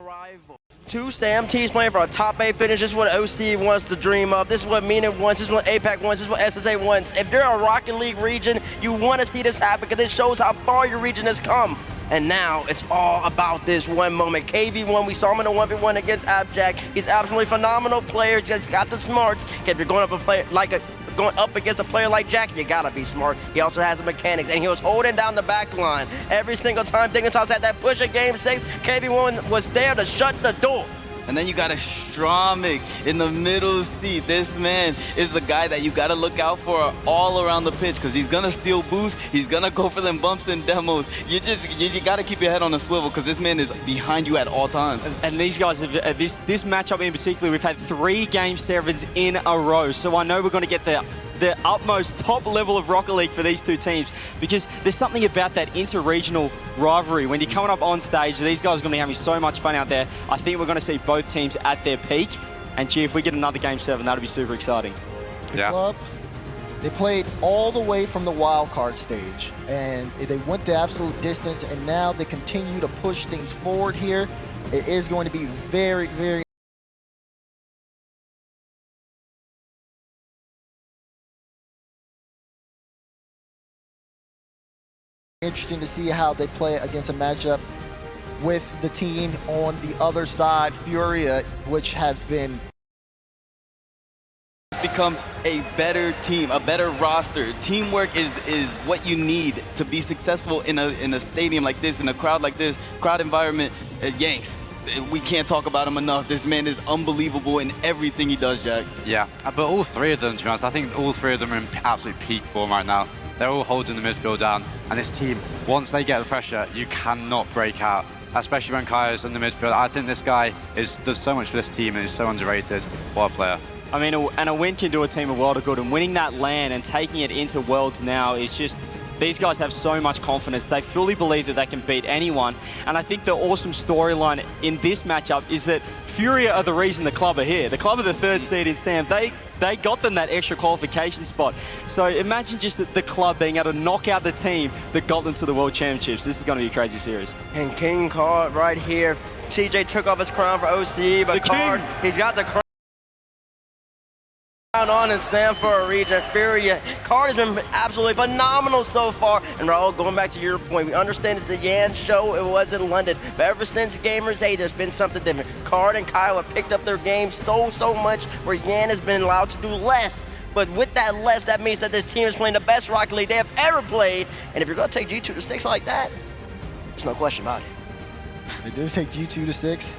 Rival. Two Sam teams playing for a top 8 finish. This is what OC wants to dream of. This is what MENA wants. This is what APAC wants. This is what SSA wants. If you're a Rocket League region, you want to see this happen because it shows how far your region has come. And now it's all about this one moment. KV1, we saw him in a 1v1 against Abjack. He's absolutely phenomenal player. He's got the smarts. If you're going up against a player like Jack, you gotta be smart. He also has the mechanics, and he was holding down the back line every single time Dignitas had that push at Game 6. KV1 was there to shut the door. And then you got a Stromik in the middle seat. This man is the guy that you got to look out for all around the pitch because he's going to steal boosts. He's going to go for them bumps and demos. You got to keep your head on a swivel because this man is behind you at all times. And these guys, have, this matchup in particular, we've had 3 Game 7s in a row. So I know we're going to get the utmost top level of Rocket League for these two teams because there's something about that inter-regional rivalry. When you're coming up on stage, these guys are going to be having so much fun out there. I think we're going to see both teams at their peak. And gee, if we get another Game 7, that'll be super exciting. The club, they played all the way from the wild card stage and they went the absolute distance, and now they continue to push things forward here. It is going to be very, very interesting to see how they play against a matchup with the team on the other side, Furia, which has been become a better team, a better roster. Teamwork is what you need to be successful in a stadium like this, in a crowd like this, crowd environment. Yanks, we can't talk about him enough. This man is unbelievable in everything he does, Jack. Yeah, but all 3 of them, to be honest, I think all 3 of them are in absolute peak form right now. They're all holding the midfield down, and this team, once they get the pressure, you cannot break out, especially when Kaya's in the midfield. I think this guy does so much for this team and is so underrated. What a player. I mean, and a win can do a team a world of good, and winning that LAN and taking it into Worlds now is just, these guys have so much confidence. They fully believe that they can beat anyone, and I think the awesome storyline in this matchup is that Furia are the reason the club are here. The club are the 3rd seed in SAM. They got them that extra qualification spot. So imagine just the club being able to knock out the team that got them to the World Championships. This is going to be a crazy series. And King Card right here. CJ took off his crown for OC, but Card, he's got the crown on and stand for a region. Furia. Card has been absolutely phenomenal so far. And Raul, going back to your point, we understand it's a Yan show. It was in London. But ever since Gamers 8, there's been something different. Card and Kyle have picked up their game so much where Yan has been allowed to do less. But with that less, that means that this team is playing the best Rocket League they have ever played. And if you're going to take G2 to 6 like that, there's no question about it. They did take G2 to 6,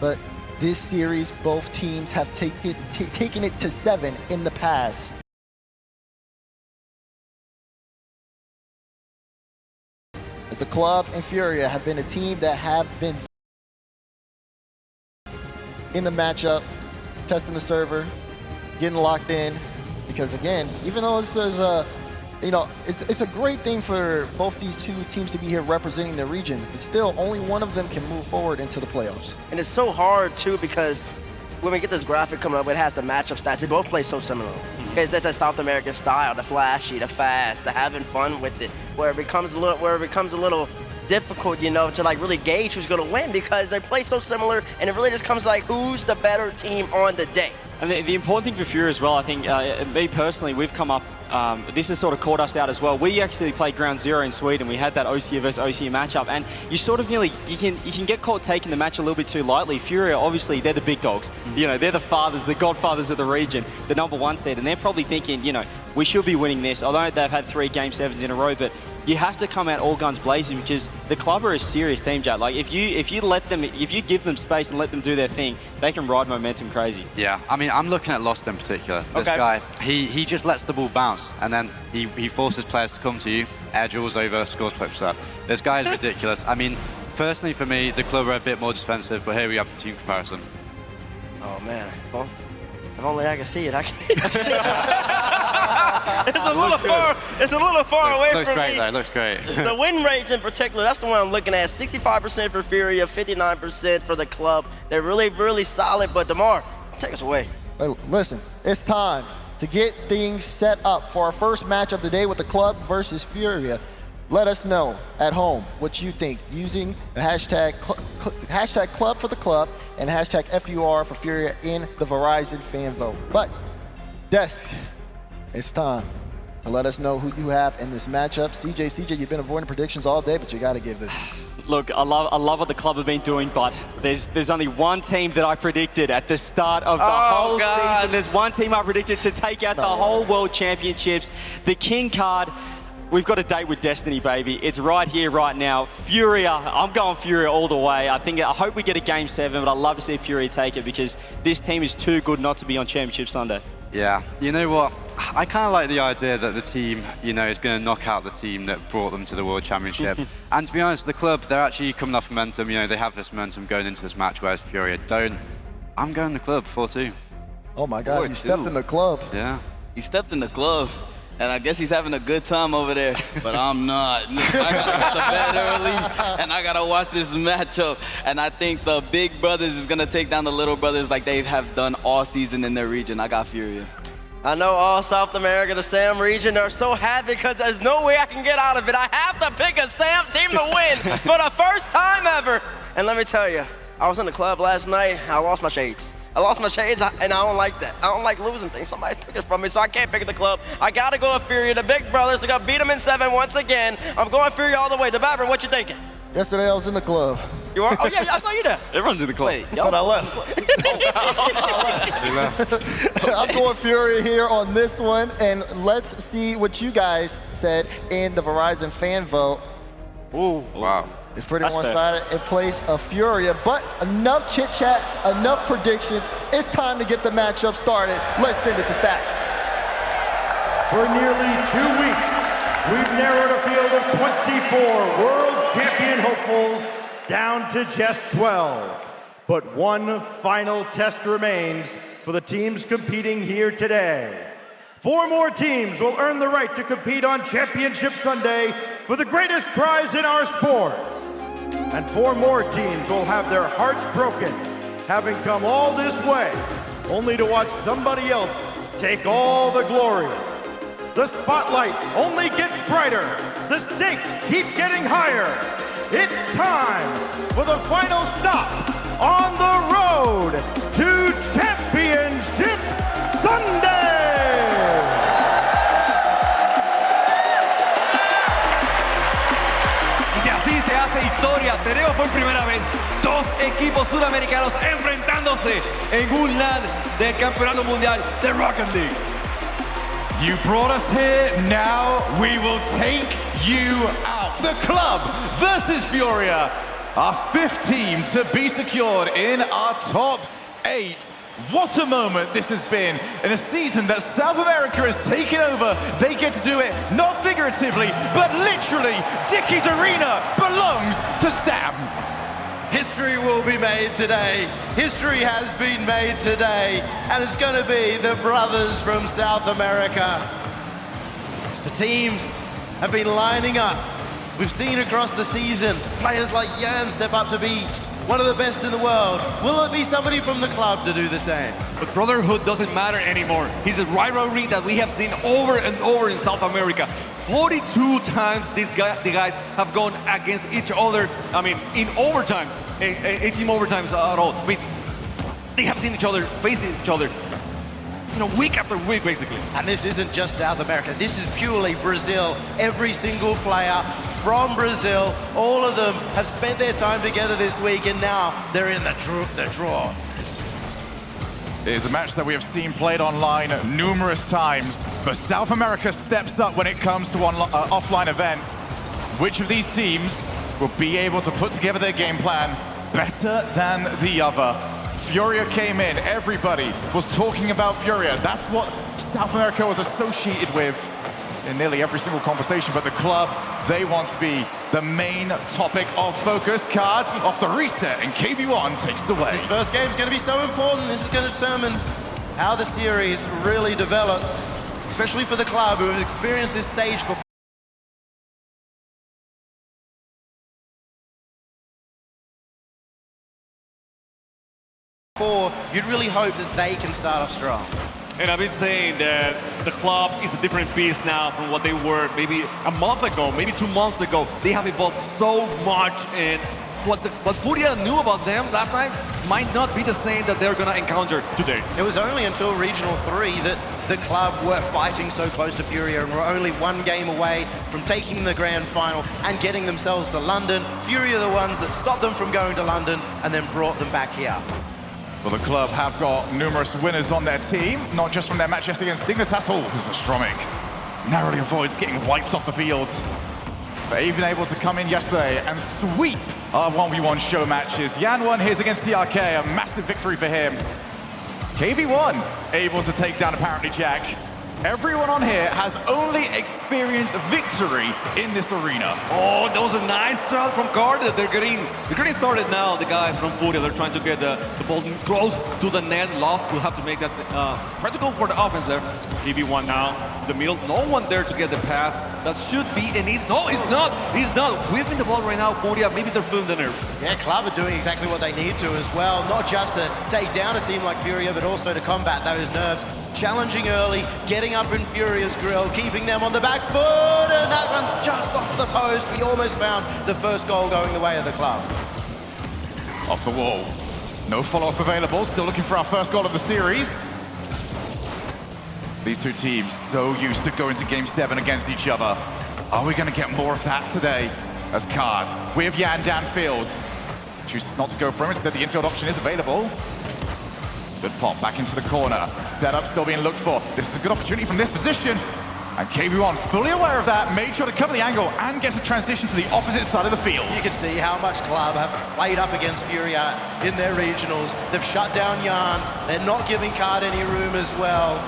but this series, both teams have taken it to 7 in the past. As a club and Furia have been a team that have been in the matchup, testing the server, getting locked in, because again, even though this is it's a great thing for both these two teams to be here representing their region, but still only one of them can move forward into the playoffs. And it's so hard too because when we get this graphic coming up, it has the matchup stats. They both play so similar. Because that's a South American style, the flashy, the fast, the having fun with it, where it becomes a little difficult, to like really gauge who's going to win because they play so similar, and it really just comes like who's the better team on the day. And the important thing for Furia as well, I think, me personally, we've come up, this has sort of caught us out as well. We actually played Ground Zero in Sweden. We had that OC versus OC matchup, and you sort of you can get caught taking the match a little bit too lightly. Furia, obviously, they're the big dogs. They're the fathers, the godfathers of the region, the #1 seed, and they're probably thinking, we should be winning this. Although they've had 3 Game 7s in a row, but you have to come out all guns blazing because the club are a serious team, Jack. Like if you give them space and let them do their thing, they can ride momentum crazy. Yeah, I mean, I'm looking at Lost in particular. This guy, he just lets the ball bounce and then he forces players to come to you, air duels over, scores flips up. This guy is ridiculous. I mean, personally for me, the club are a bit more defensive, but here we have the team comparison. Oh man, well, if only I can see it. I can. It's a little far away from me. Looks great though, looks great. The win rates in particular, that's the one I'm looking at. 65% for Furia, 59% for the club. They're really solid, but DeMar, take us away. Well, listen, it's time to get things set up for our first match of the day with the club versus Furia. Let us know at home what you think using the hashtag club for the club and hashtag FUR for Furia in the Verizon fan vote. But, Des, it's time to let us know who you have in this matchup. CJ, you've been avoiding predictions all day, but you got to give this. Look, I love what the club have been doing, but there's only one team that I predicted at the start of the whole season. There's one team I predicted to take out the whole World Championships. The King card. We've got a date with Destiny, baby. It's right here, right now. Furia, I'm going Furia all the way. I hope we get a Game 7, but I'd love to see Furia take it because this team is too good not to be on Championship Sunday. Yeah, you know what? I kind of like the idea that the team, is going to knock out the team that brought them to the World Championship. And to be honest, the club, they're actually coming off momentum. They have this momentum going into this match, whereas Furia don't. I'm going the club, 4-2. Oh my God, you stepped in the club. Yeah. He stepped in the club. And I guess he's having a good time over there, but I'm not. I got to bed early, and I got to watch this matchup. And I think the big brothers is going to take down the little brothers like they have done all season in their region. I got Furia. I know all South America, the SAM region, are so happy because there's no way I can get out of it. I have to pick a SAM team to win for the first time ever. And let me tell you, I was in the club last night, I lost my shades. I lost my shades, and I don't like that. I don't like losing things. Somebody took it from me, so I can't pick the club. I got to go with Furia. The big brothers are going to beat them in 7 once again. I'm going Furia all the way. The Babber, what you thinking? Yesterday, I was in the club. You are? Oh, yeah, I saw you there. Everyone's in the club. Wait, but I left. I'm going Furia here on this one, and let's see what you guys said in the Verizon fan vote. Ooh. Wow. It's pretty one-sided in place of Furia, but enough chit-chat, enough predictions. It's time to get the matchup started. Let's send it to Stacks. For nearly 2 weeks, we've narrowed a field of 24 world champion hopefuls down to just 12. But one final test remains for the teams competing here today. 4 more teams will earn the right to compete on Championship Sunday for the greatest prize in our sport. And 4 more teams will have their hearts broken, having come all this way, only to watch somebody else take all the glory. The spotlight only gets brighter. The stakes keep getting higher. It's time for the final stop on the road to Championship Sunday! Así se hace historia. Tenemos por primera vez 2 equipos sudamericanos enfrentándose en un LAN del Campeonato Mundial de Rocket League. You brought us here, now we will take you out. The club versus Furia, our 5th team to be secured in our top 8. What a moment this has been in a season that South America has taken over. They get to do it, not figuratively, but literally. Dickie's Arena belongs to Sam. History will be made today. History has been made today. And it's going to be the brothers from South America. The teams have been lining up. We've seen across the season players like Jan step up to be one of the best in the world. Will it be somebody from the club to do the same? But brotherhood doesn't matter anymore. It's a rivalry that we have seen over and over in South America. 42 times the guys have gone against each other. I mean, in overtime, a team overtimes at all. I mean, they have seen each other, facing each other, week after week, basically. And this isn't just South America. This is purely Brazil. Every single player from Brazil, all of them have spent their time together this week, and now they're in the draw. It is a match that we have seen played online numerous times, but South America steps up when it comes to offline events. Which of these teams will be able to put together their game plan better than the other? Furia came in, everybody was talking about Furia. That's what South America was associated with in nearly every single conversation, but the club, they want to be the main topic of focus. Cards off the reset, and KV1 takes it away. This first game is going to be so important. This is going to determine how the series really develops, especially for the club who have experienced this stage before. You'd really hope that they can start off strong. And I've been saying that the club is a different beast now from what they were maybe a month ago, maybe 2 months ago. They have evolved so much, and what Furia knew about them last night might not be the same that they're going to encounter today. It was only until Regional 3 that the club were fighting so close to Furia and were only one game away from taking the grand final and getting themselves to London. Furia are the ones that stopped them from going to London and then brought them back here. Well, the club have got numerous winners on their team, not just from their match yesterday against Dignitas. Oh, because the Stromic narrowly avoids getting wiped off the field. But even able to come in yesterday and sweep our 1v1 show matches. Yan won his against TRK, a massive victory for him. KV1 able to take down apparently Jack. Everyone on here has only experienced victory in this arena. Oh, that was a nice shot from Carter. They're getting started now, the guys from Furia. They're trying to get the ball close to the net. Lost will have to make that, try to go for the offense there. KV1 now, the middle. No one there to get the pass. That should be, and he's not. He's not whiffing the ball right now. Furia, maybe they're feeling the nerve. Yeah, club are doing exactly what they need to as well. Not just to take down a team like Furia, but also to combat those nerves. Challenging early, getting up in Furia's grill, keeping them on the back foot, and that one's just off the post. We almost found the first goal going the way of the club. Off the wall. No follow-up available. Still looking for our first goal of the series. These two teams so used to going to Game 7 against each other. Are we going to get more of that today? As Card with Yan downfield. Chooses not to go for him. Instead, the infield option is available. Good pop back into the corner. Setup still being looked for. This is a good opportunity from this position. And KV1 fully aware of that, made sure to cover the angle and gets a transition to the opposite side of the field. You can see how much club have played up against Furia in their regionals. They've shut down Yan. They're not giving Card any room as well.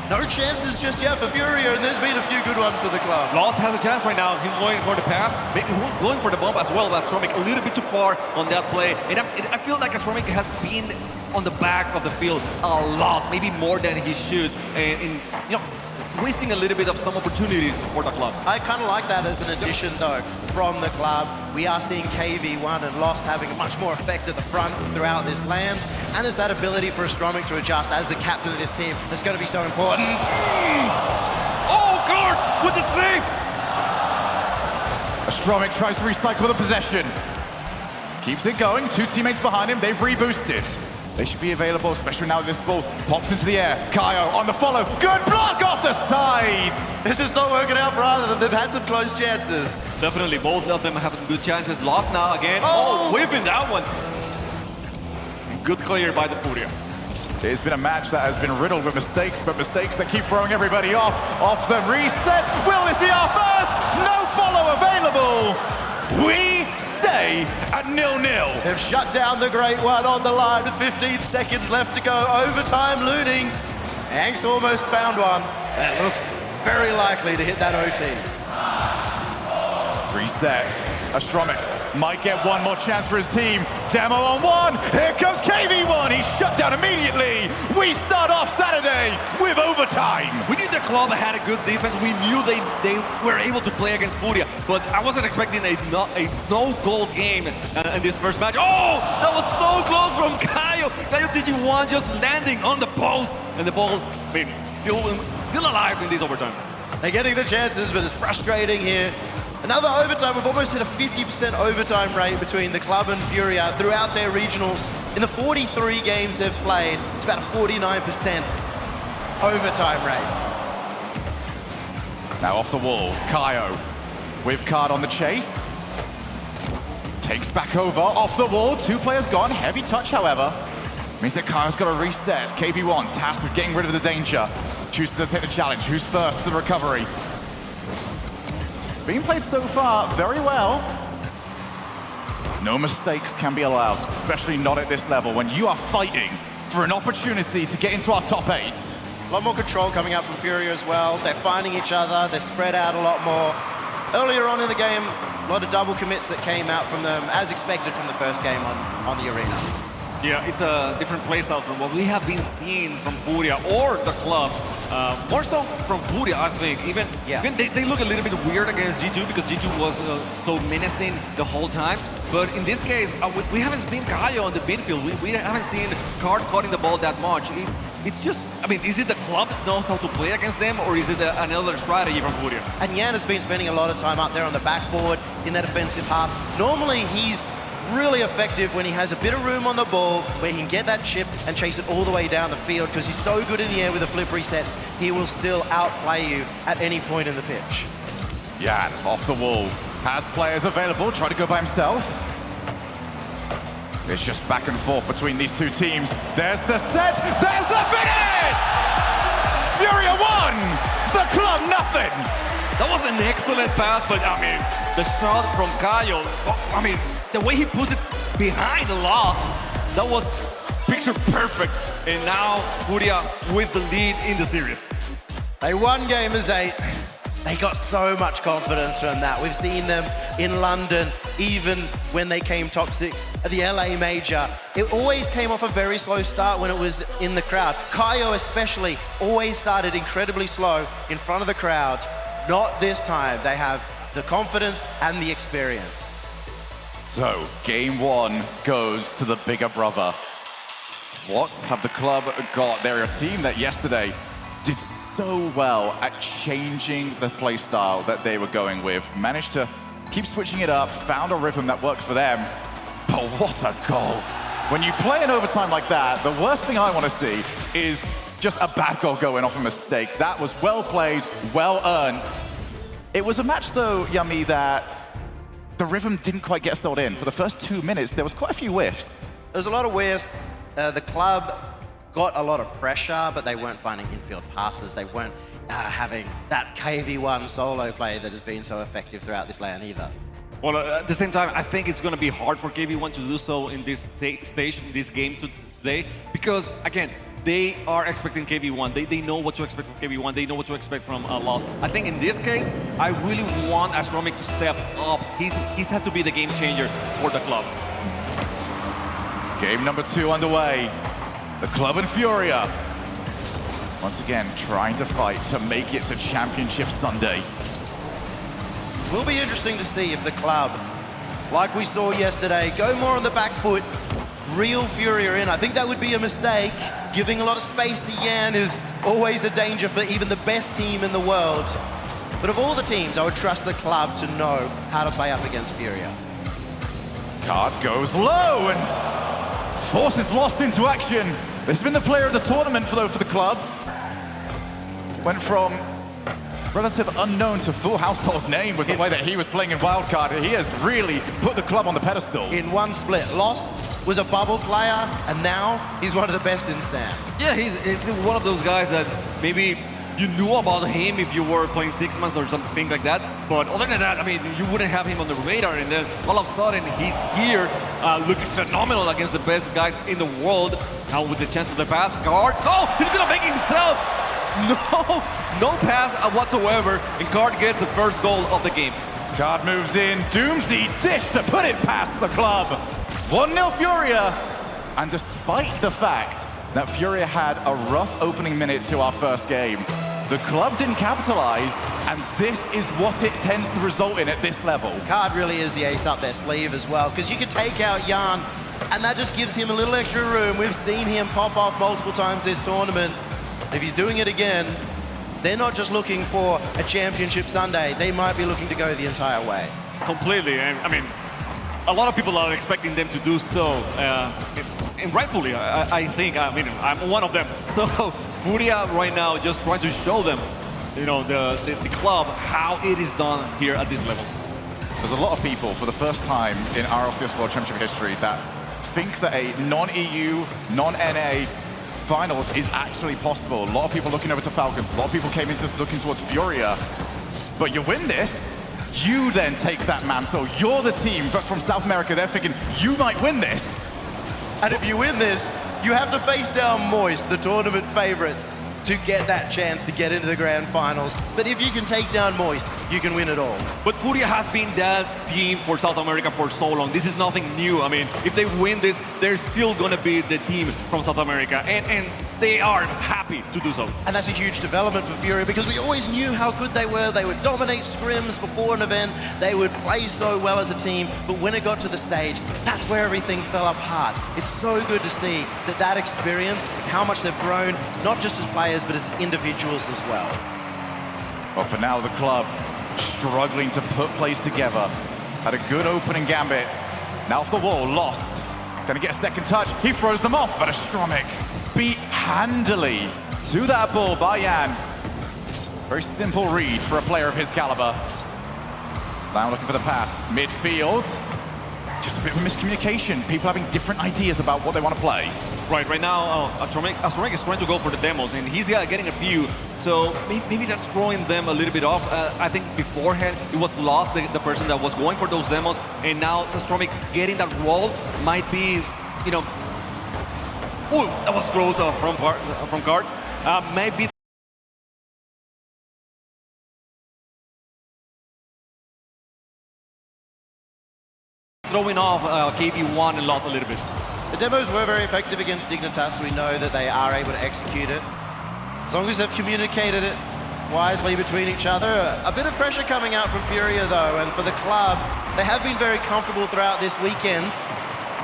No chances just yet for Furia, and there's been a few good ones for the club. Lost has a chance right now. He's going for the pass, maybe going for the bump as well. But Stromic a little bit too far on that play. And I feel like Stromic has been on the back of the field a lot, maybe more than he should, and you know, wasting a little bit of some opportunities for the club. I kind of like that as an addition, though, from the club. We are seeing KV1 and Lost having much more effect at the front throughout this land, and there's that ability for Stromic to adjust as the captain of this team. That's going to be so important. Oh, Card with the save! Stromic tries to recycle the possession. Keeps it going. Two teammates behind him. They've reboosted. They should be available, especially now this ball popped into the air. Kaio on the follow. Good block off the side. This is not working out for either of them. They've had some close chances. Definitely, both of them have good chances. Lost now again. Oh, whiffing that one. Good clear by the Furia. It's been a match that has been riddled with mistakes, but mistakes that keep throwing everybody off. Off the reset. Will this be our first? No follow available. We stay at 0-0. They've shut down the Great One on the line with 15 seconds left to go. Overtime looting. Angst almost found one. That looks very likely to hit that OT. Reset. Stromic might get one more chance for his team. Demo on one. Here comes KV1. He's shut down immediately. We start off Saturday with overtime. We knew the club had a good defense. We knew they were able to play against Furia, but I wasn't expecting a no-goal game in this first match. Oh, that was so close from Kaio. Kaio TG1 just landing on the post, and the ball, maybe still alive in this overtime. They're getting the chances, but it's frustrating here. Another overtime. We've almost hit a 50% overtime rate between the club and Furia throughout their regionals. In the 43 games they've played, it's about a 49% overtime rate. Now off the wall, Kaio with Card on the chase. Takes back over, off the wall, two players gone. Heavy touch, however. Means that Kaio's got to reset. KV1 tasked with getting rid of the danger. Chooses to take the challenge. Who's first to the recovery? Being played so far very well. No mistakes can be allowed, especially not at this level when you are fighting for an opportunity to get into our top 8. A lot more control coming out from Furia as well. They're finding each other. They're spread out a lot more. Earlier on in the game, a lot of double commits that came out from them, as expected from the first game on the arena. Yeah, it's a different playstyle from what we have been seeing from Furia or the club More so from Furia, I think. Even they look a little bit weird against G2 because G2 was so menacing the whole time. But in this case, we haven't seen Kaio on the midfield. We haven't seen Card cutting the ball that much. It's just, I mean, is it the club that knows how to play against them, or is it another strategy from Furia? And Yan has been spending a lot of time up there on the backboard in that offensive half. Normally, he's really effective when he has a bit of room on the ball where he can get that chip and chase it all the way down the field because he's so good in the air with the flip resets, he will still outplay you at any point in the pitch. Yeah, off the wall. Has players available, try to go by himself. It's just back and forth between these two teams. There's the set, there's the finish! Furia won! The club nothing! That was an excellent pass, but I mean, the shot from Kaio, I mean, the way he puts it behind the lock, that was picture perfect. And now Furia with the lead in the series. They won game as 8. They got so much confidence from that. We've seen them in London, even when they came top 6 at the LA Major. It always came off a very slow start when it was in the crowd. Kaio especially always started incredibly slow in front of the crowd. Not this time. They have the confidence and the experience. So, game 1 goes to the bigger brother. What have the club got? They're a team that yesterday did so well at changing the play style that they were going with. Managed to keep switching it up, found a rhythm that worked for them. But what a goal. When you play in overtime like that, the worst thing I want to see is just a bad goal going off a mistake. That was well played, well earned. It was a match though, Yummy, that the rhythm didn't quite get settled in. For the first 2 minutes, there was quite a few whiffs. There was a lot of whiffs. The club got a lot of pressure, but they weren't finding infield passes. They weren't having that KV1 solo play that has been so effective throughout this LAN either. Well, at the same time, I think it's going to be hard for KV1 to do so in this stage, in this game today, because, again, they are expecting KV1. They know what to expect from KV1. They know what to expect from Lost. I think in this case, I really want Astronomic to step up. He has to be the game changer for the club. Game number 2 underway. The club and Furia, once again, trying to fight to make it to Championship Sunday. Will be interesting to see if the club, like we saw yesterday, go more on the back foot, reel Furia in. I think that would be a mistake. Giving a lot of space to Yan is always a danger for even the best team in the world. But of all the teams, I would trust the club to know how to play up against Furia. Card goes low and forces Lost into action. This has been the player of the tournament for the club. Went from relative unknown to full household name with the way that he was playing in Wildcard. He has really put the club on the pedestal. In one split, Lost was a bubble player, and now he's one of the best in Stan. Yeah, he's one of those guys that maybe you knew about him if you were playing 6 months or something like that. But other than that, I mean, you wouldn't have him on the radar. And then all of a sudden, he's here looking phenomenal against the best guys in the world. Now with the chance for the pass, Card. Oh, he's going to make it himself. No pass whatsoever. And Card gets the first goal of the game. Card moves in. Doomsday dish to put it past the club. 1-0 Furia. And despite the fact that Furia had a rough opening minute to our first game, the club didn't capitalize, and this is what it tends to result in at this level. Card really is the ace up their sleeve as well, because you can take out Yan, and that just gives him a little extra room. We've seen him pop off multiple times this tournament. If he's doing it again, they're not just looking for a Championship Sunday, they might be looking to go the entire way. Completely. I mean, a lot of people are expecting them to do so, and rightfully, I think. I mean, I'm one of them. So Furia right now just trying to show them, you know, the club how it is done here at this level. There's a lot of people for the first time in RLCS World Championship history that think that a non-EU, non-NA finals is actually possible. A lot of people looking over to Falcons. A lot of people came into this looking towards Furia. But you win this, you then take that mantle. You're the team from South America. They're thinking, you might win this. And if you win this, you have to face down Moist, the tournament favorites, to get that chance to get into the grand finals. But if you can take down Moist, you can win it all. But Furia has been that team for South America for so long. This is nothing new. I mean, if they win this, they're still going to be the team from South America. And they are happy to do so. And that's a huge development for Furia because we always knew how good they were. They would dominate scrims before an event. They would play so well as a team. But when it got to the stage, that's where everything fell apart. It's so good to see that experience, how much they've grown, not just as players, but as individuals as well. Well, for now, the club struggling to put plays together. Had a good opening gambit. Now off the wall, lost. Gonna get a second touch. He throws them off, but Astromic beat handily to that ball by Jan. Very simple read for a player of his caliber. Now looking for the pass. Midfield. Just a bit of miscommunication. People having different ideas about what they want to play. Right now, Astromic is trying to go for the demos, and he's getting a few. So maybe that's throwing them a little bit off. I think beforehand it was Lost, the person that was going for those demos, and now Astromic getting that role might be, you know. Ooh, that was close from guard. Maybe. Throwing off KB1 and Lost a little bit. The demos were very effective against Dignitas. We know that they are able to execute it. As long as they've communicated it wisely between each other. A bit of pressure coming out from Furia though, and for the club, they have been very comfortable throughout this weekend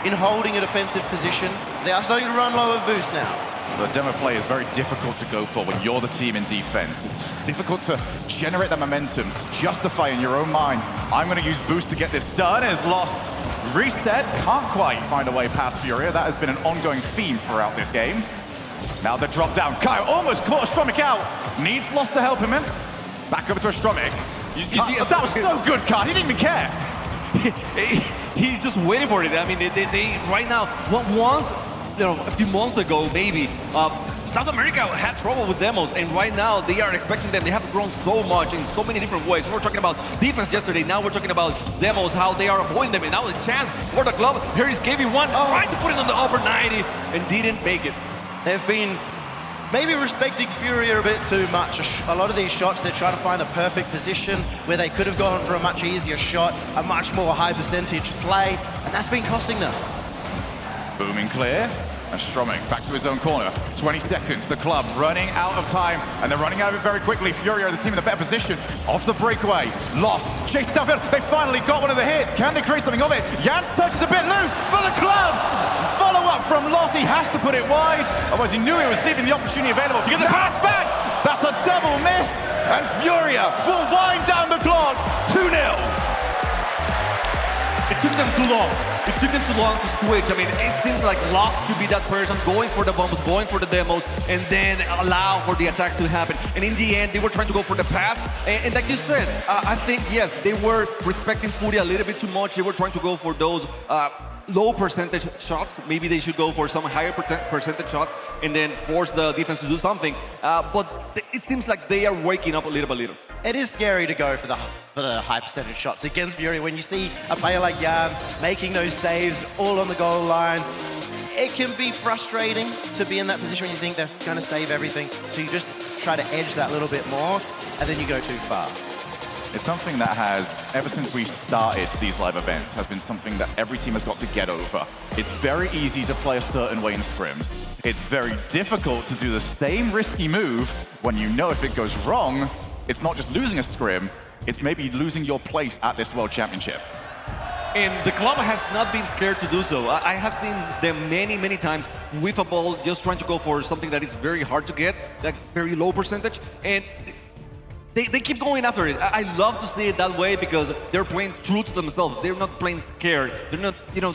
in holding a defensive position. They are starting to run low of boost now. The demo play is very difficult to go for when you're the team in defense. It's difficult to generate that momentum, to justify in your own mind, I'm going to use boost to get this done. Is Lost reset, can't quite find a way past Furia. That has been an ongoing theme throughout this game. Now the drop down. Kyle almost caught Astromic out. Needs Lost to help him in. Back over to Astromic. You see, that was so good, Kyle. He didn't even care. He's just waiting for it. I mean, they right now, once, you know, a few months ago, maybe, South America had trouble with demos, and right now they are expecting them. They have grown so much in so many different ways. We were talking about defense yesterday. Now we're talking about demos, how they are avoiding them, and now the chance for the club. Here is KB1 trying to put it on the upper 90 and didn't make it. They've been maybe respecting Furia a bit too much. A lot of these shots, they're trying to find the perfect position where they could have gone for a much easier shot, a much more high percentage play, and that's been costing them. Booming clear. Astromic back to his own corner. 20 seconds, the club running out of time, and they're running out of it very quickly. Furia are the team in the better position. Off the breakaway, Lost, chase downfield. They finally got one of the hits. Can they create something of it? Jan's touch is a bit loose for the club. Follow up from Lost, he has to put it wide. Otherwise he knew he was leaving the opportunity available. You get the pass back. That's a double miss, and Furia will wind down the clock. 2-0. It took them too long. It took them too long to switch. I mean, it seems like Lost to be that person going for the bombs, going for the demos, and then allow for the attacks to happen. And in the end, they were trying to go for the pass. And like you said, I think, yes, they were respecting Furia a little bit too much. They were trying to go for those low percentage shots. Maybe they should go for some higher percentage shots and then force the defense to do something. But it seems like they are waking up a little by little. It is scary to go for the high percentage shots against Furia when you see a player like Jan making those saves all on the goal line. It can be frustrating to be in that position when you think they're going to save everything. So you just try to edge that little bit more, and then you go too far. It's something that has, ever since we started these live events, has been something that every team has got to get over. It's very easy to play a certain way in scrims. It's very difficult to do the same risky move when you know if it goes wrong, it's not just losing a scrim, it's maybe losing your place at this World Championship. And the club has not been scared to do so. I have seen them many, many times with a ball, just trying to go for something that is very hard to get, like very low percentage, and they keep going after it. I love to see it that way because they're playing true to themselves. They're not playing scared. They're not, you know,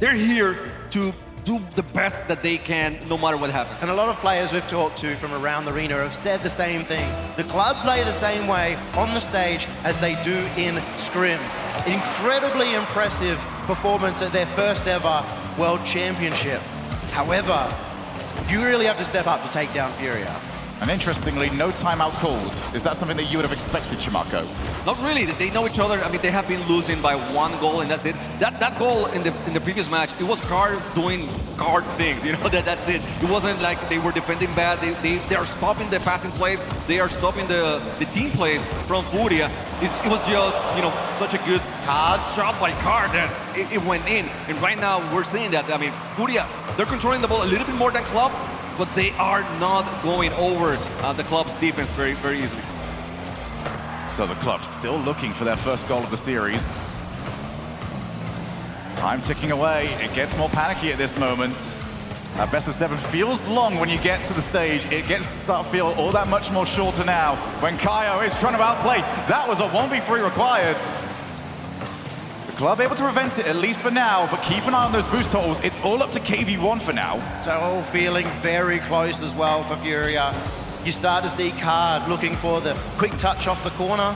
they're here to do the best that they can no matter what happens. And a lot of players we've talked to from around the arena have said the same thing. The club play the same way on the stage as they do in scrims. Incredibly impressive performance at their first ever World Championship. However, you really have to step up to take down Furia. And interestingly, no timeout called. Is that something that you would have expected, Chimarco? Not really. They know each other. I mean, they have been losing by 1 goal, and that's it. That goal in the previous match, it was Card doing Card things. You know, that's it. It wasn't like they were defending bad. They are stopping the passing plays. They are stopping the team plays from Furia. It was just, you know, such a good shot by Card that it went in. And right now we're seeing that. I mean, Furia, they're controlling the ball a little bit more than Club. but they are not going over the club's defense very, very easily. So the club still looking for their first goal of the series. Time ticking away. It gets more panicky at this moment. Best of 7 feels long when you get to the stage. It gets to start to feel all that much more shorter now when Kaio is trying to outplay. That was a 1v3 required. The club able to prevent it, at least for now, but keep an eye on those boost totals. It's all up to KV1 for now. So all feeling very close as well for Furia. You start to see Card looking for the quick touch off the corner.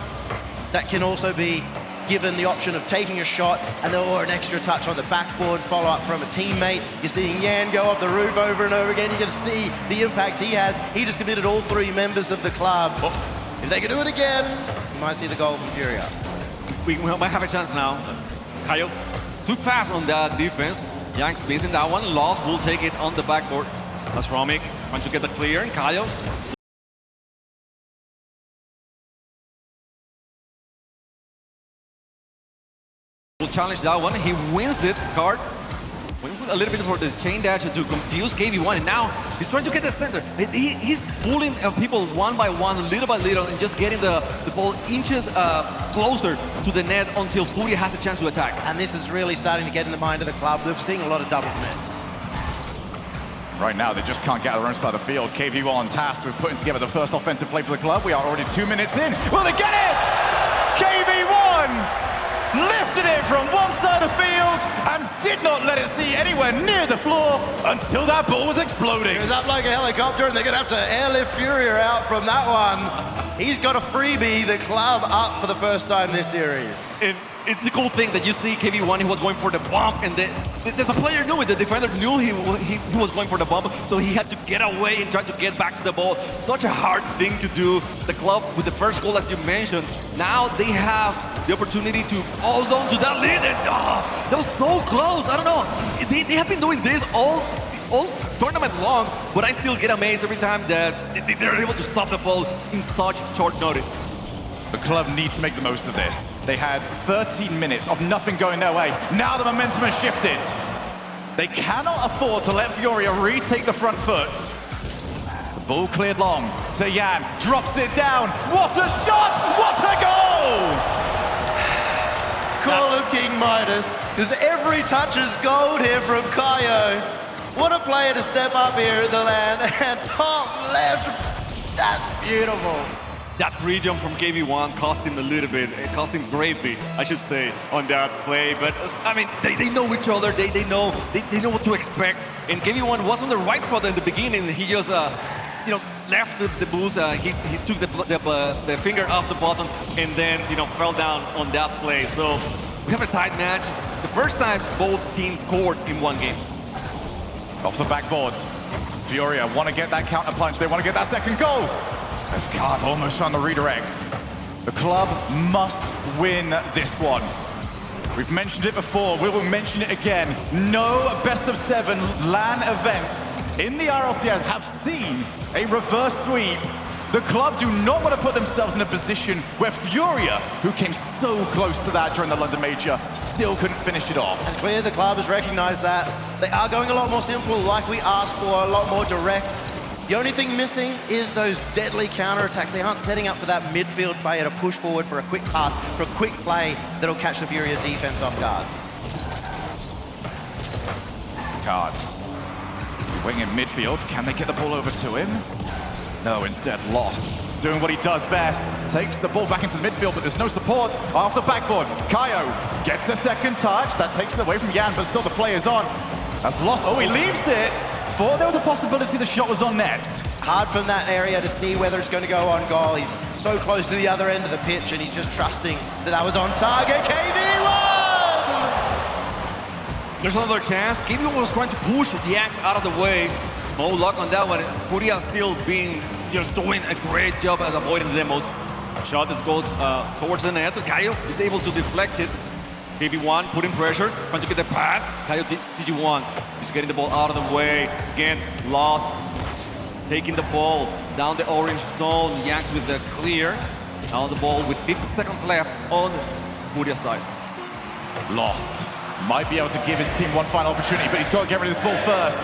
That can also be given the option of taking a shot and or an extra touch on the backboard, follow up from a teammate. You're seeing Yan go up the roof over and over again. You can see the impact he has. He just committed all 3 members of the club. If they can do it again, you might see the goal from Furia. We might have a chance now. Kaio too fast on that defense. Yanks missing that one. Lost will take it on the backboard. That's Romik trying to get the clear. And Kaio will challenge that one. He wins it. Card went a little bit for the chain dash to confuse KV1, and now he's trying to get the center. He's pulling people one by one, little by little, and just getting the ball inches closer to the net until Furia has a chance to attack. And this is really starting to get in the mind of the club. We're seeing a lot of double commits. Right now, they just can't get their own side of the field. KV1 tasked with putting together the first offensive play for the club. We are already 2 minutes in. Will they get it? KV1 lifted it from one side of the field and did not let it see anywhere near the floor until that ball was exploding. It was up like a helicopter, and they're going to have to airlift Furia out from that one. He's got a freebie, the club up for the first time this series. And it's a cool thing that you see KV1, he was going for the bump, and the player knew it, the defender knew he was going for the bump, so he had to get away and try to get back to the ball. Such a hard thing to do. The club, with the first goal, as you mentioned, now they have the opportunity to hold on to that lead, and that was so close. I don't know. They have been doing this all tournament long, but I still get amazed every time that they're able to stop the ball in such short notice. The club needs to make the most of this. They had 13 minutes of nothing going their way. Now the momentum has shifted. They cannot afford to let Furia retake the front foot. The ball cleared long to Yan, drops it down. What a shot! What a goal! Call of King Midas, because every touch is gold here from Kaio. What a player to step up here at the land, and top left, that's beautiful. That pre-jump from KV1 cost him a little bit. It cost him greatly, I should say, on that play. But I mean, they know each other. They know what to expect. And KV1 was on the right spot in the beginning. He just left the boost. He took the finger off the button and then fell down on that play. So we have a tight match. The first time both teams scored in one game. Off the backboard, Furia want to get that counter punch. They want to get that second goal. As Card almost found the redirect. The club must win this one. We've mentioned it before, we will mention it again. No best of 7 LAN events in the Rlcs have seen a reverse sweep. The club do not want to put themselves in a position where Furia, who came so close to that during the London Major, still couldn't finish it off. It's clear the club has recognized that. They are going a lot more simple, like we asked for, a lot more direct. The only thing missing is those deadly counterattacks. They aren't setting up for that midfield player to push forward for a quick pass, for a quick play that'll catch the Furia defense off guard. Card. Wing in midfield. Can they get the ball over to him? No, instead lost. Doing what he does best. Takes the ball back into the midfield, but there's no support off the backboard. Kaio gets a second touch. That takes it away from Yan, but still the play is on. That's lost. Oh, he leaves it. Thought there was a possibility the shot was on net. Hard from that area to see whether it's going to go on goal. He's so close to the other end of the pitch, and he's just trusting that was on target. KV1! There's another chance. KV1 was trying to push the axe out of the way. No luck on that one. Furia still being, doing a great job at avoiding the demos. Shot that goes towards the net. Kaio is able to deflect it. KV1 putting pressure, trying to get the pass. Kaio DG1 is getting the ball out of the way. Again, lost. Taking the ball down the orange zone. Yanks with the clear. Now the ball with 50 seconds left on Furia's side. Lost. Might be able to give his team one final opportunity, but he's got to get rid of this ball first.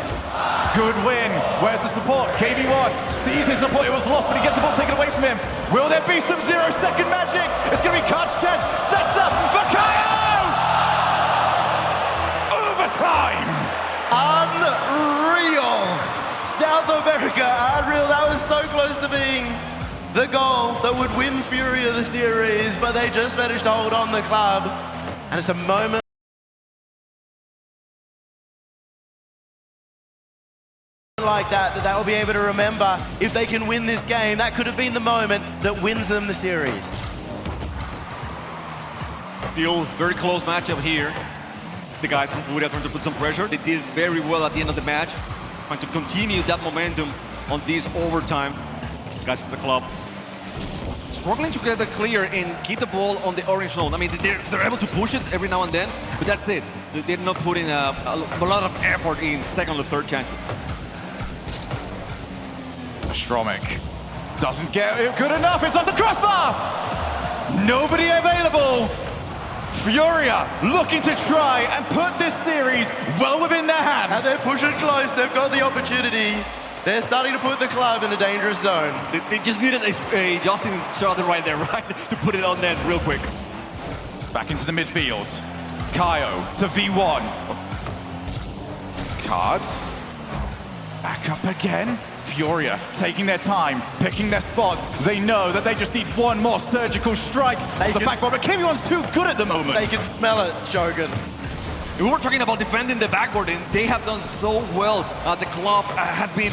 Good win. Where's the support? KB1 sees his support. It was lost, but he gets the ball taken away from him. Will there be some 0-second magic? It's going to be Kart's chance. Sets up for Kaio! Overtime! Unreal! South America, unreal. That was so close to being the goal that would win Furia the series, but they just managed to hold on the club. And it's a moment like that they'll be able to remember. If they can win this game, that could have been the moment that wins them the series. Still very close matchup here. The guys from Furia trying to put some pressure. They did very well at the end of the match, trying to continue that momentum on this overtime. Guys from the club struggling to get the clear and keep the ball on the orange zone. I mean, they're able to push it every now and then, but that's it. They're not putting a lot of effort in second or third chances. Stromic doesn't get it good enough. It's off the crossbar. Nobody available. Furia looking to try and put this series well within their hands. As they're pushing close, they've got the opportunity. They're starting to put the club in a dangerous zone. They just needed a Justin shot right there, right? To put it on net real quick. Back into the midfield. Kaio to V1. Card. Back up again. Furia taking their time, picking their spots. They know that they just need one more surgical strike. The backboard, but KB1's too good at the moment. They can smell it, Shogun. We were talking about defending the backboard, and they have done so well. The club has been,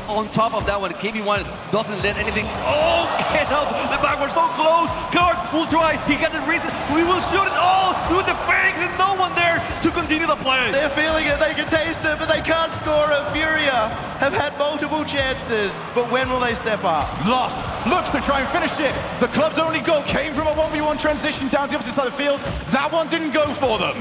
on top of that one. KB1 doesn't let anything. Oh, get out! The backboard so close. Kart will try. He got the reason. We will shoot it all with the Phoenix, and no one there to continue the play. They're feeling it. They can taste it, but they can't score it. Furia have had multiple chances, but when will they step up? Lost. Looks to try and finish it. The club's only goal came from a 1v1 transition down to the opposite side of the field. That one didn't go for them.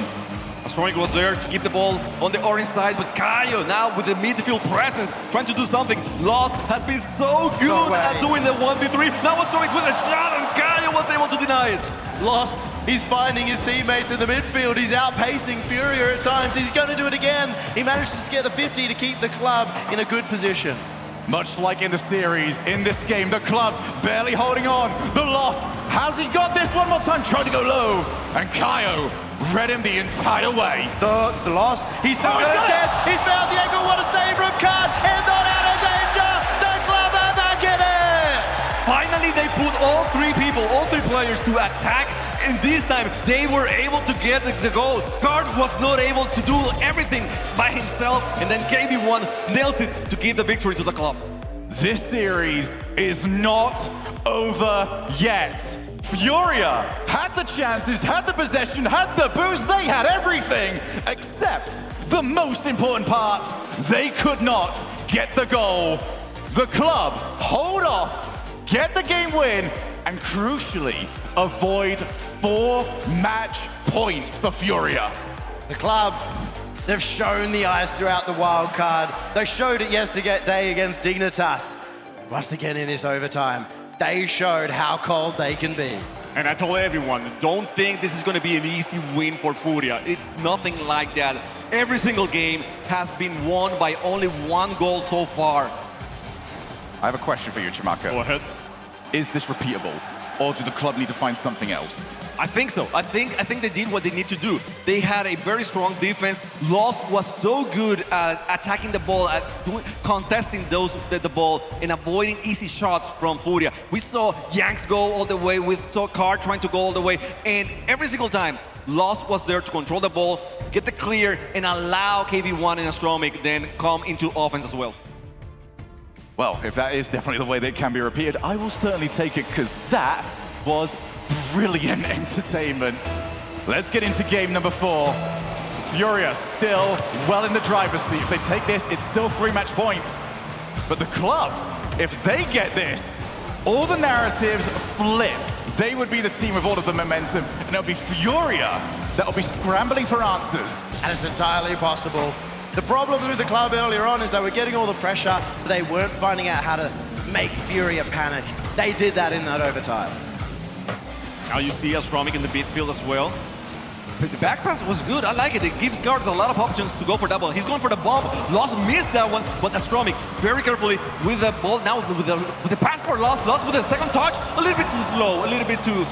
Stromic was there to keep the ball on the orange side, but Kaio now with the midfield presence, trying to do something. Lost has been so good at doing the 1v3. Now Stromic with a shot, and Kaio was able to deny it. Lost, he's finding his teammates in the midfield. He's outpacing Furia at times. He's going to do it again. He managed to get the 50 to keep the club in a good position. Much like in the series, in this game, the club barely holding on. The Lost, has he got this one more time? Tried to go low, and Kaio read him the entire way. The Lost, he's still got a chance. He's found the angle. What a save from Kart, and not out of danger. The club are back in it. Finally, they put all three players to attack, and this time they were able to get the goal. Kart was not able to do everything by himself, and then KB1 nails it to give the victory to the club. This series is not over yet. Furia had the chances, had the possession, had the boost, they had everything, except the most important part, they could not get the goal. The club hold off, get the game win, and crucially, avoid 4 match points for Furia. The club, they've shown the ice throughout the wild card. They showed it yesterday against Dignitas. Once again in this overtime, they showed how cold they can be. And I told everyone, don't think this is going to be an easy win for Furia. It's nothing like that. Every single game has been won by only 1 goal so far. I have a question for you, Chimaka. Go ahead. Is this repeatable, or do the club need to find something else? I think so. I think they did what they need to do. They had a very strong defense. Lost was so good at attacking the ball, at contesting the ball, and avoiding easy shots from Furia. We saw Yanks go all the way. We saw Kart trying to go all the way. And every single time, Lost was there to control the ball, get the clear, and allow KB1 and Astromic then come into offense as well. Well, if that is definitely the way that it can be repeated, I will certainly take it, because that was brilliant entertainment. Let's get into game number 4. Furia still well in the driver's seat. If they take this, it's still 3 match points. But the club, if they get this, all the narratives flip. They would be the team with all of the momentum, and it'll be Furia that will be scrambling for answers. And it's entirely possible. The problem with the club earlier on is they were getting all the pressure, but they weren't finding out how to make Furia panic. They did that in that overtime. Now you see Astromic in the midfield as well. The back pass was good. I like it. It gives guards a lot of options to go for that ball. He's going for the bomb. Lost missed that one, but Astromic very carefully with the ball. Now with the pass for Lost with the second touch, a little bit too slow, a little bit too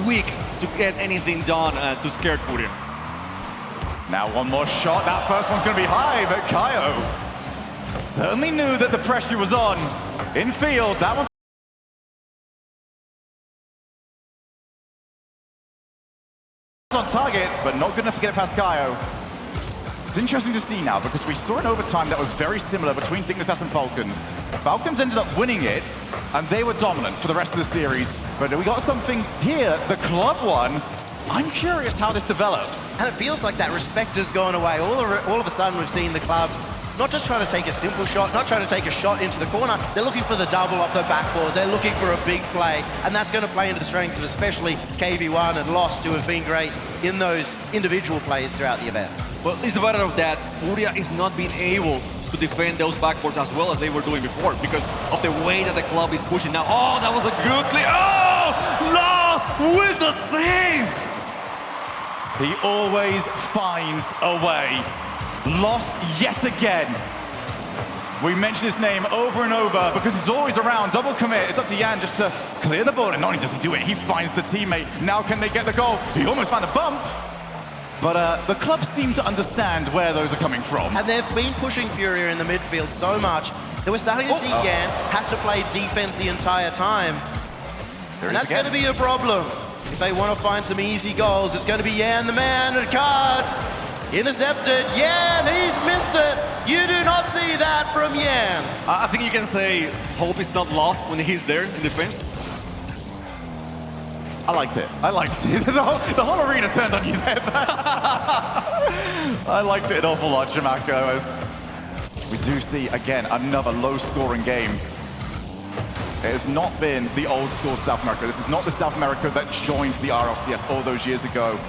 weak to get anything done to scare Furia. Now one more shot. That first one's going to be high, but Kaio certainly knew that the pressure was on. In field, that one. On target, but not good enough to get it past Kaio. It's interesting to see now because we saw an overtime that was very similar between Dignitas and Falcons. Falcons ended up winning it, and they were dominant for the rest of the series. But we got something here, the club won. I'm curious how this develops. And it feels like that respect has gone away. All of a sudden, we've seen the club not just trying to take a simple shot, not trying to take a shot into the corner. They're looking for the double off the backboard. They're looking for a big play, and that's going to play into the strengths of especially KV1 and Lost, who have been great in those individual plays throughout the event. Well, it's a matter of that Furia is not being able to defend those backboards as well as they were doing before because of the way that the club is pushing now. Oh, that was a good clear. Oh, Lost with the save. He always finds a way. Lost yet again. We mention his name over and over because he's always around. Double commit. It's up to Yan just to clear the board. And not only does he do it, he finds the teammate. Now can they get the goal? He almost found the bump. But the club seem to understand where those are coming from. And they've been pushing Furia in the midfield so much that we're starting to see Yan have to play defense the entire time. And that's going to be a problem. If they want to find some easy goals, it's going to be Yan the man and card. Intercepted, Yan, he's missed it. You do not see that from Yan. I think you can say hope is not lost when he's there in defense. I liked it. I liked it. The whole arena turned on you there. I liked it an awful lot, Jamako, as we do see, again, another low-scoring game. It has not been the old-school South America. This is not the South America that joined the RLCS all those years ago.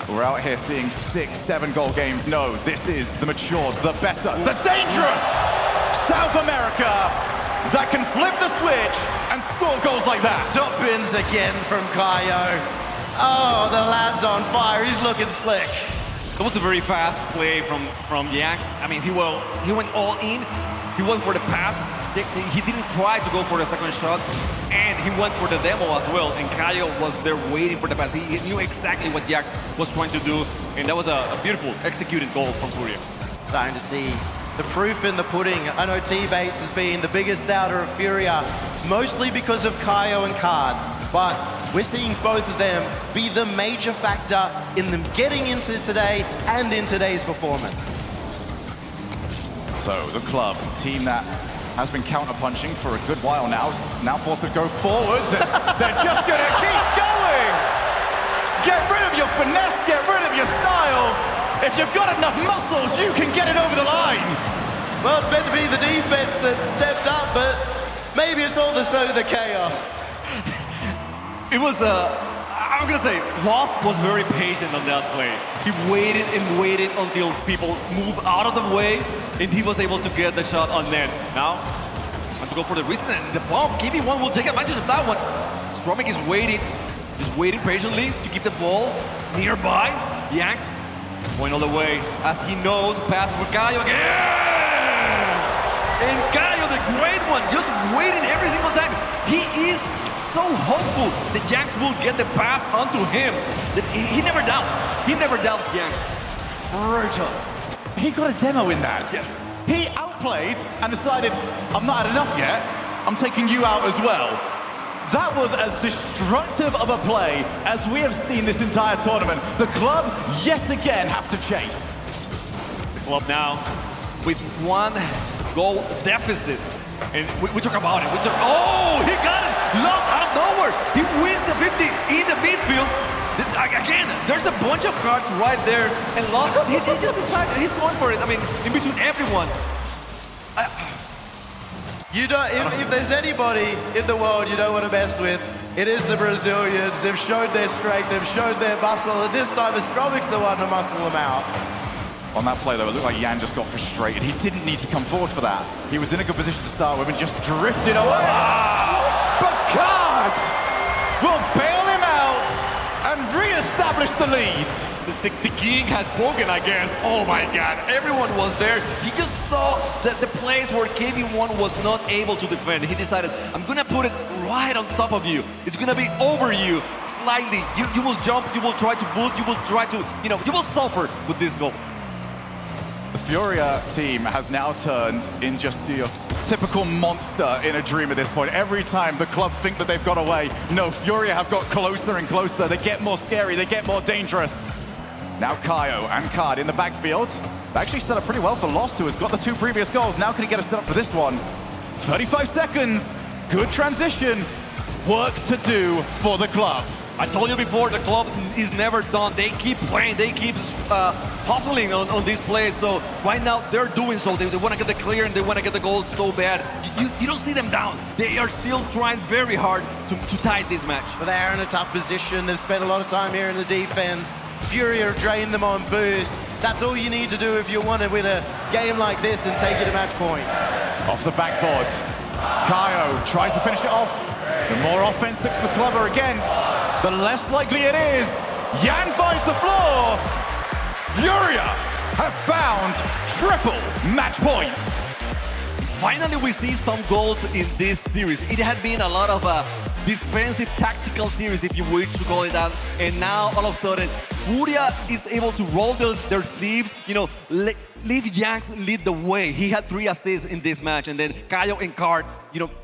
We're out here seeing 6, 7 goal games. No, this is the mature, the better, the dangerous South America that can flip the switch and score goals like that. Top bins again from Kaio. Oh, the lad's on fire. He's looking slick. It was a very fast play from Yanks. I mean, he went all in. He went for the pass. He didn't try to go for the second shot, and he went for the demo as well. And Kaio was there waiting for the pass. He knew exactly what Yanks was trying to do, and that was a beautiful executed goal from Furia. Starting to see the proof in the pudding. I know T-Bates has been the biggest doubter of Furia, mostly because of Kaio and Card, but we're seeing both of them be the major factor in them getting into today and in today's performance. So the club, team that has been counter-punching for a good while now forced to go forwards. They're just going to keep going. Get rid of your finesse, get rid of your style. If you've got enough muscles, you can get it over the line. Well, it's meant to be the defense that stepped up, but maybe it's all the chaos. It was I'm gonna say, Lost was very patient on that play. He waited and waited until people moved out of the way, and he was able to get the shot on net. Now, want to go for the wrist and the bomb. KV1 will take advantage of that one. Stromic is waiting, just waiting patiently to keep the ball nearby. Yanks going all the way, as he knows, pass for Kaio again! And Kaio, the great one, just waiting every single time. He is so hopeful that Yanks will get the pass onto him. That he never doubts. He never doubts Yanks. Brutal. He got a demo in that. Yes. He outplayed and decided, I'm not had enough yet. I'm taking you out as well. That was as destructive of a play as we have seen this entire tournament. The club, yet again, have to chase. The club now with 1 goal deficit. And we talk about it. Oh, he got it! Lost out of nowhere! He wins the 50 in the midfield. Again, there's a bunch of cards right there. And Lost, he just decided he's going for it. I mean, in between everyone. If there's anybody in the world you don't want to mess with, it is the Brazilians. They've showed their strength, they've showed their muscle, and this time Astromic's the one to muscle them out. On that play, though, it looked like Yan just got frustrated. He didn't need to come forward for that. He was in a good position to start with and just drifted away. But God will bail him out and re-established the lead. The king has spoken, I guess. Oh my God, everyone was there. He just saw that the place where KV1 was not able to defend. He decided, I'm gonna put it right on top of you. It's gonna be over you, slightly. You will jump, you will try to boot, you will try to, you will suffer with this goal. The Furia team has now turned in just your typical monster in a dream at this point. Every time the club think that they've got away, no, Furia have got closer and closer. They get more scary, they get more dangerous. Now Kaio and Card in the backfield. They actually set up pretty well for Lost, who has got the 2 previous goals. Now can he get a set up for this one? 35 seconds, good transition. Work to do for the club. I told you before, the club is never done. They keep playing, they keep hustling on these plays. So right now, they're doing so. They want to get the clear and they want to get the goal so bad. You don't see them down. They are still trying very hard to tie this match. But they are in a tough position. They've spent a lot of time here in the defense. Furia drained them on boost. That's all you need to do if you want to win a game like this and take it to match point. Off the backboard, Kaio tries to finish it off. The more offense that the club are against, the less likely it is. Yan finds the floor. Furia have found triple match points. Finally, we see some goals in this series. It had been a lot of defensive tactical series, if you wish to call it that. And now, all of a sudden, Furia is able to roll their sleeves, leave Yanks lead the way. He had 3 assists in this match. And then Kaio and Card,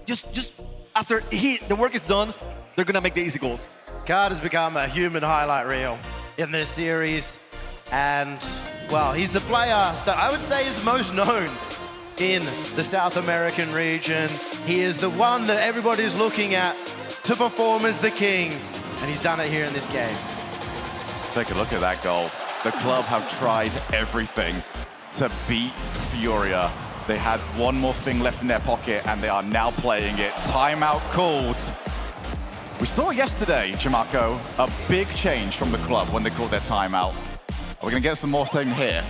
just after the work is done, they're going to make the easy goals. Card has become a human highlight reel in this series. And, well, he's the player that I would say is most known in the South American region. He is the one that everybody's looking at to perform as the king, and he's done it here in this game. Take a look at that goal. The club have tried everything to beat Furia. They had one more thing left in their pocket, and they are now playing it. Timeout called. We saw yesterday, Jamarco, a big change from the club when they called their timeout. Are we going to get some more same here?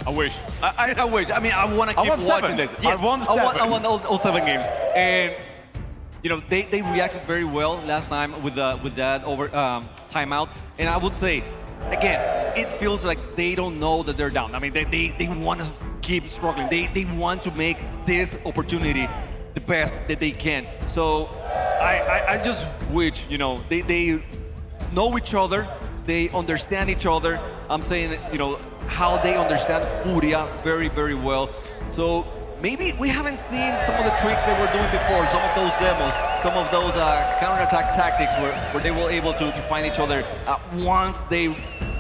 I wish. I wish. I mean, I want to keep watching this. Yes, I want all 7 games. And, they reacted very well last time with that over timeout. And I would say, again, it feels like they don't know that they're down. I mean, they want to keep struggling. They want to make this opportunity the best that they can. So I just wish, they know each other. They understand each other. I'm saying, how they understand Furia very, very well. So maybe we haven't seen some of the tricks they were doing before, some of those demos, some of those counterattack tactics where they were able to find each other once they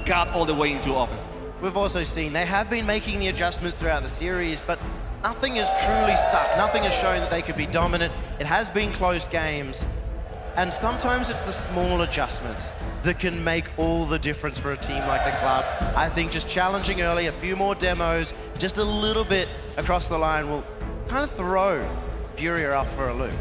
got all the way into offense. We've also seen they have been making the adjustments throughout the series, but nothing has truly stuck. Nothing has shown that they could be dominant. It has been close games. And sometimes it's the small adjustments that can make all the difference for a team like the club. I think just challenging early, a few more demos, just a little bit across the line will kind of throw Furia off for a loop.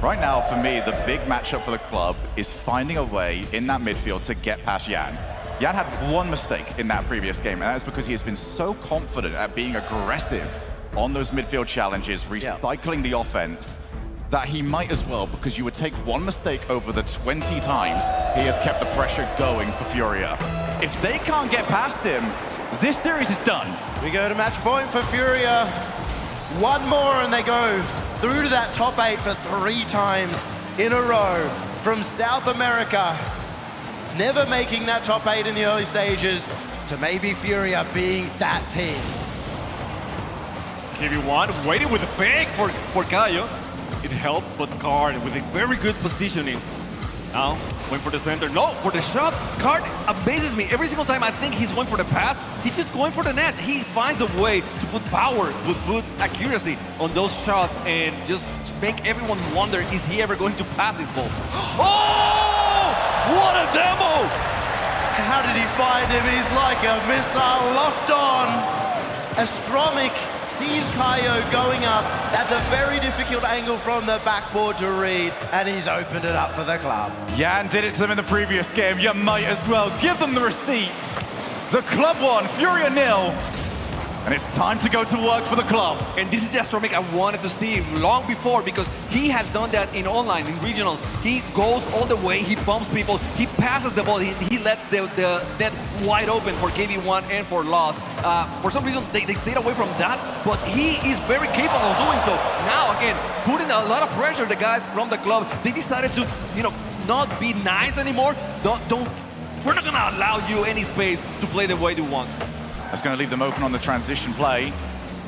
Right now, for me, the big matchup for the club is finding a way in that midfield to get past Yan. Yan had one mistake in that previous game, and that is because he has been so confident at being aggressive on those midfield challenges, recycling the offense, that he might as well, because you would take one mistake over the 20 times he has kept the pressure going for Furia. If they can't get past him, this series is done. We go to match point for Furia. One more and they go through to that top 8 for 3 times in a row from South America. Never making that top 8 in the early stages to maybe Furia being that team. KV1 waiting with a fake for Kaio. It helped, but Card with a very good positioning. Now, went for the center. No, for the shot. Card amazes me. Every single time I think he's going for the pass, he's just going for the net. He finds a way to put power, with good accuracy on those shots and just make everyone wonder, is he ever going to pass this ball? Oh! What a demo! How did he find him? He's like a missile locked on. Astromic sees Kaio going up. That's a very difficult angle from the backboard to read, and he's opened it up for the club. Yan did it to them in the previous game. You might as well give them the receipt. The club won, Furia 0. And it's time to go to work for the club. And this is the Astronomic I wanted to see long before, because he has done that in online, in regionals. He goes all the way, he bumps people, he passes the ball, he lets the net wide open for KV1 and for Lost. For some reason, they stayed away from that, but he is very capable of doing so. Now, again, putting a lot of pressure, the guys from the club, they decided to, not be nice anymore. We're not gonna allow you any space to play the way you want. That's going to leave them open on the transition play.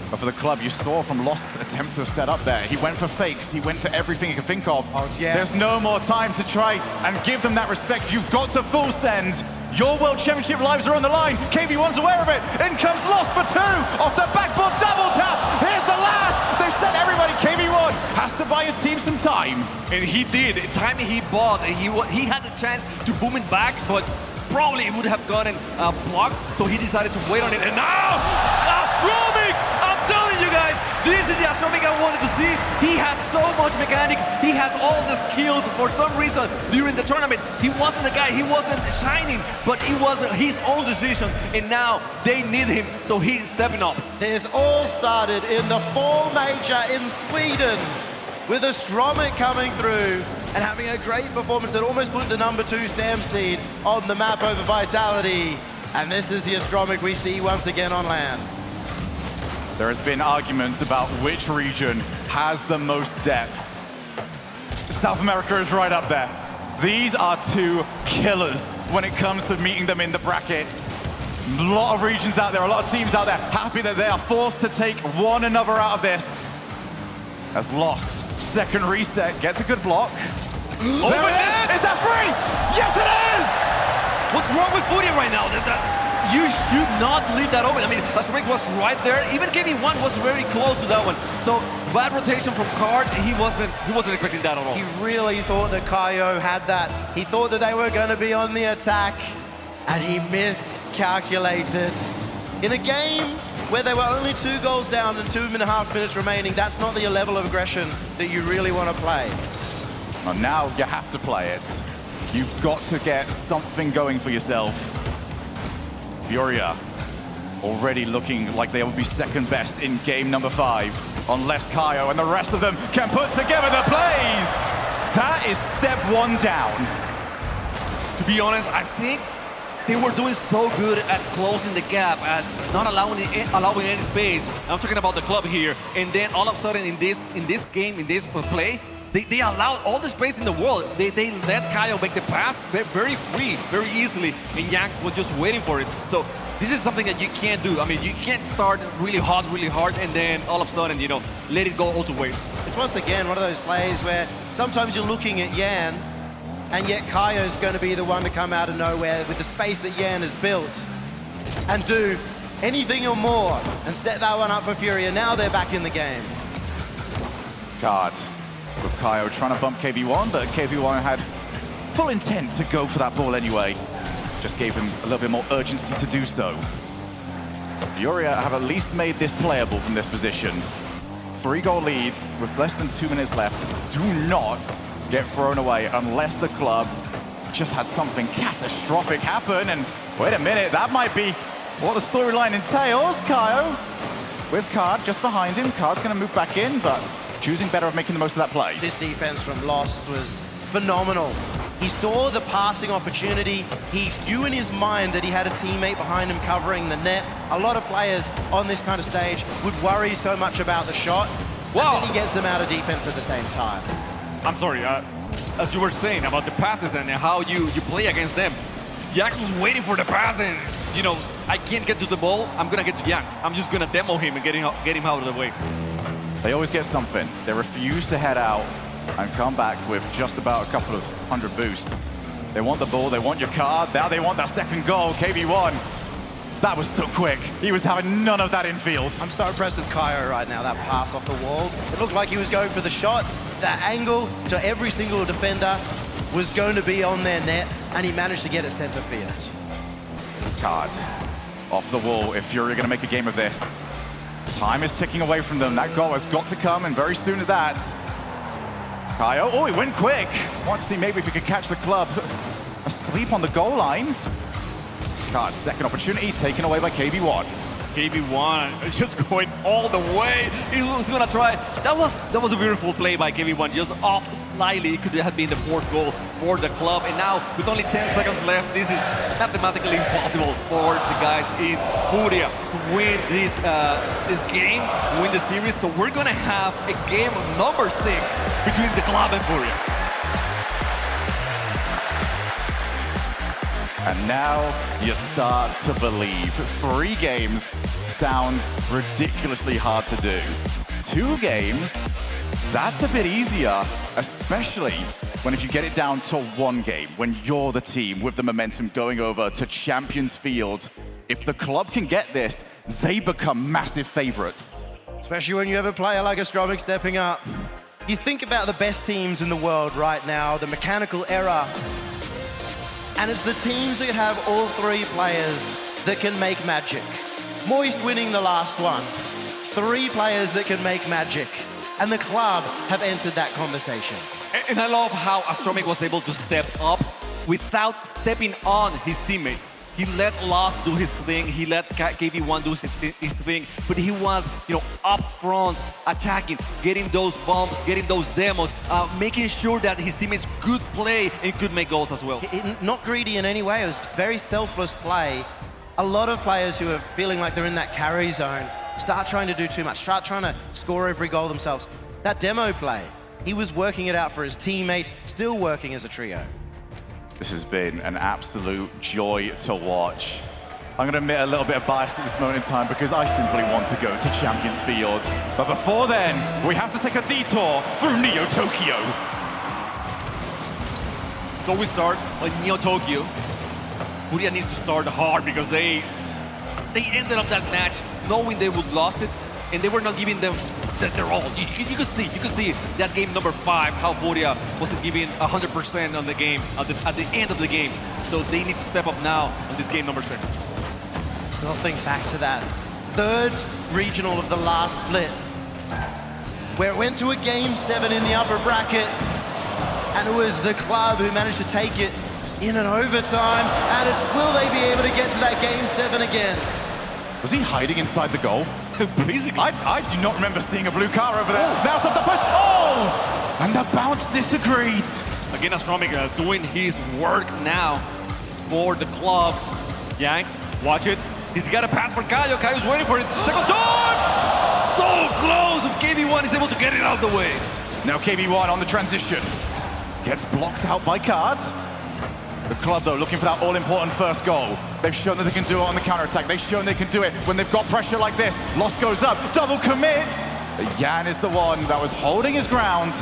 But for the club, you saw from Lost's attempt to set up there. He went for fakes. He went for everything he could think of. Yeah. There's no more time to try and give them that respect. You've got to full send. Your World Championship lives are on the line. KV1's aware of it. In comes Lost for two. Off the backboard, double tap. Here's the last. They've sent everybody. KV1 has to buy his team some time. And he did. The time he bought, he had the chance to boom it back, but probably it would have gotten blocked, so he decided to wait on it. And now, Astronomic! I'm telling you guys, this is the Astronomic I wanted to see. He has so much mechanics, he has all the skills. For some reason, during the tournament, he wasn't the guy, he wasn't shining, but it was his own decision, and now they need him, so he's stepping up. This all started in the fall major in Sweden, with Astronomic coming through and having a great performance that almost put the #2 Stam seed on the map over Vitality. And this is the Astronomic we see once again on land. There has been arguments about which region has the most depth. South America is right up there. These are two killers when it comes to meeting them in the bracket. A lot of regions out there, a lot of teams out there, happy that they are forced to take one another out of this. As Lost, second reset, gets a good block. Oh, there it is! Is that free? Yes, it is! What's wrong with Furia right now? You should not leave that open. I mean, Astronomic was right there. Even KV1 was very close to that one. So bad rotation from Card. He wasn't expecting that at all. He really thought that Kaio had that. He thought that they were going to be on the attack, and he miscalculated. In a game where they were only 2 goals down and 2.5 minutes remaining, that's not the level of aggression that you really want to play. Well, now you have to play it. You've got to get something going for yourself. Furia already looking like they will be second best in game number 5, unless Kaio and the rest of them can put together the plays. That is step 1 down. To be honest, I think they were doing so good at closing the gap, at not allowing any space. I'm talking about the club here. And then all of a sudden in this game, in this play, they allowed all the space in the world. They let Kaio make the pass very free, very easily, and Yanks was just waiting for it. So this is something that you can't do. I mean, you can't start really hard, and then all of a sudden, let it go all to waste. It's once again one of those plays where sometimes you're looking at Yan, and yet Kaio's going to be the one to come out of nowhere with the space that Yan has built and do anything or more and set that one up for Furia. Now they're back in the game. Card with Kaio trying to bump KV1, but KV1 had full intent to go for that ball anyway. Just gave him a little bit more urgency to do so. Furia have at least made this playable from this position. 3-goal leads with less than 2 minutes left. Do not get thrown away unless the club just had something catastrophic happen. And wait a minute, that might be what the storyline entails. Kaio with Card just behind him. Card's going to move back in, but choosing better of making the most of that play. This defense from Lost was phenomenal. He saw the passing opportunity. He knew in his mind that he had a teammate behind him covering the net. A lot of players on this kind of stage would worry so much about the shot. Wow. And then he gets them out of defense at the same time. I'm sorry, as you were saying about the passes and how you play against them, Yanks was waiting for the pass and, I can't get to the ball, I'm going to get to Yanks. I'm just going to demo him and get him out of the way. They always get something. They refuse to head out and come back with just about a couple of 100 boosts. They want the ball, they want your card, now they want that second goal, KV1. That was so quick. He was having none of that infield. I'm so impressed with Kaio right now, that pass off the wall. It looked like he was going for the shot. That angle to every single defender was going to be on their net, and he managed to get it center field. Card off the wall if Fury are going to make a game of this. Time is ticking away from them. That goal has got to come, and very soon at that. Kaio, oh, he went quick. Want to see maybe if he could catch the club asleep on the goal line. Card, second opportunity taken away by KV1. KB1 is just going all the way. He was gonna try. That was a beautiful play by KB1, just off slightly. It could have been the fourth goal for the club. And now, with only 10 seconds left, this is mathematically impossible for the guys in Furia to win this game, win the series. So we're gonna have a game number 6 between the club and Furia. And now you start to believe. 3 games sounds ridiculously hard to do. 2 games, that's a bit easier, especially if you get it down to 1 game, when you're the team with the momentum going over to Champions Field. If the club can get this, they become massive favorites. Especially when you have a player like Astromik stepping up. You think about the best teams in the world right now, the mechanical era. And it's the teams that have all 3 players that can make magic. Moist winning the last one. 3 players that can make magic. And the club have entered that conversation. And I love how Astromik was able to step up without stepping on his teammates. He let Lost do his thing, he let KB1 do his thing, but he was, up front, attacking, getting those bombs, getting those demos, making sure that his teammates could play and could make goals as well. Not greedy in any way, it was very selfless play. A lot of players who are feeling like they're in that carry zone start trying to do too much, start trying to score every goal themselves. That demo play, he was working it out for his teammates, still working as a trio. This has been an absolute joy to watch. I'm going to admit a little bit of bias at this moment in time because I simply want to go to Champions Field. But before then, we have to take a detour through Neo Tokyo. So we start on Neo Tokyo. Furia needs to start hard because they ended up that match knowing they would lost it, and they were not giving them their all. You could see that game number 5, how Furia wasn't giving 100% on the game at the end of the game. So they need to step up now on this game number 6. So I'll think back to that 3rd regional of the last split, where it went to a game 7 in the upper bracket, and it was the club who managed to take it in an overtime, and will they be able to get to that game 7 again? Was he hiding inside the goal? Basically. I do not remember seeing a blue car over there. Now stop the push. Oh! And the bounce disagreed. Again, Astromik doing his work now for the club. Yanks, watch it. He's got a pass for Kaio. Kaio's waiting for it. Second dog! So close! KB1 is able to get it out of the way. Now KB1 on the transition. Gets blocked out by Card. The club, though, looking for that all-important first goal. They've shown that they can do it on the counter-attack. They've shown they can do it when they've got pressure like this. Lost goes up, double commit. But Yan is the one that was holding his ground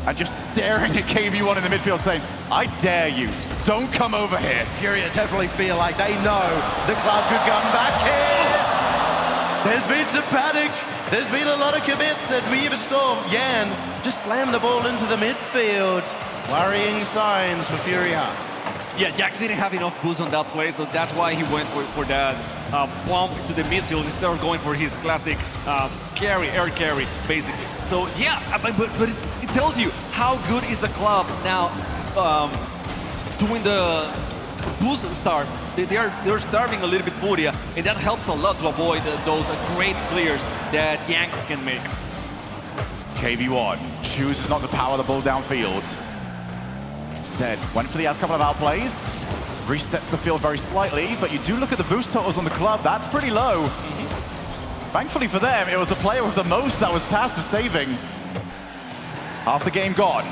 and just staring at KB1 in the midfield saying, I dare you, don't come over here. Furia definitely feel like they know the club could come back here. There's been some panic. There's been a lot of commits that we even saw Yan just slam the ball into the midfield. Worrying signs for Furia. Yeah, Jack didn't have enough boost on that play, so that's why he went for that bump to the midfield instead of going for his classic air carry, basically. So yeah, but it tells you how good is the club now doing the boost start. They're starving a little bit Furia, and that helps a lot to avoid those great clears that Yanks can make. KB1 chooses not to power the ball downfield. Instead, went for the couple of outplays, resets the field very slightly, but you do look at the boost totals on the club, that's pretty low. Thankfully for them, it was the player with the most that was tasked with saving. Half the game gone.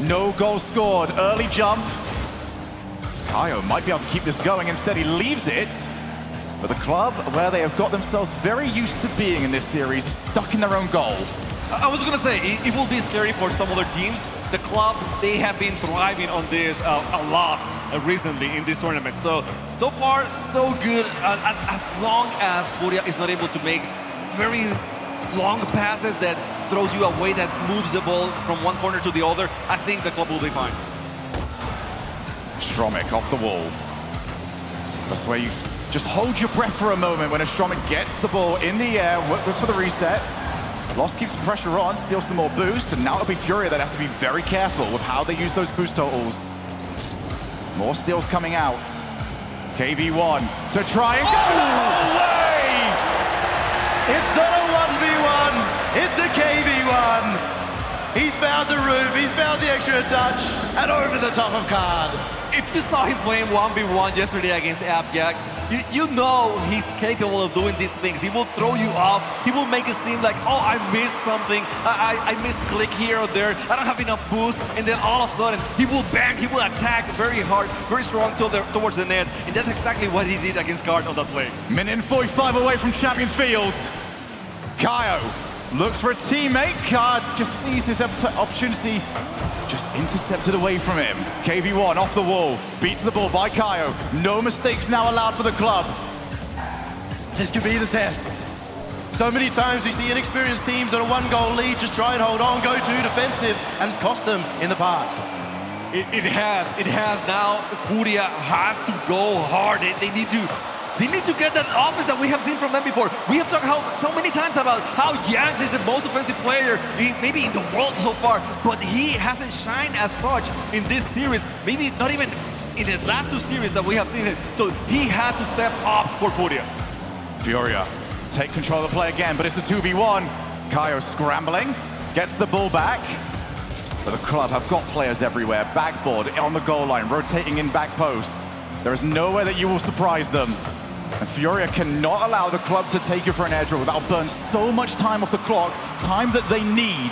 No goal scored, early jump. Kaio might be able to keep this going, instead he leaves it. But the club, where they have got themselves very used to being in this series, stuck in their own goal. I was gonna say, it will be scary for some other teams. The club, they have been thriving on this a lot recently in this tournament. So far, so good. As long as Furia is not able to make very long passes that throws you away, that moves the ball from one corner to the other, I think the club will be fine. Astromik off the wall. That's where you just hold your breath for a moment when Astromik gets the ball in the air, looks for the reset. Lost keeps the pressure on, steals some more boost, and now it'll be Furia that have to be very careful with how they use those boost totals. More steals coming out. KB1 to try and go away! It's not a 1v1, it's a KV1. He's found the roof, he's found the extra touch, and over the top of Card. If you saw him playing 1v1 yesterday against Abjack, you know he's capable of doing these things. He will throw you off. He will make it seem like, oh, I missed something. I missed click here or there. I don't have enough boost. And then all of a sudden, he will bang. He will attack very hard, very strong towards the net. And that's exactly what he did against Guard on that play. Minute and 45 away from Champions Field. Kaio looks for a teammate. Card just sees his opportunity. Just intercepted away from him. KV1 off the wall, beats the ball by Kaio. No mistakes now allowed for the club. This could be the test. So many times we see inexperienced teams on a 1-goal lead just try and hold on, go too defensive, and it's cost them in the past. It has now. Furia has to go hard. They need to get that offense that we have seen from them before. We have talked so many times about how Yanks is the most offensive player maybe in the world so far, but he hasn't shined as much in this series, maybe not even in the last 2 series that we have seen it. So he has to step up for Furia. Furia take control of the play again, but it's a 2v1. Kaio scrambling, gets the ball back. But the club have got players everywhere. Backboard on the goal line, rotating in back post. There is nowhere that you will surprise them. And Furia cannot allow the club to take it for an edge roll without burn so much time off the clock, time that they need.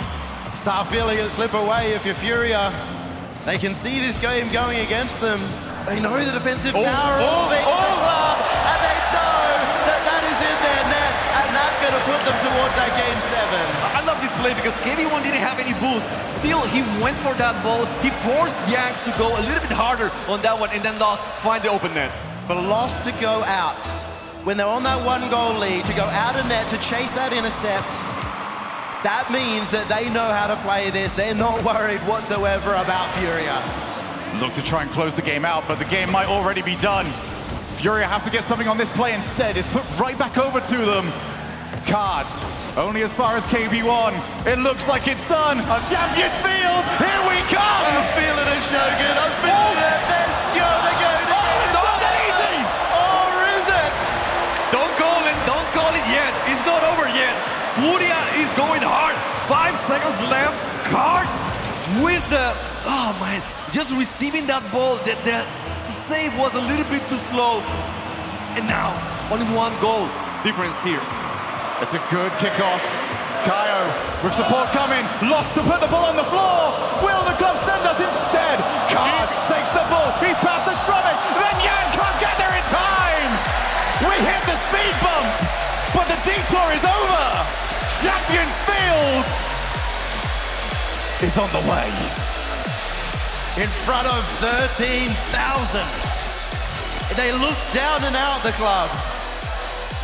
Start feeling it slip away if you're Furia. They can see this game going against them. They know the defensive power of the club, and they know that is in their net, and that's going to put them towards that game 7. I love this play because KV1 didn't have any boost. Still, he went for that ball. He forced Yanks to go a little bit harder on that one, and then Lost find the open net. For Lost to go out, when they're on that 1-goal lead, to go out of net to chase that intercept, that means that they know how to play this. They're not worried whatsoever about Furia. Look to try and close the game out, but the game might already be done. Furia have to get something on this play instead. It's put right back over to them. Card, only as far as KV1. It looks like it's done. On Champions Field, here we come! I'm feeling it, Shogun. I'm feeling it. Let's go. They're going to Don't call it yet. It's not over yet. Furia is going hard. 5 seconds left. Card with the... Oh, man. Just receiving that ball. The save was a little bit too slow. And now, only 1 goal difference here. It's a good kickoff. Kaio with support coming. Lost to put the ball on the floor. Will the club send us instead? Card takes the ball. He's past the scrumming. Then Yan can't get there in time. We hit the speed bump, but the detour is over. Champions Field is on the way. In front of 13,000. They looked down and out the club.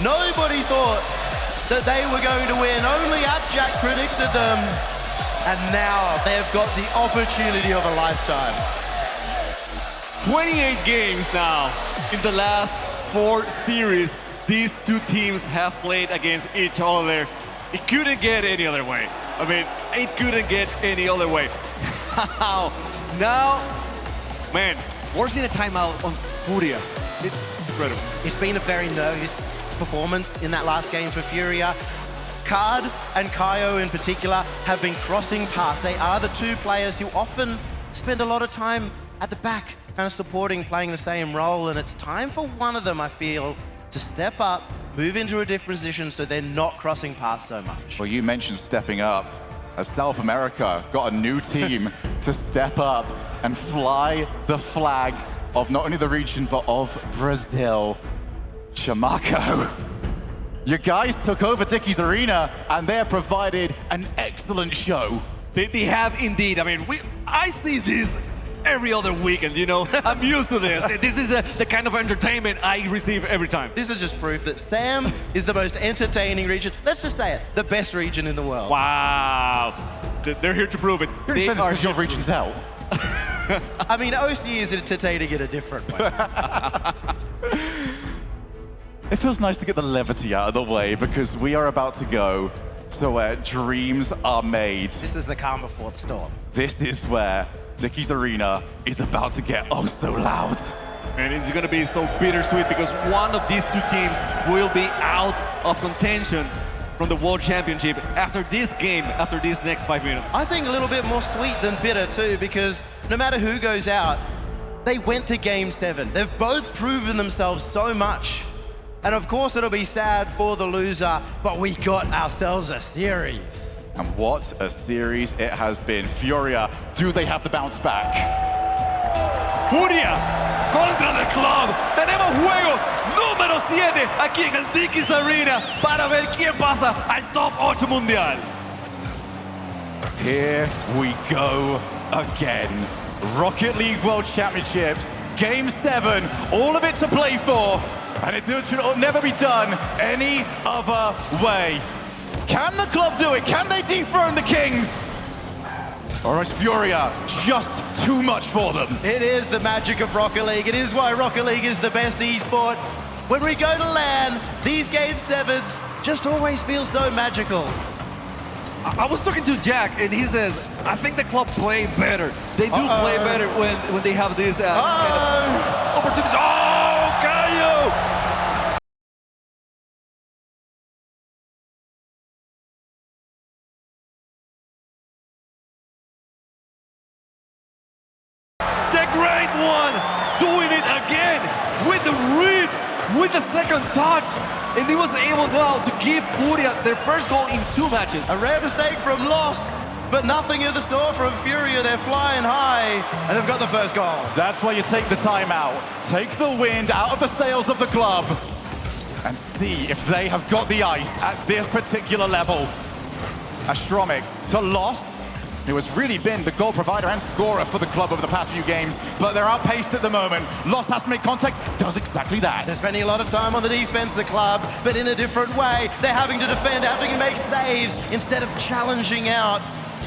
Nobody thought that they were going to win. Only Abjack predicted them. And now they've got the opportunity of a lifetime. 28 games now in the last 4 series. These 2 teams have played against each other. It couldn't get any other way. I mean, it couldn't get any other way. Now, man, forcing a timeout on Furia. It's incredible. It's been a very nervous performance in that last game for Furia. Card and Kaio in particular have been crossing past. They are the 2 players who often spend a lot of time at the back, kind of supporting, playing the same role, and it's time for one of them, I feel, to step up, move into a different position so they're not crossing paths so much. Well, you mentioned stepping up. As South America got a new team to step up and fly the flag of not only the region, but of Brazil. Chamaco, you guys took over Dickies Arena, and they have provided an excellent show. They have indeed. I mean, I see this every other weekend, you know? I'm used to this. This is the kind of entertainment I receive every time. This is just proof that Sam is the most entertaining region. Let's just say it, the best region in the world. Wow. They're here to prove it. They are your region's hell. I mean, OC is entertaining in a different way. It feels nice to get the levity out of the way because we are about to go to where dreams are made. This is the calm before the storm. This is where Dickies Arena is about to get oh so loud. And it's going to be so bittersweet because one of these 2 teams will be out of contention from the World Championship after this game, after these next 5 minutes. I think a little bit more sweet than bitter too, because no matter who goes out, they went to Game 7. They've both proven themselves so much. And of course it'll be sad for the loser, but we got ourselves a series. And what a series it has been. Furia, do they have the bounce back? Furia contra el club. Tenemos juego número 7 aquí en el Dickies Arena para ver quién pasa al top 8 mundial. Here we go again. Rocket League World Championships, Game 7, all of it to play for, and it should never be done any other way. Can the club do it? Can they dethrone the Kings? Or is Furia just too much for them? It is the magic of Rocket League. It is why Rocket League is the best esport. When we go to LAN, these Game 7s just always feel so magical. I was talking to Jack, and he says, I think the club play better. They do play better when they have these kind of opportunities. Oh, Caio! The great one doing it again with the read, with the second touch. And he was able now to give Furia their first goal in 2 matches. A rare mistake from Lost, but nothing in the store from Furia. They're flying high, and they've got the first goal. That's why you take the timeout. Take the wind out of the sails of the club and see if they have got the ice at this particular level. Astromic to Lost, who has really been the goal provider and scorer for the club over the past few games, but they're outpaced at the moment. Lost has to make contact, does exactly that. They're spending a lot of time on the defense, the club, but in a different way. They're having to defend, having to make saves instead of challenging out.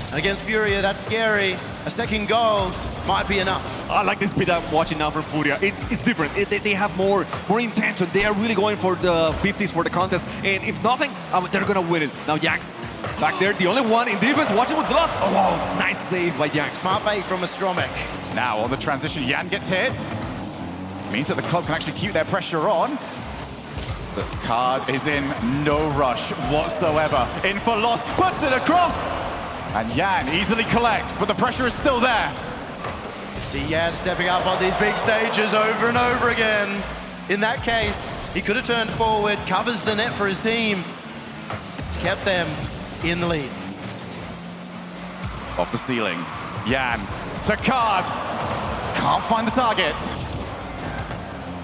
And against Furia, that's scary. A second goal might be enough. I like the speed I'm watching now from Furia. It's different. They have more intention. They are really going for the 50s for the contest. And if nothing, they're going to win it. Now, Jax back there, the only one in defense, watching with Lost. Oh, wow, nice save by Jax. Smart bait from Astromic. Now on the transition, Jan gets hit. Means that the club can actually keep their pressure on. The card is in no rush whatsoever. In for Lost, puts it across. And Jan easily collects, but the pressure is still there. See Jan stepping up on these big stages over and over again. In that case, he could have turned forward, covers the net for his team. It's kept them in the lead. Off the ceiling, Jan to card. Can't find the target.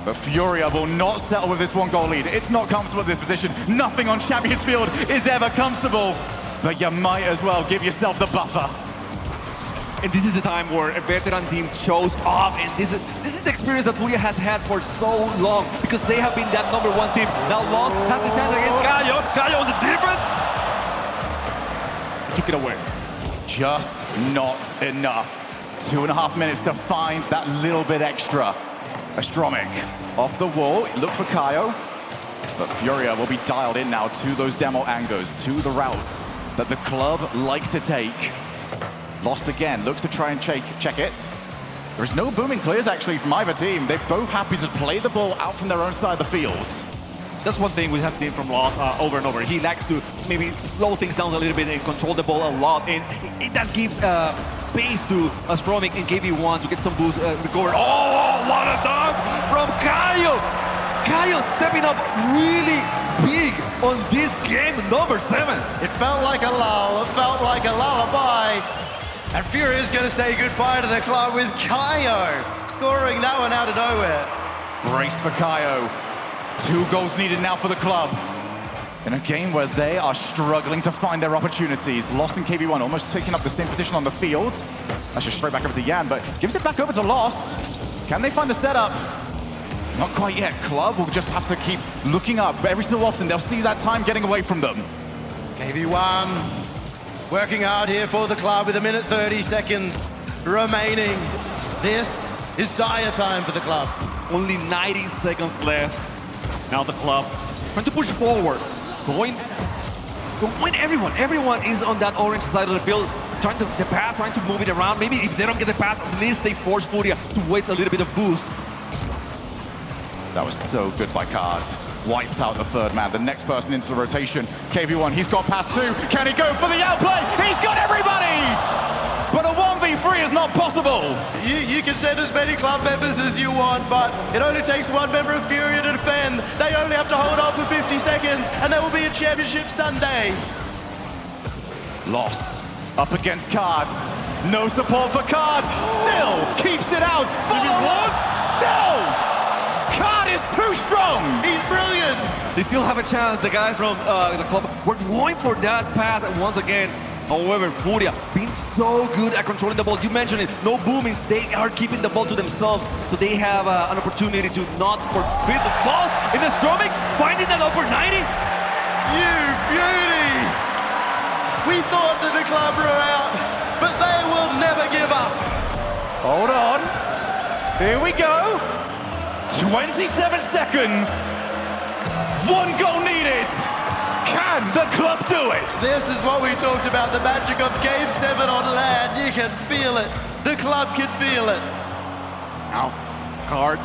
But Furia will not settle with this 1-goal lead. It's not comfortable in this position. Nothing on Champions Field is ever comfortable. But you might as well give yourself the buffer. And this is a time where a veteran team shows up, and this is the experience that Furia has had for so long, because they have been that #1 team. Now Lost has the chance against Caio. Caio on the defense. He took it away. Just not enough. 2.5 minutes to find that little bit extra. Astromic off the wall, look for Caio. But Furia will be dialed in now to those demo angles, to the route that the club like to take. Lost again, looks to try and check it. There is no booming clears actually from either team. They're both happy to play the ball out from their own side of the field. So that's one thing we have seen from Lost over and over. He likes to maybe slow things down a little bit and control the ball a lot, and that gives space to Astromic and KB1 to get some boost recovered. Oh, what a dunk from Caio! Caio stepping up really big on this game #7. It felt like a lull, it felt like a lullaby. And Furia is going to say goodbye to the club with Caio scoring that one out of nowhere. Brace for Caio. 2 goals needed now for the club. In a game where they are struggling to find their opportunities. Lost in KB1 almost taking up the same position on the field. That's just straight back over to Jan, but gives it back over to Lost. Can they find the setup? Not quite yet. Club will just have to keep looking up. But every so often, they'll see that time getting away from them. KB1 working hard here for the club with 1:30 remaining. This is dire time for the club. Only 90 seconds left. Now the club trying to push forward. Going everyone. Everyone is on that orange side of the field. Trying to the pass, trying to move it around. Maybe if they don't get the pass, at least they force Furia to waste a little bit of boost. That was so good by Card. Wiped out the third man. The next person into the rotation. KV1, he's got past two. Can he go for the outplay? He's got everybody! But a 1v3 is not possible. You can send as many club members as you want, but it only takes one member of Fury to defend. They only have to hold on for 50 seconds, and there will be a championship Sunday. Lost. Up against Card. No support for Card. Still keeps it out. Follow. Still! Card is too strong! He's brilliant! They still have a chance, the guys from the club. We're going for that pass once again. However, Furia being so good at controlling the ball. You mentioned it, no boomings. They are keeping the ball to themselves, so they have an opportunity to not forfeit the ball. In the Stromic, finding that upper 90. You beauty! We thought that the club were out, but they will never give up. Hold on. Here we go. 27 seconds. One goal needed. Can the club do it? This is what we talked about, the magic of Game 7 on land. You can feel it. The club can feel it. Now, Card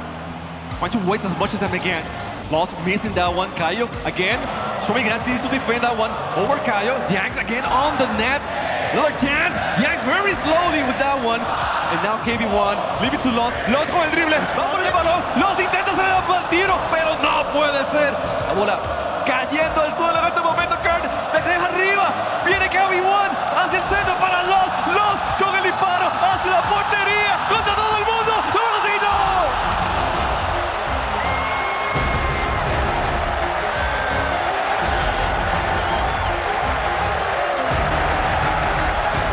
trying to waste as much as they can. Lost, missing that one. Caio again. Stormy needs to defend that one. Over Caio. Jax again on the net. Another chance. Jax very slowly with that one. And now KV1, leave it to Lost. Lost con el drible. Va por el balón. Lost intenta hacer el tiro, pero no puede ser. La bola cayendo al suelo en este momento. Card la deja arriba. Viene KV1 hacia el centro para Lost. Lost con el disparo hacia la portería. Contra todo el mundo. ¡No, sí, no!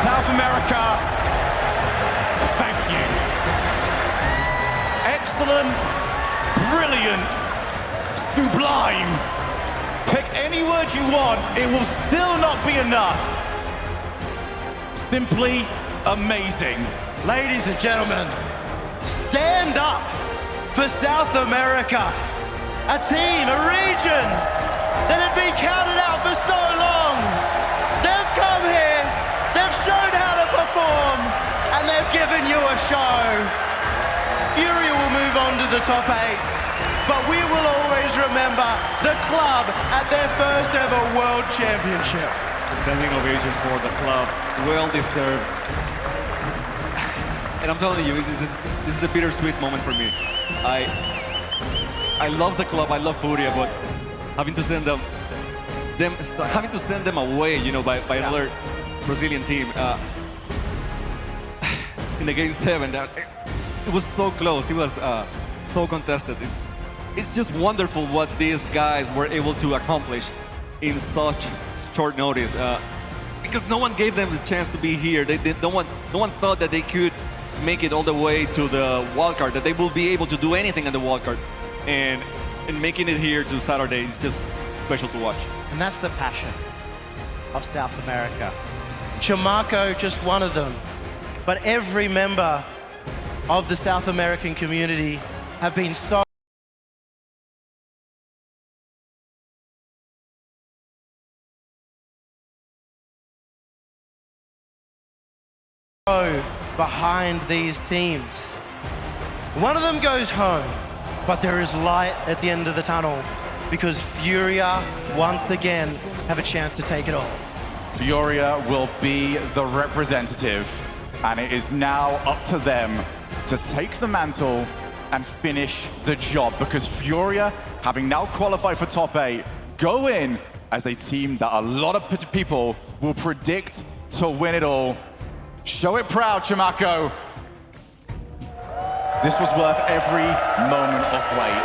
South America, thank you. Excellent, brilliant, sublime. Pick any word you want, it will still not be enough. Simply amazing. Ladies and gentlemen, stand up for South America. A team, a region that had been counted out for so long. They've come here, they've shown how to perform, and they've given you a show. Fury will move on to the top 8, but we will always remember the club at their first ever World Championship. Standing ovation for the club, well deserved. And I'm telling you, this is a bittersweet moment for me. I love the club, I love Furia, but having to send them away, you know, by another Brazilian team in the game 7. It was so close. It was so contested. It's just wonderful what these guys were able to accomplish in such short notice. Because no one gave them the chance to be here. No one thought that they could make it all the way to the wildcard, that they will be able to do anything on the wildcard. And making it here to Saturday is just special to watch. And that's the passion of South America. Chamaco, just one of them. But every member of the South American community have been so behind these teams. One of them goes home, but there is light at the end of the tunnel because Furia, once again, have a chance to take it all. Furia will be the representative, and it is now up to them to take the mantle and finish the job, because Furia, having now qualified for top 8, go in as a team that a lot of people will predict to win it all. Show it proud, Chamaco. This was worth every moment of wait.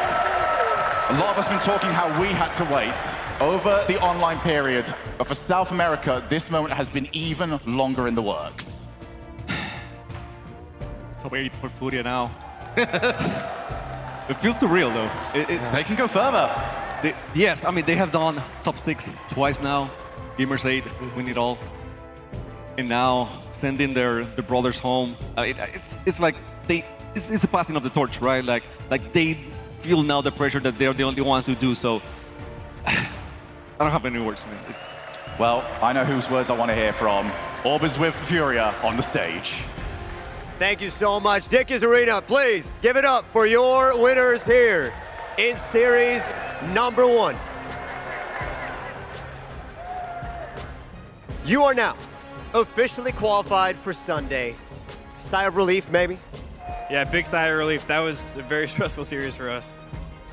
A lot of us have been talking how we had to wait over the online period, but for South America, this moment has been even longer in the works. Top 8 for Furia now. It feels surreal, though. They can go further. Yes, I mean, they have done top 6 twice now. Gamers 8, win it all. And now sending their brothers home. It's like it's a passing of the torch, right? Like they feel now the pressure that they're the only ones who do so. I don't have any words, man. Well, I know whose words I want to hear from. Orb is with Furia on the stage. Thank you so much. Dickies Arena, please give it up for your winners here. in series number 1. You are now officially qualified for Sunday. Sigh of relief, maybe? Yeah, big sigh of relief. That was a very stressful series for us.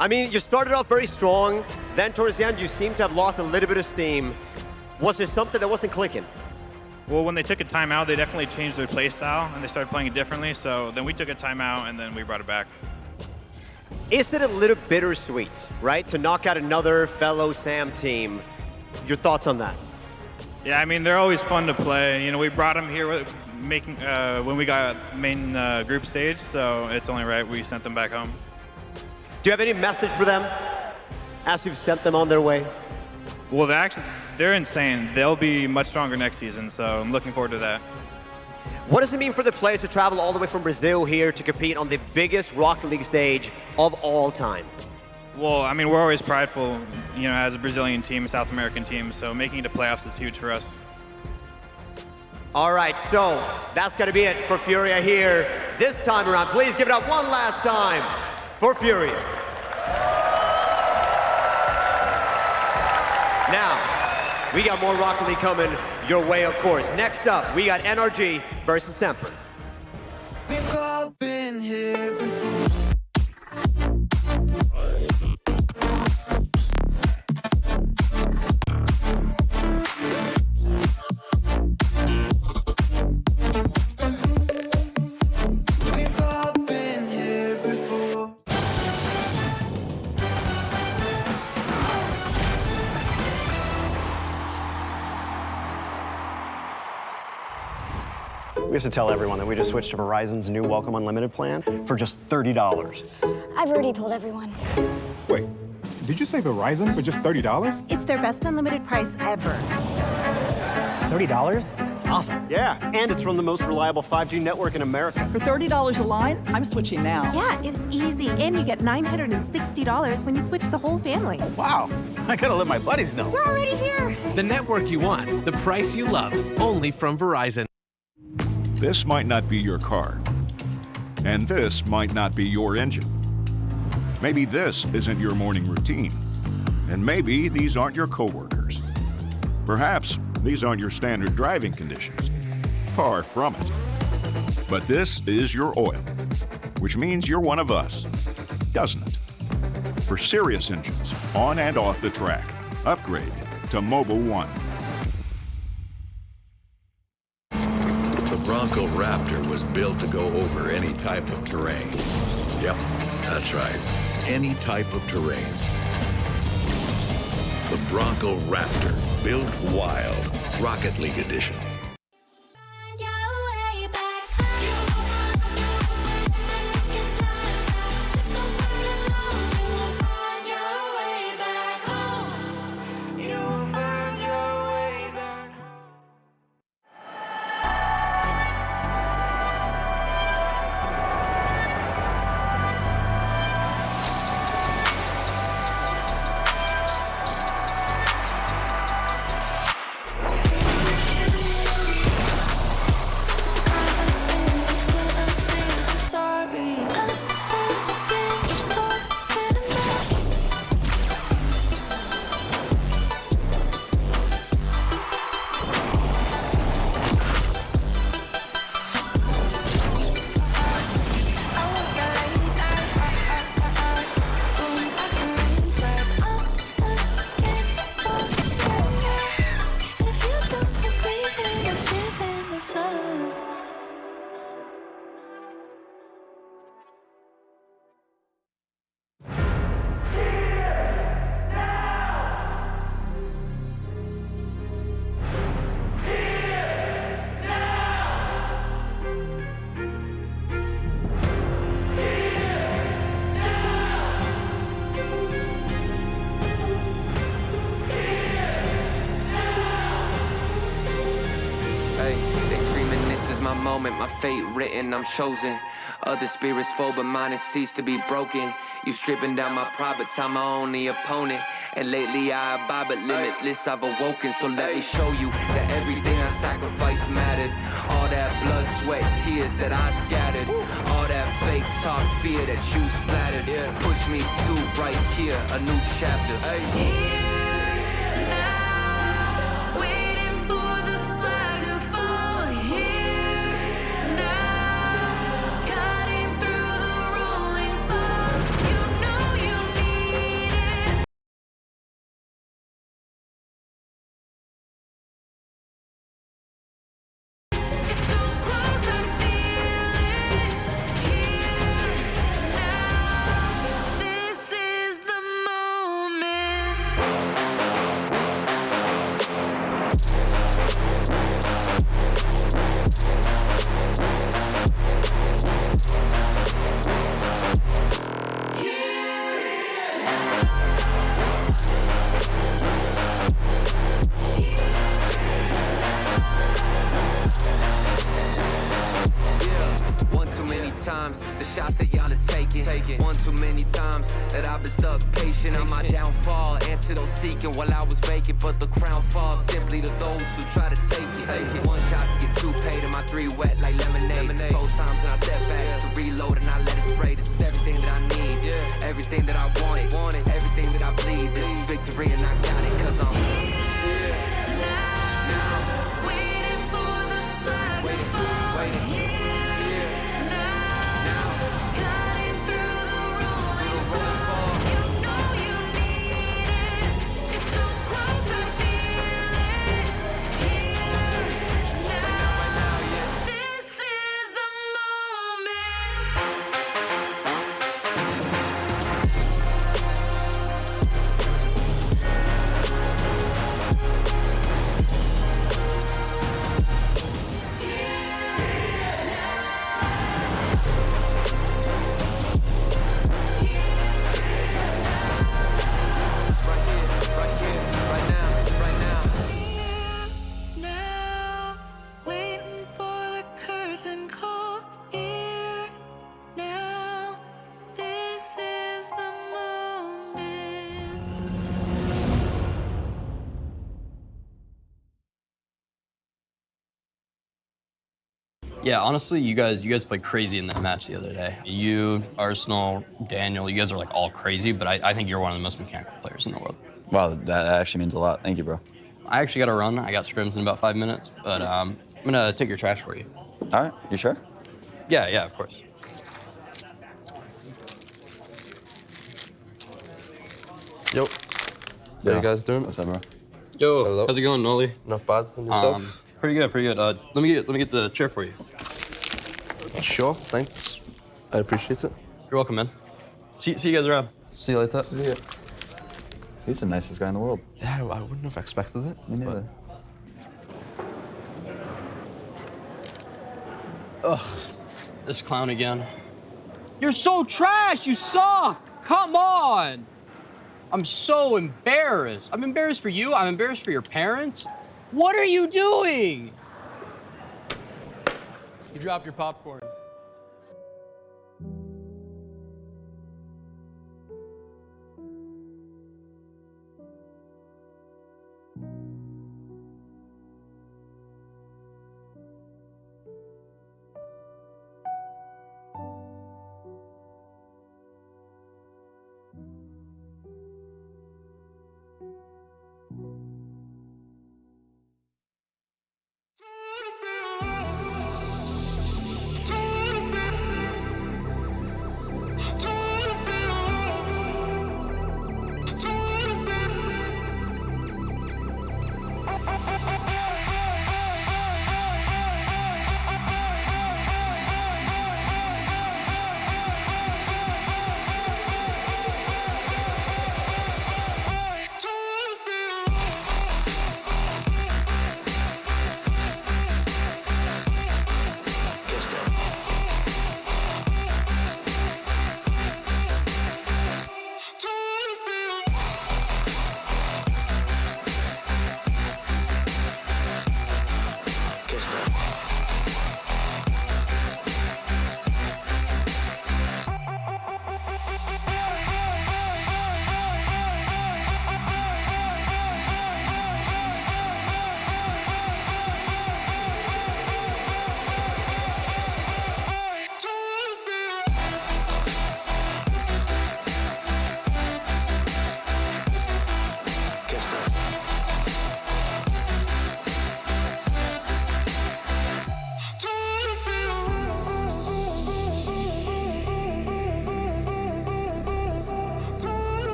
I mean, you started off very strong, then towards the end you seem to have lost a little bit of steam. Was there something that wasn't clicking? Well, when they took a timeout, they definitely changed their play style, and they started playing it differently, so then we took a timeout, and then we brought it back. Is it a little bittersweet, right, to knock out another fellow SAM team? Your thoughts on that? Yeah, I mean, they're always fun to play. You know, we brought them here when we got main group stage, so it's only right we sent them back home. Do you have any message for them as you've sent them on their way? Well, they're insane. They'll be much stronger next season, so I'm looking forward to that. What does it mean for the players to travel all the way from Brazil here to compete on the biggest Rocket League stage of all time? Well, I mean, we're always prideful, you know, as a Brazilian team, a South American team, so making it to playoffs is huge for us. All right, so that's going to be it for Furia here this time around. Please give it up one last time for Furia. Now, we got more Rocket League coming your way, of course. Next up, we got NRG versus Semper. We've all been here before. We've all been here before. We have to tell everyone that we just switched to Verizon's new Welcome Unlimited plan for just $30. I've already told everyone. Wait, did you say Verizon for just $30? It's their best unlimited price ever. $30? That's awesome. Yeah, and it's from the most reliable 5G network in America. For $30 a line, I'm switching now. Yeah, it's easy. And you get $960 when you switch the whole family. Wow, I gotta let my buddies know. We're already here. The network you want, the price you love, only from Verizon. This might not be your car, and this might not be your engine. Maybe this isn't your morning routine, and maybe these aren't your coworkers. Perhaps these aren't your standard driving conditions. Far from it. But this is your oil, which means you're one of us, doesn't it? For serious engines, on and off the track, upgrade to Mobile One. The Bronco Raptor was built to go over any type of terrain. Yep, that's right. Any type of terrain. The Bronco Raptor, built wild. Rocket League Edition. My fate written, I'm chosen. Other spirits fall, but mine has ceased to be broken. You stripping down my pride, but I'm my only opponent. And lately I abide, but limitless I've awoken. So let me show you that everything I sacrifice mattered. All that blood, sweat, tears that I scattered. All that fake talk, fear that you splattered. Push me to right here, a new chapter. Waiting for the flag to fall here now, cutting through the rolling fog. You know you need it. It's so close, I feel it here now. This is the moment. One too many times, the shots that y'all are taking. One too many times that I've been stuck patient on my downfall. Antidote seeking while I was vacant, but the crown falls simply to those who try to take it. One shot to get two paid, and my three wet like lemonade. 4 times and I step back just to reload and I let it spray. This is everything that I need, everything that I wanted, everything that I bleed. This is victory and I got it, cause I'm Waiting for the flag to fall here now, cutting through the rolling fog. You know you need it. It's so close, I feel it here now. This is the moment. Now, waiting for the curtain call here now. This is the moment. Yeah, honestly, you guys played crazy in that match the other day. You, Arsenal, Daniel, you guys are like all crazy, but I think you're one of the most mechanical players in the world. Wow, that actually means a lot. Thank you, bro. I actually got to run. I got scrims in about 5 minutes, but I'm gonna take your trash for you. All right, you sure? Yeah, of course. Yo. How you guys doing? What's up, bro? Yo, Hello. how's it going, Nolly? Not bad. And yourself? Pretty good. Let me get the chair for you. Sure, thanks. I appreciate it. You're welcome, man. See you guys around. See you later. See ya. He's the nicest guy in the world. Yeah, I wouldn't have expected it. Me neither. Ugh, this clown again. You're so trash, you suck! Come on! I'm so embarrassed. I'm embarrassed for you, I'm embarrassed for your parents. What are you doing? You dropped your popcorn.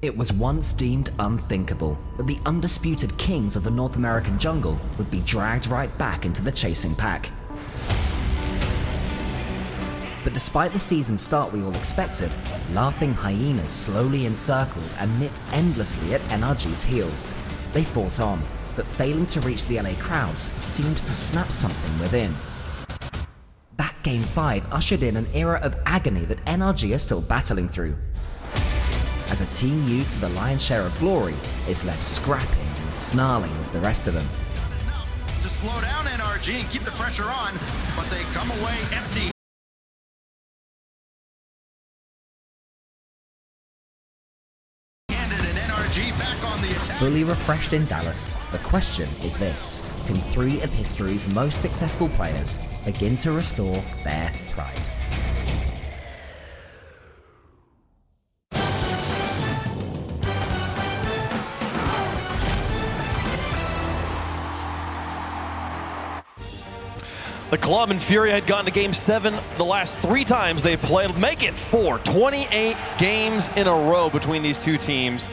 It was once deemed unthinkable that the undisputed kings of the North American jungle would be dragged right back into the chasing pack. But despite the season start we all expected, laughing hyenas slowly encircled and nipped endlessly at NRG's heels. They fought on, but failing to reach the LA crowds seemed to snap something within. That Game 5 ushered in an era of agony that NRG are still battling through, as a team new to the lion's share of glory is left scrapping and snarling with the rest of them. To slow down NRG and keep the pressure on, but they come away empty. Fully refreshed in Dallas, the question is this: can 3 of history's most successful players begin to restore their pride? The club and Fury had gotten to Game 7 the last 3 times they played. Make it 4. 28 games in a row between these two teams.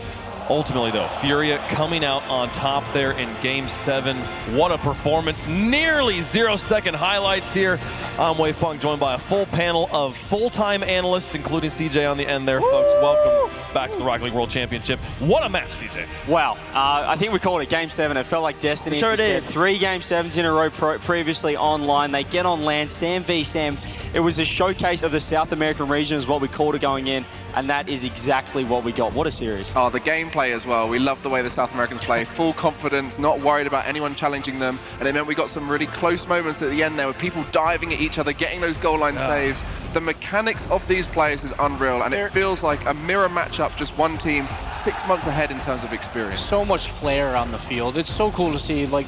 Ultimately, though, Furia coming out on top there in Game 7. What a performance. Nearly 0-second highlights here. I'm Wavepunk, joined by a full panel of full-time analysts, including CJ on the end there, folks. Welcome back to the Rocket League World Championship. What a match, CJ. Wow. I think we called it Game 7. It felt like destiny. Sure did. 3 Game 7s in a row previously online. They get on land, Sam v Sam. It was a showcase of the South American region is what we called it going in, and that is exactly what we got. What a series. Oh, the gameplay as well. We love the way the South Americans play. Full confidence, not worried about anyone challenging them. And it meant we got some really close moments at the end there with people diving at each other, getting those goal line saves. The mechanics of these players is unreal, and it feels like a mirror matchup, just one team 6 months ahead in terms of experience. So much flair on the field. It's so cool to see. Like,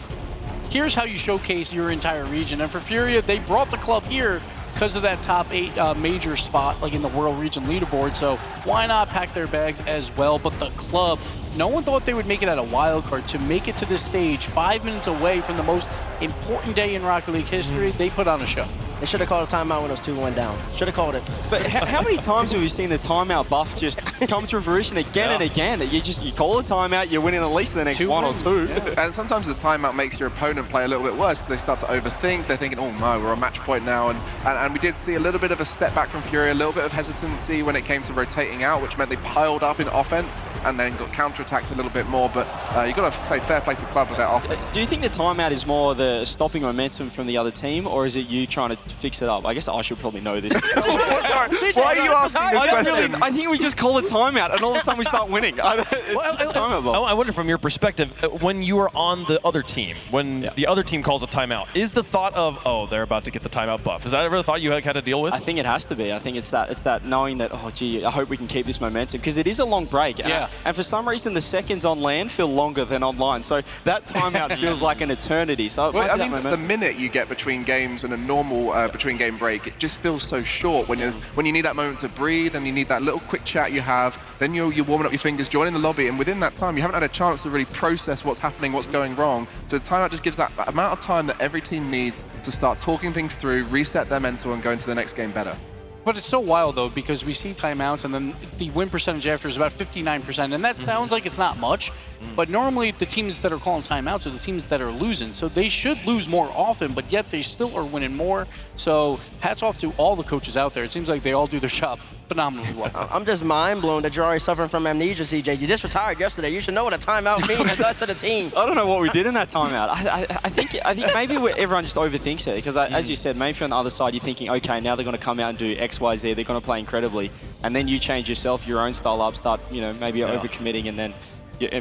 here's how you showcase your entire region. And for Furia, they brought the club here because of that top 8 major spot, like in the World Region leaderboard. So why not pack their bags as well? But the club, no one thought they would make it at a wild card. To make it to this stage 5 minutes away from the most important day in Rocket League history, they put on a show. They should have called a timeout when it was 2-1 down. Should have called it. But how many times have we seen the timeout buff just come to fruition again and again? That you call a timeout, you're winning at least the next 1 or 2. Yeah. And sometimes the timeout makes your opponent play a little bit worse because they start to overthink. They're thinking, oh no, we're on match point now. And we did see a little bit of a step back from Fury, a little bit of hesitancy when it came to rotating out, which meant they piled up in offense and then got counter-attacked a little bit more. But you've got to say fair play to the club with their offense. Do you think the timeout is more the stopping momentum from the other team, or is it you trying to fix it up? I guess I should probably know this. Why are you asking this question? I think we just call a timeout, and all of a sudden we start winning. I wonder from your perspective, when you are on the other team, when the other team calls a timeout, is the thought of, oh, they're about to get the timeout buff? Is that ever the thought you had to deal with? I think it has to be. I think it's that knowing that, oh, gee, I hope we can keep this momentum, because it is a long break. And for some reason, the seconds on land feel longer than online. So that timeout feels like an eternity. So well, I mean, the minute you get between games and a normal between-game break, it just feels so short when you need that moment to breathe and you need that little quick chat you have. Then you're warming up your fingers, joining the lobby, and within that time, you haven't had a chance to really process what's happening, what's going wrong. So the timeout just gives that amount of time that every team needs to start talking things through, reset their mental, and go into the next game better. But it's so wild, though, because we see timeouts, and then the win percentage after is about 59%, and that sounds like it's not much, but normally the teams that are calling timeouts are the teams that are losing, so they should lose more often, but yet they still are winning more. So hats off to all the coaches out there. It seems like they all do their job phenomenally well. I'm just mind blown that you're already suffering from amnesia, CJ. You just retired yesterday. You should know what a timeout means to us to the team. I don't know what we did in that timeout. I think maybe everyone just overthinks it, because as you said, maybe on the other side you're thinking, okay, now they're going to come out and do X, Y, Z. They're going to play incredibly, and then you change yourself, your own style up, start maybe overcommitting, and then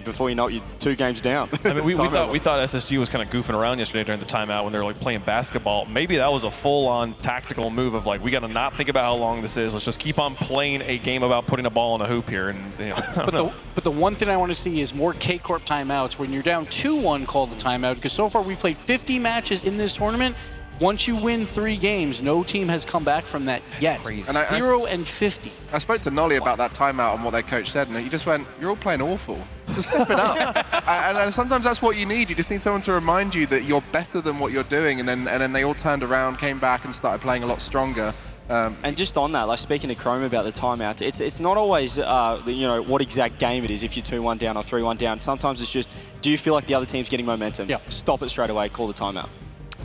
before you know it, you're 2 games down. I mean, we thought SSG was kind of goofing around yesterday during the timeout when they were like playing basketball. Maybe that was a full-on tactical move of like, we got to not think about how long this is. Let's just keep on playing a game about putting a ball in a hoop here. And but the one thing I want to see is more K-Corp timeouts when you're down 2-1, call the timeout, because so far we've played 50 matches in this tournament. Once you win 3 games, no team has come back from that yet. And 0 and 50. I spoke to Nolly about that timeout and what their coach said, and he just went, you're all playing awful. Just step it up. and sometimes that's what you need. You just need someone to remind you that you're better than what you're doing, and then they all turned around, came back, and started playing a lot stronger. And just on that, like speaking to Chrome about the timeouts, it's not always what exact game it is if you're 2-1 down or 3-1 down. Sometimes it's just, do you feel like the other team's getting momentum? Yeah. Stop it straight away, call the timeout.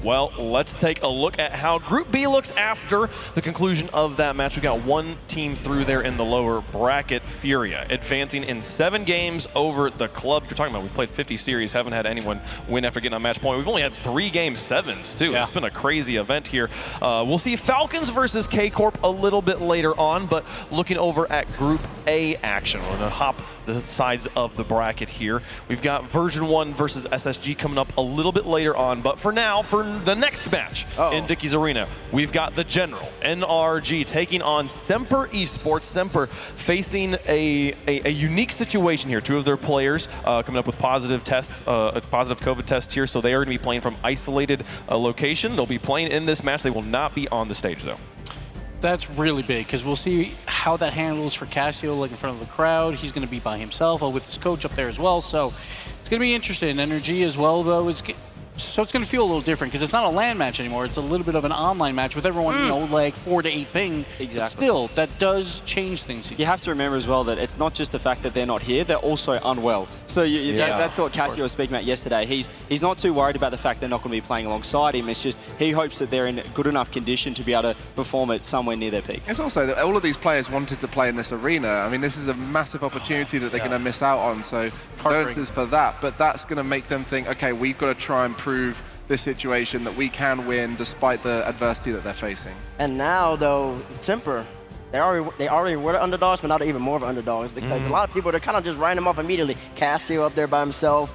Well, let's take a look at how Group B looks after the conclusion of that match. We got one team through there in the lower bracket, Furia, advancing in 7 games over the club. You're talking about we've played 50 series, haven't had anyone win after getting a match point. We've only had 3 game 7s, too. Yeah. It's been a crazy event here. We'll see Falcons versus K-Corp a little bit later on, but looking over at Group A action, we're going to hop the sides of the bracket here. We've got Version 1 versus SSG coming up a little bit later on, but for now, for the next match in Dickies Arena, we've got the General, NRG, taking on Semper Esports. Semper facing a unique situation here. 2 of their players coming up with positive tests, a positive COVID test here, so they are going to be playing from isolated location. They'll be playing in this match. They will not be on the stage, though. That's really big because we'll see how that handles for Cassio, like in front of the crowd. He's going to be by himself with his coach up there as well. So it's going to be interesting. Energy as well, though, so it's going to feel a little different because it's not a LAN match anymore. It's a little bit of an online match with everyone, like 4 to 8 ping. Exactly. But still, that does change things. You have to remember as well that it's not just the fact that they're not here, they're also unwell. So that's what Cassio was speaking about yesterday. He's not too worried about the fact they're not going to be playing alongside him. It's just he hopes that they're in good enough condition to be able to perform at somewhere near their peak. It's also that all of these players wanted to play in this arena. I mean, this is a massive opportunity that they're going to miss out on. So condolences for that. But that's going to make them think, okay, we've got to try and prove this situation that we can win despite the adversity that they're facing. And now, though, Semper, they already were the underdogs, but now they're even more of underdogs because a lot of people, they're kind of just writing them off immediately. Cassio up there by himself,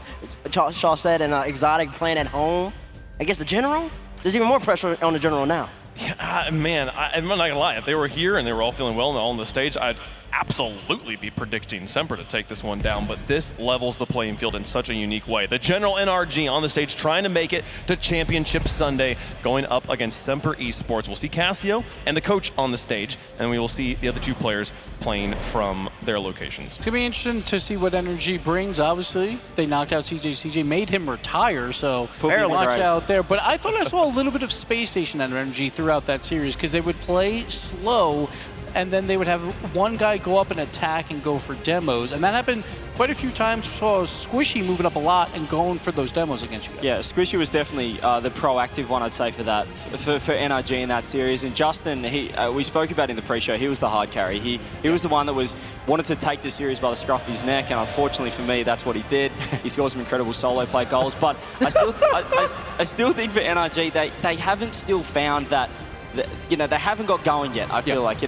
Shaw said, and Exotic playing at home. I guess the General, there's even more pressure on the General now. Yeah, man, I'm not going to lie. If they were here and they were all feeling well and all on the stage, I'd absolutely be predicting Semper to take this one down, but this levels the playing field in such a unique way. The General NRG on the stage trying to make it to Championship Sunday, going up against Semper Esports. We'll see Cassio and the coach on the stage, and we will see the other 2 players playing from their locations. It's going to be interesting to see what Energy brings. Obviously, they knocked out CJ. CJ made him retire, so watch out there. But I thought I saw a little bit of Space Station Energy throughout that series because they would play slow, and then they would have one guy go up and attack and go for demos. And that happened quite a few times. Saw Squishy moving up a lot and going for those demos against you guys. Yeah, Squishy was definitely the proactive one, I'd say, for that, for NRG in that series. And Justin, we spoke about in the pre-show, he was the hard carry. He was the one that wanted to take the series by the scruff of his neck, and unfortunately for me, that's what he did. He scored some incredible solo play goals. But I still think for NRG, they haven't still found that. They haven't got going yet, I feel like,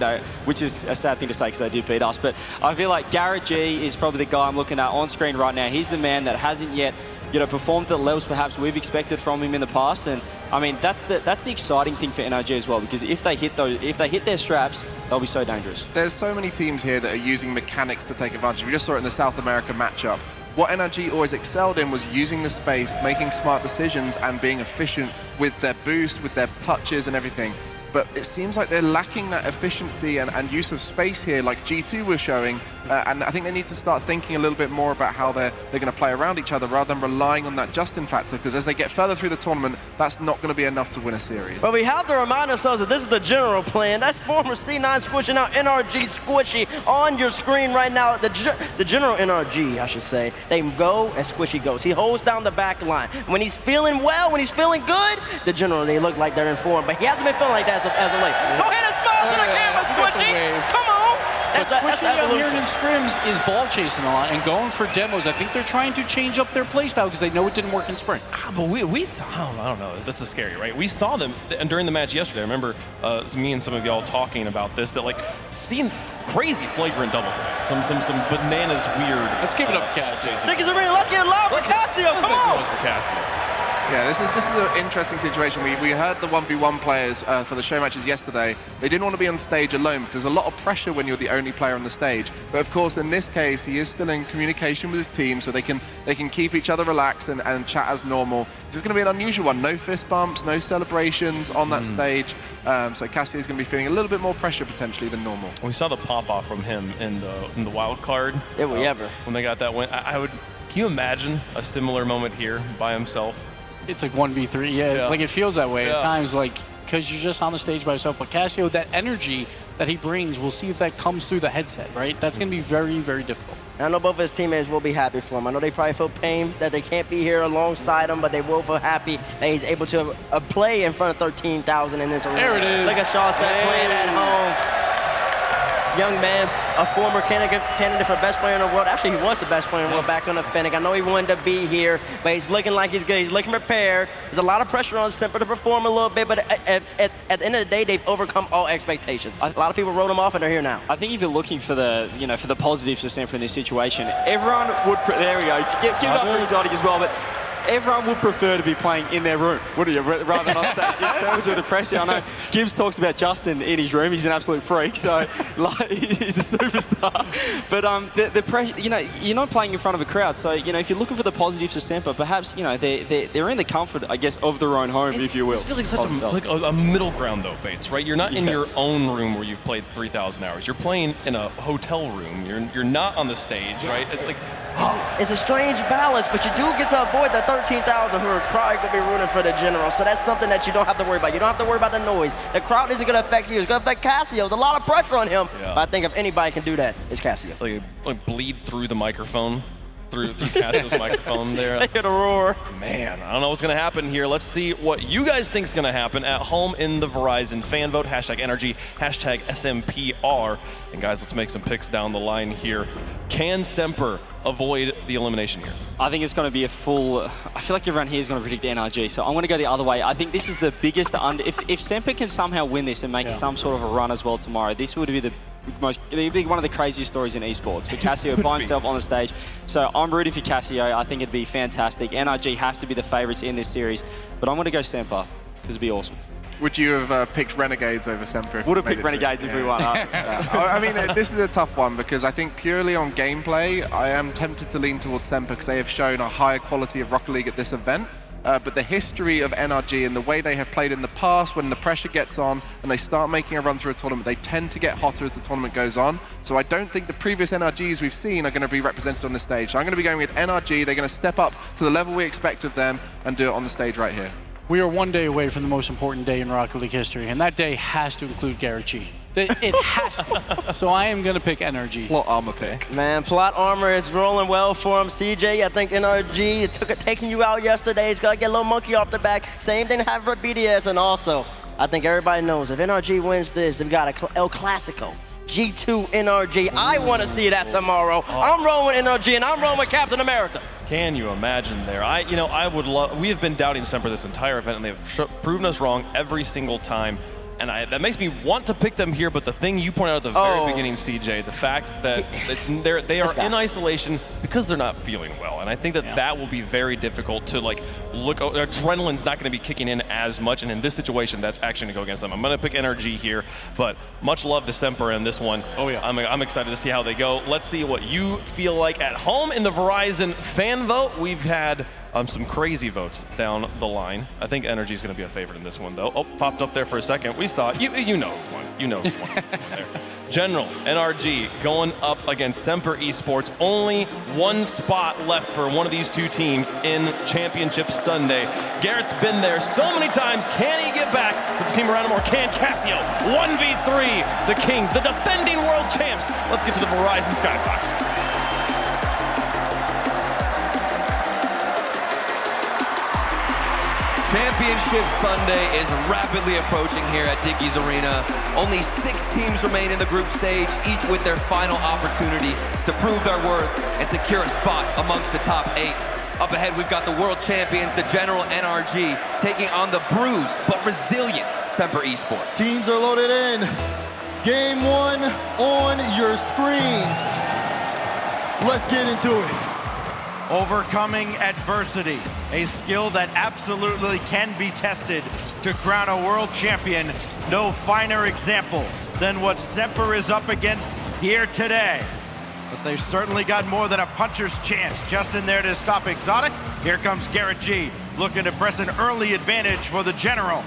which is a sad thing to say because they did beat us. But I feel like Garrett G is probably the guy I'm looking at on screen right now. He's the man that hasn't yet, performed at the levels perhaps we've expected from him in the past. And I mean, that's the exciting thing for NRG as well, because if they hit their straps, they'll be so dangerous. There's so many teams here that are using mechanics to take advantage. We just saw it in the South America matchup. What NRG always excelled in was using the space, making smart decisions, and being efficient with their boost, with their touches and everything. But it seems like they're lacking that efficiency and use of space here, like G2 was showing. And I think they need to start thinking a little bit more about how they're going to play around each other rather than relying on that Justin factor, because as they get further through the tournament, that's not going to be enough to win a series. But we have to remind ourselves that this is the General plan. That's former C9 Squishy, now NRG Squishy on your screen right now. The General NRG, I should say. They go and Squishy goes. He holds down the back line. When he's feeling well, when he's feeling good, the General, they look like they're in form. But he hasn't been feeling like that as of late. Go ahead and smile to the camera, Squishy. Come on. But Squishy out here in scrims is ball chasing a lot and going for demos. I think they're trying to change up their play style because they know it didn't work in spring. But we saw, I don't know, that's scary, right? We saw them during the match yesterday. I remember me and some of y'all talking about this, that seeing crazy flagrant double plays, some bananas weird. Let's give it up for Cassio. Dickies Arena, let's get it loud for Cassio. Come on. For Cassio. Yeah, this is an interesting situation. We heard the 1v1 players for the show matches yesterday. They didn't want to be on stage alone because there's a lot of pressure when you're the only player on the stage. But of course, in this case, he is still in communication with his team, so they can keep each other relaxed and chat as normal. This is going to be an unusual one. No fist bumps, no celebrations on that stage. So Cassio is going to be feeling a little bit more pressure potentially than normal. We saw the pop off from him in the wild card. Did we ever? When they got that win, can you imagine a similar moment here by himself? It's like 1v3, yeah. Like it feels that way at times. Like because you're just on the stage by yourself. But Casio, that energy that he brings, we'll see if that comes through the headset, right? That's going to be very, very difficult. I know both of his teammates will be happy for him. I know they probably feel pain that they can't be here alongside him, but they will feel happy that he's able to play in front of 13,000 in this arena. There it is. Look at Shaw said playing at home. Young man, a former candidate for best player in the world. Actually, he was the best player in the world back on the Fennec. I know he wanted to be here, but he's looking like he's good. He's looking prepared. There's a lot of pressure on Semper to perform a little bit, but at the end of the day, they've overcome all expectations. A lot of people wrote him off, and they're here now. I think if you're looking for the, for the positives for Semper in this situation, everyone would. There we go. Give it up for Exotic as well, but. Everyone would prefer to be playing in their room, wouldn't you, rather than on stage? In terms of the pressure, I know Gibbs talks about Justin in his room. He's an absolute freak, so like, he's a superstar. But the pressure, you're not playing in front of a crowd, so if you're looking for the positives for Semper, perhaps they're in the comfort, I guess, of their own home, if you will. It feels like such a middle ground, though, Bates, right? You're not in your own room where you've played 3,000 hours. You're playing in a hotel room. You're not on the stage, right? It's like. It's a strange balance, but you do get to avoid the 13,000 who are probably going to be rooting for the General. So that's something that you don't have to worry about. You don't have to worry about the noise. The crowd isn't going to affect you. It's going to affect Casio. There's a lot of pressure on him. Yeah. But I think if anybody can do that, it's Casio. Like bleed through the microphone, through Casio's microphone there. They hear the roar. Man, I don't know what's going to happen here. Let's see what you guys think is going to happen at home in the Verizon fan vote. #NRG, #SMPR. And guys, let's make some picks down the line here. Can Semper avoid the elimination here? I think it's going to be a full. I feel like everyone here is going to predict NRG, so I'm going to go the other way. I think this is the biggest if Semper can somehow win this and make some sort of a run as well tomorrow, this would be the one of the craziest stories in esports. For Casio by himself on the stage. So I'm rooting for Casio. I think it'd be fantastic. NRG have to be the favorites in this series, but I'm going to go Semper because it'd be awesome. Would you have picked Renegades over Semper? Would have picked Renegades if we won. I mean, this is a tough one because I think purely on gameplay, I am tempted to lean towards Semper because they have shown a higher quality of Rocket League at this event. But the history of NRG and the way they have played in the past, when the pressure gets on and they start making a run through a tournament, they tend to get hotter as the tournament goes on. So I don't think the previous NRGs we've seen are going to be represented on the stage. So I'm going to be going with NRG. They're going to step up to the level we expect of them and do it on the stage right here. We are one day away from the most important day in Rocket League history, and that day has to include Garrett G. It has to. So I am going to pick NRG. Plot armor pick. Man, plot armor is rolling well for him. CJ, I think NRG, taking you out yesterday. It's going to get a little monkey off the back. Same thing happened for BDS, and also, I think everybody knows if NRG wins this, they've got a El Clasico. G2 NRG. I want to see that tomorrow. I'm rolling with NRG, and I'm rolling with Captain America. Can you imagine there? I would love. We have been doubting Semper this entire event, and they've proven us wrong every single time. And that makes me want to pick them here, but the thing you pointed out at the very beginning, CJ, the fact that they are in isolation because they're not feeling well. And I think that will be very difficult to look. Adrenaline's not going to be kicking in as much, and in this situation, that's actually going to go against them. I'm going to pick NRG here, but much love to Semper in this one. Oh, yeah. I'm excited to see how they go. Let's see what you feel like at home in the Verizon fan vote. We've had some crazy votes down the line. I think NRG is going to be a favorite in this one, though. Oh, popped up there for a second. We saw it. You know who won. You know who won this one there. General, NRG, going up against Semper Esports. Only one spot left for one of these two teams in Championship Sunday. Garrett's been there so many times. Can he get back with the team around him, or can Casio 1v3 the Kings, the defending world champs? Let's get to the Verizon Skybox. Championship Sunday is rapidly approaching here at Dickies Arena. Only 6 teams remain in the group stage, each with their final opportunity to prove their worth and secure a spot amongst the top 8. Up ahead, we've got the world champions, the General NRG, taking on the bruised but resilient Semper Esports. Teams are loaded in. Game 1 on your screen. Let's get into it. Overcoming adversity, a skill that absolutely can be tested to crown a world champion. No finer example than what Semper is up against here today. But they've certainly got more than a puncher's chance just in there to stop Exotic. Here comes Garrett G, looking to press an early advantage for the General.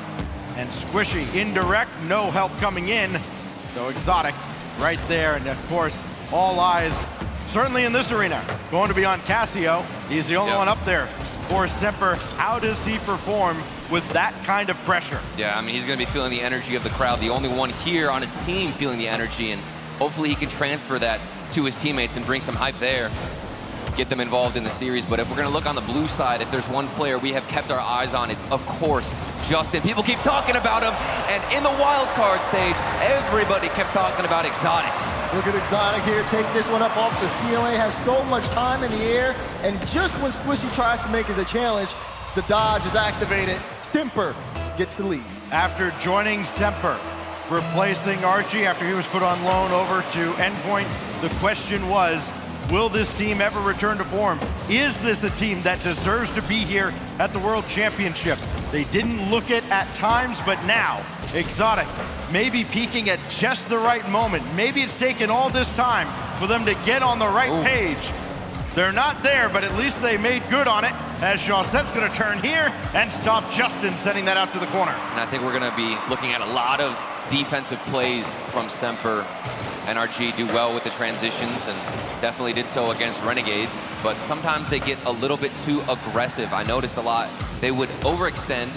And Squishy, indirect, no help coming in. So Exotic right there, and of course, all eyes certainly in this arena going to be on Casio. He's the only one up there for Semper. How does he perform with that kind of pressure. Yeah, I mean, he's going to be feeling the energy of the crowd, the only one here on his team feeling the energy, and hopefully he can transfer that to his teammates and bring some hype there, get them involved in the series. But if we're going to look on the blue side, if there's one player we have kept our eyes on, it's, of course, Justin. People keep talking about him, and in the wild card stage, everybody kept talking about Exotic. Look at Exotic here, take this one up off the ceiling, has so much time in the air, and just when Squishy tries to make it a challenge, the dodge is activated. Semper gets the lead. After joining Semper, replacing Archie after he was put on loan over to Endpoint, the question was, will this team ever return to form? Is this a team that deserves to be here at the World Championship? They didn't look it at times, but now, Exotic maybe peaking at just the right moment. Maybe it's taken all this time for them to get on the right page. They're not there, but at least they made good on it, as Chausette's gonna turn here and stop Justin, sending that out to the corner. And I think we're gonna be looking at a lot of defensive plays from Semper. NRG do well with the transitions and definitely did so against Renegades, but sometimes they get a little bit too aggressive. I noticed a lot. They would overextend,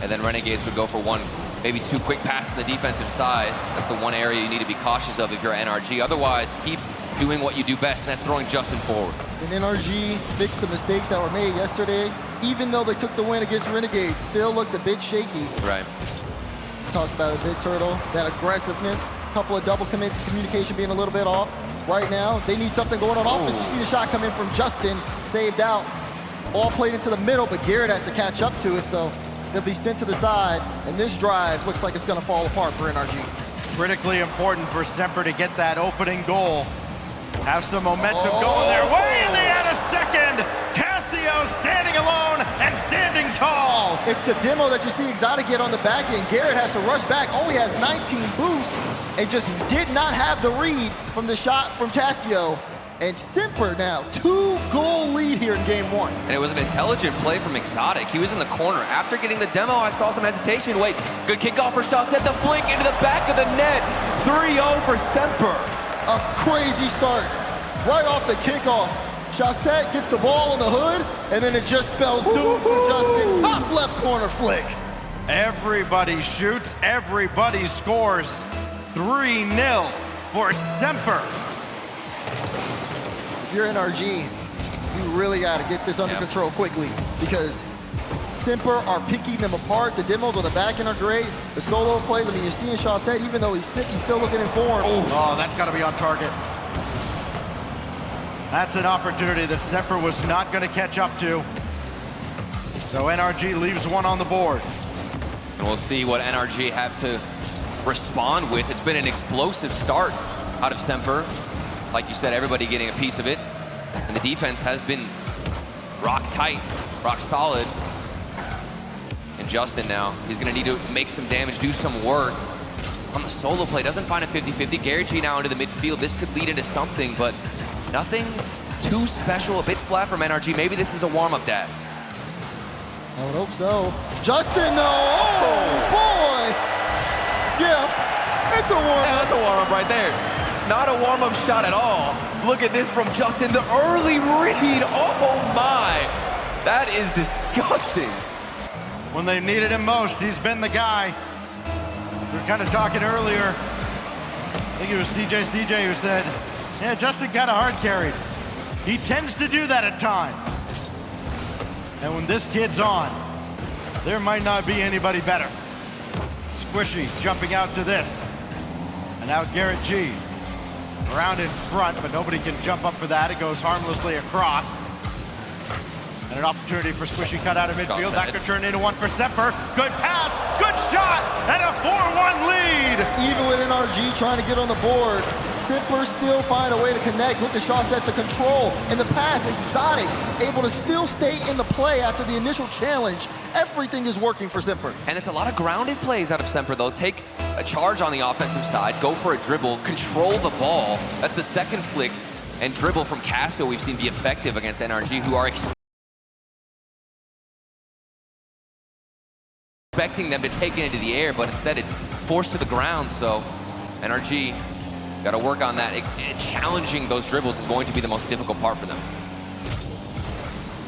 and then Renegades would go for one, maybe two quick passes on the defensive side. That's the one area you need to be cautious of if you're NRG. Otherwise, keep doing what you do best, and that's throwing Justin forward. And NRG fixed the mistakes that were made yesterday. Even though they took the win against Renegades, still looked a bit shaky. Right. Talked about it a bit, Turtle. That aggressiveness, couple of double commits, communication being a little bit off. Right now, they need something going on offense. You see the shot come in from Justin, saved out. All played into the middle, but Garrett has to catch up to it, so they'll be sent to the side. And this drive looks like it's gonna fall apart for NRG. Critically important for Semper to get that opening goal. Have some momentum going their way, and they had a second. Cassio standing alone and standing tall. It's the demo that you see Exotic get on the back end. Garrett has to rush back, only has 19 boost, and just did not have the read from the shot from Cassio. And Semper now, 2-goal lead here in game one. And it was an intelligent play from Exotic. He was in the corner. After getting the demo, I saw some hesitation. Wait, good kickoff for Chaussette. The flick into the back of the net. 3-0 for Semper. A crazy start right off the kickoff. Chaussette gets the ball in the hood, and then it just spells doom for Justin. Top left corner flick. Everybody shoots, everybody scores. 3-0 for Semper. If you're NRG, you really got to get this under control quickly, because Semper are picking them apart. The demos on the back end are great. The solo plays, I mean, you're seeing Chaussette, even though he's sick, he's still looking in form. Oh, that's got to be on target. That's an opportunity that Semper was not going to catch up to. So NRG leaves one on the board. And we'll see what NRG have to respond with. It's been an explosive start out of Semper. Like you said, everybody getting a piece of it. And the defense has been rock tight, rock solid. And Justin now, he's gonna need to make some damage, do some work. On the solo play, doesn't find a 50-50. Garrett G now into the midfield. This could lead into something, but nothing too special. A bit flat from NRG. Maybe this is a warm-up dance. I would hope so. Justin, though, oh boy! Yeah, it's a warm-up. Yeah, that's a warm-up right there. Not a warm-up shot at all. Look at this from Justin. The early read. Oh my! That is disgusting. When they needed him most, he's been the guy. We were kind of talking earlier. I think it was CJ who said, yeah, Justin kind of hard carried. He tends to do that at times. And when this kid's on, there might not be anybody better. Squishy jumping out to this. And now Garrett G. Around in front, but nobody can jump up for that. It goes harmlessly across. And an opportunity for Squishy cut out of midfield. That could turn into one for Semper. Good pass, good shot, and a 4-1 lead. Even with NRG trying to get on the board, Semper still find a way to connect. Look at Chaussette, the control and the pass. Exotic, able to still stay in the play after the initial challenge. Everything is working for Semper. And it's a lot of grounded plays out of Semper, though. Take a charge on the offensive side, go for a dribble, control the ball. That's the second flick and dribble from Casto we've seen be effective against NRG, who are expecting them to take it into the air, but instead it's forced to the ground. So NRG got to work on that. Challenging those dribbles is going to be the most difficult part for them.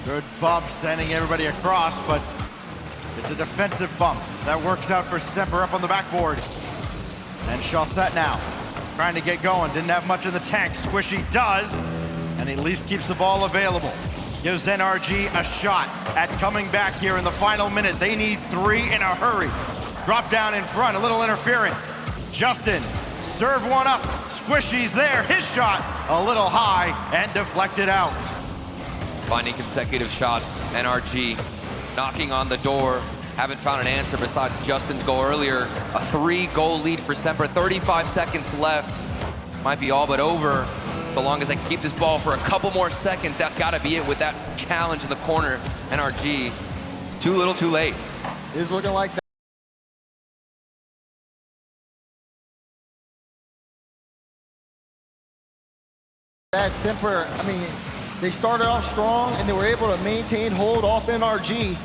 Good bump, sending everybody across, but It's a defensive bump. That works out for Semper up on the backboard. And Chaussette now, trying to get going. Didn't have much in the tank. Squishy does, and at least keeps the ball available. Gives NRG a shot at coming back here in the final minute. They need 3 in a hurry. Drop down in front, a little interference. Justin, serve one up. Squishy's there, his shot a little high and deflected out. Finding consecutive shots, NRG knocking on the door. Haven't found an answer besides Justin's goal earlier. A 3-goal lead for Semper, 35 seconds left. Might be all but over. So long as they can keep this ball for a couple more seconds, that's gotta be it with that challenge in the corner. NRG, too little, too late. It's looking like that Semper, I mean, they started off strong and they were able to maintain hold off NRG.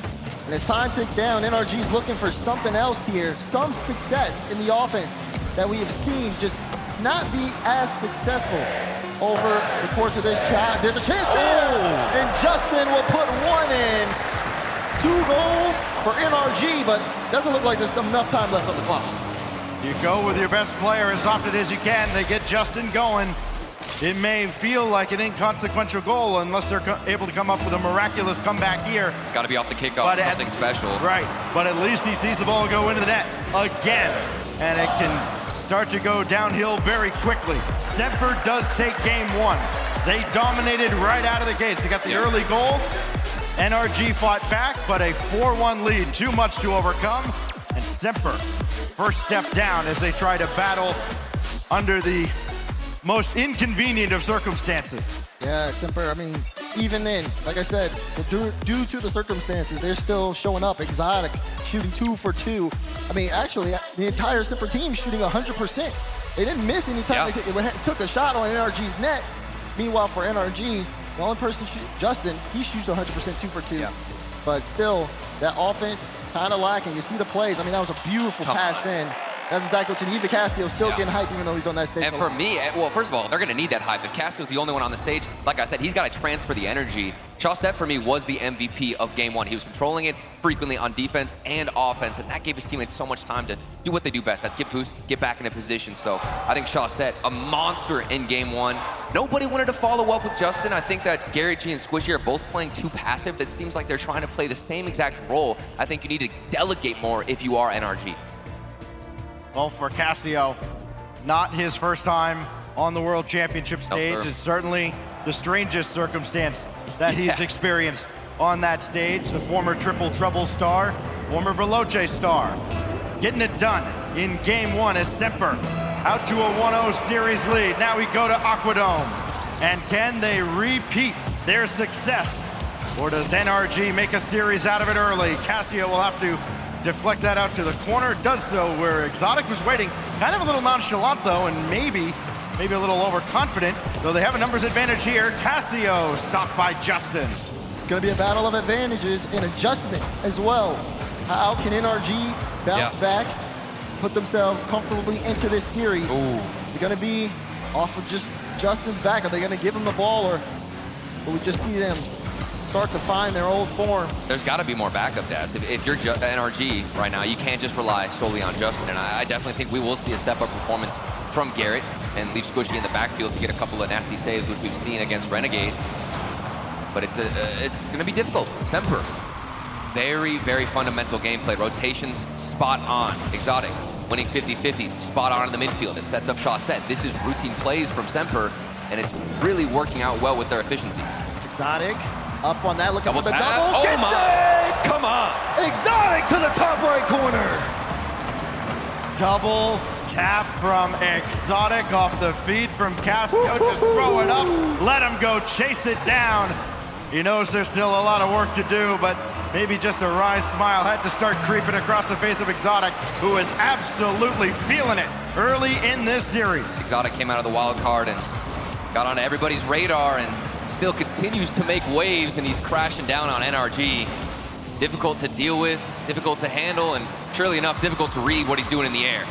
And as time ticks down, NRG's looking for something else here, some success in the offense that we have seen just not be as successful over the course of this chat. There's a chance there, and Justin will put 1 in. 2 goals for NRG, but doesn't look like there's enough time left on the clock. You go with your best player as often as you can. They get Justin going. It may feel like an inconsequential goal unless they're able to come up with a miraculous comeback here. It's got to be off the kickoff, something special. Right, but at least he sees the ball go into the net again, and it can start to go downhill very quickly. Semper does take game 1. They dominated right out of the gates. They got the early goal. NRG fought back, but a 4-1 lead, too much to overcome. And Semper, first step down as they try to battle under the most inconvenient of circumstances. Yeah, Semper, I mean, even then, like I said, due to the circumstances, they're still showing up. Exotic shooting 2 for 2. I mean, actually, the entire Semper team shooting 100%. They didn't miss any time. They took a shot on NRG's net. Meanwhile, for NRG, the only person, Justin, he shoots 100% 2 for 2. Yeah. But still, that offense kind of lacking. You see the plays. I mean, that was a beautiful pass in. That's exactly what you need. The Castillo still getting hype even though he's on that stage. And for me, well, first of all, they're going to need that hype. If Castillo's the only one on the stage, like I said, he's got to transfer the energy. Chaussette, for me, was the MVP of game 1. He was controlling it frequently on defense and offense, and that gave his teammates so much time to do what they do best. That's get boost, get back into position. So I think Chaussette, a monster in game 1. Nobody wanted to follow up with Justin. I think that Gary G and Squishy are both playing too passive. That seems like they're trying to play the same exact role. I think you need to delegate more if you are NRG. Well, for Castillo, not his first time on the World Championship stage. It's certainly the strangest circumstance that he's experienced on that stage. The former triple trouble star, former Veloce star, getting it done in game 1 as Semper out to a 1-0 series lead. Now we go to Aquadome. And can they repeat their success? Or does NRG make a series out of it early? Castillo will have to deflect that out to the corner. Does so where Exotic was waiting. Kind of a little nonchalant though, and maybe a little overconfident, though they have a numbers advantage here. Castillo stopped by Justin. It's going to be a battle of advantages and adjustment as well. How can NRG bounce back, put themselves comfortably into this series? Is it going to be off of just Justin's back? Are they going to give him the ball, or will we just see them start to find their old form? There's got to be more backup, Des. If you're NRG right now, you can't just rely solely on Justin, and I definitely think we will see a step-up performance from Garrett and leave Squishy in the backfield to get a couple of nasty saves, which we've seen against Renegades. But it's going to be difficult. Semper, very, very fundamental gameplay. Rotations spot on. Exotic winning 50-50s, spot on in the midfield. It sets up Chaussette. This is routine plays from Semper, and it's really working out well with their efficiency. Exotic up on that, looking for the tap. double. Oh my! Come on! Exotic to the top right corner. Double tap from Exotic off the feed from Castillo. Just throw it up, let him go, chase it down. He knows there's still a lot of work to do, but maybe just a wry smile had to start creeping across the face of Exotic, who is absolutely feeling it early in this series. Exotic came out of the wild card and got on everybody's radar and still continues to make waves, and he's crashing down on NRG. Difficult to deal with, difficult to handle, and surely enough, difficult to read what he's doing in the air.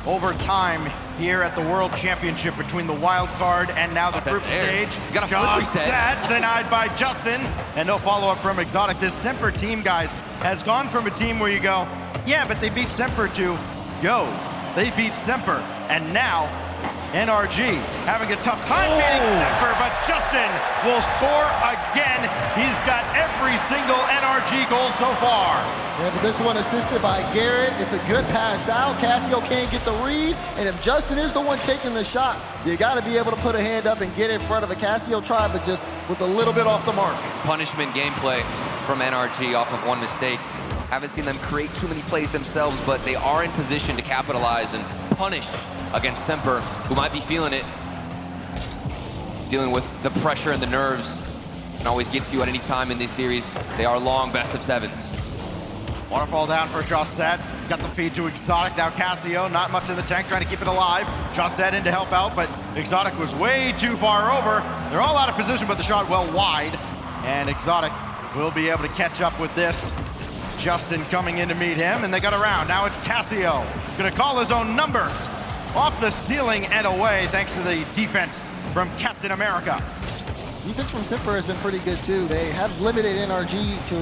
Over time, here at the World Championship between the wild card and now the group stage. He's got a flip reset. That's denied by Justin, and no follow-up from Exotic. This Semper team, guys, has gone from a team where you go, yeah, but they beat Semper to, yo, they beat Semper, and now NRG having a tough time beating Semper, but Justin will score again. He's got every single NRG goal so far. Yeah, but this one assisted by Garrett. It's a good pass out. Cassio can't get the read, and if Justin is the one taking the shot, you got to be able to put a hand up and get in front of the Cassio tribe, but just was a little bit off the mark. Punishment gameplay from NRG off of one mistake. Haven't seen them create too many plays themselves, but they are in position to capitalize and punish against Semper, who might be feeling it. Dealing with the pressure and the nerves. It always gets you at any time in this series. They are long best of sevens. Waterfall down for Josset. Got the feed to Exotic. Now Cassio, not much in the tank, trying to keep it alive. Josset in to help out, but Exotic was way too far over. They're all out of position, but the shot well wide. And Exotic will be able to catch up with this. Justin coming in to meet him, and they got around. Now it's Cassio. Gonna call his own number. Off the ceiling and away, thanks to the defense from Captain America. Defense from Semper has been pretty good too. They have limited NRG to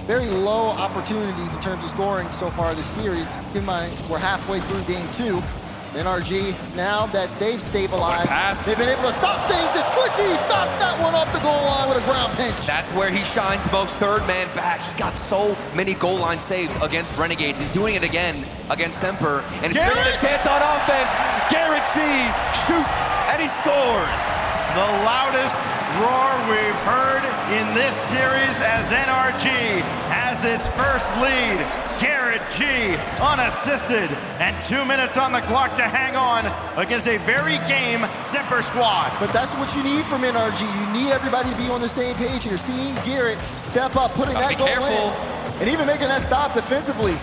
very low opportunities in terms of scoring so far this series. Keep in mind, we're halfway through game 2. NRG, now that they've stabilized, they've been able to stop things. It's Squishy stops that one off the goal line with a ground pinch. That's where he shines most, third man back. He got so many goal line saves against Renegades. He's doing it again against Semper. And it's a chance on offense. Garrett G shoots and he scores. The loudest roar we've heard in this series as NRG has its first lead. Garrett G unassisted, and 2 minutes on the clock to hang on against a very game Semper squad. But that's what you need from NRG. You need everybody to be on the same page here. Seeing Garrett step up, putting that goal in, and even making that stop defensively.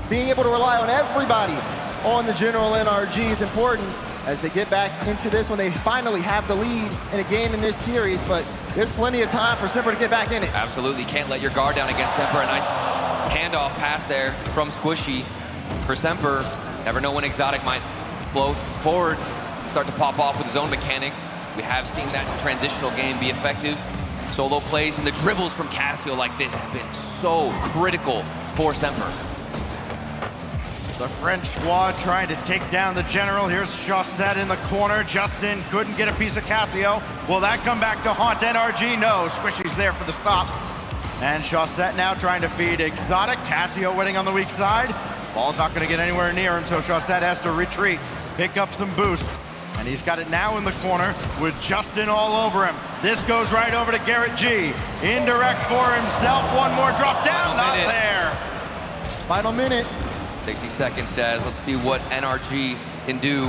Being able to rely on everybody on the general NRG is important as they get back into this when they finally have the lead in a game in this series, but there's plenty of time for Semper to get back in it. Absolutely, can't let your guard down against Semper. A nice handoff pass there from Squishy for Semper. Never know when Exotic might flow forward, start to pop off with his own mechanics. We have seen that transitional game be effective. Solo plays and the dribbles from Cassio like this have been so critical for Semper. The French squad trying to take down the general. Here's Josset in the corner. Justin couldn't get a piece of Cassio. Will that come back to haunt NRG? No, Squishy's there for the stop. And Josset now trying to feed Exotic. Cassio winning on the weak side. Ball's not going to get anywhere near him, so Josset has to retreat, pick up some boost. And he's got it now in the corner with Justin all over him. This goes right over to Garrett G. Indirect for himself. One more drop down, not there. Final minute. 60 seconds, Daz. Let's see what NRG can do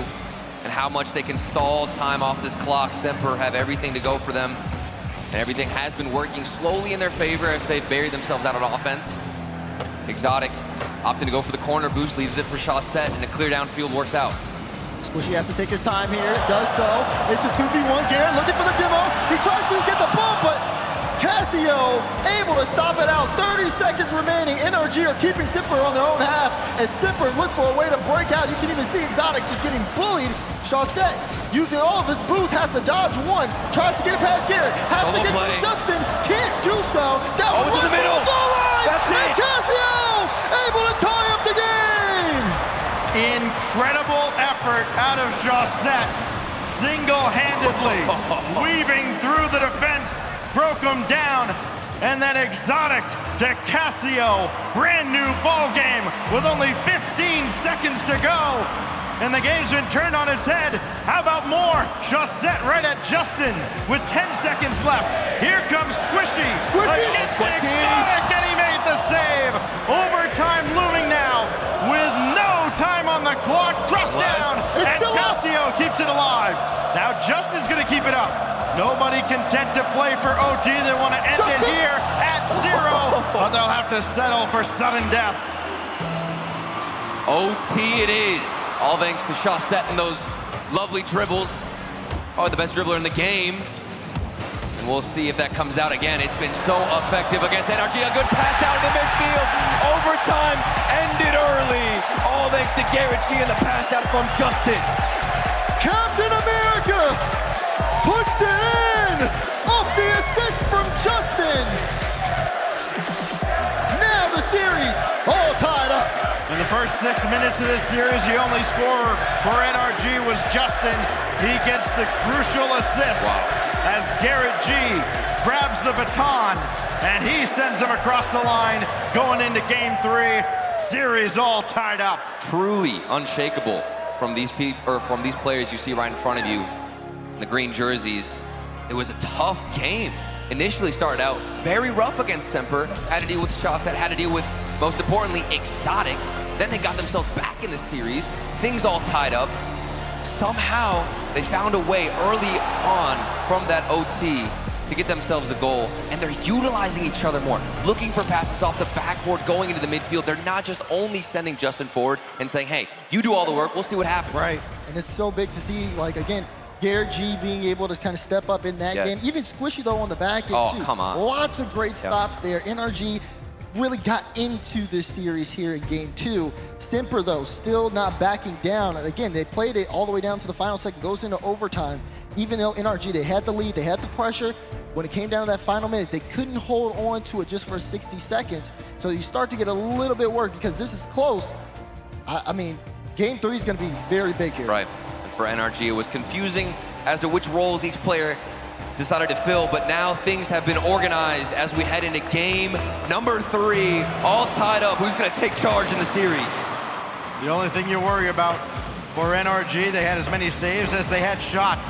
and how much they can stall time off this clock. Semper have everything to go for them. And everything has been working slowly in their favor as they've buried themselves out on offense. Exotic opting to go for the corner boost, leaves it for Josset, and a clear downfield works out. Squishy has to take his time here, does so. It's a 2v1, Garrett looking for the demo. He tries to get the bump, but Cassio able to stop it out. 30 seconds remaining. NRG are keeping Semper on their own half as Semper look for a way to break out. You can even see Exotic just getting bullied. Josset using all of his boost, has to dodge one, tries to get it past Garrett, has to get to Justin, can't do so. That was in the middle. That's it. Cassio able to tie up the game. Incredible effort out of Josset, single-handedly weaving through the defense, broke him down, and then Exotic to Cassio. Brand new ball game with only 15 seconds to go. And the game's been turned on its head. How about more? Josset right at Justin with 10 seconds left. Here comes Squishy against Exotic, and he made the save. Overtime looming now with no time on the clock. Drop down, and Cassio keeps it alive. Now Justin's gonna keep it up. Nobody content to play for OT. They want to end it here at 0, but they'll have to settle for sudden death. OT it is. All thanks to Josset and those lovely dribbles. Probably the best dribbler in the game. And we'll see if that comes out again. It's been so effective against NRG. A good pass down to midfield. Overtime ended early. All thanks to Garrett G and the pass out from Justin. Captain America puts it in off the assist from Justin. Now the series all tied up. In the first 6 minutes of this series, the only scorer for NRG was Justin. He gets the crucial assist as Garrett G grabs the baton and he sends him across the line going into game 3. Series all tied up. Truly unshakable from these players you see right in front of you in the green jerseys. It was a tough game. Initially started out very rough against Semper. Had to deal with Shawset, had to deal with, most importantly, Exotic. Then they got themselves back in the series. Things all tied up. Somehow, they found a way early on from that OT to get themselves a goal. And they're utilizing each other more, looking for passes off the backboard, going into the midfield. They're not just only sending Justin forward and saying, hey, you do all the work, we'll see what happens. Right, and it's so big to see, like, again, Garrett G being able to kind of step up in that game. Even Squishy, though, on the back end, too. Come on. Lots of great stops there. NRG really got into this series here in game 2. Semper, though, still not backing down. Again, they played it all the way down to the final second, goes into overtime. Even though NRG, they had the lead, they had the pressure, when it came down to that final minute, they couldn't hold on to it just for 60 seconds. So you start to get a little bit worried because this is close. I mean, game 3 is going to be very big here. Right. And for NRG, it was confusing as to which roles each player decided to fill, but now things have been organized as we head into game number 3, all tied up. Who's going to take charge in the series? The only thing you worry about for NRG, they had as many saves as they had shots.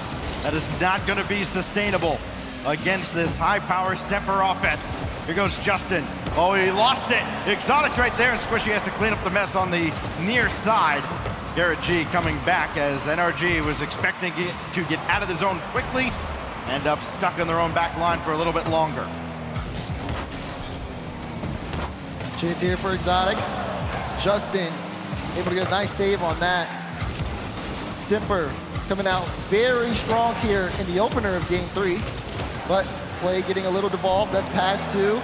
That is not going to be sustainable against this high-power Semper offense. Here goes Justin. Oh, he lost it. Exotic's right there, and Squishy has to clean up the mess on the near side. Garrett G coming back as NRG was expecting to get out of the zone quickly, end up stuck in their own back line for a little bit longer. Chance here for Exotic. Justin able to get a nice save on that. Semper coming out very strong here in the opener of game 3, but play getting a little devolved. That's pass 2.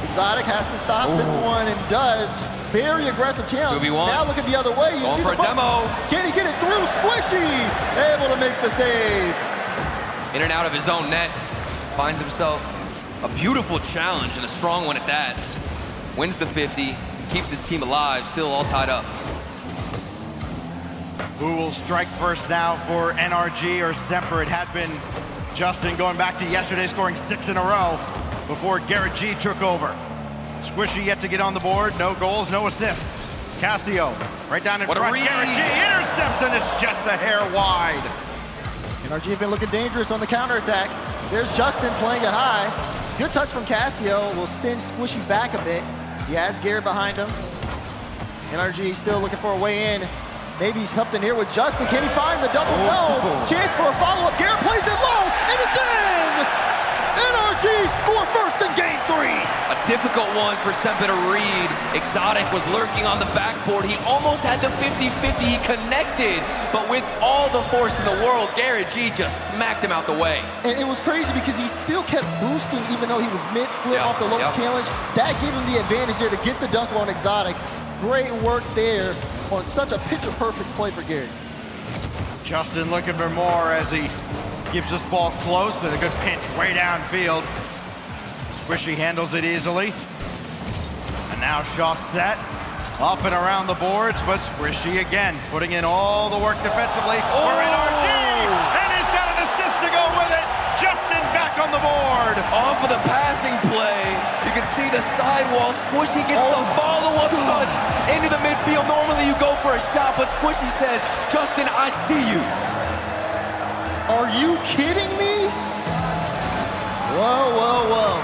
Exotic has to stop this one and does. Very aggressive challenge. 2v1. Now look at the other way. Going for a demo. Can he get it through? Squishy able to make the save. In and out of his own net. Finds himself a beautiful challenge and a strong one at that. Wins the 50. Keeps his team alive. Still all tied up. Who will strike first now for NRG or Semper? It had been Justin going back to yesterday, scoring 6 in a row before Garrett G took over. Squishy yet to get on the board. No goals, no assists. Casio right down in front. Garrett G intercepts, and it's just a hair wide. NRG have been looking dangerous on the counterattack. There's Justin playing it high. Good touch from Casio. Will send Squishy back a bit. He has Garrett behind him. NRG still looking for a way in. Maybe he's helped in here with Justin. Can he find the double? No. Chance for a follow-up. Garrett plays it low, and it's in! NRG score first in game 3. A difficult one for Semper to read. Exotic was lurking on the backboard. He almost had the 50-50. He connected, but with all the force in the world, Garrett G just smacked him out the way. And it was crazy because he still kept boosting even though he was mid-flip off the low challenge. That gave him the advantage there to get the dunk on Exotic. Great work there on such a picture-perfect play for Garrett. Justin looking for more as he gives this ball close, and a good pinch way downfield. Squishy handles it easily. And now Shawset up and around the boards, but Squishy again putting in all the work defensively for NRG. And he's got an assist to go with it. Justin back on the board. Off of the passing play, you can see the sidewall. Squishy gets the follow-up touch into the midfield. Normally you go for a shot, but Squishy says, Justin, I see you. Are you kidding me? Whoa, whoa, whoa.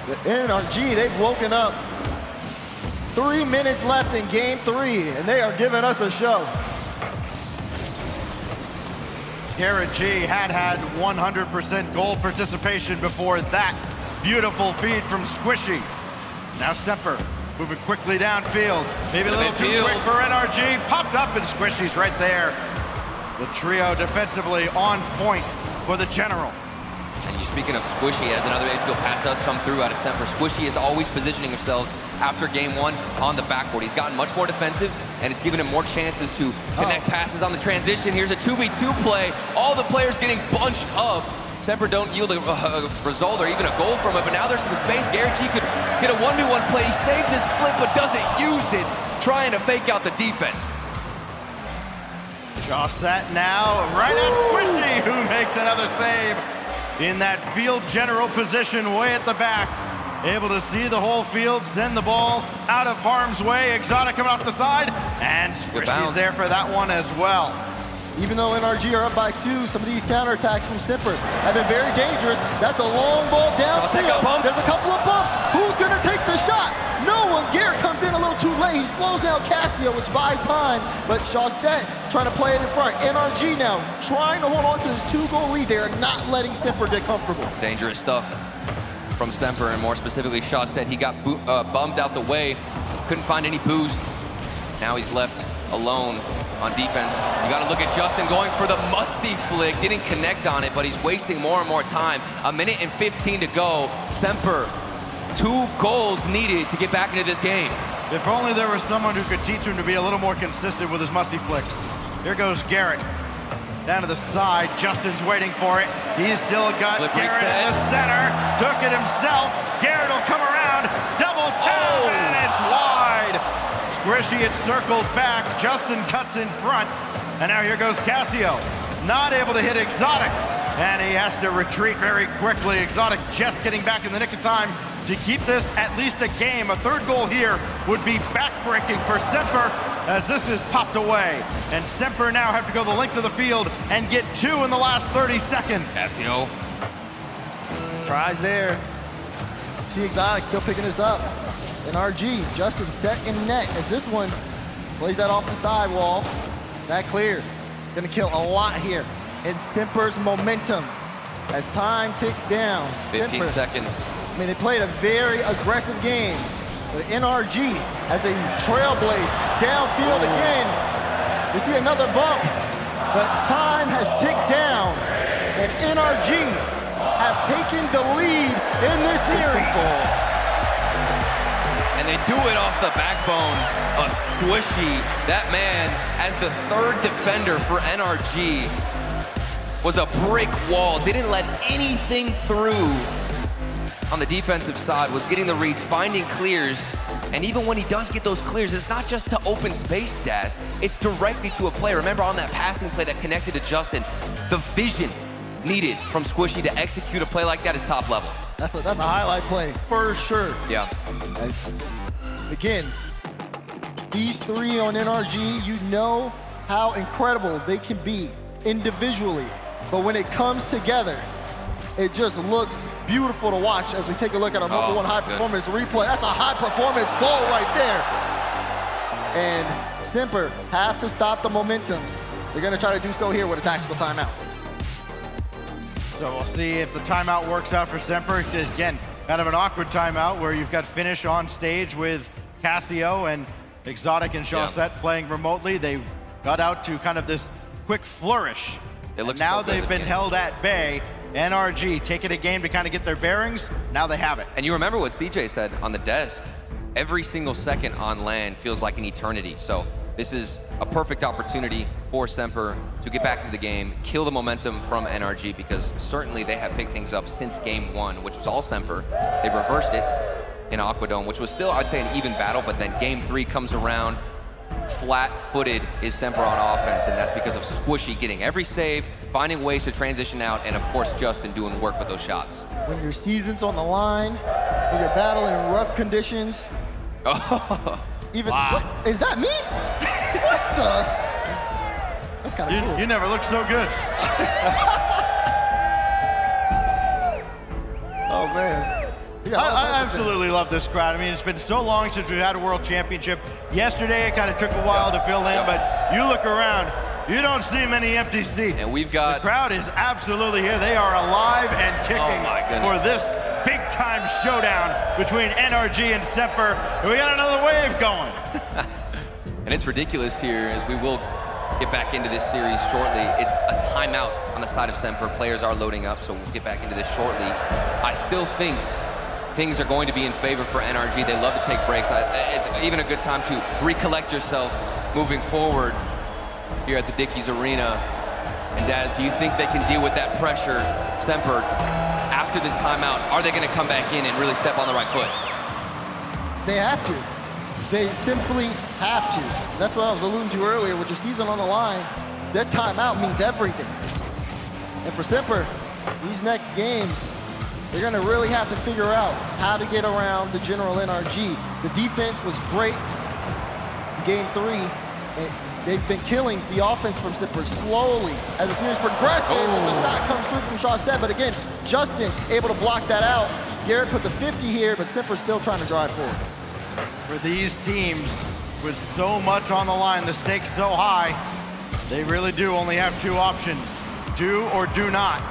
The NRG, they've woken up. 3 minutes left in game 3, and they are giving us a show. Garrett G had 100% goal participation before that beautiful feed from Squishy. Now Semper moving quickly downfield. Maybe a little too quick for NRG. Popped up, and Squishy's right there. The trio defensively on point for the General. And you speaking of Squishy, as another infield pass does come through out of Semper, Squishy is always positioning himself after game one on the backboard. He's gotten much more defensive, and it's given him more chances to connect passes on the transition. Here's a 2v2 play. All the players getting bunched up. Semper don't yield a result or even a goal from it, but now there's some space. Garrett G could get a 1v1 play. He saves his flip, but doesn't use it, trying to fake out the defense. Shawset now right at Squishy, who makes another save in that field general position way at the back. Able to see the whole field, send the ball out of harm's way. Exotic coming off the side, and Squishy's there for that one as well. Even though NRG are up by 2, some of these counterattacks from Semper have been very dangerous. That's a long ball downfield. There's a couple of bumps. Who's going to take the shot? No one. Garrett comes in a little too late. He slows down Casio, which buys time. But Shawset trying to play it in front. NRG now trying to hold on to this 2-goal lead. They are not letting Semper get comfortable. Dangerous stuff from Semper, and more specifically Shawset. He got bumped out the way. Couldn't find any boost. Now he's left alone on defense. You got to look at Justin going for the musty flick. Didn't connect on it, but he's wasting more and more time. 1 minute and 15 to go. Semper, 2 goals needed to get back into this game. If only there was someone who could teach him to be a little more consistent with his musty flicks. Here goes Garrett. Down to the side, Justin's waiting for it. He's still got Garrett in the center. Took it himself. Garrett will come around. Double tap, and it's wide. Squishy, it's circled back. Justin cuts in front. And now here goes Casio. Not able to hit Exotic. And he has to retreat very quickly. Exotic just getting back in the nick of time to keep this at least a game. A 3rd goal here would be backbreaking for Semper as this is popped away. And Semper now have to go the length of the field and get 2 in the last 30 seconds. Casio tries there. See Exotic still picking this up. NRG, Justin set in net as this one plays that off the sidewall. That clear. Gonna kill a lot here in Semper's momentum as time ticks down. 15 seconds. I mean, they played a very aggressive game. But NRG as they trailblaze downfield again. You see another bump, but time has ticked down, and NRG have taken the lead in this series. And they do it off the backbone of Squishy. That man, as the 3rd defender for NRG, was a brick wall. Didn't let anything through on the defensive side, was getting the reads, finding clears. And even when he does get those clears, it's not just to open space, Daz. It's directly to a player. Remember on that passing play that connected to Justin, the vision needed from Squishy to execute a play like that is top level. That's a highlight play, for sure. Yeah. Again, these 3 on NRG, you know how incredible they can be individually. But when it comes together, it just looks beautiful to watch as we take a look at our number 1 high performance replay. That's a high performance goal right there. And Semper have to stop the momentum. They're gonna try to do so here with a tactical timeout. So we'll see if the timeout works out for Semper. Again, kind of an awkward timeout where you've got Finish on stage with Casio and Exotic and Shawset playing remotely. They got out to kind of this quick flourish. It looks now they've been held at bay. NRG taking a game to kind of get their bearings. Now they have it. And you remember what CJ said on the desk. Every single second on land feels like an eternity. So this is a perfect opportunity for Semper to get back into the game, kill the momentum from NRG, because certainly they have picked things up since game 1, which was all Semper. They reversed it in Aquadome, which was still, I'd say, an even battle, but then game 3 comes around. Flat-footed is Semper on offense, and that's because of Squishy getting every save, finding ways to transition out, and of course Justin doing work with those shots. When your season's on the line, when you're battling rough conditions. Even what, is that me? What the? That's kind of cool. You never looked so good. Oh man. I absolutely love this crowd. I mean, it's been so long since we've had a world championship. Yesterday, it kind of took a while to fill in, but you look around, you don't see many empty seats. And we've got... The crowd is absolutely here. They are alive and kicking for this big-time showdown between NRG and Semper. We got another wave going. And it's ridiculous here, as we will get back into this series shortly. It's a timeout on the side of Semper. Players are loading up, so we'll get back into this shortly. I still think things are going to be in favor for NRG. They love to take breaks. It's even a good time to recollect yourself moving forward here at the Dickies Arena. And Daz, do you think they can deal with that pressure, Semper, after this timeout? Are they going to come back in and really step on the right foot? They have to. They simply have to. That's what I was alluding to earlier. With your season on the line, that timeout means everything. And for Semper, these next games, they're going to really have to figure out how to get around the general NRG. The defense was great in Game 3. They've been killing the offense from Semper slowly as the series progresses, as the shot comes through from Shawsett. But again, Justin able to block that out. Garrett puts a 50 here, but Semper's still trying to drive forward. For these teams, with so much on the line, the stakes so high, they really do only have two options. Do or do not.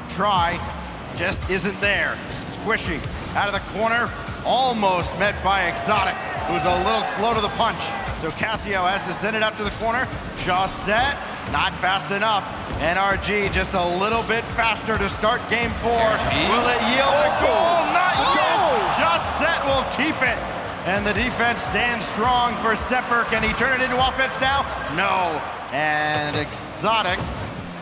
Try just isn't there. Squishy out of the corner, almost met by Exotic, who's a little slow to the punch. So Cassio has to send it up to the corner. Shawsett, not fast enough. NRG just a little bit faster to start Game 4. Will it yield a goal? Not yet. Shawsett will keep it. And the defense stands strong for Semper. Can he turn it into offense now? No. And Exotic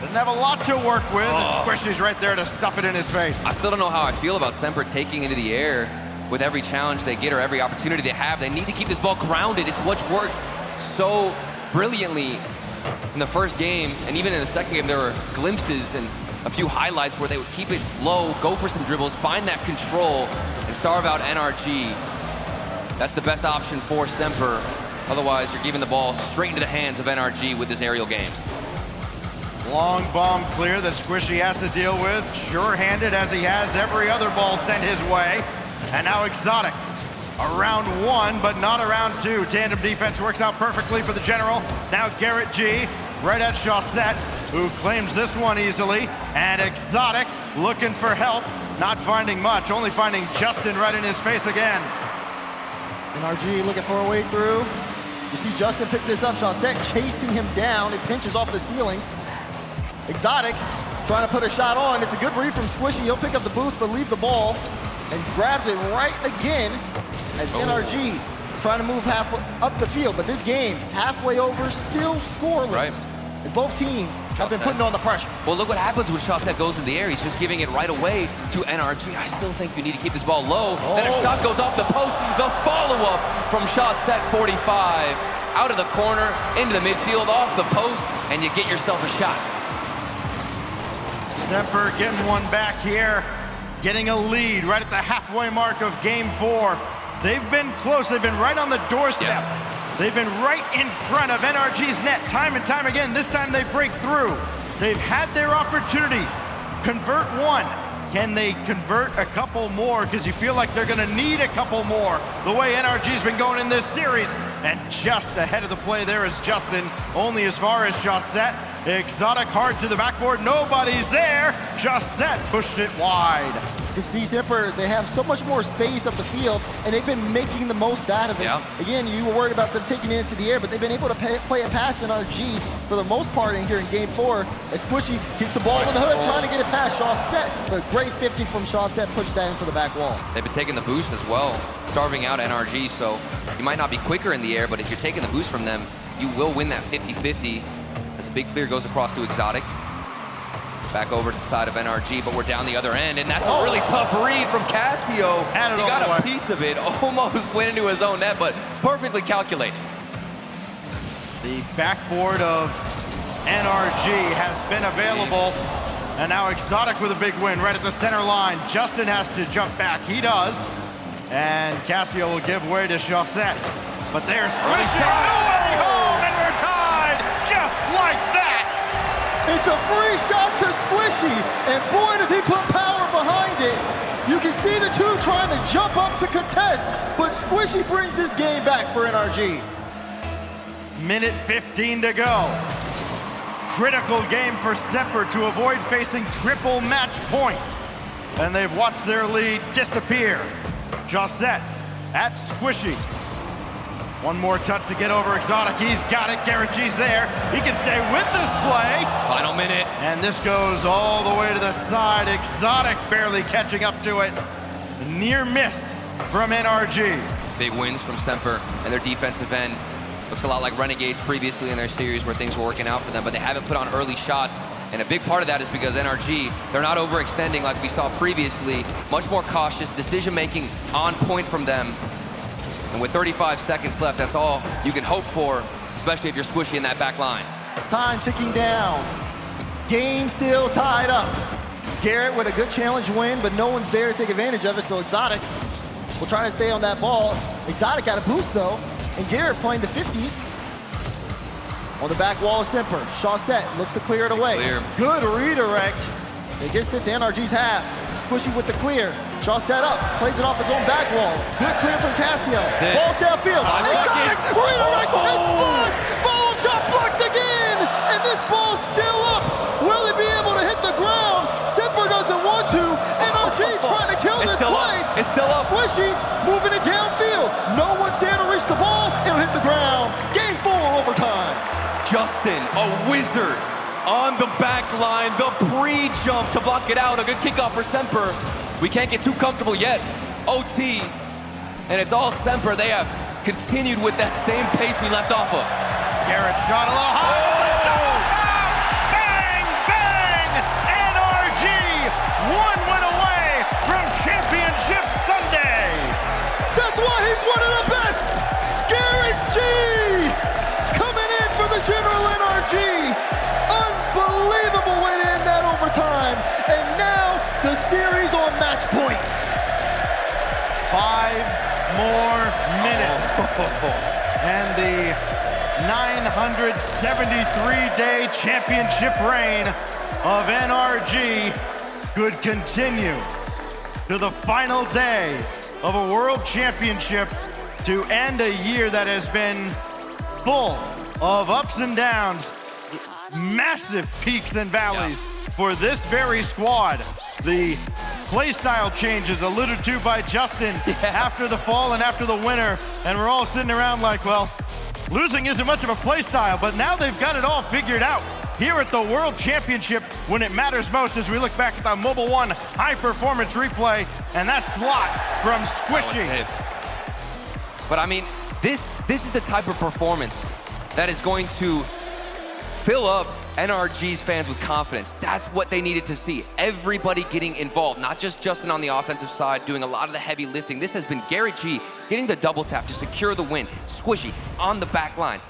doesn't have a lot to work with. And Squishy's right there to stuff it in his face. I still don't know how I feel about Semper taking into the air with every challenge they get or every opportunity they have. They need to keep this ball grounded. It's what's worked so brilliantly in the first game, and even in the second game, there were glimpses and a few highlights where they would keep it low, go for some dribbles, find that control, and starve out NRG. That's the best option for Semper. Otherwise, you're giving the ball straight into the hands of NRG with this aerial game. Long bomb clear that Squishy has to deal with. Sure-handed as he has every other ball sent his way. And now Exotic. Around one, but not around two. Tandem defense works out perfectly for the General. Now Garrett G, right at Shawsett, who claims this one easily. And Exotic looking for help, not finding much, only finding Justin right in his face again. NRG looking for a way through. You see Justin pick this up. Shawsett chasing him down. It pinches off the ceiling. Exotic trying to put a shot on. It's a good read from Squishy. He'll pick up the boost, but leave the ball. And grabs it right again as NRG trying to move halfway up the field. But this game, halfway over, still scoreless. Right. As both teams have been putting on the pressure. Well, look what happens when Shawsett goes in the air. He's just giving it right away to NRG. I still think you need to keep this ball low. Then a shot goes off the post. The follow-up from Shawsett 45. Out of the corner, into the midfield, off the post, and you get yourself a shot. Semper getting one back here. Getting a lead right at the halfway mark of Game 4. They've been close. They've been right on the doorstep. Yeah. They've been right in front of NRG's net time and time again. This time they break through. They've had their opportunities. Convert one. Can they convert a couple more? Because you feel like they're going to need a couple more. The way NRG's been going in this series. And just ahead of the play there is Justin. Only as far as Shawsett. Exotic hard to the backboard. Nobody's there. Shawsett pushed it wide. You see Semper, they have so much more space up the field, and they've been making the most out of it. Yeah. Again, you were worried about them taking it into the air, but they've been able to play a pass in RG for the most part in here in Game 4. As Squishy keeps the ball in the hood, trying to get it past Shawsett. But great 50 from Shawsett, pushed that into the back wall. They've been taking the boost as well, starving out NRG, so you might not be quicker in the air, but if you're taking the boost from them, you will win that 50-50. As a big clear goes across to Exotic. Back over to the side of NRG, but we're down the other end, and that's a really tough read from Cassio. He got a piece of it, almost went into his own net, but perfectly calculated. The backboard of NRG has been available, and now Exotic with a big win right at the center line. Justin has to jump back. He does, and Cassio will give way to Shawsett. But there's Squishy. Nobody home, and we're tied just like that. It's a free shot to Squishy, and boy, does he put power behind it. You can see the two trying to jump up to contest, but Squishy brings this game back for NRG. Minute 15 to go. Critical game for Semper to avoid facing triple match point. And they've watched their lead disappear. Shawsett at Squishy. One more touch to get over Exotic. He's got it. Garrett G's there. He can stay with this play. Final minute. And this goes all the way to the side. Exotic barely catching up to it. Near miss from NRG. Big wins from Semper and their defensive end. Looks a lot like Renegades previously in their series where things were working out for them, but they haven't put on early shots. And a big part of that is because NRG, they're not overextending like we saw previously. Much more cautious, decision-making on point from them. And with 35 seconds left, that's all you can hope for, especially if you're squishy in that back line. Time ticking down. Game still tied up. Garrett with a good challenge win, but no one's there to take advantage of it, so Exotic will try to stay on that ball. Exotic got a boost, though, and Garrett playing the 50s. On the back wall of Stemper. Shawstett looks to clear it away. Clear. Good redirect. It gets it to NRG's half. Squishy with the clear. Shawstett up. Plays it off its own back wall. Good clear from Cassio. Ball's downfield. Exotic redirect. It's blocked. Follow-up shot blocked again. And this ball's still up. Will he be able to hit the ground? Stemper doesn't want to. NRG trying to kill this play. It's still up. Squishy moving it downfield. No one's there to reach the ball. It'll hit the ground. Game 4 overtime. Justin, a wizard on the back line, the pre-jump to block it out. A good kickoff for Semper. We can't get too comfortable yet. OT, and it's all Semper. They have continued with that same pace we left off of. Garrett shot a little high. Bang, bang! NRG, one win away from Championship Sunday. That's why he's one of the best. Garrett G coming in for the General NRG. Unbelievable way to end that overtime. And now the series on match point. 5 more minutes. And the 973-day championship reign of NRG could continue to the final day of a world championship to end a year that has been full of ups and downs, massive peaks and valleys for this very squad. The playstyle changes alluded to by Justin after the fall and after the winter, and we're all sitting around like, well, losing isn't much of a playstyle, but now they've got it all figured out here at the World Championship when it matters most, as we look back at the Mobile One high-performance replay, and that slot from Squishy. But I mean, this is the type of performance that is going to fill up NRG's fans with confidence. That's what they needed to see. Everybody getting involved, not just Justin on the offensive side doing a lot of the heavy lifting. This has been Garrett G getting the double tap to secure the win. Squishy on the back line.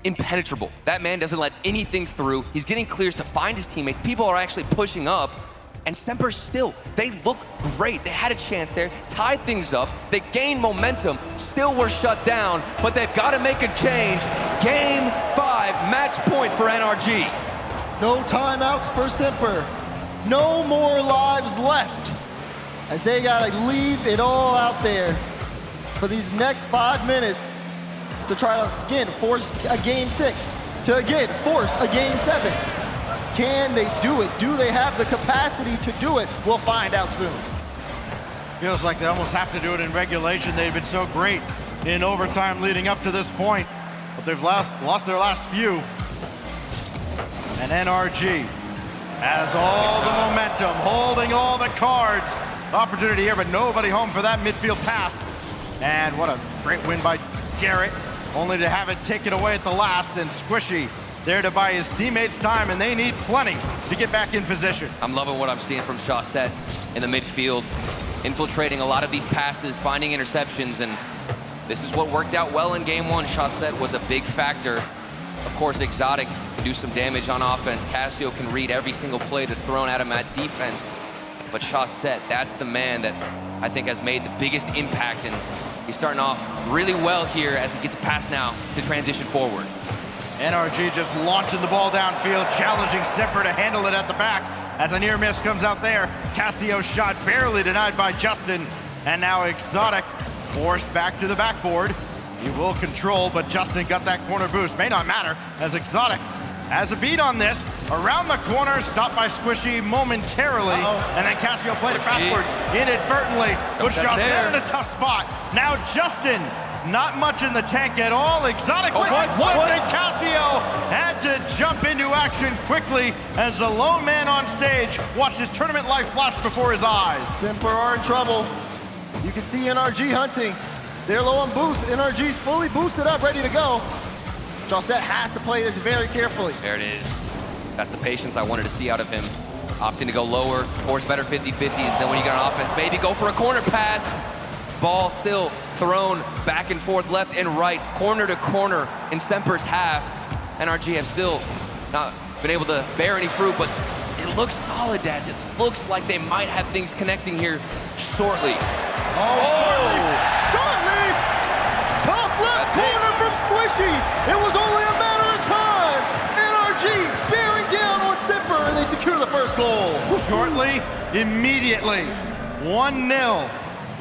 Impenetrable. That man doesn't let anything through. He's getting clears to find his teammates. People are actually pushing up. And Semper still, they look great. They had a chance there, tied things up. They gained momentum, still were shut down, but they've got to make a change. Game 5, match point for NRG. No timeouts for Semper. No more lives left, as they gotta leave it all out there for these next 5 minutes to try to, again, force a game 6, to again, force a game 7. Can they do it? Do they have the capacity to do it? We'll find out soon. Feels like they almost have to do it in regulation. They've been so great in overtime leading up to this point, but they've lost their last few. And NRG has all the momentum, holding all the cards. Opportunity here, but nobody home for that midfield pass. And what a great win by Garrett, only to have it taken away at the last, and Squishy there to buy his teammates time, and they need plenty to get back in position. I'm loving what I'm seeing from Shawstett in the midfield, infiltrating a lot of these passes, finding interceptions, and this is what worked out well in game 1. Shawstett was a big factor. Of course, Exotic can do some damage on offense. Cassio can read every single play that's thrown at him at defense. But Shawstett, that's the man that I think has made the biggest impact, and he's starting off really well here as he gets a pass now to transition forward. NRG just launching the ball downfield, challenging Stemper to handle it at the back as a near miss comes out there. Cassio's shot barely denied by Justin, and now Exotic forced back to the backboard. He will control, but Justin got that corner boost. May not matter, as Exotic has a beat on this. Around the corner, stopped by Squishy momentarily, and then Cassio played it backwards inadvertently. Push out there in a tough spot. Now Justin not much in the tank at all. Exotic Oh, what? and Casio had to jump into action quickly as the lone man on stage watched his tournament life flash before his eyes. Semper are in trouble. You can see NRG hunting. They're low on boost. NRG's fully boosted up, ready to go. Josette has to play this very carefully. There it is. That's the patience I wanted to see out of him. Opting to go lower, force better 50-50s. Then when you got an offense, maybe go for a corner pass. Ball still thrown back and forth, left and right, corner to corner in Semper's half. NRG have still not been able to bear any fruit, but it looks solid, Daz. It looks like they might have things connecting here shortly. Shortly! Top left corner from Squishy. It was only a matter of time. NRG bearing down on Semper, and they secure the first goal. Shortly, immediately, 1-0,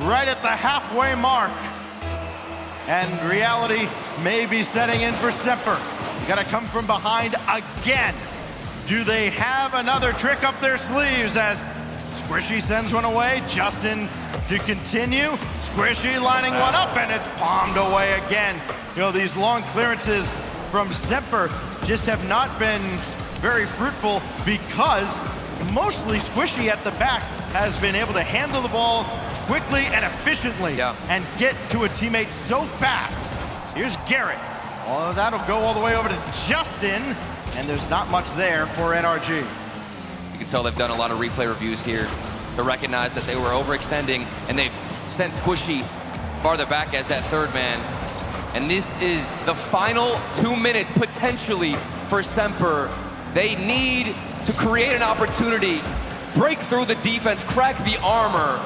right at the halfway mark. And reality may be setting in for Semper. Gotta come from behind again. Do they have another trick up their sleeves as Squishy sends one away? Justin to continue. Squishy lining one up, and it's palmed away again. You know, these long clearances from Semper just have not been very fruitful because mostly Squishy at the back has been able to handle the ball quickly and efficiently and get to a teammate so fast. Here's Garrett. Oh, that'll go all the way over to Justin, and there's not much there for NRG. You can tell they've done a lot of replay reviews here to recognize that they were overextending, and they've sent Squishy farther back as that third man. And this is the final 2 minutes, potentially, for Semper. They need to create an opportunity, break through the defense, crack the armor,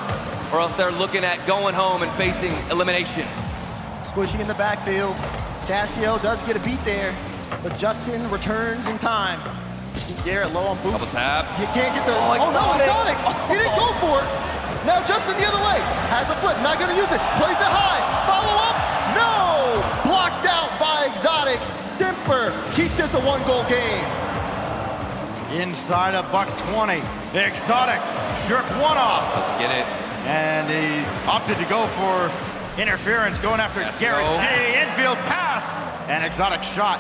or else they're looking at going home and facing elimination. Squishy in the backfield. Casio does get a beat there, but Justin returns in time. Garrett low on boost. Double tap. You can't get the, Oh, no, Exotic. Exotic. He didn't go for it. Now Justin the other way. Has a flip, not gonna use it. Plays it high, follow up, no! Blocked out by Exotic. Semper keep this a 1-goal game. Inside a $120. Exotic jerk one off. Doesn't get it. And he opted to go for interference, going after Garrett. The infield pass, and Exotic shot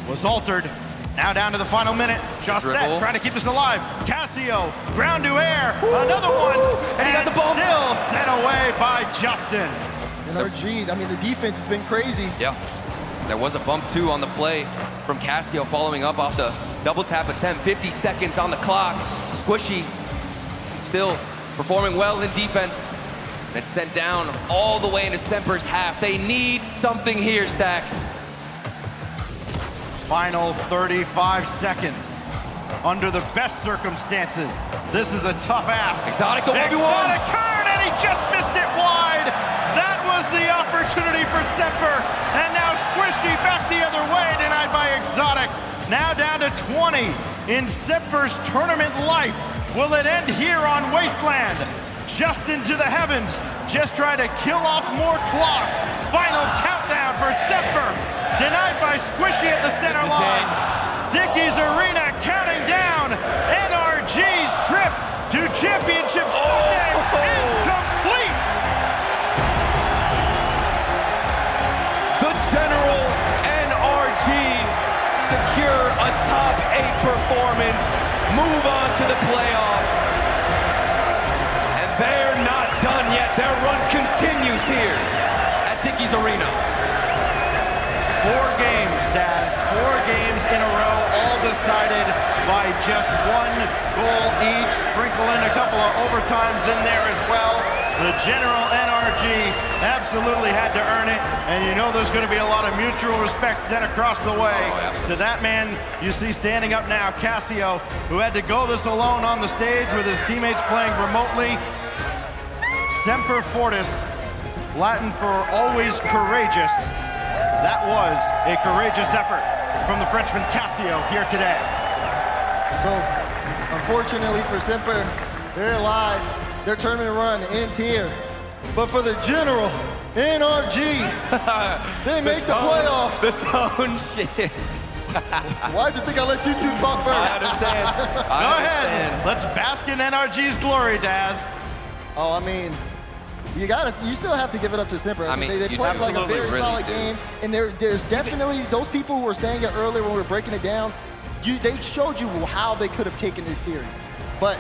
was altered. Now down to the final minute. Josette trying to keep us alive. Casio, ground to air, another one, and he got the ball. Still set away by Justin. NRG, I mean, the defense has been crazy. Yeah, there was a bump too on the play from Casio following up off the double tap attempt. 50 seconds on the clock. Squishy still performing well in defense. And it's sent down all the way into Semper's half. They need something here, Stacks. Final 35 seconds. Under the best circumstances, this is a tough ask. Exotic, the 1v1. Exotic turn, and he just missed it wide. That was the opportunity for Semper. And now Squishy back the other way, denied by Exotic. Now down to 20 in Semper's tournament life. Will it end here on Wasteland? Justin to the heavens, just trying to kill off more clock. Final countdown for Semper, denied by Squishy at the center line. Dickies Arena counting down. NRG's trip to championship Sunday is complete. The General NRG secure a top 8 performance, move on to the playoffs. They're not done yet. Their run continues here at Dickies Arena. 4 games, Daz. 4 games in a row, all decided by just 1 goal each. Sprinkle in a couple of overtimes in there as well. The General NRG absolutely had to earn it, and you know there's going to be a lot of mutual respect sent across the way to that man you see standing up now, Casio, who had to go this alone on the stage with his teammates playing remotely. Semper Fortis, Latin for always courageous. That was a courageous effort from the Frenchman Casio here today. So, unfortunately for Semper, they're alive. Their tournament run ends here. But for the General, NRG, they make the playoffs. The tone shift. Why did you think I let you two talk first? I understand. Go ahead. Let's bask in NRG's glory, Daz. Oh, I mean, you still have to give it up to Semper. I mean, they you played like a absolutely very really solid do. game, and there's definitely those people who were saying it earlier when we were breaking it down. They showed you how they could have taken this series, but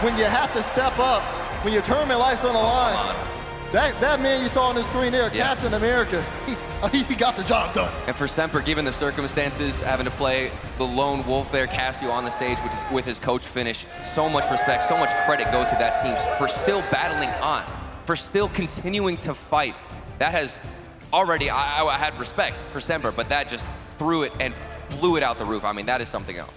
when you have to step up, when your tournament life's on the line, that man you saw on the screen there, Captain America, he got the job done. And for Semper, given the circumstances, having to play the lone wolf there, Cassio on the stage with his coach finish, so much respect, so much credit goes to that team for still battling on, for still continuing to fight. That has already, I had respect for Semper, but that just threw it and blew it out the roof. I mean, that is something else.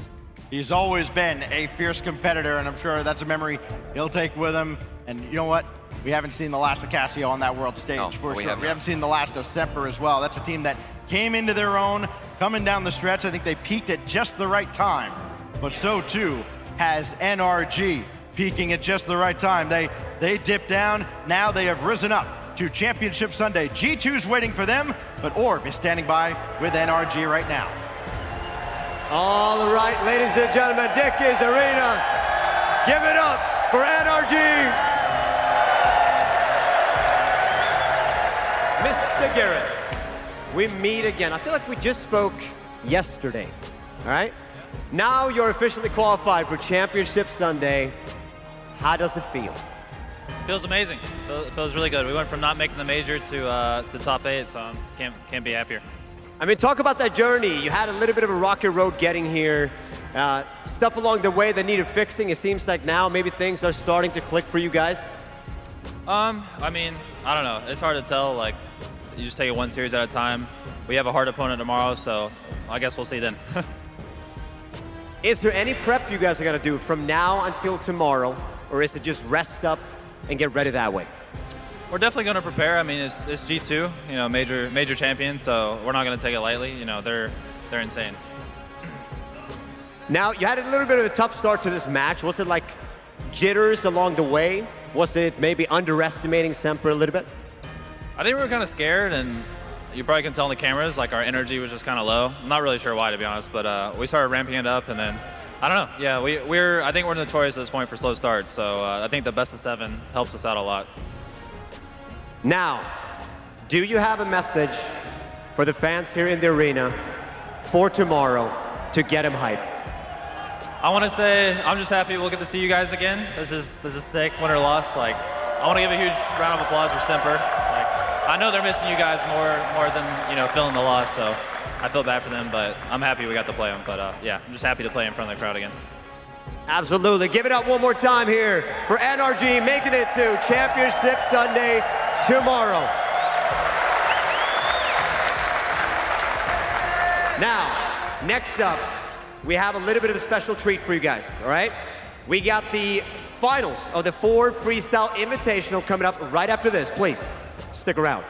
He's always been a fierce competitor, and I'm sure that's a memory he'll take with him. And you know what? We haven't seen the last of Cassio on that world stage, for sure. We haven't seen the last of Semper as well. That's a team that came into their own, coming down the stretch. I think they peaked at just the right time. But so, too, has NRG peaking at just the right time. They dipped down. Now they have risen up to Championship Sunday. G2's waiting for them, but Orb is standing by with NRG right now. All right, ladies and gentlemen, Dickies Arena, give it up for NRG. Mr. Garrett, we meet again. I feel like we just spoke yesterday, all right? Now you're officially qualified for Championship Sunday. How does it feel? Feels amazing. It feels really good. We went from not making the major to top 8, so can't be happier. I mean, talk about that journey. You had a little bit of a rocky road getting here. Stuff along the way that needed fixing. It seems like now maybe things are starting to click for you guys. I mean, I don't know. It's hard to tell. Like, you just take it one series at a time. We have a hard opponent tomorrow, so I guess we'll see then. Is there any prep you guys are going to do from now until tomorrow, or is it just rest up and get ready that way? We're definitely going to prepare. I mean, it's G2, you know, major champion, so we're not going to take it lightly. You know, they're insane. Now, you had a little bit of a tough start to this match. Was it like jitters along the way? Was it maybe underestimating Semper a little bit? I think we were kind of scared, and you probably can tell on the cameras, like our energy was just kind of low. I'm not really sure why, to be honest, but we started ramping it up, and then, I don't know. Yeah, I think we're notorious at this point for slow starts, so I think the best of 7 helps us out a lot. Now, do you have a message for the fans here in the arena for tomorrow to get them hyped? I want to say I'm just happy we'll get to see you guys again. This is sick, win or loss. Like, I want to give a huge round of applause for Semper. Like, I know they're missing you guys more than feeling the loss, so I feel bad for them, but I'm happy we got to play them. But yeah, I'm just happy to play in front of the crowd again. Absolutely. Give it up one more time here for NRG making it to Championship Sunday tomorrow. Now, next up, we have a little bit of a special treat for you guys, all right? We got the finals of the 4 Freestyle Invitational coming up right after this. Please, stick around.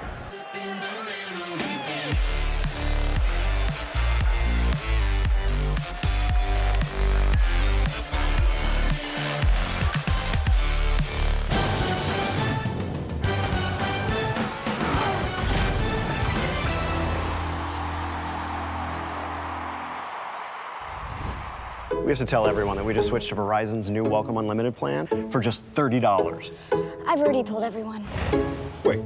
We have to tell everyone that we just switched to Verizon's new Welcome Unlimited plan for just $30. I've already told everyone. Wait,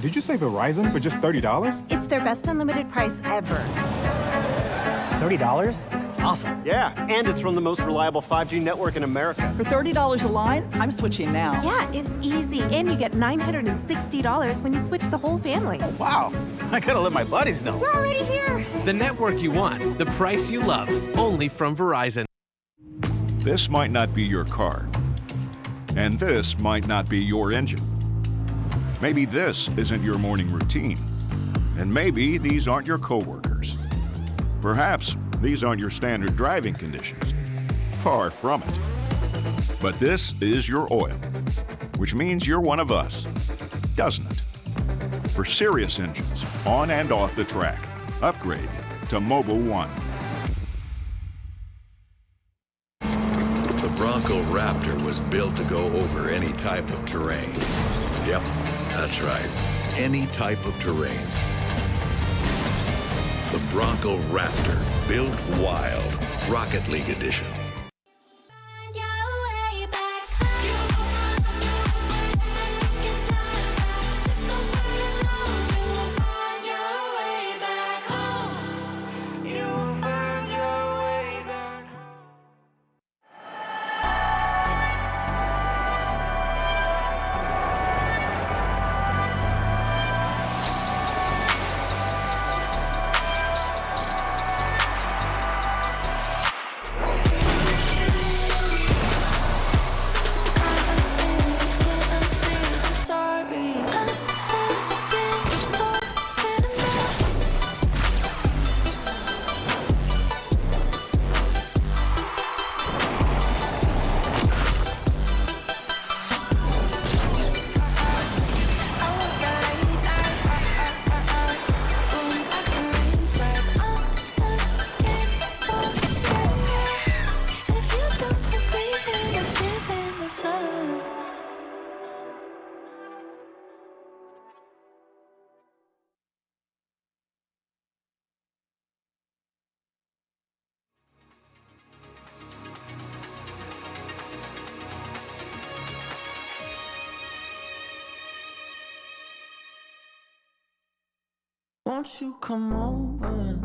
did you say Verizon for just $30? It's their best unlimited price ever. $30? That's awesome. Yeah, and it's from the most reliable 5G network in America. For $30 a line, I'm switching now. Yeah, it's easy. And you get $960 when you switch the whole family. Oh, wow. I gotta let my buddies know. We're already here. The network you want, the price you love, only from Verizon. This might not be your car. And this might not be your engine. Maybe this isn't your morning routine. And maybe these aren't your coworkers. Perhaps these aren't your standard driving conditions. Far from it. But this is your oil, which means you're one of us, doesn't it? For serious engines, on and off the track, upgrade to Mobil 1. The Bronco Raptor was built to go over any type of terrain. Yep, that's right. Any type of terrain. The Bronco Raptor, built wild, Rocket League edition. Won't you come over?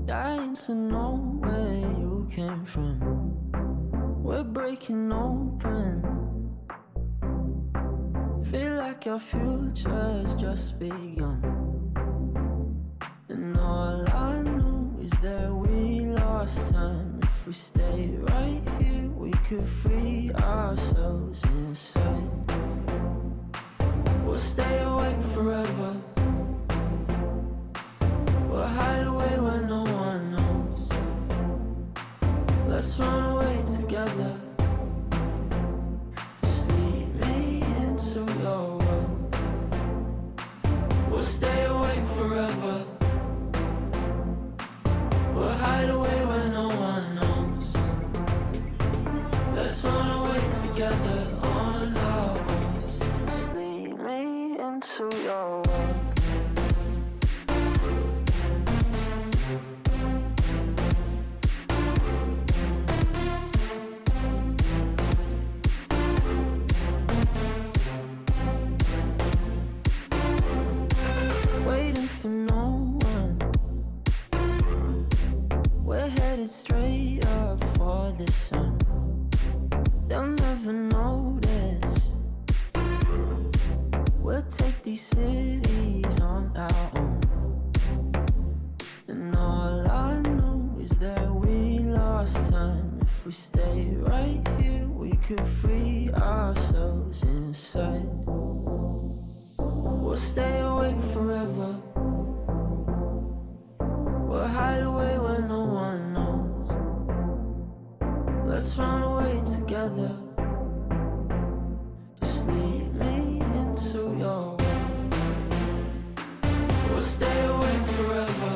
Dying to know where you came from. We're breaking open. Feel like your future's just begun. And all I know is that we lost time. If we stay right here, we could free ourselves inside. We'll stay awake forever. We'll hide away where no one knows. Let's run away together. Just lead me into your world. We'll stay awake forever. We'll hide away where no one knows. Let's run away together on our own. Just lead me into your world. Waiting for no one. We're headed straight up for the sun. They'll never notice. We'll take these cities on our own. And all I know is that we lost time. If we stay right here, we could free ourselves inside. We'll stay awake forever. We'll hide away where no one knows. Let's run away together. Just lead me into your world. We'll stay awake forever.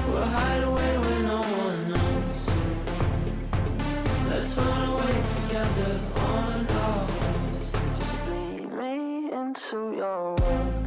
We'll hide away where no one knows. Let's run away together on our own. Just lead me into your world.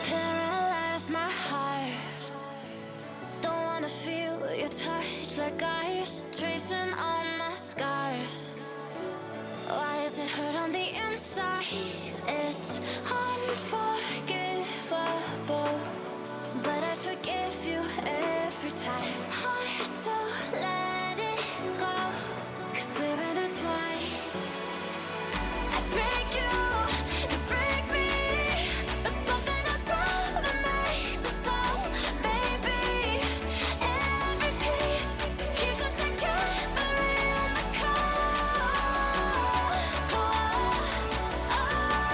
Paralyze my heart. Don't wanna feel your touch like ice, tracing all my scars. Why is it hurt on the inside? It's unforgivable, but I forgive you every time. Hard to let it go, 'cause we're intertwined. I break you, you break me, but something about that makes us so, baby. Every piece keeps us together in the cold. Oh, oh, oh.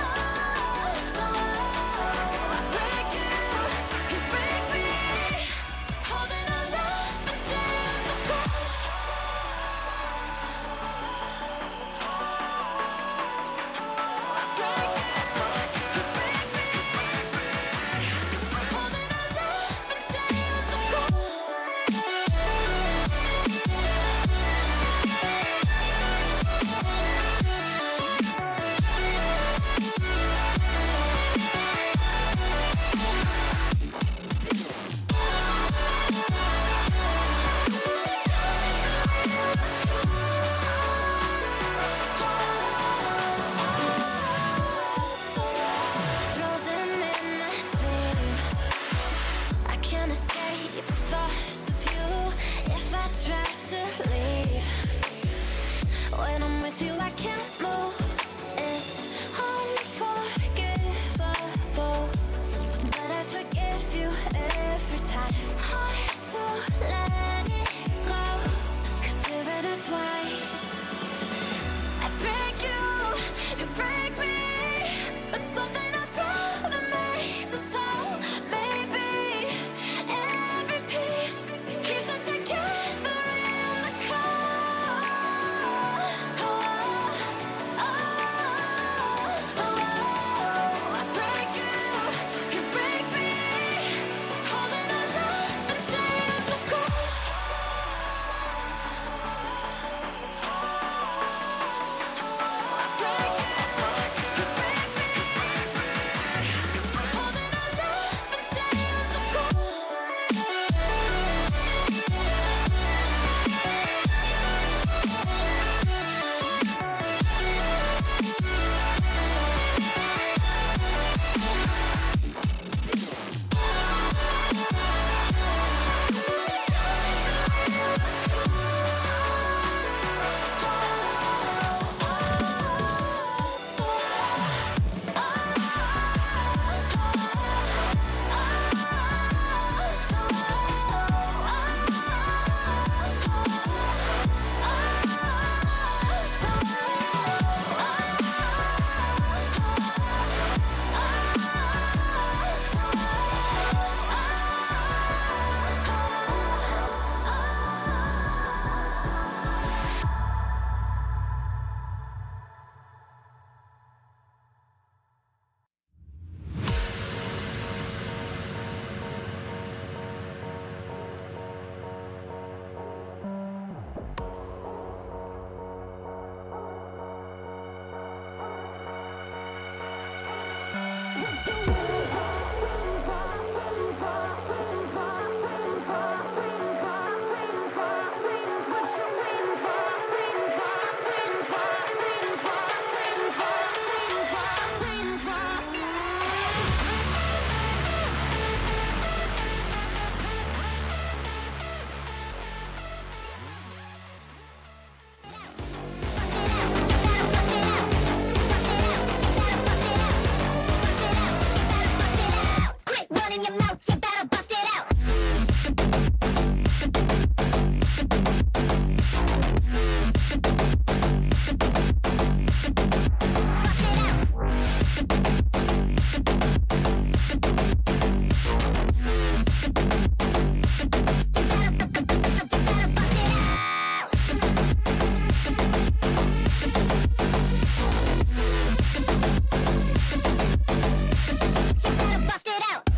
let it go, 'cause we're intertwined. I break you, you break me, but something about it makes us so. Maybe every piece keeps us together in the cold. I break you, you break me, holding our love in chains of gold. I break you, you break me, holding our love in chains of gold. Quit running your mouth, you better bust it out. Bust it out.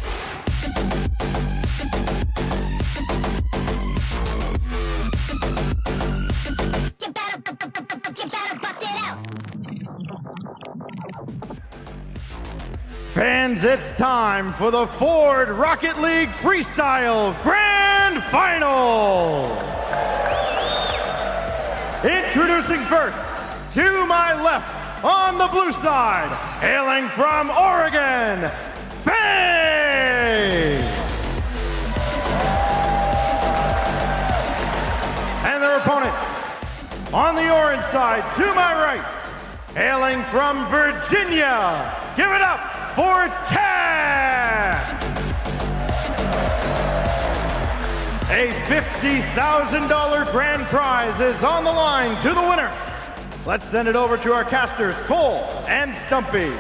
You better bust it out. Fans, it's time for the Ford Rocket League Freestyle Grand Finals. Introducing first, to my left, on the blue side, hailing from Oregon, Faye! And their opponent, on the orange side, to my right, hailing from Virginia, give it up for Tad! A $50,000 grand prize is on the line to the winner. Let's send it over to our casters, Cole and Stumpy.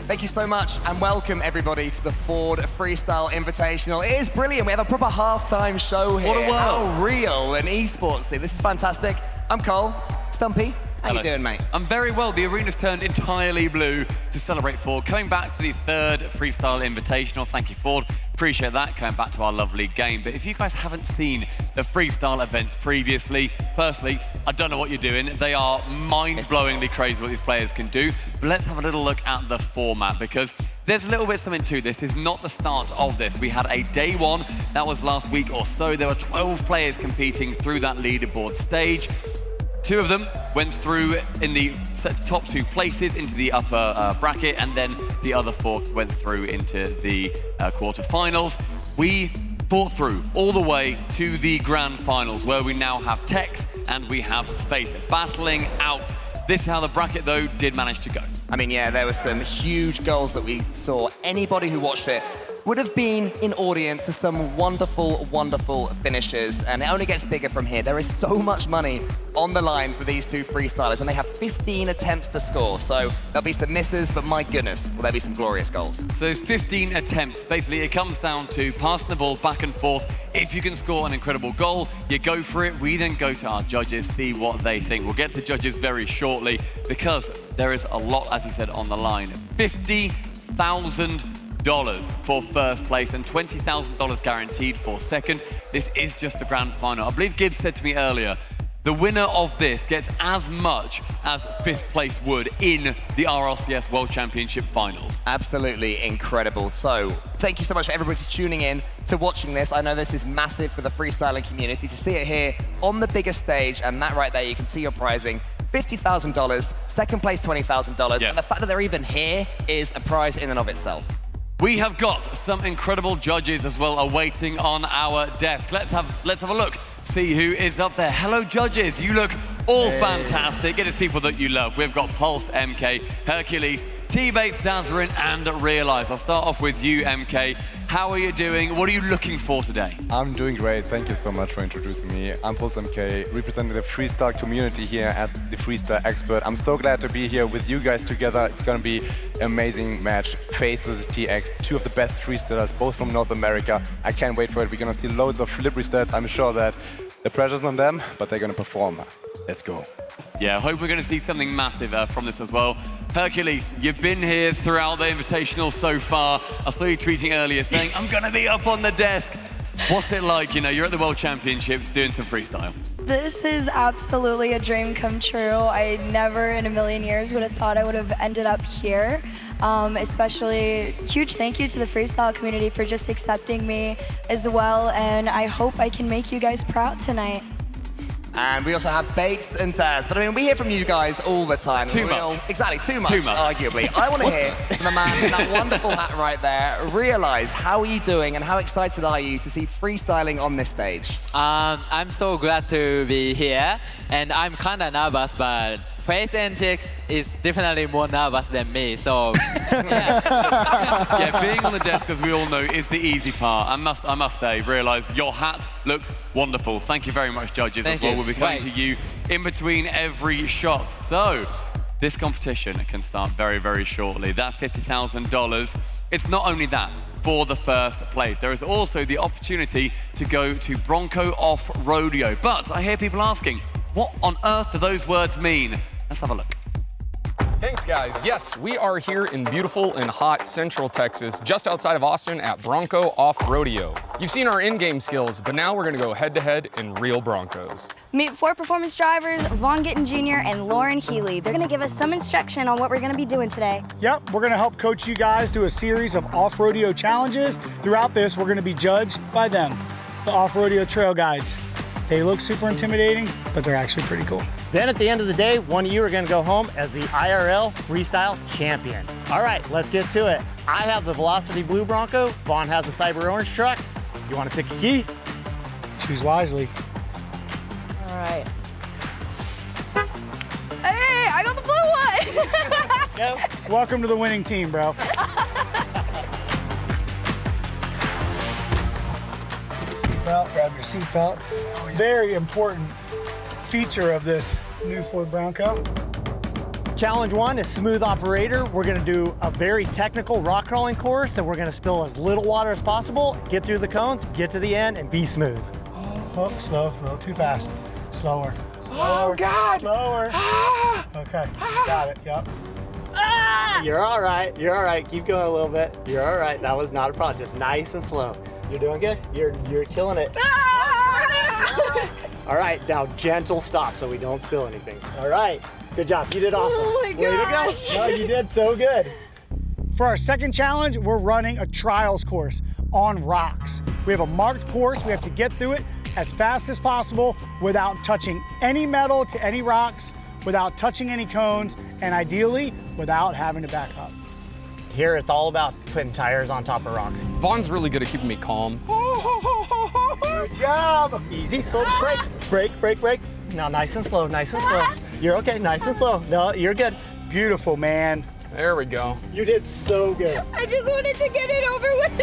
Thank you so much, and welcome everybody to the Ford Freestyle Invitational. It is brilliant. We have a proper halftime show here. What a world. How real an esports thing. This is fantastic. I'm Cole. Stumpy, how you doing, mate? I'm very well. The arena's turned entirely blue to celebrate Ford coming back for the third Freestyle Invitational. Thank you, Ford. Appreciate that, coming back to our lovely game. But if you guys haven't seen the freestyle events previously, firstly, I don't know what you're doing. They are mind-blowingly crazy what these players can do. But let's have a little look at the format, because there's a little bit something to this. This is not the start of this. We had a day one, that was last week or so. There were 12 players competing through that leaderboard stage. 2 of them went through in the top 2 places into the upper bracket, and then the other 4 went through into the quarterfinals. We fought through all the way to the grand finals, where we now have Tex and we have Faith battling out. This is how the bracket, though, did manage to go. I mean, yeah, there were some huge goals that we saw. Anybody who watched it would have been in audience to some wonderful, wonderful finishes, and it only gets bigger from here. There is so much money on the line for these two freestylers, and they have 15 attempts to score, so there'll be some misses, but my goodness, will there be some glorious goals. So it's 15 attempts. Basically, it comes down to passing the ball back and forth. If you can score an incredible goal, you go for it. We then go to our judges, see what they think. We'll get to the judges very shortly because there is a lot, as he said, on the line. $50,000 for first place and $20,000 guaranteed for second. This is just the grand final. I believe Gibbs said to me earlier, the winner of this gets as much as fifth place would in the RLCS World Championship Finals. Absolutely incredible. So thank you so much for everybody tuning in, to watching this. I know this is massive for the freestyling community to see it here on the biggest stage, and that right there, you can see your prizing. $50,000, second place $20,000, and the fact that they're even here is a prize in and of itself. We have got some incredible judges as well awaiting on our desk. Let's have a look, see who is up there. Hello, judges. You look all fantastic. It is people that you love. We've got Pulse, MK, Hercules, T-Bates, Dazarin, and Realize. I'll start off with you, MK. How are you doing? What are you looking for today? I'm doing great. Thank you so much for introducing me. I'm Pulse MK, representing the freestyle community here as the freestyle expert. I'm so glad to be here with you guys together. It's going to be an amazing match. Faith versus TX, two of the best freestylers, both from North America. I can't wait for it. We're going to see loads of flip resets. I'm sure that the pressure's on them, but they're going to perform. Let's go. Yeah, I hope we're going to see something massive from this as well. Hercules, you've been here throughout the Invitational so far. I saw you tweeting earlier saying, I'm going to be up on the desk. What's it like? You know, you're at the World Championships doing some freestyle. This is absolutely a dream come true. I never in a million years would have thought I would have ended up here. Especially huge thank you to the freestyle community for just accepting me as well. And I hope I can make you guys proud tonight. And we also have Bates and Daz. But I mean, we hear from you guys all the time. Too much. Exactly, too much, Too much. arguably. I want to hear from the man in that wonderful hat right there. Realize, how are you doing and how excited are you to see freestyling on this stage? I'm so glad to be here. And I'm kind of nervous, but Faith and TX is definitely more nervous than me, so Yeah, being on the desk, as we all know, is the easy part. I must say, Realize, your hat looks wonderful. Thank you very much, judges, as well. We'll be coming to you in between every shot. So, this competition can start very, very shortly. That $50,000, it's not only that for the first place. There is also the opportunity to go to Bronco Off Rodeo. But I hear people asking, what on earth do those words mean? Let's have a look. Thanks, guys. Yes, we are here in beautiful and hot Central Texas, just outside of Austin at Bronco Off Rodeo. You've seen our in-game skills, but now we're going to go head-to-head in real Broncos. Meet 4 performance drivers, Vaughn Gittin Jr. and Lauren Healy. They're going to give us some instruction on what we're going to be doing today. Yep, we're going to help coach you guys through a series of off-rodeo challenges. Throughout this, we're going to be judged by them, the off-rodeo trail guides. They look super intimidating, but they're actually pretty cool. Then at the end of the day, one of you are going to go home as the IRL Freestyle Champion. All right, let's get to it. I have the Velocity Blue Bronco. Vaughn has the Cyber Orange truck. You want to pick a key? Choose wisely. All right. Hey, I got the blue one! Let's go. Welcome to the winning team, bro. Seatbelt, grab your seatbelt. Very important feature of this new Ford Bronco. Challenge 1 is smooth operator. We're going to do a very technical rock crawling course, and we're going to spill as little water as possible, get through the cones, get to the end, and be smooth. Oh, slow, a little too fast. Slower. Oh, God! Slower. Ah! Okay, got it, yep. Ah! You're all right. You're all right. Keep going a little bit. You're all right. That was not a problem. Just nice and slow. You're doing good. You're killing it. All right, now gentle stop so we don't spill anything. All right, good job. You did awesome. Oh my gosh. Way to go. No, you did so good. For our second challenge, we're running a trials course on rocks. We have a marked course. We have to get through it as fast as possible without touching any metal to any rocks, without touching any cones, and ideally without having to back up. Here, it's all about putting tires on top of rocks. Vaughn's really good at keeping me calm. Good job. Easy, so break, break, break, break. Now nice and slow, nice and slow. You're okay, nice and slow. No, you're good. Beautiful, man. There we go. You did so good. I just wanted to get it over with.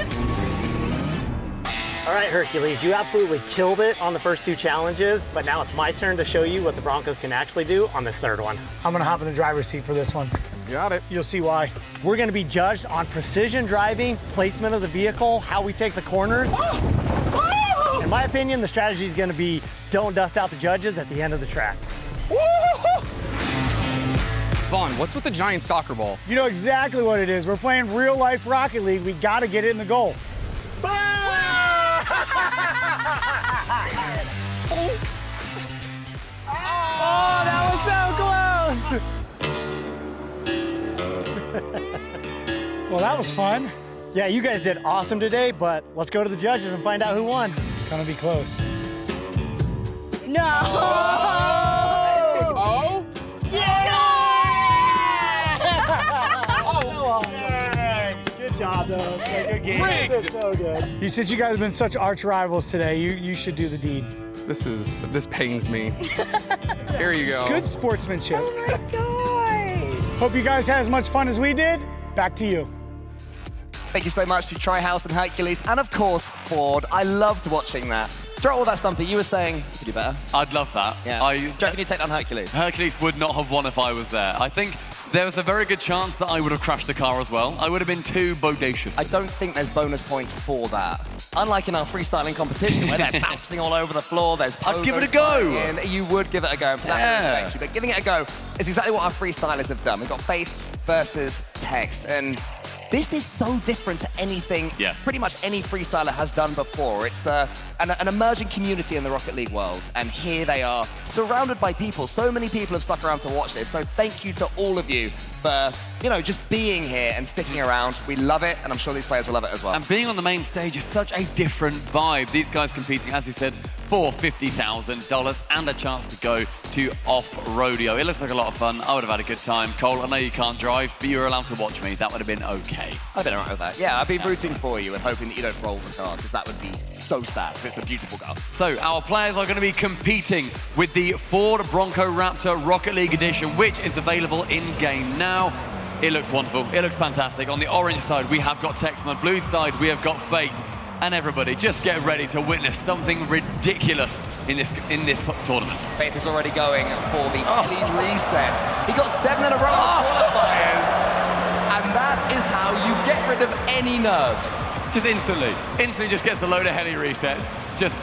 All right, Hercules, you absolutely killed it on the first 2 challenges, but now it's my turn to show you what the Broncos can actually do on this 3rd one. I'm gonna hop in the driver's seat for this one. Got it. You'll see why. We're gonna be judged on precision driving, placement of the vehicle, how we take the corners. In my opinion, the strategy is gonna be don't dust out the judges at the end of the track. Vaughn, what's with the giant soccer ball? You know exactly what it is. We're playing real life Rocket League. We gotta get it in the goal. Oh, that was so close! Well, that was fun. Yeah, you guys did awesome today, but let's go to the judges and find out who won. It's gonna be close. No! Oh! Yeah! Good job, though. Good game. Rigged. So good. Since you guys have been such arch rivals today, you should do the deed. This pains me. Here you go. It's good sportsmanship. Oh my God. Hope you guys had as much fun as we did. Back to you. Thank you so much to Trihouse and Hercules, and of course, Ford. I loved watching that. Throughout all that, Stumpy, you were saying you could do better. I'd love that. Yeah. Do you reckon you take down Hercules? Hercules would not have won if I was there. I think there was a very good chance that I would have crashed the car as well. I would have been too bodacious. I don't think there's bonus points for that. Unlike in our freestyling competition where they're bouncing all over the floor, there's I'd give it a go. You would give it a go, and for that I respect you. But giving it a go is exactly what our freestylers have done. We've got Faith versus Text, and this is so different to anything pretty much any freestyler has done before. It's an emerging community in the Rocket League world, and here they are, surrounded by people. So many people have stuck around to watch this, so thank you to all of you for, just being here and sticking around. We love it, and I'm sure these players will love it as well. And being on the main stage is such a different vibe. These guys competing, as you said, for $50,000 and a chance to go to off-rodeo. It looks like a lot of fun. I would have had a good time. Cole, I know you can't drive, but you were allowed to watch me. That would have been okay. I've been alright with that. Yeah, I've been rooting for you and hoping that you don't roll the car, because that would be so sad. It's a beautiful car. So our players are going to be competing with the Ford Bronco Raptor Rocket League Edition, which is available in-game now. It looks wonderful. It looks fantastic. On the orange side, we have got Tex. On the blue side, we have got Faith. And everybody, just get ready to witness something ridiculous in this tournament. Faith is already going for the early reset. He got 7 in a row of qualifiers, and that is how you get rid of any nerves. Just instantly just gets a load of heli resets. Just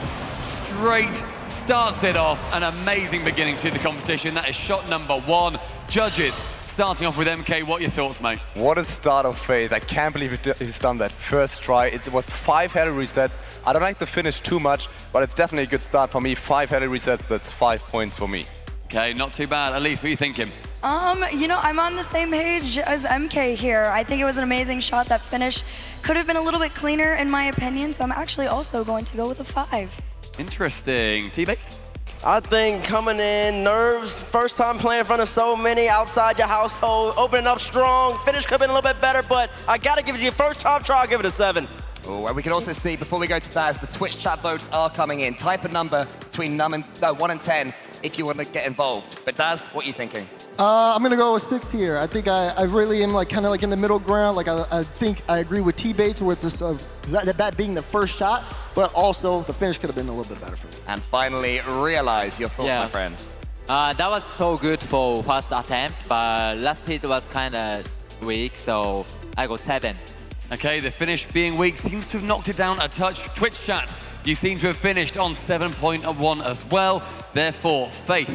straight starts it off. An amazing beginning to the competition. That is shot number 1. Judges, starting off with MK, what are your thoughts, mate? What a start of Faith. I can't believe he's done that first try. It was 5 heli resets. I don't like the finish too much, but it's definitely a good start for me. 5 heli resets, that's 5 points for me. Okay, not too bad. Elise, what are you thinking? I'm on the same page as MK here. I think it was an amazing shot. That finish could have been a little bit cleaner in my opinion, so I'm actually also going to go with a 5. Interesting. T-Bates? I think coming in, nerves, first time playing in front of so many outside your household, opening up strong, finish could have been a little bit better, but I gotta give it to you first time try, I'll give it a 7. Oh, and we can also see, before we go to Daz, the Twitch chat votes are coming in. Type a number between 1 and 10 if you want to get involved. But Daz, what are you thinking? I'm gonna go with 6 here. I think I really am kind of in the middle ground. I think I agree with T-Bates with this, that being the first shot, but also the finish could have been a little bit better for me. And finally, Realize your thoughts, my friend. That was so good for first attempt, but last hit was kind of weak, so I go 7. Okay, the finish being weak seems to have knocked it down a touch. Twitch chat, you seem to have finished on 7.1 as well. Therefore, Faith,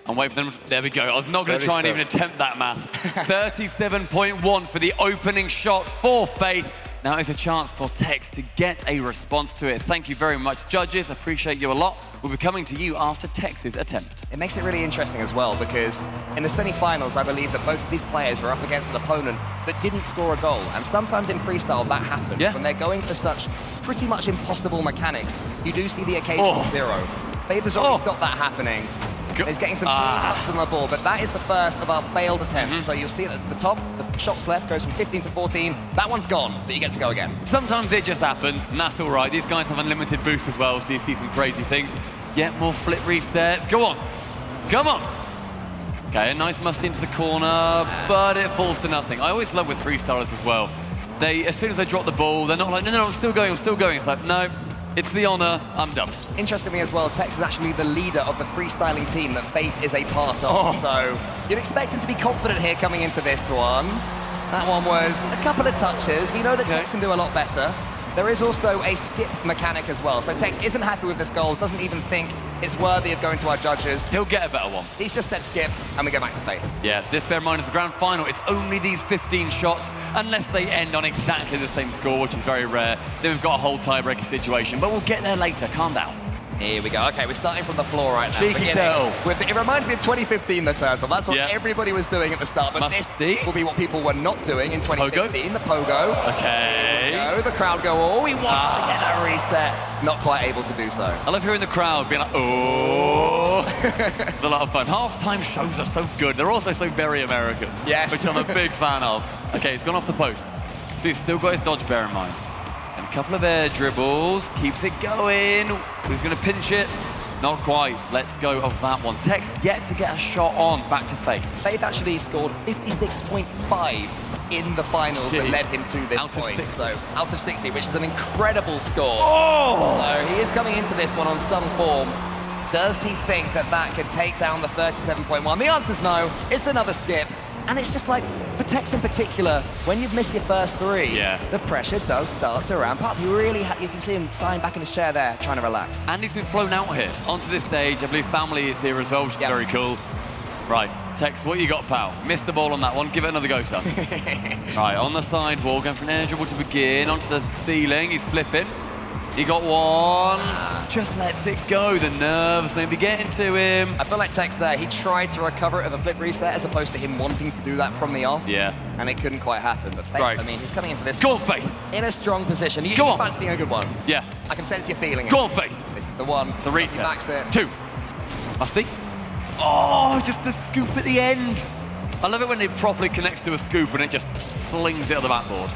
and wait for them. There we go. I was not going to try and even attempt that math. 37.1 for the opening shot for Faith. Now is a chance for Tex to get a response to it. Thank you very much, judges. Appreciate you a lot. We'll be coming to you after Tex's attempt. It makes it really interesting as well, because in the semi-finals, I believe that both of these players were up against an opponent that didn't score a goal. And sometimes in freestyle, that happens. When they're going for such pretty much impossible mechanics, you do see the occasional 0. Faith has already stopped that happening. He's getting some touches on the ball, but that is the first of our failed attempts. So you'll see at the top, the shots left goes from 15 to 14. That one's gone, but he gets to go again. Sometimes it just happens, and that's all right. These guys have unlimited boost as well, so you see some crazy things. Get more flip resets. Go on. Come on. Okay, a nice musty into the corner, but it falls to nothing. I always love with freestylers as well. As soon as they drop the ball, they're not like, no, I'm still going, I'm still going. It's like, no, it's the honor, I'm done. Interestingly as well, Tex is actually the leader of the freestyling team that Faith is a part of. So you'd expect him to be confident here coming into this one. That one was a couple of touches. We know that Tex can do a lot better. There is also a skip mechanic as well. So Tex isn't happy with this goal, doesn't even think it's worthy of going to our judges. He'll get a better one. He's just said skip, and we go back to Faith. Yeah, this, bear in mind, is the grand final. It's only these 15 shots, unless they end on exactly the same score, which is very rare. Then we've got a whole tiebreaker situation, but we'll get there later. Calm down. Here we go. Okay, we're starting from the floor right now. Cheeky turtle. It reminds me of 2015, the turtle. That's what everybody was doing at the start. But this will be what people were not doing in 2015, the pogo. Okay. The crowd go, oh, we want to get a reset. Not quite able to do so. I love hearing the crowd being like, oh. It's a lot of fun. Halftime shows are so good. They're also so very American. Yes. Which I'm a big fan of. Okay, he's gone off the post. So he's still got his dodge, bear in mind. And a couple of air dribbles, keeps it going. He's going to pinch it. Not quite. Let's go of that one. Tex yet to get a shot on. Back to Faith. Faith actually scored 56.5 in the finals that led him to this point. So out of 60, which is an incredible score. So he is coming into this one on some form. Does he think that that could take down the 37.1? The answer's no. It's another skip. And it's just like, for Tex in particular, when you've missed your first three, the pressure does start to ramp up. You can see him lying back in his chair there, trying to relax. And he's been flown out here, onto this stage. I believe family is here as well, which is very cool. Right, Tex, what you got, pal? Missed the ball on that one. Give it another go, son. Right, on the sidewall, going for an air dribble to begin. Onto the ceiling, he's flipping. He got one, just lets it go. The nerves maybe getting to him. I feel like Tex there, he tried to recover it with a flip reset as opposed to him wanting to do that from the off. Yeah. And it couldn't quite happen. But Faith, I mean, he's coming into this. Go on, Faith. In a strong position. You fancying a good one. Yeah. I can sense you're feeling it. Go on, Faith. This is the one. It's a reset. He backs it. 2. Musty. Oh, just the scoop at the end. I love it when it properly connects to a scoop and it just slings it on the backboard.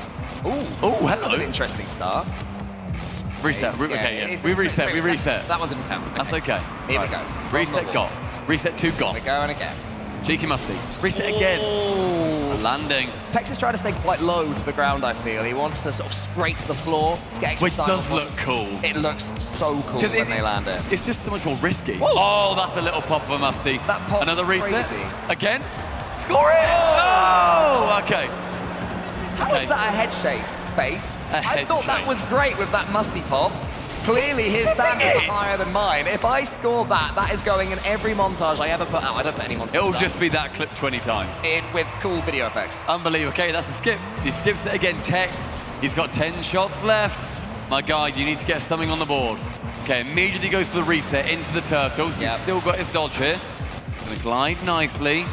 Ooh. Oh, hello. That's an interesting start. Reset. We reset. That one didn't count. That's okay. Here we go. Reset got. Reset 2 got. We're going again. Cheeky Musty. Reset again. A landing. Tex is trying to stay quite low to the ground, I feel. He wants to sort of scrape the floor to get extra Which does look cool. It looks so cool when they land it. It's just so much more risky. Whoa. Oh, that's the little pop of a Musty. That pop Another reset. crazy. Again. Score it! Oh, okay. How is that a head shake, Faith? I thought that was great with that Musty pop. Clearly his standards are higher than mine. If I score that, that is going in every montage I ever put out. I don't put any montage It'll just be that clip 20 times. With cool video effects. Unbelievable. Okay, that's a skip. He skips it again. Tex. He's got 10 shots left. My guy, you need to get something on the board. Okay, immediately goes for the reset into the turtles. He's still got his dodge here. Gonna glide nicely.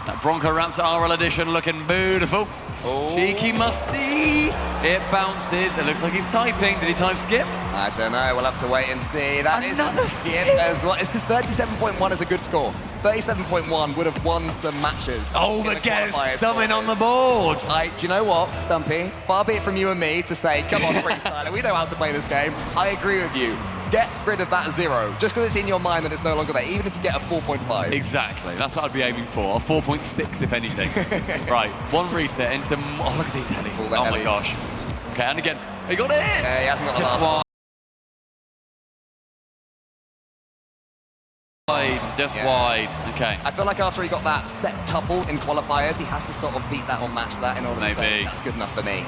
That Bronco Raptor RL edition looking beautiful. Oh. Cheeky Musty. It bounces. It looks like he's typing. Did he type skip? I don't know. We'll have to wait and see. That is a skip as well. It's because 37.1 is a good score. 37.1 would have won some matches. Oh, but get something on the board. Do you know what, Stumpy? Far be it from you and me to say, come on, freestyler, we know how to play this game. I agree with you. Get rid of that 0. Just because it's in your mind that it's no longer there, even if you get a 4.5. Exactly. That's what I'd be aiming for. A 4.6, if anything. Right. One reset into... Oh, look at these helis. Oh, my gosh. Okay, and again. He got it! Yeah, he hasn't got the Just last one. Wide, just wide. Okay. I feel like after he got that set tuple in qualifiers, he has to sort of beat that or match that in order to say that's good enough for me.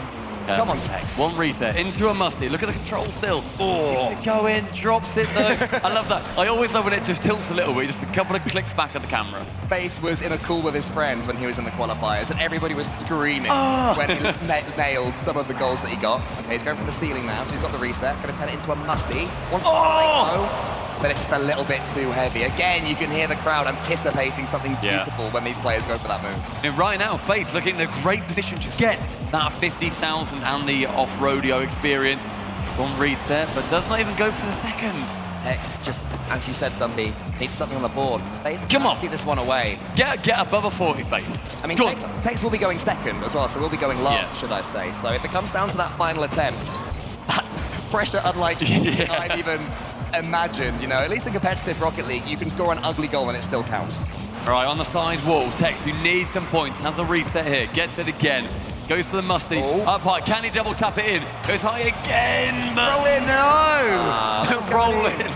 Come on, Tex. One reset into a Musty. Look at the control still. Oh. Keeps it going, drops it though. I love that. I always love when it just tilts a little bit, just a couple of clicks back at the camera. Faith was in a call with his friends when he was in the qualifiers, and everybody was screaming when he nailed some of the goals that he got. Okay, he's going for the ceiling now, so he's got the reset. Going to turn it into a Musty. Wants to but it's just a little bit too heavy. Again, you can hear the crowd anticipating something beautiful when these players go for that move. And right now, Faith looking in a great position to get that 50,000 and the off-rodeo experience. It's one reset, but does not even go for the second. Tex, just as you said, Stumpy, needs something on the board. Faith Come on, keep this one away. Get above a 40, Faith. I mean, Tex will be going second as well, so we'll be going last, should I say. So if it comes down to that final attempt, that's pressure unlike I've even imagined. You know, at least in competitive Rocket League, you can score an ugly goal and it still counts. All right, on the side wall, Tex, who needs some points, has a reset here, gets it again, goes for the musty, up high, can he double tap it in? Goes high again, but Roll in. no! Don't roll in.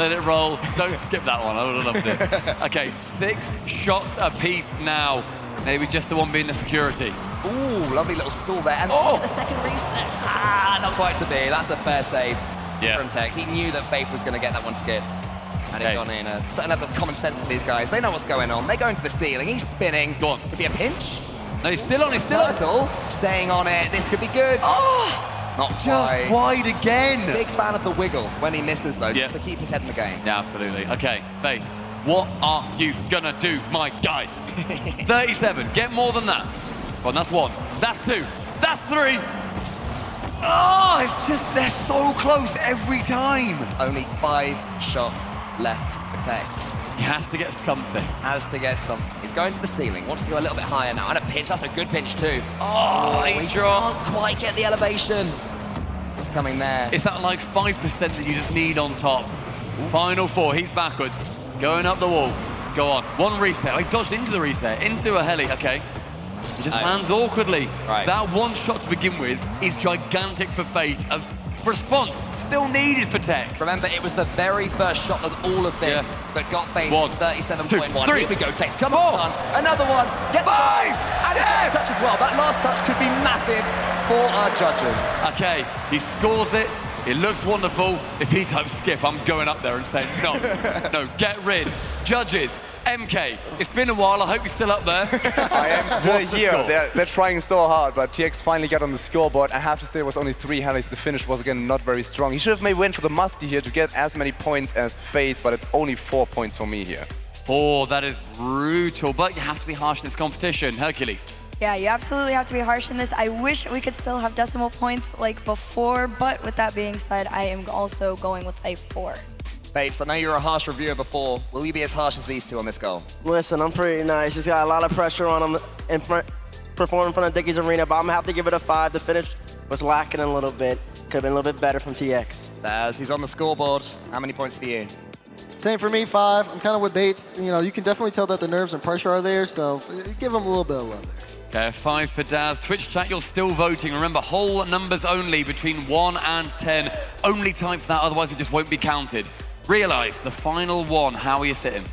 Let it roll. Don't skip that one, I would have loved it. Okay, 6 shots apiece now. Maybe just the one being the security. Ooh, lovely little stall there. And the second reset. Not quite to be. That's a fair save from Tex. He knew that Faith was going to get that one skipped. And he's gone in. Another common sense for these guys. They know what's going on. They go into the ceiling. He's spinning. Go on. Could be a pinch. No, he's still on. He's still on. Staying on it. This could be good. Oh! Not Just quite. wide again. Big fan of the wiggle when he misses, though, just to keep his head in the game. Yeah, absolutely. Okay, Faith, what are you gonna do, my guy? 37, get more than that. Well, that's 1, that's 2, that's 3. Oh, it's just, they're so close every time. Only 5 shots left for Tex. He has to get something. Has to get something. He's going to the ceiling. Wants to go a little bit higher now. And a pinch. That's a good pinch too. Oh, he can't quite get the elevation. It's coming there. It's that like 5% that you just need on top. Final 4. He's backwards. Going up the wall. Go on. 1 reset. Oh, he dodged into the reset. Into a heli. Okay. He just lands awkwardly. Right. That 1 shot to begin with is gigantic for Faith. A response still needed for Tex. Remember, it was the very first shot of all of them that got Faith 37.1. 3. Here we go, Tex. Come on, son. Another one. Get 5. And it's a touch as well. That last touch could be massive for our judges. Okay, he scores it. It looks wonderful. If he types skip, I'm going up there and saying, no, no, get rid. Judges, MK, it's been a while. I hope you're still up there. I am still here. They're trying so hard, but TX finally got on the scoreboard. I have to say it was only 3 helis. The finish was, again, not very strong. He should have maybe went for the musty here to get as many points as Faith, but it's only 4 points for me here. 4, that is brutal, but you have to be harsh in this competition. Hercules. Yeah, you absolutely have to be harsh in this. I wish we could still have decimal points like before, but with that being said, I am also going with a 4. Bates, I know you were a harsh reviewer before. Will you be as harsh as these two on this goal? Listen, I'm pretty nice. He's got a lot of pressure on him performing in front of Dickie's Arena, but I'm gonna have to give it a 5. The finish was lacking a little bit. Could have been a little bit better from TX. As he's on the scoreboard, how many points for you? Same for me, 5. I'm kind of with Bates. You know, you can definitely tell that the nerves and pressure are there, so give him a little bit of love there. Okay, 5 for Daz. Twitch chat, you're still voting. Remember, whole numbers only between 1 and 10. Only type that, otherwise it just won't be counted. Realize the final 1. How are you sitting?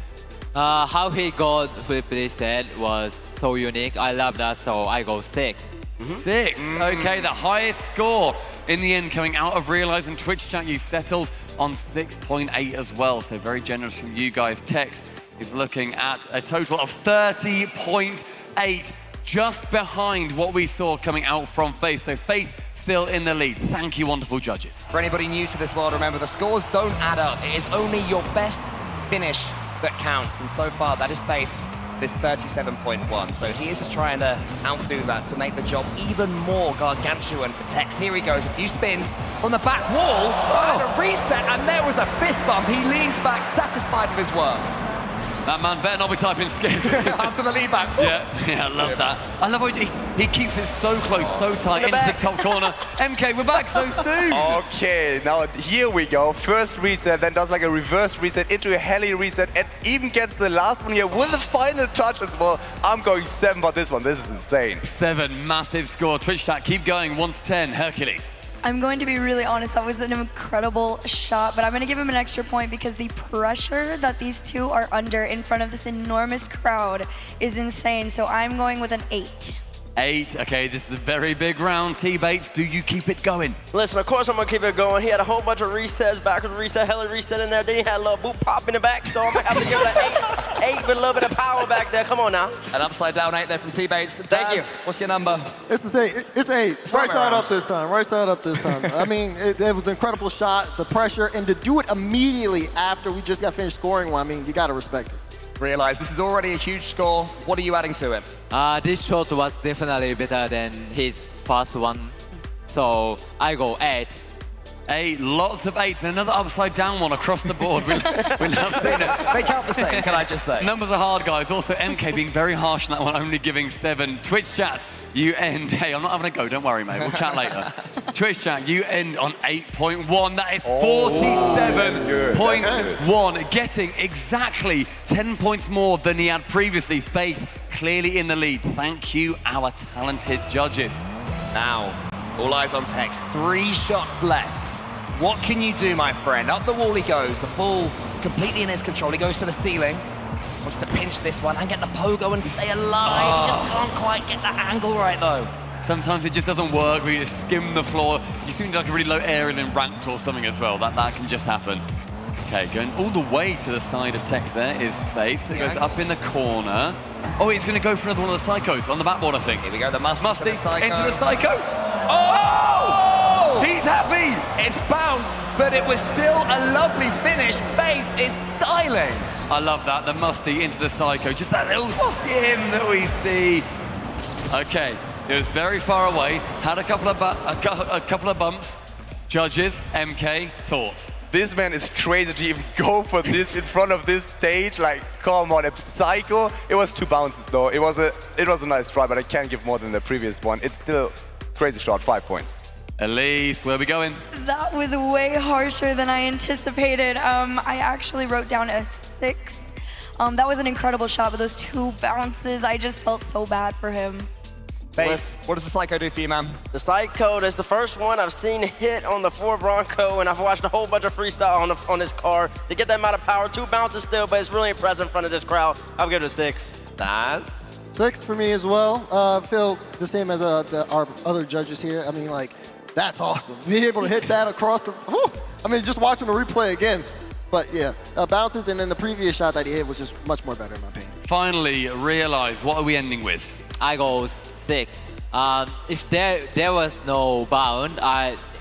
How he got flip reset was so unique. I love that, so I go 6. 6. Okay, the highest score in the end coming out of Realize and Twitch chat. You settled on 6.8 as well, so very generous from you guys. Tex is looking at a total of 30.8. Just behind what we saw coming out from Faith. So Faith still in the lead. Thank you, wonderful judges. For anybody new to this world, remember the scores don't add up. It is only your best finish that counts. And so far, that is Faith, this 37.1. So he is just trying to outdo that to make the job even more gargantuan for Tex. Here he goes, a few spins on the back wall, and a reset, and there was a fist bump. He leans back, satisfied with his work. That man better not be typing skip. After the lead back. Yeah, I love that. I love how he keeps it so close, so tight into the top corner. MK, we're back so soon. Okay, now here we go. First reset, then does like a reverse reset into a heli reset, and even gets the last one here with a final touch as well. I'm going 7 for this one. This is insane. 7, massive score. Twitch chat, keep going. 1 to 10. Hercules. I'm going to be really honest, that was an incredible shot, but I'm going to give him an extra point because the pressure that these two are under in front of this enormous crowd is insane, so I'm going with an 8. 8. Okay, this is a very big round. T-Bates, do you keep it going? Listen, of course I'm going to keep it going. He had a whole bunch of resets, backwards reset, heli reset in there. Then he had a little boot pop in the back, so I'm going to have to give it an 8 with a little bit of power back there. Come on now. An upside down 8 there from T-Bates. Thank you. What's your number? It's 8. It's 8. Right side up this time. Right side up this time. I mean, it was an incredible shot, the pressure, and to do it immediately after we just got finished scoring one, I mean, you got to respect it. Realize this is already a huge score. What are you adding to it? This shot was definitely better than his first one, so I go 8. 8, lots of 8s, and another upside down one across the board. We love seeing it. They count the same, can I just say? Numbers are hard, guys. Also, MK being very harsh on that one, only giving 7. Twitch chat, You end, hey, I'm not having a go, don't worry, mate. We'll chat later. Twitch chat, you end on 8.1. That is 47.1, getting exactly 10 points more than he had previously. Faith clearly in the lead. Thank you, our talented judges. Now, all eyes on Tex. 3 shots left. What can you do, my friend? Up the wall he goes. The ball completely in his control. He goes to the ceiling. Wants to pinch this one and get the pogo and stay alive. Just can't quite get that angle right, though. Sometimes it just doesn't work, where you just skim the floor. You seem like a really low aerial in ranked or something as well. That can just happen. Okay, going all the way to the side of Tex there is Faith. It goes up in the corner. Oh, he's going to go for another one of the psychos on the backboard, I think. Here we go, the Musty into the psycho. Oh! He's happy! It's bounced, but it was still a lovely finish. Faith is styling. I love that, the Musty into the psycho. Just that little skim that we see. Okay, it was very far away. Had a couple of bumps. Judges, MK, thoughts? This man is crazy to even go for this in front of this stage. Like, come on, a psycho. It was 2 bounces though. It was a nice try, but I can't give more than the previous one. It's still crazy shot, 5 points. Elise, where are we going? That was way harsher than I anticipated. I actually wrote down a 6. That was an incredible shot, but those 2 bounces, I just felt so bad for him. Faith, what does the psycho do for you, man? The psycho is the first one I've seen hit on the Ford Bronco, and I've watched a whole bunch of freestyle on this car to get that amount of power. 2 bounces still, but it's really impressive in front of this crowd. I'll give it a 6. Daz? 6 for me as well. I feel the same as our other judges here. I mean, like, that's awesome. Being able to hit that across the... Whew, I mean, just watching the replay again. But yeah, bounces, and then the previous shot that he hit was just much more better in my opinion. Finally, realize, what are we ending with? I go 6. If there was no bound,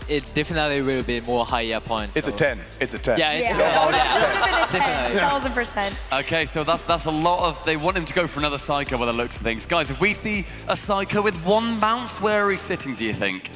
it definitely will be more higher points. It's a 10. It's a 10. Yeah, It would have been a 10,000%. Okay, so that's a lot of... They want him to go for another psycho by the looks of things. Guys, if we see a psycho with 1 bounce, where are he sitting, do you think?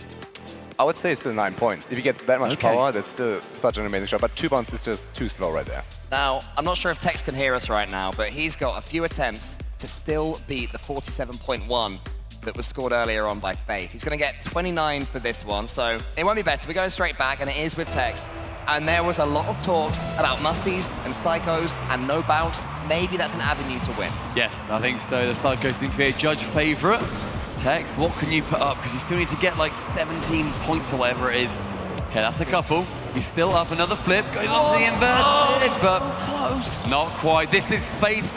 I would say still 9 points. If he gets that much power, that's still such an amazing shot. But 2 bounces is just too slow right there. Now, I'm not sure if Tex can hear us right now, but he's got a few attempts to still beat the 47.1 that was scored earlier on by Faith. He's going to get 29 for this one, so it won't be better. We're going straight back, and it is with Tex. And there was a lot of talks about musties and psychos and no bounce. Maybe that's an avenue to win. Yes, I think so. The psychos seem to be a judge favorite. Tex, what can you put up? Because you still need to get like 17 points or whatever it is. Okay, that's a couple. He's still up. Another flip. Goes on to the inverted, but close. Not quite. This is Faith's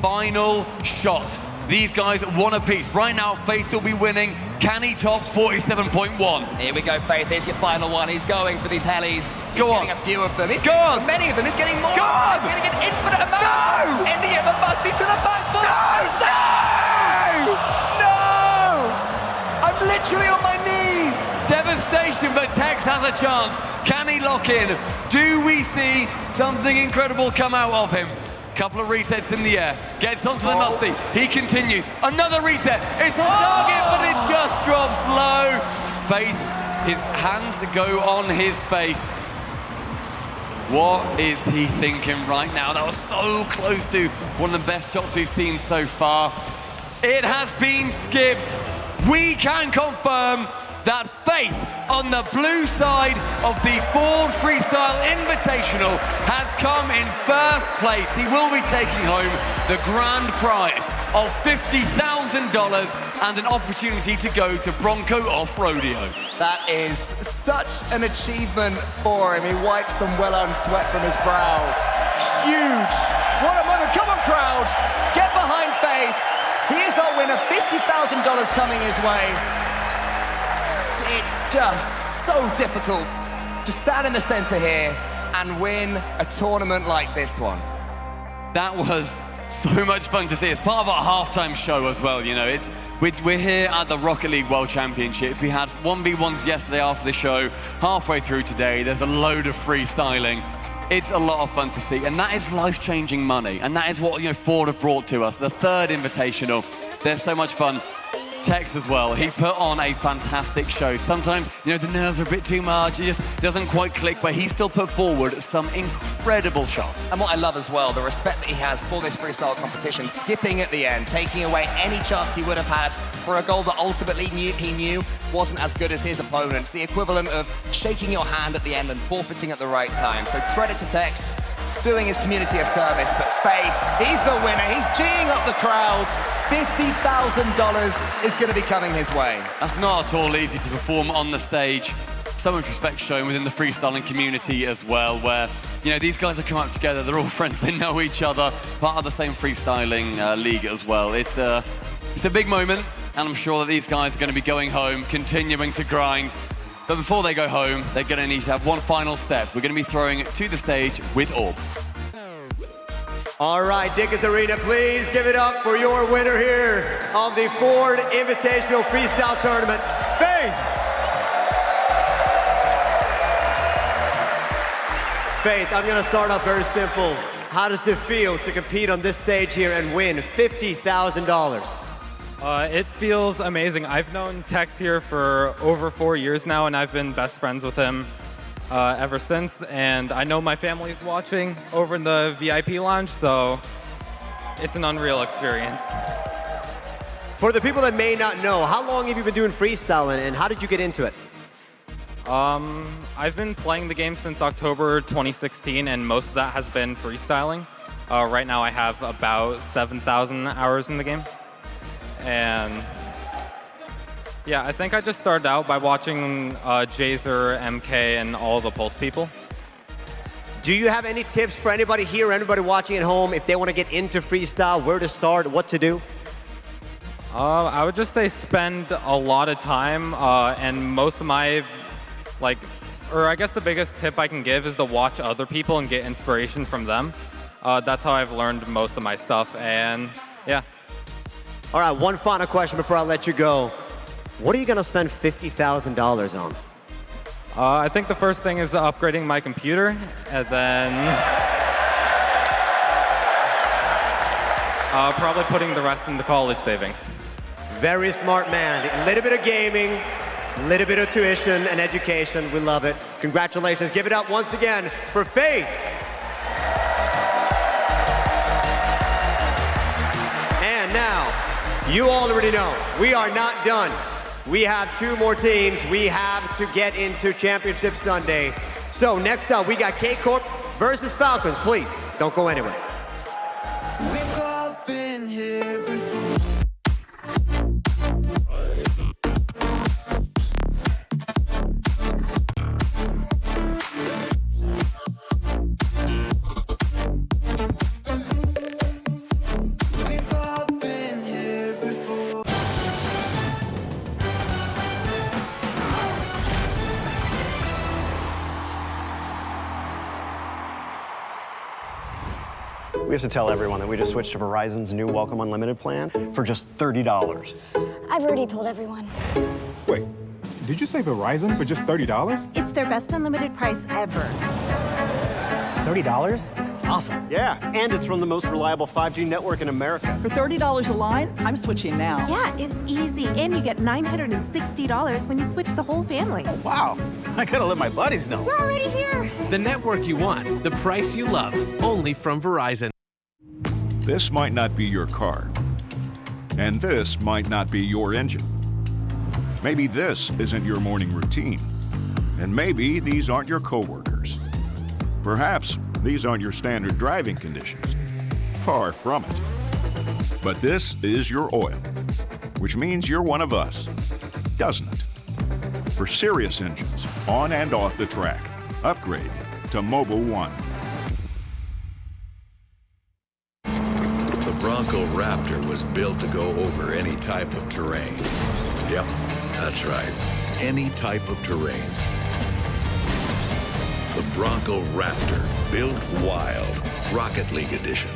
final shot. These guys want a piece. Right now, Faith will be winning. Can he top 47.1? Here we go, Faith. Here's your final one. He's going for these helis. He's getting a few of them. He's Go getting on. many of them. He's getting more. Go on. He's getting an infinite amount. No! Ending it with musty to the backboard. No! I'm literally on my knees. Devastation, but Tex has a chance. Can he lock in? Do we see something incredible come out of him? Couple of resets in the air. Gets onto the musty. He continues. Another reset. It's on target, but it just drops low. Faith, his hands go on his face. What is he thinking right now? That was so close to one of the best shots we've seen so far. It has been skipped. We can confirm that Faith on the blue side of the Ford Freestyle Invitational has come in first place. He will be taking home the grand prize of $50,000 and an opportunity to go to Bronco Off-Rodeo. That is such an achievement for him. He wipes some well-earned sweat from his brow. Huge. What a moment. Come on, crowd. Get behind Faith. He is our winner. $50,000 coming his way. It's just so difficult to stand in the center here and win a tournament like this one. That was so much fun to see. It's part of our halftime show as well, you know. We're here at the Rocket League World Championships. We had 1v1s yesterday after the show. Halfway through today, there's a load of freestyling. It's a lot of fun to see, and that is life-changing money. And that is what, you know, Ford have brought to us. The third Invitational. There's so much fun. Tex as well. He put on a fantastic show. Sometimes, you know, the nerves are a bit too much. It just doesn't quite click, but he still put forward some incredible shots. And what I love as well, the respect that he has for this freestyle competition, skipping at the end, taking away any chance he would have had for a goal that ultimately he knew wasn't as good as his opponents. The equivalent of shaking your hand at the end and forfeiting at the right time. So credit to Tex, doing his community a service. But Faith, he's the winner. He's geeing up the crowd. $50,000 is going to be coming his way. That's not at all easy to perform on the stage. So much respect shown within the freestyling community as well, where, you know, these guys have come up together, they're all friends, they know each other, part of the same freestyling league as well. It's a big moment, and I'm sure that these guys are going to be going home, continuing to grind. But before they go home, they're going to need to have one final step. We're going to be throwing it to the stage with Orb. All right, Dickies Arena, please give it up for your winner here of the Ford Invitational Freestyle Tournament, Faith. Faith, I'm going to start off very simple. How does it feel to compete on this stage here and win $50,000? It feels amazing. I've known Tex here for over 4 years now, and I've been best friends with him ever since. And I know my family's watching over in the VIP lounge, so it's an unreal experience. For the people that may not know, how long have you been doing freestyling, and how did you get into it? I've been playing the game since October 2016, and most of that has been freestyling. Right now I have about 7,000 hours in the game. And yeah, I think I just started out by watching Jazer, MK, and all the Pulse people. Do you have any tips for anybody here, anybody watching at home, if they want to get into freestyle, where to start, what to do? I would just say spend a lot of time, and most of my, I guess the biggest tip I can give is to watch other people and get inspiration from them. That's how I've learned most of my stuff, and yeah. All right, one final question before I let you go. What are you going to spend $50,000 on? I think the first thing is upgrading my computer, and then probably putting the rest into college savings. Very smart man. A little bit of gaming, a little bit of tuition and education. We love it. Congratulations. Give it up once again for Faith. And now, you all already know, we are not done. We have 2 more teams. We have to get into Championship Sunday. So next up, we got K-Corp versus Falcons. Please, don't go anywhere. We've all been here before. We've all been here before. We have to tell everyone that we just switched to Verizon's new Welcome Unlimited plan for just $30. I've already told everyone. Wait, did you say Verizon for just $30? It's their best unlimited price ever. $30? That's awesome. Yeah, and it's from the most reliable 5G network in America. For $30 a line, I'm switching now. Yeah, it's easy. And you get $960 when you switch the whole family. Wow, I gotta let my buddies know. We're already here. The network you want, the price you love, only from Verizon. This might not be your car, and this might not be your engine. Maybe this isn't your morning routine, and maybe these aren't your coworkers. Perhaps these aren't your standard driving conditions. Far from it. But this is your oil, which means you're one of us, doesn't it? For serious engines, on and off the track, upgrade to Mobil 1. The Bronco Raptor was built to go over any type of terrain. Yep, that's right. Any type of terrain. The Bronco Raptor, built wild, Rocket League edition.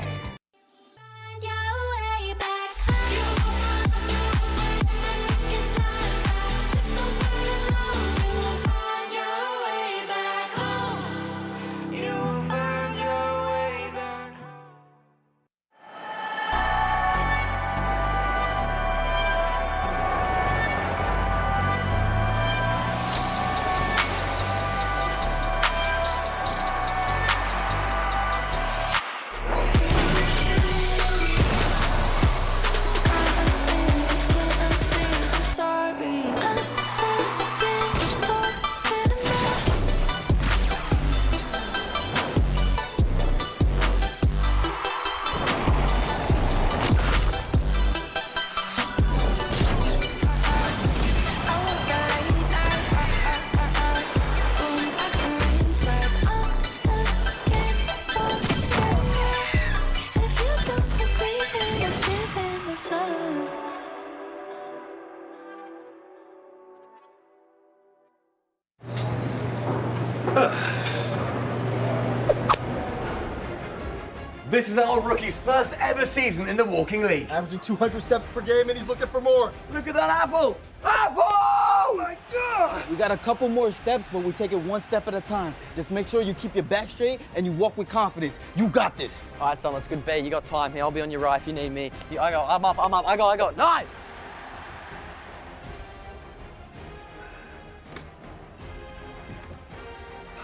This is our rookie's first ever season in the walking league. Averaging 200 steps per game, and he's looking for more. Look at that apple! Apple! Oh my God! We got a couple more steps, but we take it one step at a time. Just make sure you keep your back straight and you walk with confidence. You got this. All right, son, that's good bet. You got time here. I'll be on your right if you need me. I'm up. I got. Nice!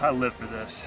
I live for this.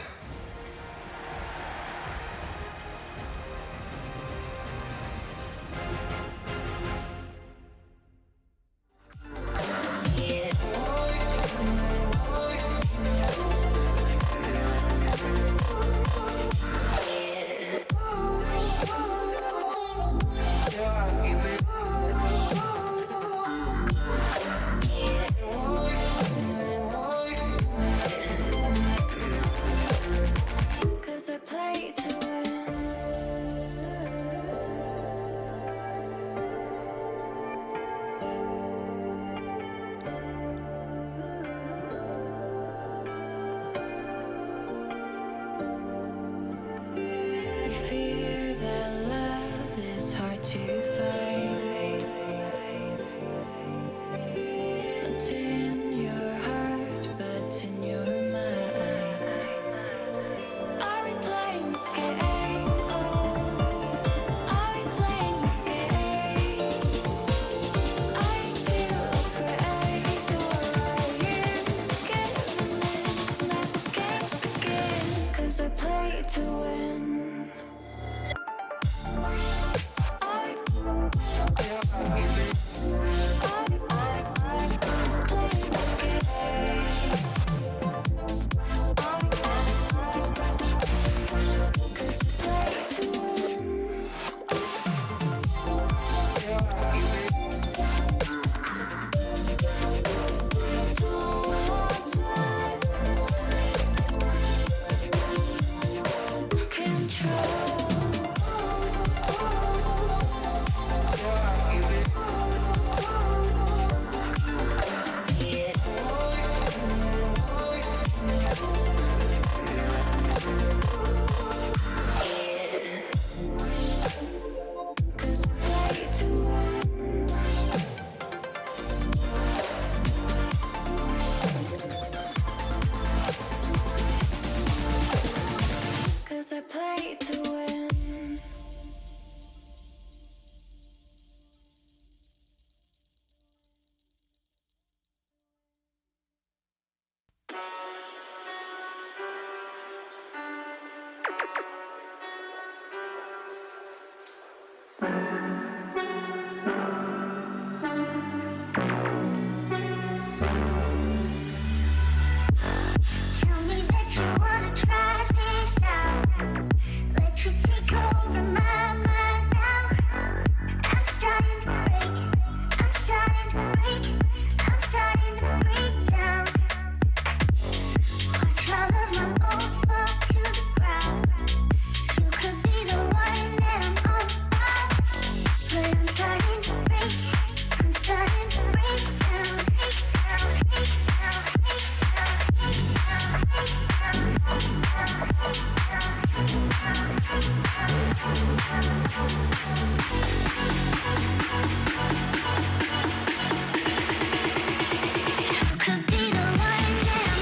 Fear that love is hard to find. Not in your heart, but in your mind. Are we playing this game? Are we playing this game? Are you too afraid, or are you giving in? Let the games begin, 'cause I play to win. I play to win. Tell me that you wanna try this out. Let you take over my mind now. I'm starting to break. I'm starting to break. I'm starting to break down. Watch all of my bolts fall to the ground. You could be the one that I'm all about. But I'm starting to break. I'm starting to break down. Break down. Break down. Could be the one that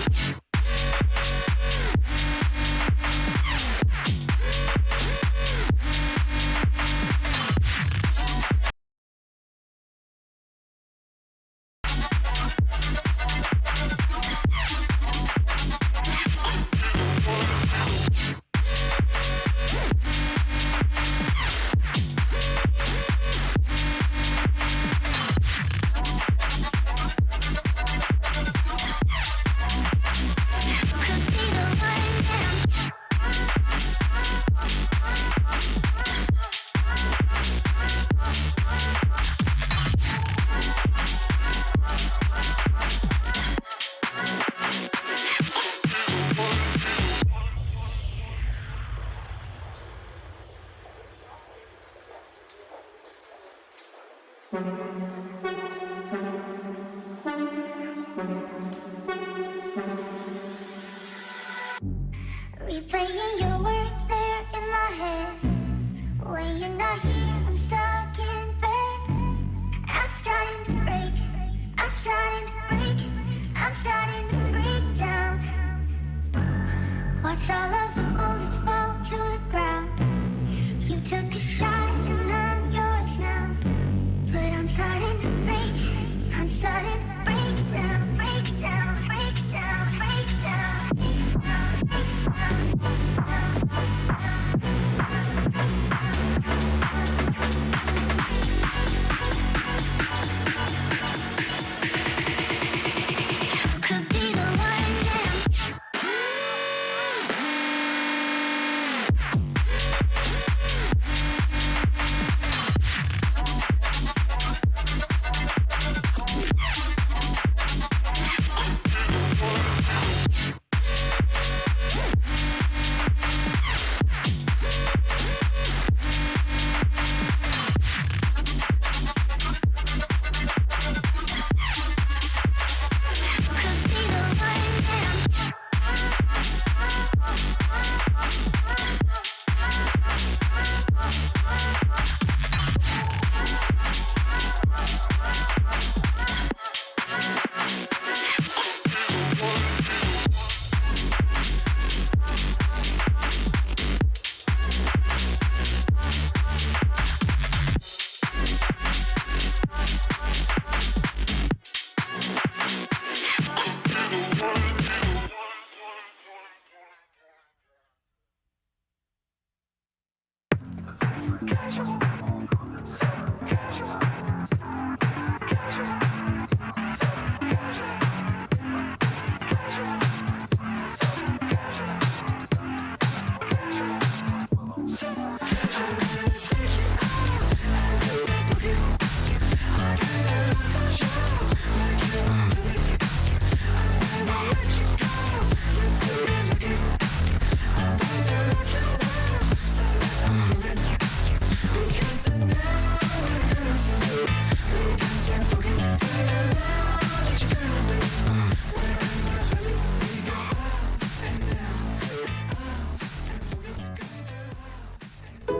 replaying your words there in my head. When you're not here, I'm stuck in bed. I'm starting to break. I'm starting to break. I'm starting to break down. Watch all of the bullets fall to the ground. You took a shot and I'm yours now. But I'm starting to break. I'm starting to break down, break down, break down, break down. Could be the one now.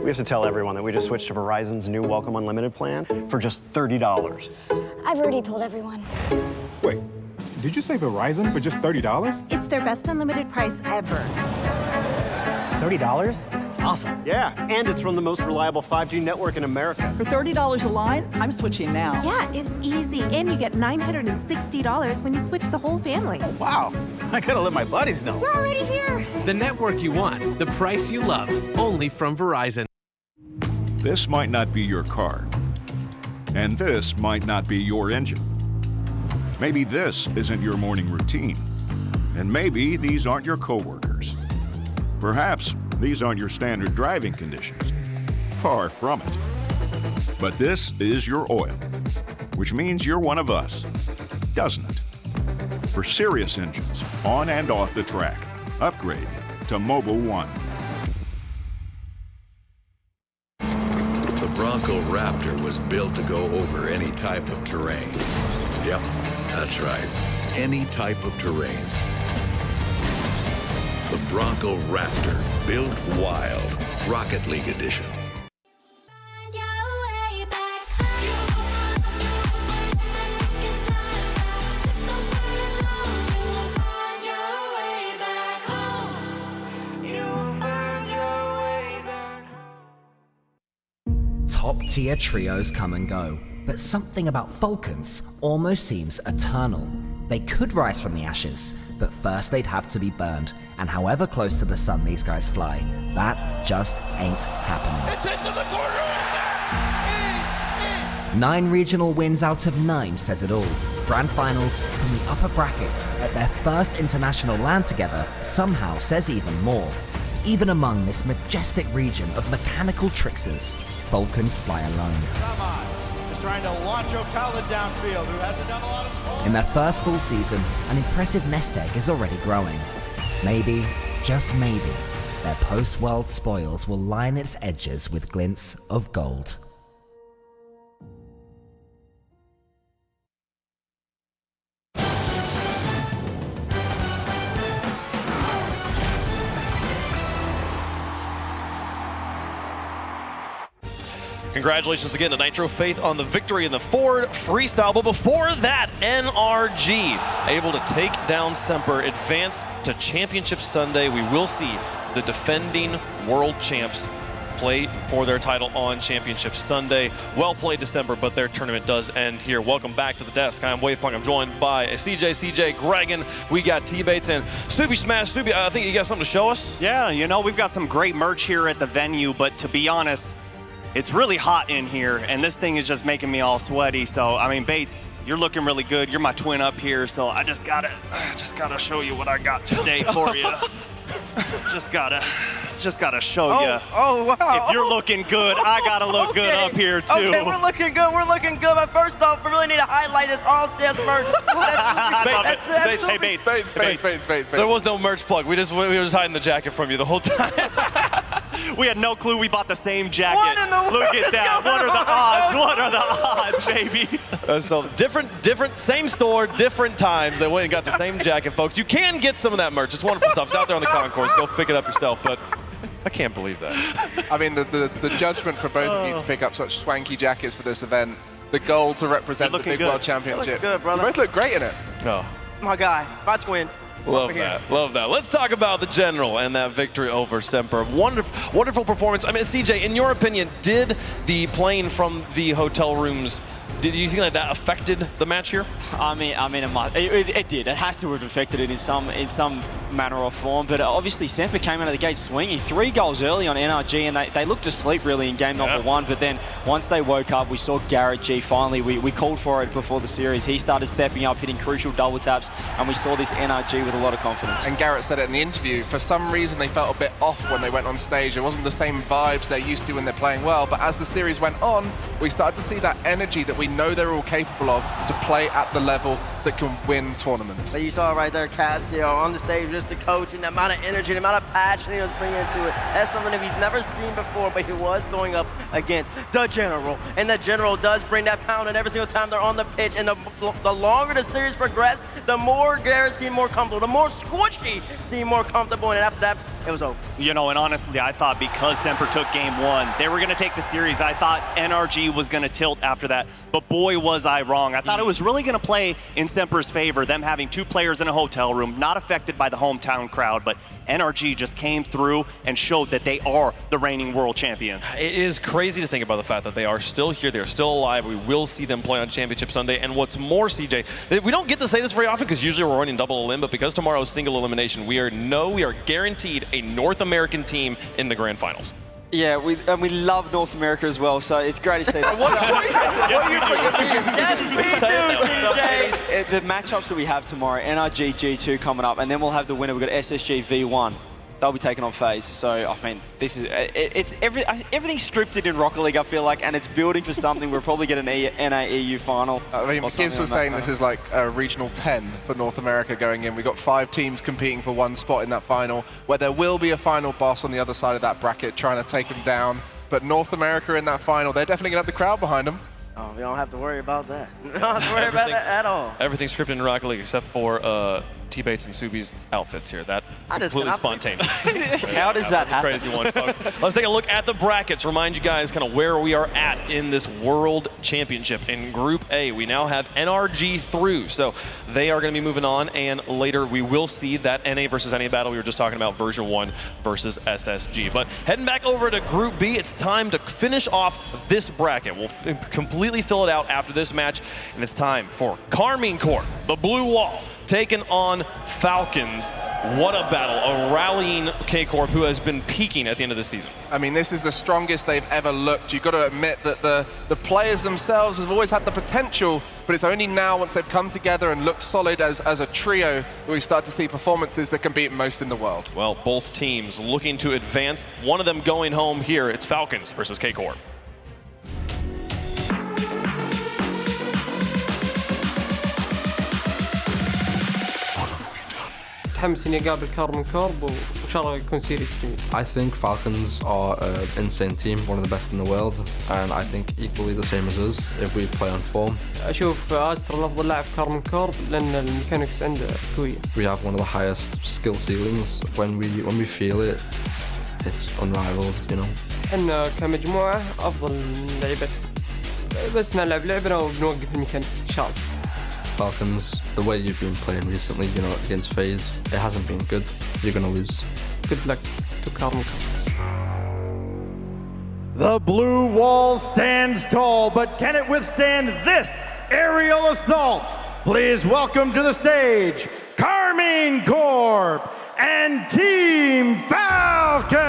We have to tell everyone that we just switched to Verizon's new Welcome Unlimited plan for just $30. I've already told everyone. Wait, did you say Verizon for just $30? It's their best unlimited price ever. $30? That's awesome. Yeah, and it's from the most reliable 5G network in America. For $30 a line, I'm switching now. Yeah, it's easy. And you get $960 when you switch the whole family. Wow, I gotta let my buddies know. We're already here. The network you want, the price you love, only from Verizon. This might not be your car. And this might not be your engine. Maybe this isn't your morning routine. And maybe these aren't your coworkers. Perhaps these aren't your standard driving conditions. Far from it. But this is your oil, which means you're one of us, doesn't it? For serious engines, on and off the track, upgrade to Mobil 1. The Bronco Raptor was built to go over any type of terrain. Yep, that's right. Any type of terrain. The Bronco Raptor, built wild, Rocket League edition. Top-tier trios come and go, but something about Falcons almost seems eternal. They could rise from the ashes, but first they'd have to be burned, and however close to the sun these guys fly, that just ain't happening. It's into the corner! 9 regional wins out of 9 says it all. Grand finals from the upper bracket at their first international LAN together somehow says even more. Even among this majestic region of mechanical tricksters, Falcons fly alone. Come on. Just trying to launch O'Callaghan downfield, who hasn't done a lot of scoring. In their first full season, an impressive nest egg is already growing. Maybe, just maybe, their post-world spoils will line its edges with glints of gold. Congratulations again to Nitro Faith on the victory in the Ford Freestyle. But before that, NRG able to take down Semper, advance to Championship Sunday. We will see the defending world champs play for their title on Championship Sunday. Well played, December, but their tournament does end here. Welcome back to the desk. I'm Wavepunk. I'm joined by CJ, Gregan. We got T-Bates and Subi Smash. Subi, I think you got something to show us? Yeah, you know, we've got some great merch here at the venue, but to be honest, it's really hot in here, and this thing is just making me all sweaty. So, I mean, Bates, you're looking really good. You're my twin up here, so I just gotta show you what I got today for you. Just gotta show you. Oh, wow. If you're looking good, I gotta look good up here too. Okay, we're looking good. We're looking good. But first off, we really need to highlight this all-stars merch. Bates. There was no merch plug. We were just hiding the jacket from you the whole time. We had no clue we bought the same jacket. Look at that. What are the odds? What are the odds, baby? So different, same store, different times. They went and got the same jacket, folks. You can get some of that merch. It's wonderful stuff. It's out there on the concourse. Go pick it up yourself. But I can't believe that. I mean, the judgment for both of you to pick up such swanky jackets for this event, the goal to represent the Big World Championship. Good, brother. You both look great in it. No. My guy, my twin. Love that. Let's talk about the General and that victory over Semper. Wonderful performance. I mean, CJ, in your opinion, did the plane from the hotel rooms, did you think that affected the match here? I mean, it did. It has to have affected it in some manner or form. But obviously, Semper came out of the gate swinging. 3 goals early on NRG, and they looked asleep really in game number 1. But then once they woke up, we saw Garrett G. Finally, we called for it before the series. He started stepping up, hitting crucial double taps, and we saw this NRG with a lot of confidence. And Garrett said it in the interview. For some reason, they felt a bit off when they went on stage. It wasn't the same vibes they're used to when they're playing well. But as the series went on, we started to see that energy that we know they're all capable of to play at the level that can win tournaments. But you saw right there, Cassio on the stage, just the coach, and the amount of energy, the amount of passion he was bringing into it. That's something that we've never seen before, but he was going up against the General. And the General does bring that pound in every single time they're on the pitch. And the longer the series progressed, the more Garrett seemed more comfortable, the more Squishy seemed more comfortable. And after that, it was over. You know, and honestly, I thought because Semper took game 1, they were going to take the series. I thought NRG was going to tilt after that, but boy, was I wrong. I thought it was really going to play in Semper's favor, them having 2 players in a hotel room, not affected by the hometown crowd, but NRG just came through and showed that they are the reigning world champions. It is crazy to think about the fact that they are still here, they're still alive. We will see them play on Championship Sunday. And what's more, CJ, we don't get to say this very often because usually we're running double elim, but because tomorrow is single elimination, we are guaranteed a North American team in the grand finals. Yeah, we love North America as well, so it's great to see that. The matchups that we have tomorrow, NRG G2 coming up, and then we'll have the winner. We've got SSG V1. They'll be taking on FaZe. So, I mean, this is everything's scripted in Rocket League, I feel like, and it's building for something. We'll probably get an NA-EU final. I mean, Gibbs was saying this is like a regional 10 for North America going in. We've got 5 teams competing for 1 spot in that final, where there will be a final boss on the other side of that bracket trying to take them down. But North America in that final, they're definitely going to have the crowd behind them. Oh, we don't have to worry about that. We don't have to worry about that at all. Everything's scripted in Rocket League except for T-Bates and Subi's outfits here. That completely spontaneous. How does that happen? Crazy one, folks. Let's take a look at the brackets. Remind you guys kind of where we are at in this World Championship. In Group A, we now have NRG through, so they are going to be moving on, and later we will see that NA versus NA battle we were just talking about, version 1 versus SSG. But heading back over to Group B, it's time to finish off this bracket. We'll completely fill it out after this match, and it's time for Karmine Corp, the Blue Wall, taking on Falcons. What a battle, a rallying K-Corp who has been peaking at the end of the season. I mean, this is the strongest they've ever looked. You've got to admit that the players themselves have always had the potential, but it's only now once they've come together and looked solid as a trio that we start to see performances that can beat most in the world. Well, both teams looking to advance. One of them going home here. It's Falcons versus K-Corp. متحمس اني اقابل كارمن كورب وان شاء الله يكون سيريس جميل. I think Falcons are an insane team, one of the best in the world, and I think equally the same as us if we play on form. اشوف أزتر افضل لاعب كارمن كورب لان الميكانكس عنده قوية. We have one of the highest skill ceilings. When we feel it, it's unrivaled, you know. احنا كمجموعة أفضل لعبة، بس نلعب لعبنا وبنوقف الميكانيكس إن شاء الله. Falcons, the way you've been playing recently, you know, against FaZe, it hasn't been good. You're going to lose. Good luck to Carmen. The blue wall stands tall, but can it withstand this aerial assault? Please welcome to the stage, Carmine Corp and Team Falcons.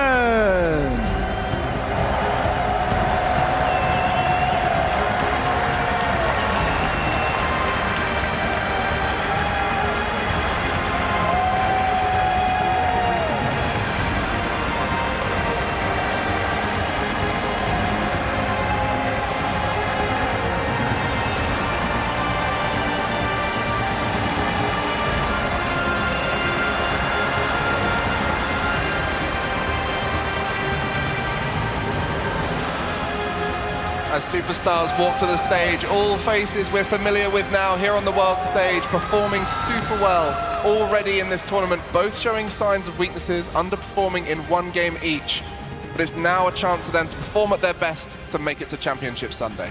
As superstars walk to the stage, all faces we're familiar with now here on the world stage, performing super well already in this tournament, both showing signs of weaknesses, underperforming in one game each. But it's now a chance for them to perform at their best to make it to Championship Sunday.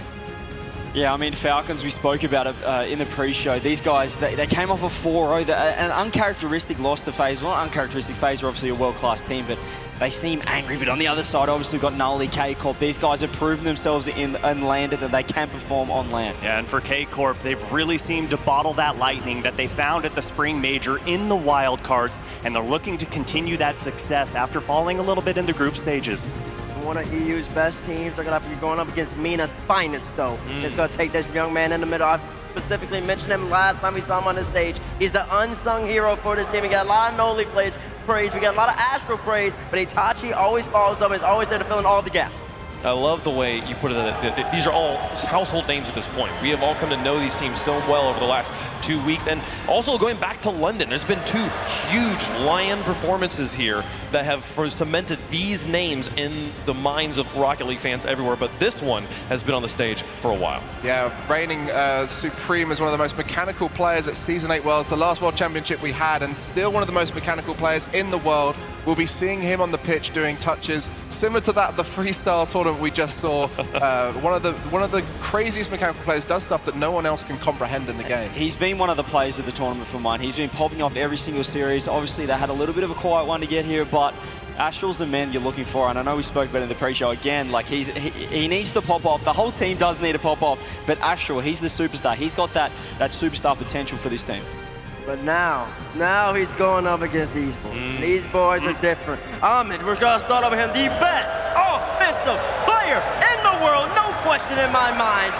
Yeah, I mean, Falcons, we spoke about it in the pre-show. These guys, they came off a 4-0, an uncharacteristic loss to FaZe. Well, uncharacteristic. FaZe are obviously a world-class team, but they seem angry. But on the other side, obviously, we've got Nolly, K-Corp. These guys have proven themselves in land that they can perform on land. Yeah, and for K-Corp, they've really seemed to bottle that lightning that they found at the Spring Major in the wild cards, and they're looking to continue that success after falling a little bit in the group stages. One of EU's best teams. They're going to be going up against Mina's finest, though. It's going to take this young man in the middle. I specifically mentioned him last time we saw him on the stage. He's the unsung hero for this team. We got a lot of Noli praise. We got a lot of Astro praise, but Itachi always follows them. Is always there to fill in all the gaps. I love the way you put it. That these are all household names at this point. We have all come to know these teams so well over the last 2 weeks. And also going back to London, there's been 2 huge Lion performances here that have cemented these names in the minds of Rocket League fans everywhere. But this one has been on the stage for a while. Yeah, reigning supreme as one of the most mechanical players at Season 8 Worlds, the last World Championship we had, and still one of the most mechanical players in the world. We'll be seeing him on the pitch doing touches similar to that of the freestyle tournament we just saw. One of the craziest mechanical players, does stuff that no one else can comprehend in the game. He's been one of the players of the tournament for mine. He's been popping off every single series. Obviously, they had a little bit of a quiet one to get here, but Astral's the man you're looking for, and I know we spoke about it in the pre-show again. Like he needs to pop off. The whole team does need to pop off, but Astral, he's the superstar. He's got that superstar potential for this team. But now he's going up against these boys. These boys are different. Ahmed, we're going to start over him, the best offensive player in the world. No question in my mind.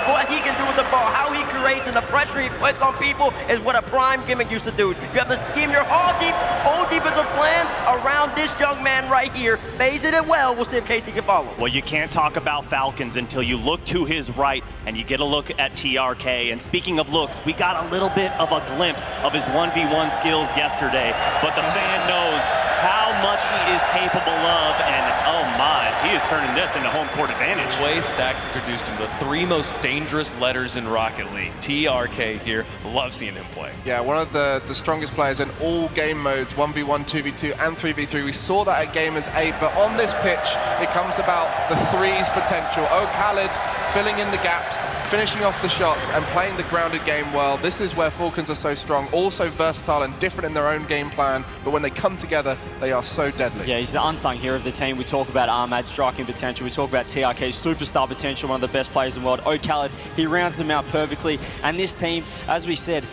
What he can do with the ball, how he creates, and the pressure he puts on people is what a prime gimmick used to do. You have to scheme your whole defensive plan around this young man right here. Phasing it well. We'll see if Casey can follow. Well, you can't talk about Falcons until you look to his right and you get a look at TRK. And speaking of looks, we got a little bit of a glimpse of his 1v1 skills yesterday, but the fan knows how much he is capable of, and oh my, he is turning this into home court advantage. The way Stacks introduced him, the 3 most dangerous letters in Rocket League. TRK here, love seeing him play. Yeah, one of the strongest players in all game modes, 1v1, 2v2, and 3v3. We saw that at Gamers 8, but on this pitch, it comes about the 3's potential. Khaled filling in the gaps, finishing off the shots, and playing the grounded game well. This is where Falcons are so strong, also versatile and different in their own game plan, but when they come together, they are so deadly. Yeah, he's the unsung hero of the team. We talk about Ahmad's striking potential. We talk about TRK's superstar potential, one of the best players in the world. Khaled, he rounds them out perfectly. And this team, as we said,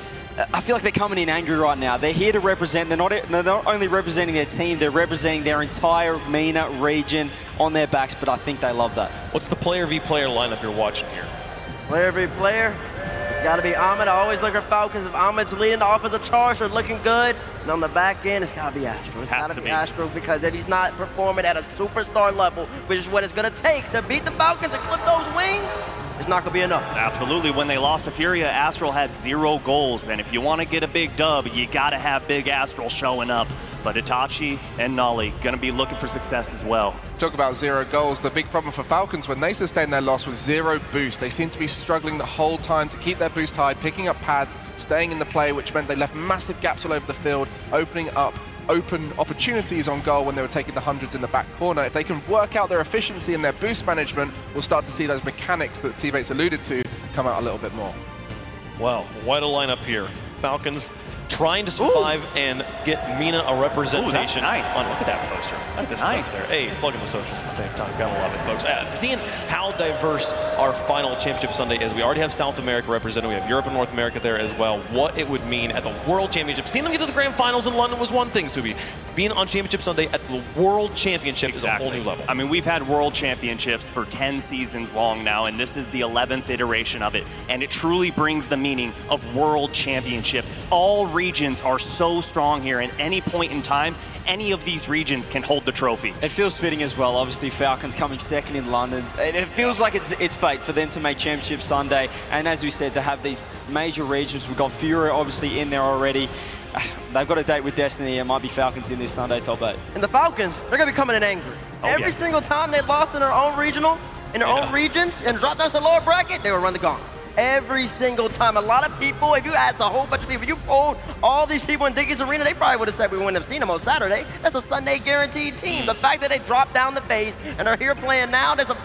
I feel like they're coming in angry right now. They're here to represent. They're not only representing their team, they're representing their entire MENA region on their backs, but I think they love that. What's the player v player lineup you're watching here? Player v player, it's got to be Ahmed. I always look at Falcons. If Ahmed's leading the offensive charge or looking good, and on the back end, it's got to be Astro. It's got to be Astro, because if he's not performing at a superstar level, which is what it's going to take to beat the Falcons and clip those wings, it's not going to be enough. Absolutely. When they lost to Furia, Astral had 0 goals. And if you want to get a big dub, you got to have big Astral showing up. But Itachi and Nolly going to be looking for success as well. Talk about 0 goals. The big problem for Falcons when they sustained their loss was 0 boost. They seemed to be struggling the whole time to keep their boost high, picking up pads, staying in the play, which meant they left massive gaps all over the field, opening up open opportunities on goal when they were taking the hundreds in the back corner. If they can work out their efficiency and their boost management, we'll start to see those mechanics that teammates alluded to come out a little bit more. Well, quite a lineup here. Falcons trying to survive and get Mina a representation. Ooh, that's nice. On, look at that poster. That's nice. There. Hey, plugging the socials at the same time. Gotta love it, folks. Seeing how diverse our final championship Sunday is. We already have South America represented. We have Europe and North America there as well. What it would mean at the World Championship. Seeing them get to the grand finals in London was one thing, Subi. Being on Championship Sunday at the World Championship is a whole new level. I mean, we've had World Championships for 10 seasons long now, and this is the 11th iteration of it. And it truly brings the meaning of World Championship. All regions are so strong here, and any point in time, any of these regions can hold the trophy. It feels fitting as well. Obviously, Falcons coming second in London. It feels like it's fate for them to make Championship Sunday. And as we said, to have these major regions, we've got Fury obviously in there already. They've got a date with Destiny. It might be Falcons in this Sunday top 8. And the Falcons, they're going to be coming in angry. Every single time they lost in their own regional, in their own regions, and dropped down to the lower bracket, they would run the gauntlet. Every single time. A lot of people, if you asked a whole bunch of people, you polled all these people in Dickies Arena, they probably would have said we wouldn't have seen them on Saturday. That's a Sunday guaranteed team. The fact that they dropped down the face and are here playing now, there's a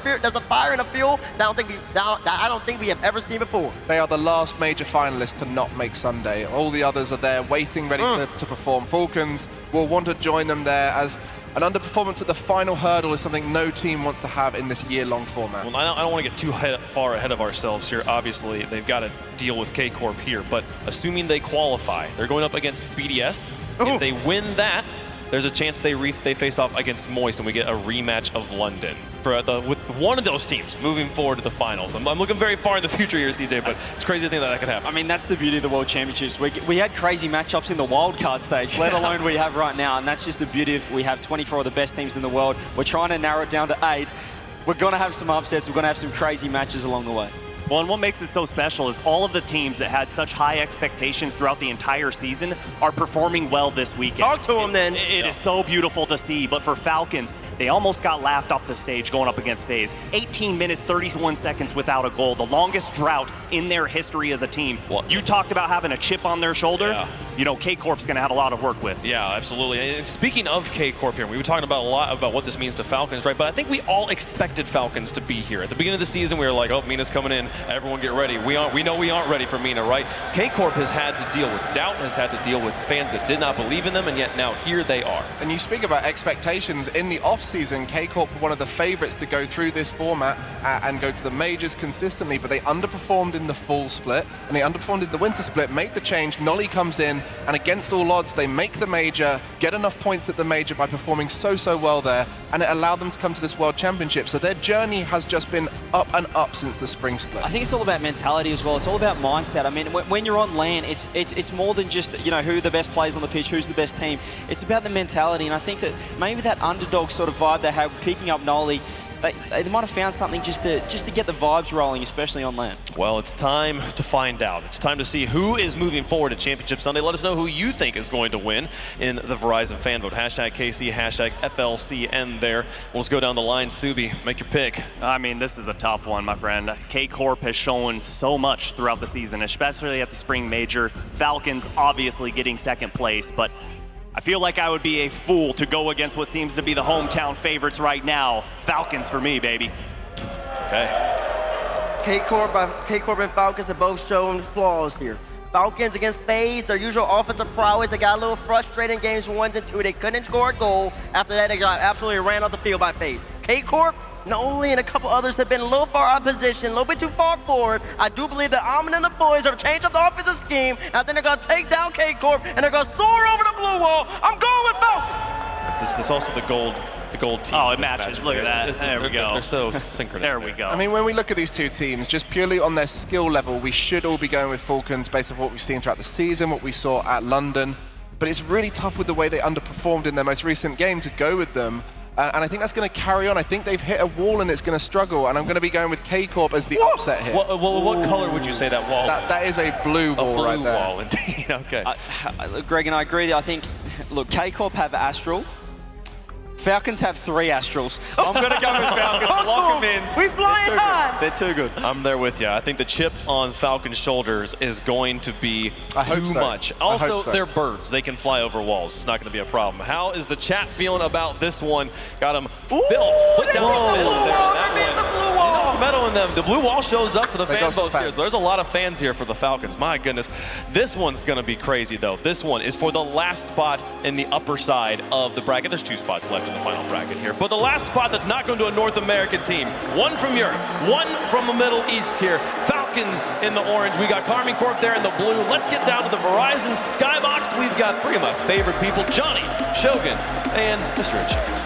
fire and a fuel that I don't think we have ever seen before. They are the last major finalists to not make Sunday. All the others are there waiting, ready to perform. Falcons will want to join them there, as an underperformance at the final hurdle is something no team wants to have in this year-long format. Well, I don't want to get too far ahead of ourselves here. Obviously, they've got to deal with K-Corp here, but assuming they qualify, they're going up against BDS. If they win that, there's a chance they face off against Moist, and we get a rematch of London with one of those teams moving forward to the finals. I'm looking very far in the future here, CJ, but it's crazy to think that could happen. I mean, that's the beauty of the World Championships. We had crazy matchups in the wildcard stage, let alone we have right now, and that's just the beauty of we have 24 of the best teams in the world. We're trying to narrow it down to 8. We're going to have some upsets. We're going to have some crazy matches along the way. Well, and what makes it so special is all of the teams that had such high expectations throughout the entire season are performing well this weekend. Talk to them then. It is so beautiful to see, but for Falcons, they almost got laughed off the stage going up against FaZe. 18 minutes, 31 seconds without a goal, the longest drought in their history as a team. Well, you talked about having a chip on their shoulder. Yeah. You know, K-Corp's going to have a lot of work with. Yeah, absolutely. And speaking of K-Corp here, we were talking about a lot about what this means to Falcons, right? But I think we all expected Falcons to be here. At the beginning of the season, we were like, oh, Mina's coming in. Everyone get ready. We know we aren't ready for Mina, right? K-Corp has had to deal with doubt, has had to deal with fans that did not believe in them, and yet now here they are. And you speak about expectations. In the off-season, K-Corp were one of the favorites to go through this format and go to the majors consistently, but they underperformed in the fall split, and they underperformed in the winter split, make the change. Nolly comes in, and against all odds, they make the major, get enough points at the major by performing so well there, and it allowed them to come to this World Championship. So their journey has just been up and up since the spring split. I think it's all about mentality as well. It's all about mindset. I mean, when you're on LAN, it's more than just, you know, who are the best players on the pitch, who's the best team. It's about the mentality, and I think that maybe that underdog sort of vibe they had picking up Nolly, they might have found something just to get the vibes rolling, especially on LAN. Well, it's time to find out. It's time to see who is moving forward at Championship Sunday. Let us know who you think is going to win in the Verizon fan vote. Hashtag KC, hashtag FLCN there. We'll just go down the line. Subi, make your pick. I mean, this is a tough one, my friend. K-Corp has shown so much throughout the season, especially at the spring major. Falcons obviously getting second place, but I feel like I would be a fool to go against what seems to be the hometown favorites right now. Falcons for me, baby. Okay. K-Corp and Falcons have both shown flaws here. Falcons against FaZe, their usual offensive prowess, they got a little frustrated in games 1 and 2. They couldn't score a goal. After that, they got absolutely ran off the field by FaZe. K-Corp, Nolly and a couple others have been a little far out of position, a little bit too far forward. I do believe that Amon and the boys have changed up the offensive scheme. I think they're going to take down K-Corp, and they're going to soar over the blue wall. I'm going with Falcons. That's also the gold team. Oh, it matches. Look at that. There we go. They're so synchronous. There we go. I mean, when we look at these two teams, just purely on their skill level, we should all be going with Falcons based on what we've seen throughout the season, what we saw at London. But it's really tough with the way they underperformed in their most recent game to go with them. And I think that's going to carry on. I think they've hit a wall and it's going to struggle. And I'm going to be going with K-Corp as the upset here. What color would you say that wall is? That is a blue wall right there. A blue wall, indeed. Okay. Greg and I agree. I think, look, K-Corp have Astral. Falcons have 3 Astrals. I'm going to go with Falcons. Lock them in. We flying high. They're too good. I'm there with you. I think the chip on Falcon's shoulders is going to be too much. Also, they're birds. They can fly over walls. It's not going to be a problem. How is the chat feeling about this one? Got them built. Put down the middle there. That one. Metal in them. The blue wall shows up for the fan votes here. So there's a lot of fans here for the Falcons. My goodness. This one's going to be crazy, though. This one is for the last spot in the upper side of the bracket. There's 2 spots left in the final bracket here. But the last spot that's not going to a North American team. 1 from Europe, 1 from the Middle East here. Falcons in the orange. We got Karmine Corp there in the blue. Let's get down to the Verizon Skybox. We've got 3 of my favorite people, Johnny, Shogun, and Mr. Achilles.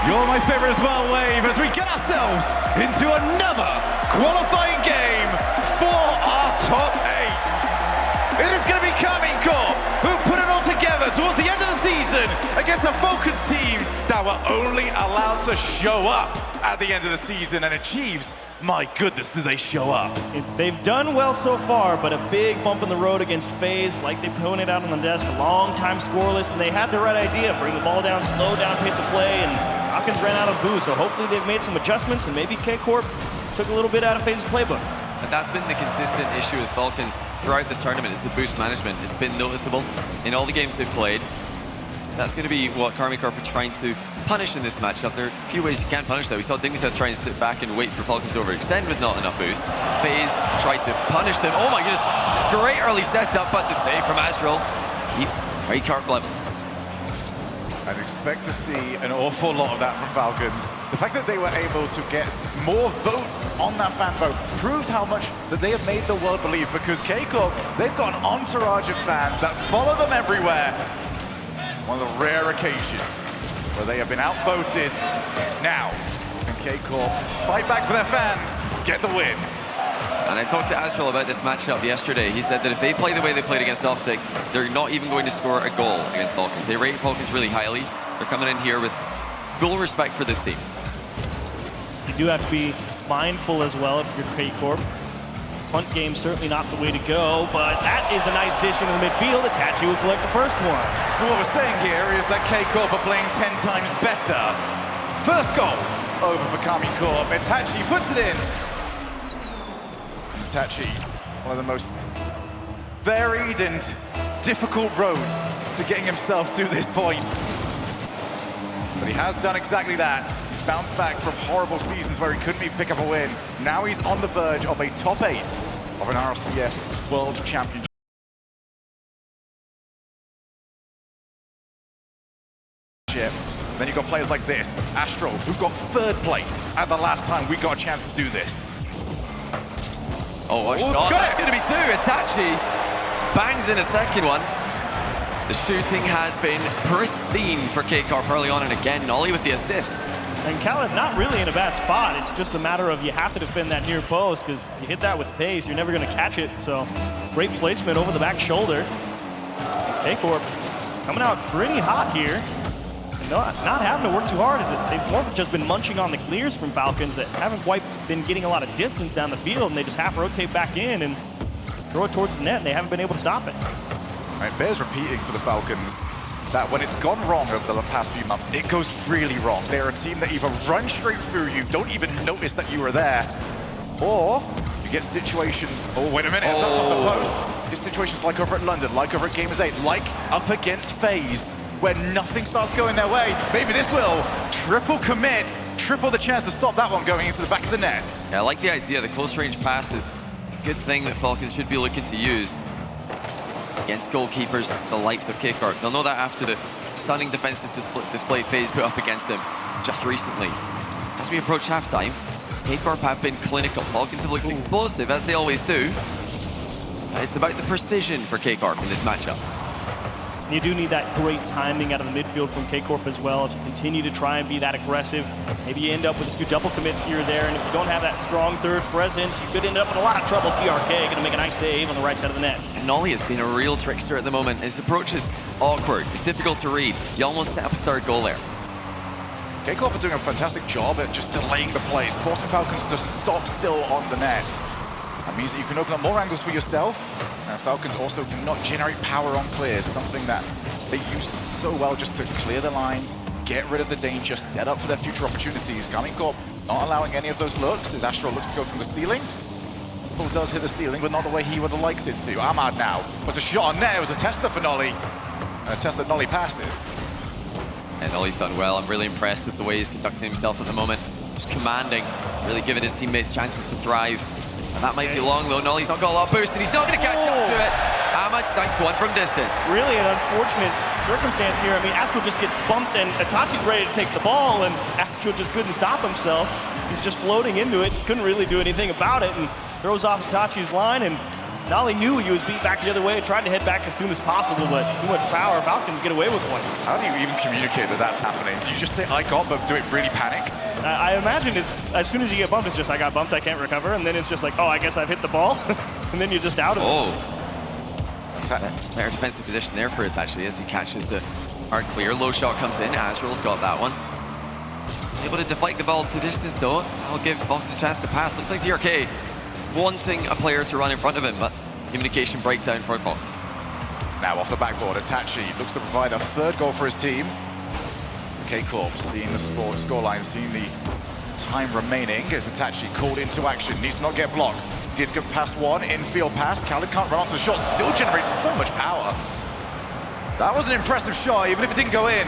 You're my favorite as well, Wave, as we get ourselves into another qualifying game for our top 8. It is going to be Karmine Corp who put it all together towards the end of the season against a Falcons team that were only allowed to show up at the end of the season, and achieves, my goodness, do they show up. They've done well so far, but a big bump in the road against FaZe, like they pointed out on the desk, a long time scoreless, and they had the right idea, bring the ball down, slow down pace of play, and Falcons ran out of boost, so hopefully they've made some adjustments, and maybe K-Corp took a little bit out of FaZe's playbook. And that's been the consistent issue with Falcons throughout this tournament, is the boost management. It's been noticeable in all the games they've played. That's going to be what Karmine Corp are trying to punish in this matchup. There are a few ways you can punish that. We saw Dignitas try and sit back and wait for Falcons to overextend with not enough boost. FaZe tried to punish them. Oh my goodness, great early setup, but the save from Astral keeps K-Corp level. I'd expect to see an awful lot of that from Falcons. The fact that they were able to get more votes on that fan vote proves how much that they have made the world believe, because K-Corp, they've got an entourage of fans that follow them everywhere. One of the rare occasions where they have been outvoted. Now, can K-Corp fight back for their fans, get the win? And I talked to Astral about this matchup yesterday. He said that if they play the way they played against Optic, they're not even going to score a goal against Falcons. They rate Falcons really highly. They're coming in here with full respect for this team. You do have to be mindful as well if you're K-Corp. Punt game certainly not the way to go, but that is a nice dish into the midfield. Itachi will collect the first one. So what we're saying here is that K-Corp are playing 10 times better. First goal over for Karmine Corp. Itachi puts it in. Itachi, one of the most varied and difficult roads to getting himself to this point. But he has done exactly that. He's bounced back from horrible seasons where he couldn't even pick up a win. Now he's on the verge of a top 8 of an RLCS World Championship. Then you've got players like this, Astral, who got 3rd place at the last time we got a chance to do this. Oh, what a shot. That's going to be 2. Itachi bangs in a second one. The shooting has been pristine for K-Corp early on, and again, Nolly with the assist. And Khaled not really in a bad spot. It's just a matter of you have to defend that near post, because you hit that with pace, you're never going to catch it. So great placement over the back shoulder. K-Corp coming out pretty hot here. Not having to work too hard. They've more just been munching on the clears from Falcons that haven't quite been getting a lot of distance down the field, and they just half rotate back in and throw it towards the net, and they haven't been able to stop it. Right, bears repeating for the Falcons that when it's gone wrong over the past few months, it goes really wrong. They're a team that either run straight through you, don't even notice that you were there, or you get situations, oh, wait a minute, that's not the post. You get situations like over at London, like over at Gamers 8, like up against FaZe, where nothing starts going their way. Maybe this will triple commit, triple the chance to stop that one going into the back of the net. Yeah, I like the idea. The close range pass is a good thing that Falcons should be looking to use against goalkeepers, the likes of K-Corp. They'll know that after the stunning defensive display FaZe put up against them just recently. As we approach halftime, K-Corp have been clinical. Falcons have looked explosive, as they always do. It's about the precision for K-Corp in this matchup. You do need that great timing out of the midfield from K-Corp as well to continue to try and be that aggressive. Maybe you end up with a few double commits here or there, and if you don't have that strong third presence, you could end up in a lot of trouble. TRK going to make a nice save on the right side of the net. Nolly has been a real trickster at the moment. His approach is awkward. It's difficult to read. He almost set up his 3rd goal there. K-Corp are doing a fantastic job at just delaying the plays, forcing Falcons to stop still on the net. That means that you can open up more angles for yourself. Falcons also cannot generate power on clears, something that they use so well just to clear the lines, get rid of the danger, set up for their future opportunities. Karmine Corp not allowing any of those looks. As Astro looks to go from the ceiling. Ball does hit the ceiling, but not the way he would have liked it to. Ahmad now puts a shot on net. It was a Tesla for Nolly. And a test that Nolly passes. And Nolly's done well. I'm really impressed with the way he's conducting himself at the moment. Just commanding, really giving his teammates chances to thrive. And that might be long though. Nolly's not got a lot of boost and he's not going to catch up to it. Ahmad tanks one from distance. Really an unfortunate circumstance here. I mean, Astro just gets bumped and Itachi's ready to take the ball and Astro just couldn't stop himself. He's just floating into it. Couldn't really do anything about it and throws off Itachi's line. And Nolly knew he was beat back the other way, tried to head back as soon as possible, but too much power. Falcons get away with one. How do you even communicate that that's happening? Do you just say, I got, but do it really panicked? I imagine it's, as soon as you get bumped, it's just, I got bumped, I can't recover, and then it's just like, oh, I guess I've hit the ball, and then you're just out of it. Better defensive position there for it, actually, as he catches the hard clear. Low shot comes in, Azrael's got that one. Able to deflect the ball to distance, though. That'll give Falcons a chance to pass. Looks like TRK wanting a player to run in front of him, but communication breakdown for Falcons. Now off the backboard, Itachi looks to provide a third goal for his team. K-Corp seeing the scoreline, seeing the time remaining as Itachi called into action. Needs to not get blocked. Did go past one, infield pass. Khaled can't run onto the shot, still generates so much power. That was an impressive shot, even if it didn't go in.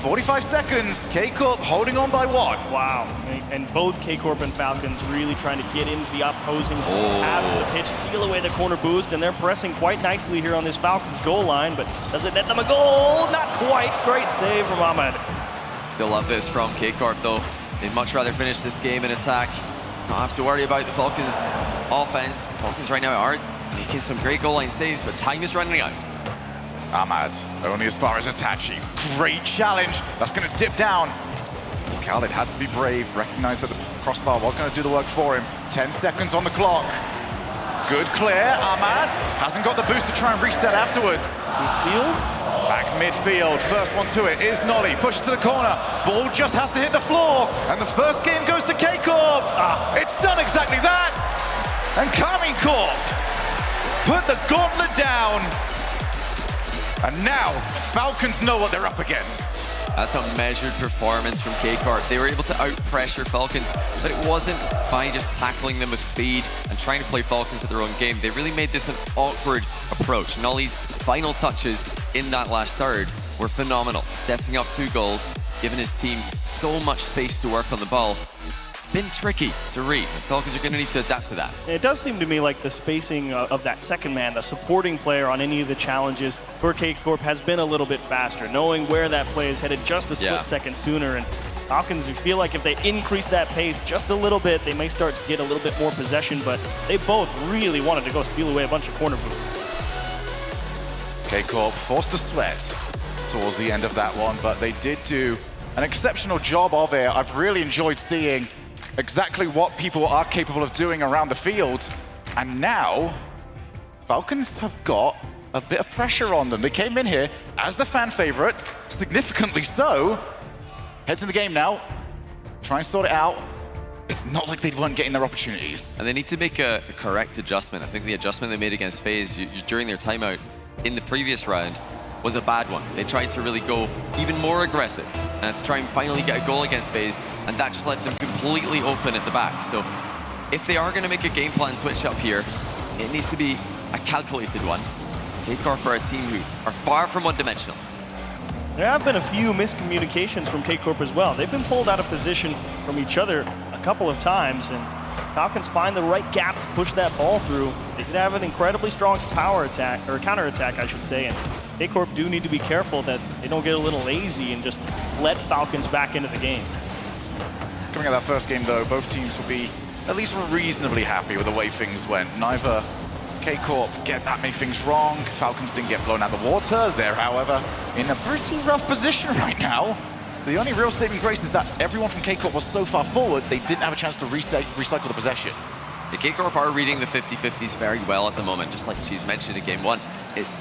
45 seconds, K-Corp holding on by one. Wow, and both K-Corp and Falcons really trying to get into the opposing halves of the pitch, steal away the corner boost, and they're pressing quite nicely here on this Falcons goal line, but does it net them a goal? Not quite. Great save from Ahmed. Still love this from K-Corp, though. They'd much rather finish this game in attack. Not have to worry about the Falcons' offense. Falcons right now are making some great goal line saves, but time is running out. Ahmad, only as far as Itachi. Great challenge. That's going to dip down. As Khaled had to be brave, recognized that the crossbar was going to do the work for him. 10 seconds on the clock. Good clear. Ahmad hasn't got the boost to try and reset afterwards. Who steals? Back midfield. First one to it is Nolly. Pushes to the corner. Ball just has to hit the floor. And the first game goes to K-Corp. It's done exactly that. And Karmine Corp put the gauntlet down. And now, Falcons know what they're up against. That's a measured performance from K-Corp. They were able to out-pressure Falcons, but it wasn't by just tackling them with speed and trying to play Falcons at their own game. They really made this an awkward approach. Nolly's final touches in that last third were phenomenal, setting up 2 goals, giving his team so much space to work on the ball. Been tricky to read. The Falcons are going to need to adapt to that. It does seem to me like the spacing of that second man, the supporting player on any of the challenges for K-Corp has been a little bit faster, knowing where that play is headed just a split second sooner. And Falcons feel like if they increase that pace just a little bit, they may start to get a little bit more possession, but they both really wanted to go steal away a bunch of corner boosts. K-Corp forced to sweat towards the end of that one, but they did do an exceptional job of it. I've really enjoyed seeing exactly what people are capable of doing around the field. And now, Falcons have got a bit of pressure on them. They came in here as the fan favorite, significantly so. Heads in the game now, try and sort it out. It's not like they weren't getting their opportunities. And they need to make a correct adjustment. I think the adjustment they made against FaZe during their timeout in the previous round was a bad one. They tried to really go even more aggressive to try and finally get a goal against FaZe, and that just left them completely open at the back. So if they are going to make a game plan switch up here, it needs to be a calculated one. K-Corp are a team who are far from one-dimensional. There have been a few miscommunications from K-Corp as well. They've been pulled out of position from each other a couple of times, and Falcons find the right gap to push that ball through. They could have an incredibly strong power attack, or counter attack, I should say, and K-Corp do need to be careful that they don't get a little lazy and just let Falcons back into the game. Coming out of that first game, though, both teams will be at least reasonably happy with the way things went. Neither K-Corp get that many things wrong. Falcons didn't get blown out of the water. They're, however, in a pretty rough position right now. The only real saving grace is that everyone from K-Corp was so far forward, they didn't have a chance to recycle the possession. The K-Corp are reading the 50-50s very well at the moment, just like she's mentioned in Game 1. It's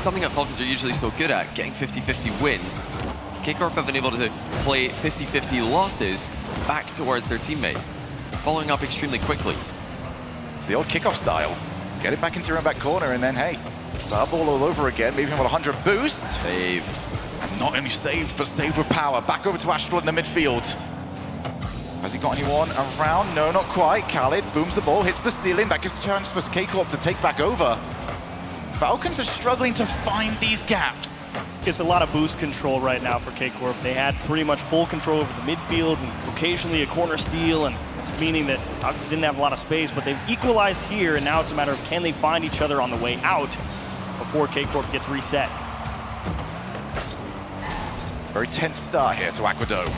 something that Falcons are usually so good at, getting 50-50 wins. K-Corp have been able to play 50-50 losses back towards their teammates, following up extremely quickly. It's the old kickoff style. Get it back into your own back corner, and then, hey, it's our ball all over again. Maybe about 100 boost. Save. And not only saved, but saved with power. Back over to Astral in the midfield. Has he got anyone around? No, not quite. Khaled booms the ball, hits the ceiling. That gives a chance for K-Corp to take back over. Falcons are struggling to find these gaps. It's a lot of boost control right now for K-Corp. They had pretty much full control over the midfield and occasionally a corner steal, and it's meaning that Falcons didn't have a lot of space, but they've equalized here, and now it's a matter of can they find each other on the way out before K-Corp gets reset. Very tense start here to Aquado.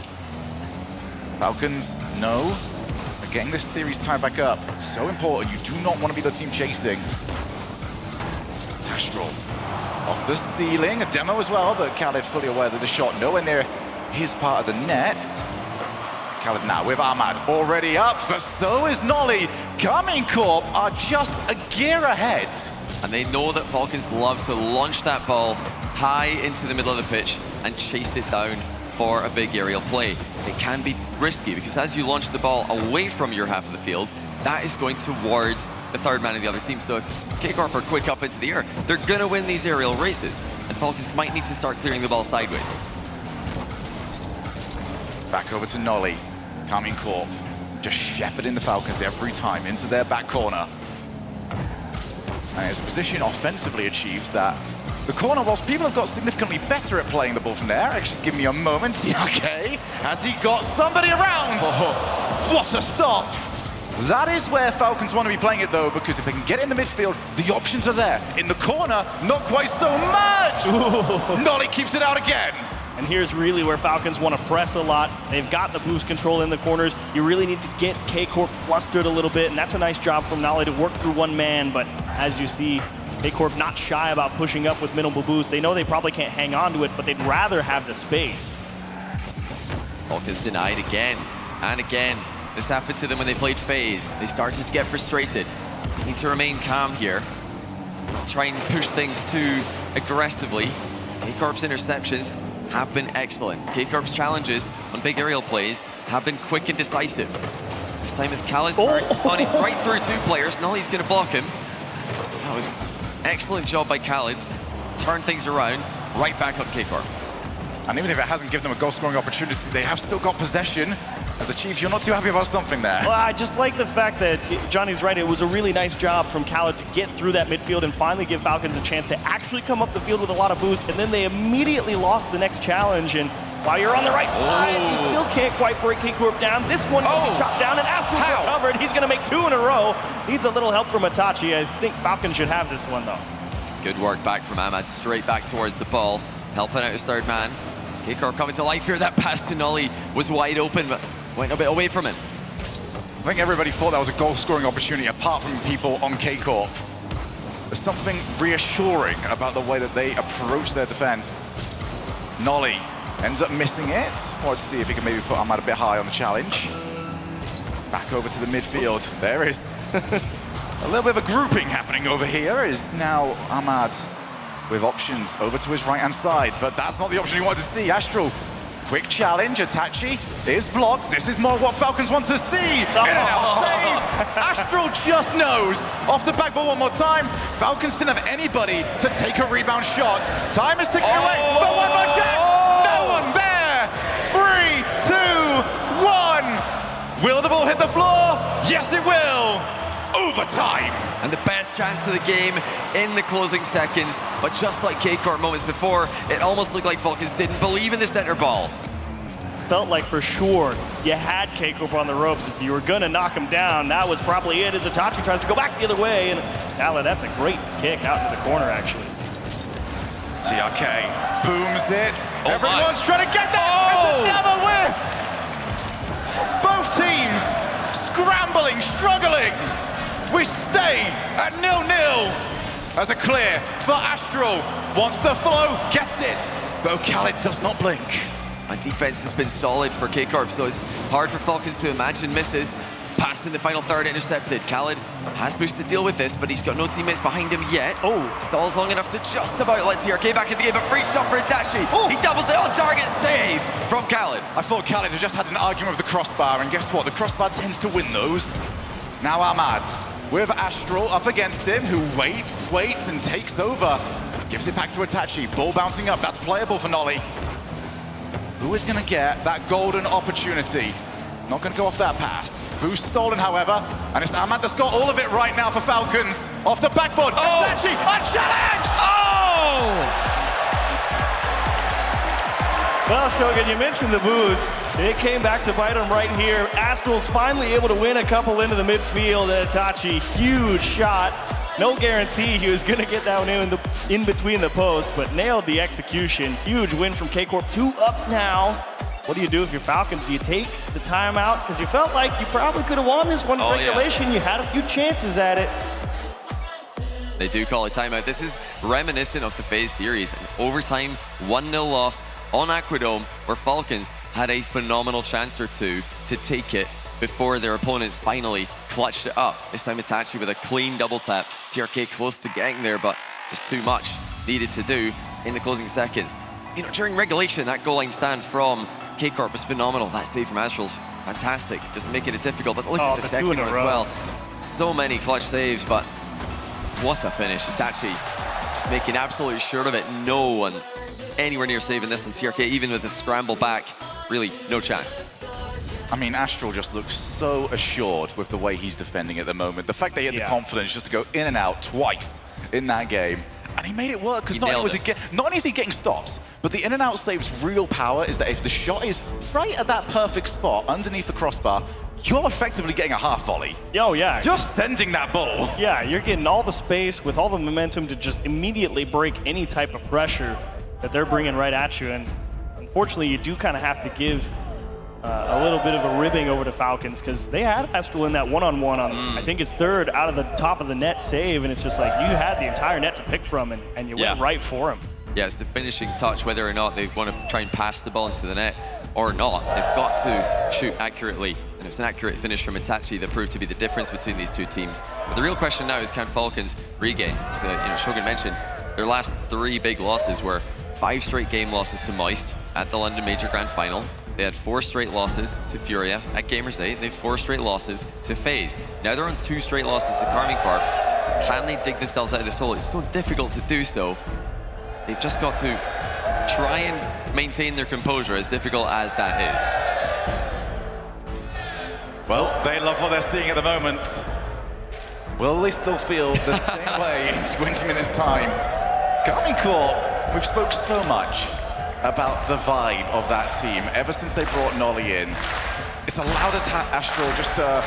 Falcons, no. Getting this series tied back up. It's so important. You do not want to be the team chasing. Astral off the ceiling. A demo as well, but Khaled fully aware that the shot nowhere near his part of the net. Khaled now with Ahmad already up, but so is Nolly. Carmine Corp are just a gear ahead. And they know that Falcons love to launch that ball high into the middle of the pitch and chase it down for a big aerial play. It can be risky because as you launch the ball away from your half of the field, that is going towards the third man of the other team. So if K-Corp are quick up into the air, they're going to win these aerial races. And Falcons might need to start clearing the ball sideways. Back over to Nolly. Carmine Corp just shepherding the Falcons every time into their back corner. And his position offensively achieves that. The corner, whilst people have got significantly better at playing the ball from there, actually give me a moment, okay, has he got somebody around? Oh, what a stop! That is where Falcons want to be playing it though, because if they can get in the midfield, the options are there. In the corner, not quite so much! Ooh. Nolly keeps it out again. And here's really where Falcons want to press a lot. They've got the boost control in the corners. You really need to get K-Corp flustered a little bit, and that's a nice job from Nolly to work through one man, but as you see, K-Corp not shy about pushing up with minimal boost. They know they probably can't hang on to it, but they'd rather have the space. Falcons denied again and again. This happened to them when they played FaZe. They started to get frustrated. They need to remain calm here. Not try and push things too aggressively. K-Corp's interceptions have been excellent. K-Corp's challenges on big aerial plays have been quick and decisive. This time is Khaled's turn. Oh, he's right through two players. Nolly's going to block him. That was excellent job by Khaled. Turn things around, right back on K-Corp. And even if it hasn't given them a goal-scoring opportunity, they have still got possession. As a Chief, you're not too happy about something there. Well, I just like the fact that Johnny's right. It was a really nice job from Khaled to get through that midfield and finally give Falcons a chance to actually come up the field with a lot of boost, and then they immediately lost the next challenge. And while you're on the right side, you still can't quite break K-Corp down. This one will be chopped down, and Astral's recovered. He's going to make two in a row. Needs a little help from Itachi. I think Falcons should have this one, though. Good work back from Ahmad, straight back towards the ball, helping out his third man. K-Corp coming to life here. That pass to Nolly was wide open, but went a bit away from it. I think everybody thought that was a goal-scoring opportunity, apart from people on K-Corp. There's something reassuring about the way that they approach their defense. Nolly ends up missing it. Wanted to see if he can maybe put Ahmad a bit high on the challenge. Back over to the midfield. There is a little bit of a grouping happening over here. Is now Ahmad with options over to his right-hand side, but that's not the option you wanted to see. Astral, quick challenge. Itachi is blocked. This is more what Falcons want to see. In and out save. Astral just knows. Off the back ball one more time. Falcons didn't have anybody to take a rebound shot. Time is ticking away, but one more chance. No one there. 3, 2, 1. Will the ball hit the floor? Yes, it will. Overtime. And the best chance of the game in the closing seconds. But just like K-Corp moments before, it almost looked like Falcons didn't believe in the center ball. Felt like for sure you had K-Corp on the ropes. If you were going to knock him down, that was probably it, as Itachi tries to go back the other way. And Khaled, that's a great kick out into the corner, actually. TRK booms it. Everyone's trying to get that. It's another whiff. Both teams scrambling, struggling. We stay at 0-0 as a clear for Astral. Wants the flow, gets it. But Khaled does not blink. And defense has been solid for K-Corp, so it's hard for Falcons to imagine misses. Passed in the final third, intercepted. Khaled has boost to deal with this, but he's got no teammates behind him yet. Stalls long enough to just about let TRK back in the game. A free shot for Itachi. He doubles it on target. Save from Khaled. I thought Khaled had just had an argument with the crossbar, and guess what? The crossbar tends to win those. Now Ahmad with Astral up against him, who waits, and takes over. Gives it back to Itachi. Ball bouncing up. That's playable for Nolly. Who is going to get that golden opportunity? Not going to go off that pass. Boost stolen, however, and it's Ahmad that's got all of it right now for Falcons. Off the backboard, Itachi, a challenge! Oh! Well, Shogun, you mentioned the boost. It came back to bite him right here. Astral's finally able to win a couple into the midfield. Itachi, huge shot. No guarantee he was going to get that one in between the posts, but nailed the execution. Huge win from K-Corp. 2 up now. What do you do if you're Falcons? Do you take the timeout? Because you felt like you probably could have won this one in regulation. Yeah. You had a few chances at it. They do call a timeout. This is reminiscent of the FaZe series. An overtime 1-0 loss on Aquadome, where Falcons had a phenomenal chance or two to take it before their opponents finally clutched it up. This time Itachi with a clean double tap. TRK close to getting there, but just too much needed to do in the closing seconds. You know, during regulation, that goal line stand from K-Corp was phenomenal. That save from Astral's fantastic, just making it difficult. But look at the second one as well. So many clutch saves, but what a finish. Itachi just making absolutely sure of it. No one anywhere near saving this one. TRK, even with the scramble back, really no chance. I mean, Astral just looks so assured with the way he's defending at the moment. The fact they had the confidence just to go in and out twice in that game. And he made it work, because not only is he getting stops, but the in and out save's real power is that if the shot is right at that perfect spot underneath the crossbar, you're effectively getting a half volley. Oh, yeah. Just sending that ball. Yeah, you're getting all the space with all the momentum to just immediately break any type of pressure that they're bringing right at you. And unfortunately, you do kind of have to give a little bit of a ribbing over to Falcons, because they had Astral in that one-on-one on, I think it's third out of the top of the net save, and it's just like you had the entire net to pick from, and you went right for him. Yeah, it's the finishing touch, whether or not they want to try and pass the ball into the net or not. They've got to shoot accurately, and it's an accurate finish from Itachi that proved to be the difference between these two teams. But the real question now is, can Falcons regain? So, you know, Shogun mentioned their last 3 big losses were 5 straight game losses to Moist at the London Major Grand Final. They had 4 straight losses to Furia at Gamers Day. They have 4 straight losses to FaZe. Now they're on 2 straight losses to Karmine Corp. Can they dig themselves out of this hole? It's so difficult to do so. They've just got to try and maintain their composure, as difficult as that is. Well, they love what they're seeing at the moment. Will they still feel the same way in 20 minutes' time? Karmine Corp, we've spoke so much about the vibe of that team ever since they brought Nolly in. It's allowed Astral just to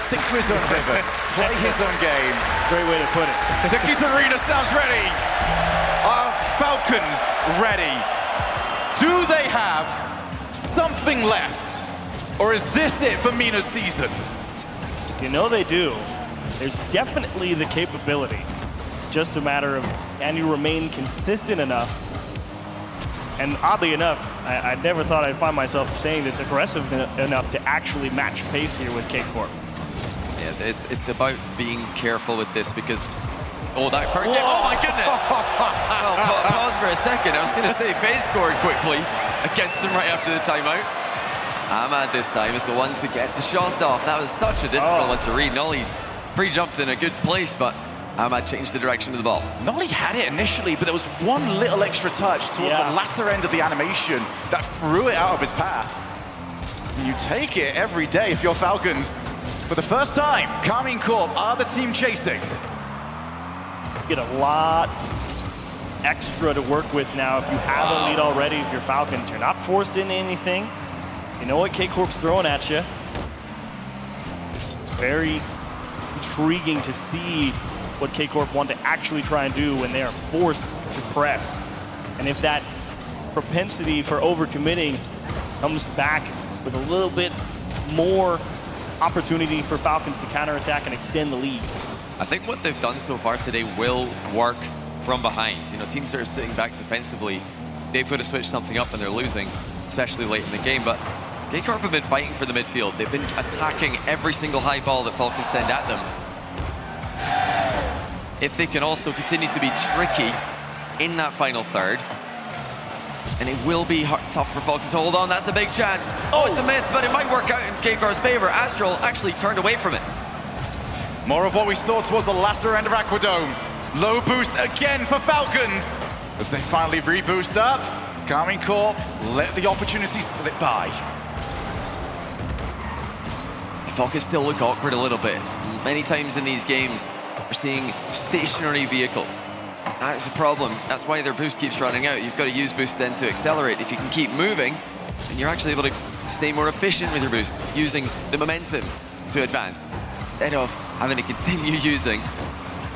stick to his own pivot, play his own game. Great way to put it. Dickies Arena sounds ready. Are Falcons ready? Do they have something left? Or is this it for Mina's season? You know they do. There's definitely the capability. It's just a matter of, can you remain consistent enough? And oddly enough, I never thought I'd find myself saying this, aggressive enough to actually match pace here with K-Corp. Yeah, it's about being careful with this, because oh my goodness! Well, pause for a second. I was going to say FaZe scored quickly against them right after the timeout. Ahmad this time is the one to get the shot off. That was such a difficult one to read. Nolly pre-jumped in a good place, but Ahmad changed the direction of the ball. Nolly had it initially, but there was one little extra touch towards the latter end of the animation that threw it out of his path. And you take it every day if you're Falcons. For the first time, Karmine Corp are the team chasing. You get a lot extra to work with now if you have a lead already. If you're Falcons, you're not forced into anything. You know what K-Corp's throwing at you. It's very intriguing to see what K-Corp want to actually try and do when they are forced to press. And if that propensity for overcommitting comes back with a little bit more opportunity for Falcons to counterattack and extend the lead. I think what they've done so far today will work from behind. You know, teams that are sitting back defensively, they've got to switch something up when they're losing, especially late in the game. But K-Corp have been fighting for the midfield. They've been attacking every single high ball that Falcons send at them. If they can also continue to be tricky in that final third, and it will be tough for Falcons to hold on. That's a big chance. Oh, it's a miss, but it might work out in K-Corp's favor. Astral actually turned away from it. More of what we saw towards the latter end of Aquadome. Low boost again for Falcons. As they finally reboost up, Carmine Corp let the opportunity slip by. The Falcons still look awkward a little bit. Many times in these games, we're seeing stationary vehicles. That's a problem. That's why their boost keeps running out. You've got to use boost then to accelerate. If you can keep moving, then you're actually able to stay more efficient with your boost, using the momentum to advance, instead of having to continue using,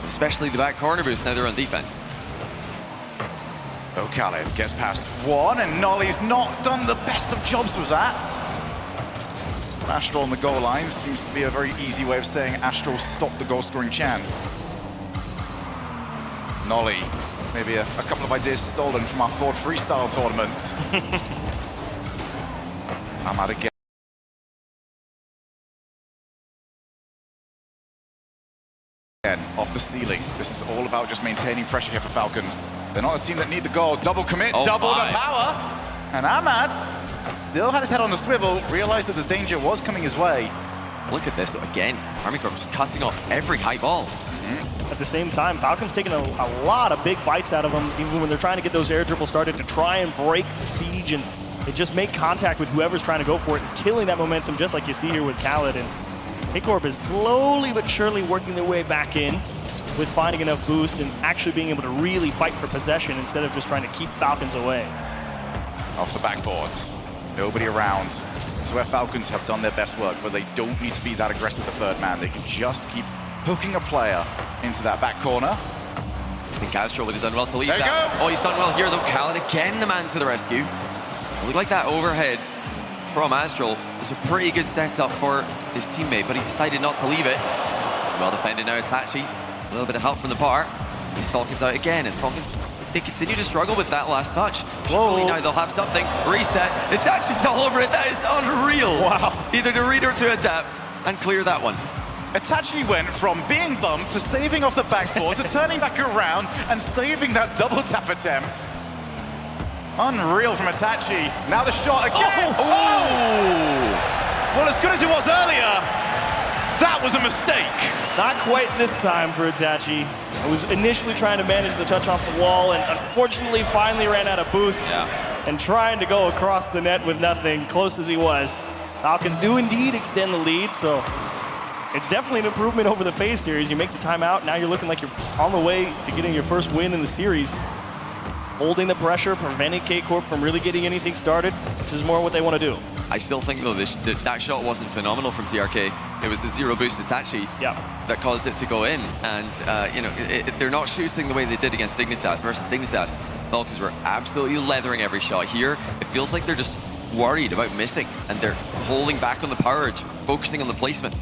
especially the back corner boost now they're on defense. Oh, Khaled gets past one, and Nolly's not done the best of jobs with that. Astral on the goal line seems to be a very easy way of saying Astral stopped the goal-scoring chance. Nolly, maybe a couple of ideas stolen from our Ford Freestyle tournament. I'm out again. Off the ceiling. This is all about just maintaining pressure here for Falcons. They're not a team that need the goal. Double commit, double the power. And Ahmad still had his head on the swivel, realized that the danger was coming his way. Look at this again. Army Corp just cutting off every high ball. At the same time, Falcons taking a lot of big bites out of them, even when they're trying to get those air dribbles started to try and break the siege, and they just make contact with whoever's trying to go for it and killing that momentum, just like you see here with Khaled. And K-Corp is slowly but surely working their way back in with finding enough boost and actually being able to really fight for possession instead of just trying to keep Falcons away. Off the backboard, nobody around. This is where Falcons have done their best work, where they don't need to be that aggressive the third man. They can just keep hooking a player into that back corner. I think Astro would have done well to leave there that. You go. Oh, he's done well here though. Khaled again, the man to the rescue. It looked like that overhead from Astral was a pretty good setup for his teammate, but he decided not to leave it. It's well defended now, Itachi. A little bit of help from the bar. These Falcons out again. As Falcons, they continue to struggle with that last touch. Surely now they'll have something. Reset. Itachi's all over it. That is unreal. Wow. Either to read or to adapt and clear that one. Itachi went from being bumped to saving off the backboard to turning back around and saving that double tap attempt. Unreal from Itachi. Now the shot again. Oh! Well, as good as it was earlier, that was a mistake. Not quite this time for Itachi. I was initially trying to manage the touch off the wall and unfortunately finally ran out of boost. And trying to go across the net with nothing, close as he was. Falcons do indeed extend the lead, so it's definitely an improvement over the FaZe series. You make the timeout, now you're looking like you're on the way to getting your first win in the series. Holding the pressure, preventing K-Corp from really getting anything started. This is more what they want to do. I still think, though, that shot wasn't phenomenal from TRK. It was the zero boost Itachi that caused it to go in. And, you know, they're not shooting the way they did against Dignitas. Versus Dignitas, Falcons were absolutely leathering every shot. Here, it feels like they're just worried about missing, and they're holding back on the power, focusing on the placement.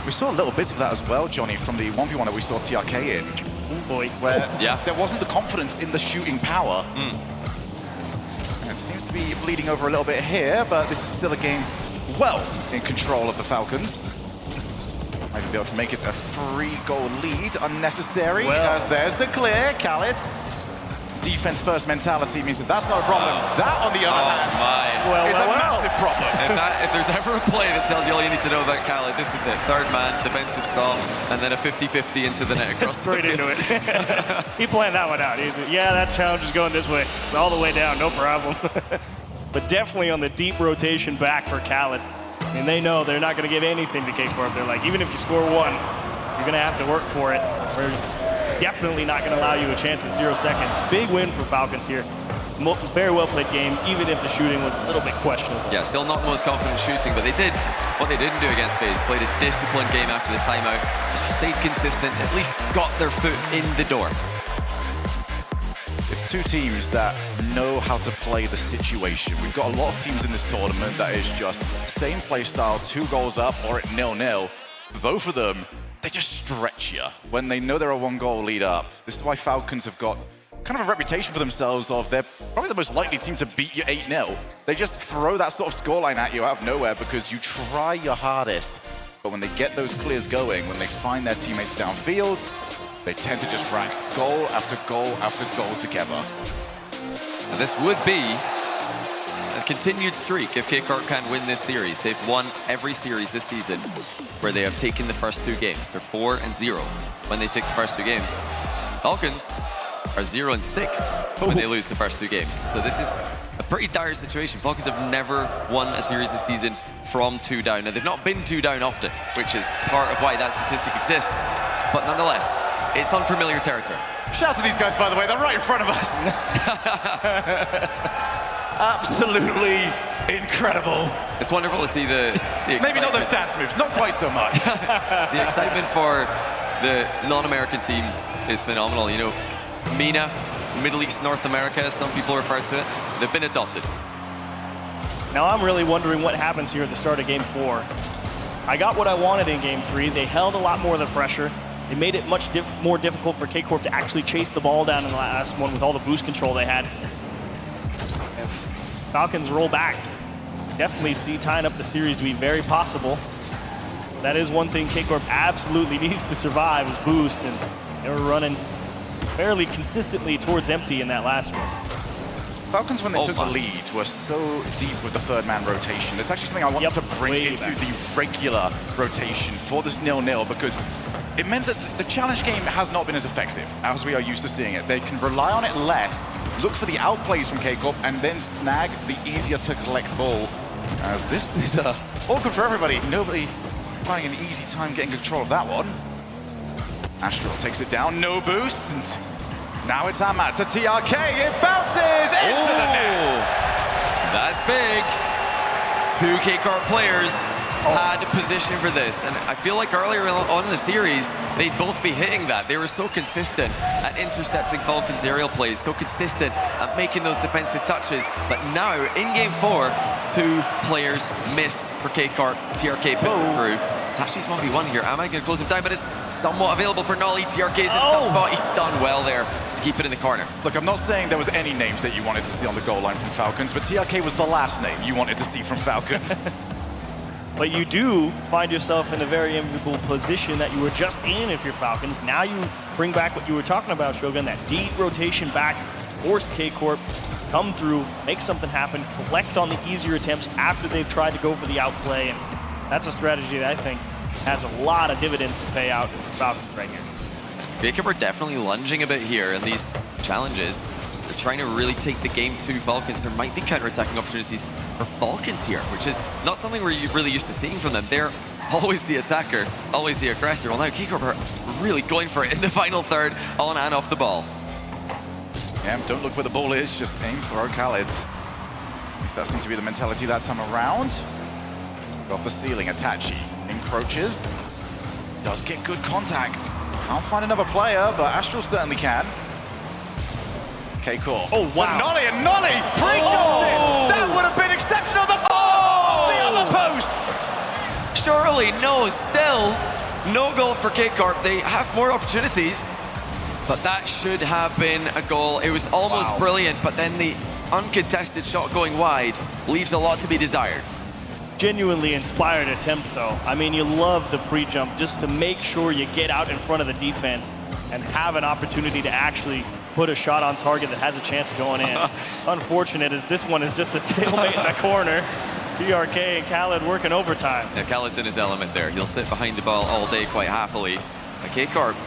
We saw a little bit of that as well, Johnny, from the 1v1 that we saw TRK in. Oh boy. Where there wasn't the confidence in the shooting power. And it seems to be bleeding over a little bit here, but this is still a game well in control of the Falcons. Might be able to make it a 3-goal lead, unnecessary, as there's the clear. Khaled. Defense first mentality means that that's not a problem. That, on the other hand, is a massive problem. If there's ever a play that tells you all you need to know about Khaled, this is it. Third man, defensive stop, and then a 50-50 into the net. Straight into it. He planned that one out. He's like, yeah, that challenge is going this way. It's all the way down, no problem. But definitely on the deep rotation back for Khaled. I mean, they know they're not going to give anything to K-Corp. They're like, even if you score one, you're going to have to work for it. We're definitely not going to allow you a chance in 0 seconds. Big win for Falcons here. Very well played game, even if the shooting was a little bit questionable. Yeah, still not the most confident shooting, but they did what they didn't do against FaZe. Played a disciplined game after the timeout. Just stayed consistent, at least got their foot in the door. It's two teams that know how to play the situation. We've got a lot of teams in this tournament that is just same play style, 2 goals up or at 0-0. Both of them, they just stretch you when they know they're a 1-goal lead up. This is why Falcons have got kind of a reputation for themselves of they're probably the most likely team to beat you 8-0. They just throw that sort of scoreline at you out of nowhere because you try your hardest. But when they get those clears going, when they find their teammates downfield, they tend to just rack goal after goal after goal together. And this would be a continued streak if K-Corp can win this series. They've won every series this season where they have taken the first 2 games. They're 4-0 when they take the first 2 games. Falcons are 0-6 when they lose the first 2 games. So this is a pretty dire situation. Falcons have never won a series this season from 2 down. Now, they've not been 2 down often, which is part of why that statistic exists. But nonetheless, it's unfamiliar territory. Shout out to these guys, by the way, they're right in front of us. Absolutely incredible. It's wonderful to see the maybe not those dance moves, not quite so much. The excitement for the non-American teams is phenomenal. You know, MENA, Middle East, North America, as some people refer to it, they've been adopted. Now I'm really wondering what happens here at the start of Game 4. I got what I wanted in Game 3. They held a lot more of the pressure. They made it much more difficult for K-Corp to actually chase the ball down in the last one with all the boost control they had. If Falcons roll back, definitely see tying up the series to be very possible. That is one thing K-Corp absolutely needs to survive is boost, and they were running fairly consistently towards empty in that last one. Falcons, when they took the lead, were so deep with the 3rd-man rotation. It's actually something I wanted to bring into the regular rotation for this 0-0 because it meant that the challenge game has not been as effective as we are used to seeing it. They can rely on it less, look for the outplays from K-Corp, and then snag the easier-to-collect ball. As this is awkward for everybody. Nobody finding an easy time getting control of that one. Astral takes it down, no boost. And now it's Ahmad to TRK. It bounces into the net. That's big. 2 K-Corp players had position for this. And I feel like earlier on in the series, they'd both be hitting that. They were so consistent at intercepting Falcons' aerial plays, so consistent at making those defensive touches. But now, in Game 4, 2 players missed for K-Corp. TRK puts it through. Tashi's 1v1 here. Am I going to close him down? But it's somewhat available for Nolly. TRK's in the tough spot. He's done well there to keep it in the corner. Look, I'm not saying there was any names that you wanted to see on the goal line from Falcons, but TRK was the last name you wanted to see from Falcons. But you do find yourself in a very enviable position that you were just in if you're Falcons. Now you bring back what you were talking about, Shogun, that deep rotation back, force K-Corp, come through, make something happen, collect on the easier attempts after they've tried to go for the outplay. And that's a strategy that I think has a lot of dividends to pay out for Falcons right here. K-Corp are definitely lunging a bit here in these challenges. They're trying to really take the game to Falcons. There might be counter-attacking opportunities for Falcons here, which is not something we're really used to seeing from them. They're always the attacker, always the aggressor. Well, now K-Corp are really going for it in the final third, on and off the ball. Yeah, don't look where the ball is, just aim for Khaled. At least that seems to be the mentality that time around. Off the ceiling, Itachi encroaches. Does get good contact. Can't find another player, but Astral certainly can. K-Corp. Oh, wow. Nolly and Nolly! That would have been exceptional! The other post! Surely, no, still no goal for K-Corp. They have more opportunities, but that should have been a goal. It was almost brilliant, but then the uncontested shot going wide leaves a lot to be desired. Genuinely inspired attempt, though. I mean, you love the pre-jump just to make sure you get out in front of the defense and have an opportunity to actually put a shot on target that has a chance of going in. Unfortunate as this one is just a stalemate in the corner. TRK and Khaled working overtime. Yeah, Khaled's in his element there. He'll sit behind the ball all day quite happily. K-Corp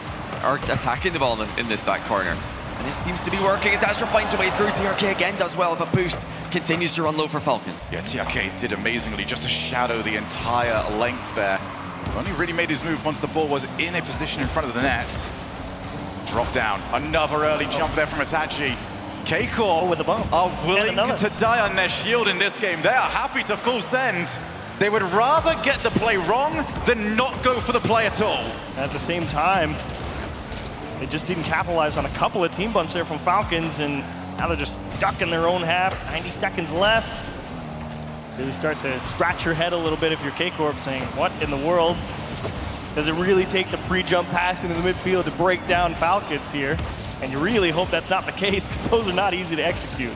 are attacking the ball in this back corner. And it seems to be working as Astral finds a way through. TRK again does well, but boost continues to run low for Falcons. Yeah, TRK did amazingly just to shadow the entire length there. Only really made his move once the ball was in a position in front of the net. Drop down. Another early jump there from Itachi. K-Corp with the bump. Are willing to die on their shield in this game. They are happy to full send. They would rather get the play wrong than not go for the play at all. At the same time, they just didn't capitalize on a couple of team bumps there from Falcons, and now they're just stuck in their own half. 90 seconds left. Really start to scratch your head a little bit if you're K-Corp, saying, what in the world? Does it really take the pre-jump pass into the midfield to break down Falcons here? And you really hope that's not the case, because those are not easy to execute.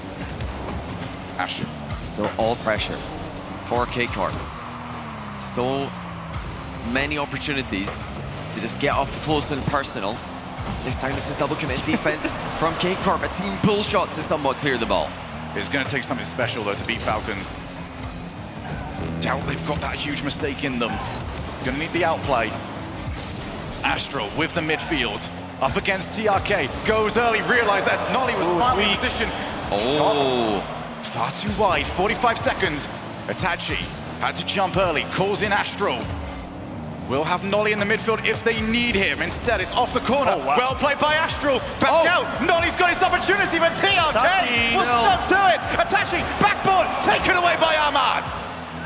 Astral. So all pressure for K-Corp. So many opportunities to just get up close and personal. This time it's a double commit defense from K-Corp. A team pull shot to somewhat clear the ball. It's going to take something special, though, to beat Falcons. Doubt they've got that huge mistake in them. Going to need the outplay. Astro with the midfield. Up against TRK. Goes early, realized that Nolly was finally in position. Oh. Far too wide, 45 seconds. Itachi had to jump early, calls in Astro. We'll have Nolly in the midfield if they need him. Instead, it's off the corner. Oh, wow. Well played by Astral. Back out. Nolly's got his opportunity, but TRK was stuck to it. Itachi, backboard, taken away by Ahmad.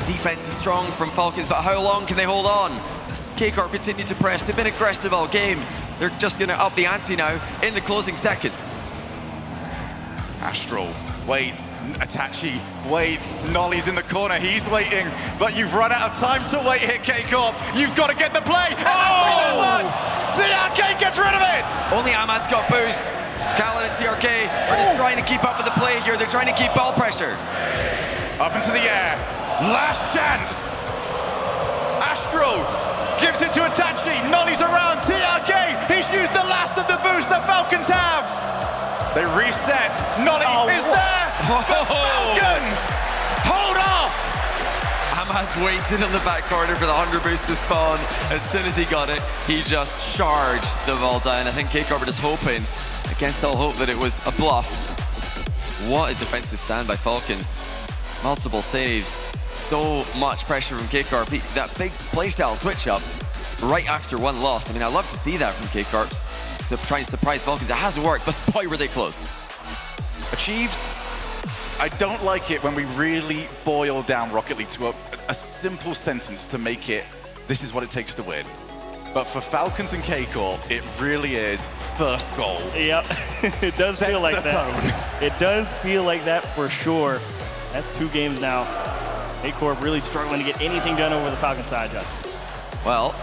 Defense is strong from Falcons, but how long can they hold on? K-Corp continue to press. They've been aggressive all game. They're just going to up the ante now in the closing seconds. Astral, wait. Itachi, wait. Nolly's in the corner. He's waiting, but you've run out of time to wait here, K-Corp. You've got to get the play. TRK gets rid of it. Only Ahmad's got boost. Khaled and TRK are just trying to keep up with the play here. They're trying to keep ball pressure. Up into the air. Last chance. Astro gives it to Itachi. Nolly's around. TRK. He's used the last of the boost that Falcons have. They reset. Nolly is there. Falcons, hold off. Ahmad's waiting in the back corner for the 100 boost to spawn. As soon as he got it, he just charged the ball down. I think K-Corp were just hoping, against all hope, that it was a bluff. What a defensive stand by Falcons. Multiple saves. So much pressure from K-Corp. That big playstyle switch up right after one loss. I mean, I love to see that from K-Corp. So trying to surprise Falcons. It hasn't worked, but boy, were they close. Achieved. I don't like it when we really boil down Rocket League to a simple sentence to make it, this is what it takes to win. But for Falcons and K-Corp, it really is first goal. Yep, it does feel like that. It does feel like that for sure. That's 2 games now. K-Corp really struggling to get anything done over the Falcon side, Josh. Well,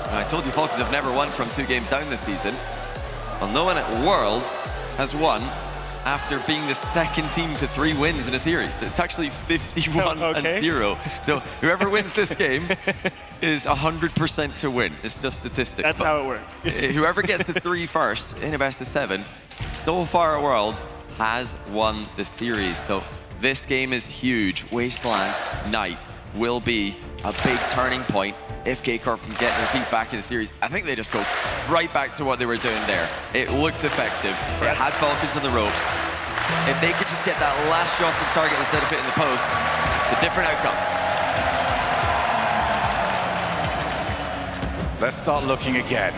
I told you Falcons have never won from 2 games down this season. Well, no one at Worlds has won after being the second team to 3 wins in a series. It's actually 51-0. So whoever wins this game is 100% to win. It's just statistics. That's how it works. Whoever gets to 3 first in a best of 7, so far at Worlds, has won the series. So this game is huge. Wasteland Night will be a big turning point if K-Corp can get their feet back in the series. I think they just go right back to what they were doing there. It looked effective. It had Falcons on the ropes. If they could just get that last shot on target instead of hitting the post, it's a different outcome. Let's start looking again.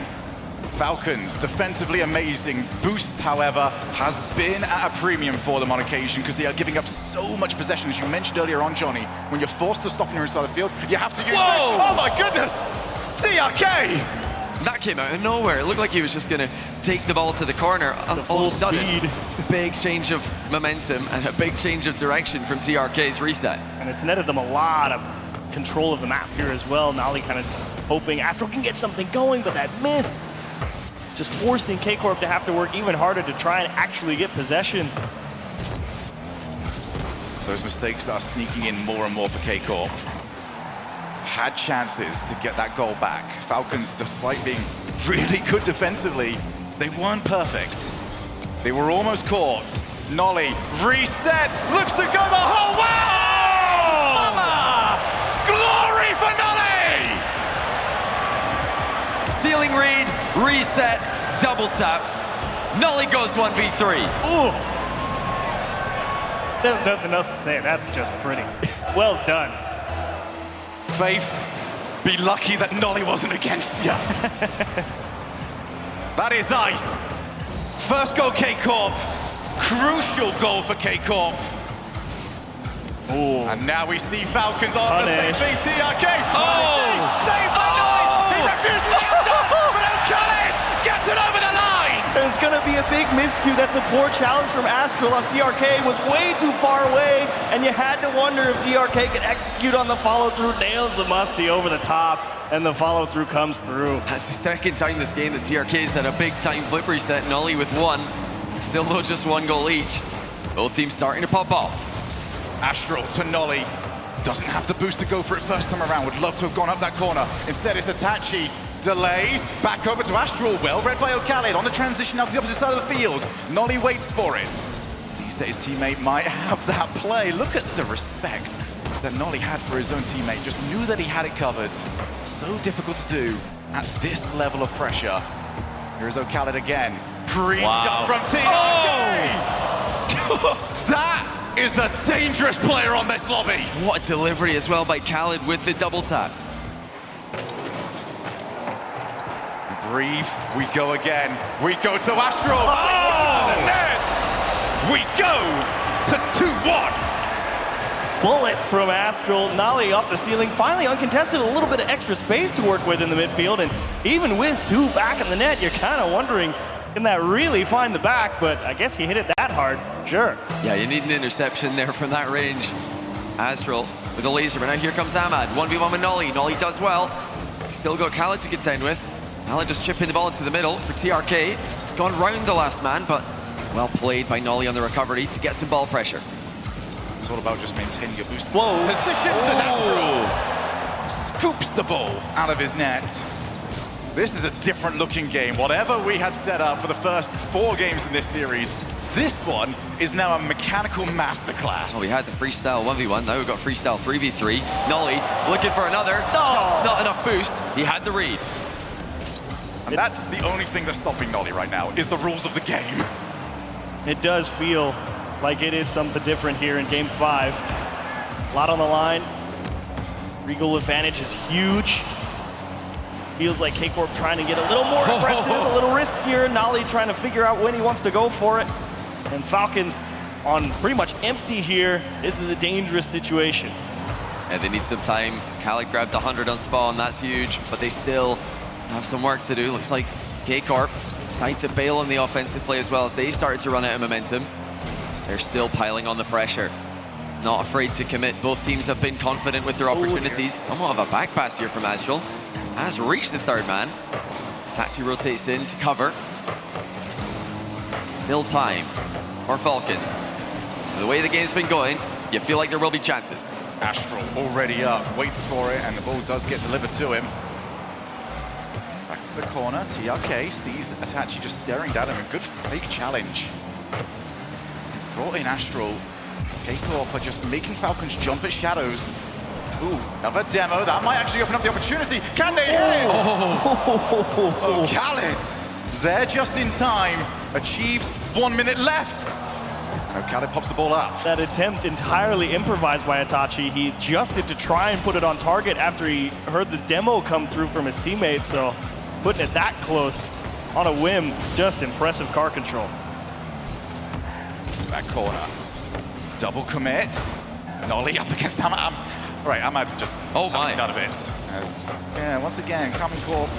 Falcons, defensively amazing. Boost, however, has been at a premium for them on occasion because they are giving up so much possession. As you mentioned earlier on, Johnny, when you're forced to stop on your inside the field, you have to use... Whoa! Oh my goodness! TRK! That came out of nowhere. It looked like he was just going to take the ball to the corner. All of a sudden, big change of momentum and a big change of direction from TRK's reset. And it's netted them a lot of control of the map here as well. Nolly kind of just hoping Astro can get something going, but that missed. Just forcing K-Corp to have to work even harder to try and actually get possession. Those mistakes that are sneaking in more and more for K-Corp. Had chances to get that goal back. Falcons, despite being really good defensively, they weren't perfect. They were almost caught. Nolly, reset, looks to go the whole way! Mama! Glory for Nolly! Stealing read, reset, double tap. Nolly goes 1v3. Ooh! There's nothing else to say. That's just pretty. Well done. Faith, be lucky that Nolly wasn't against you. That is ice. First goal, K-Corp. Crucial goal for K-Corp. Ooh. And now we see Falcons on the same TRK. Oh! Saved by Nolly! He refuses to get done, but Khaled gets it over the line! There's going to be a big miscue. That's a poor challenge from Astral on TRK. Was way too far away, and you had to wonder if TRK could execute on the follow-through. Nails the musty over the top, and the follow-through comes through. That's the second time this game that TRK's had a big-time flip reset. Nolly with 1. Still though just 1 goal each. Both teams starting to pop off. Astral to Nolly. Doesn't have the boost to go for it first time around. Would love to have gone up that corner. Instead, it's Itachi. Delays. Back over to Astral. Well read by Khaled on the transition out to the opposite side of the field. Nolly waits for it. Sees that his teammate might have that play. Look at the respect that Nolly had for his own teammate. Just knew that he had it covered. So difficult to do at this level of pressure. Here's Khaled again. Breathed up from TRK! That is a dangerous player on this lobby. What a delivery as well by Khaled with the double tap. Breathe, we go again. We go to Astral. Oh! The net. We go to 2-1. Bullet from Astral. Nolly off the ceiling. Finally uncontested, a little bit of extra space to work with in the midfield. And even with 2 back in the net, you're kind of wondering, can that really find the back? But I guess you hit it that hard. Sure. Yeah, you need an interception there from that range. Astral with a laser. But now here comes Ahmad. 1v1 with Nolly. Nolly does well. Still got Khaled to contend with. Khaled just chipping the ball into the middle for TRK. It's gone round the last man, but well played by Nolly on the recovery to get some ball pressure. It's all about just maintaining your boost. Whoa! Positions as Astral scoops the ball out of his net. This is a different looking game. Whatever we had set up for the first 4 games in this series, this one is now a mechanical masterclass. Oh, we had the freestyle 1v1, now we've got freestyle 3v3. Nolly looking for another. No! Not enough boost. He had the read. And that's the only thing that's stopping Nolly right now, is the rules of the game. It does feel like it is something different here in Game 5. A lot on the line. Regal advantage is huge. Feels like K-Corp trying to get a little more aggressive, a little riskier. Nolly trying to figure out when he wants to go for it. And Falcons on pretty much empty here. This is a dangerous situation. And they need some time. Khaled grabbed 100 on spawn, that's huge, but they still have some work to do. Looks like K-Corp decided to bail on the offensive play as well as they started to run out of momentum. They're still piling on the pressure. Not afraid to commit. Both teams have been confident with their opportunities. Somewhat of a back pass here from Astral. Has reached the 3rd man. Itachi rotates in to cover. Still time for Falcons. The way the game's been going, you feel like there will be chances. Astral already up, waits for it, and the ball does get delivered to him. Back to the corner, TRK sees Itachi just staring down him. A good fake challenge. Brought in Astral. K-Corp are just making Falcons jump at shadows. Ooh, another demo. That might actually open up the opportunity. Can they hit it? Oh, Khaled. There just in time. Achieves 1 minute left. And Khaled pops the ball up. That attempt entirely improvised by Itachi. He adjusted to try and put it on target after he heard the demo come through from his teammates. So putting it that close on a whim, just impressive car control. Back corner. Double commit. Nolly up against Ahmad. Right, Ahmad just none of it. Yeah, once again, Carmine Corp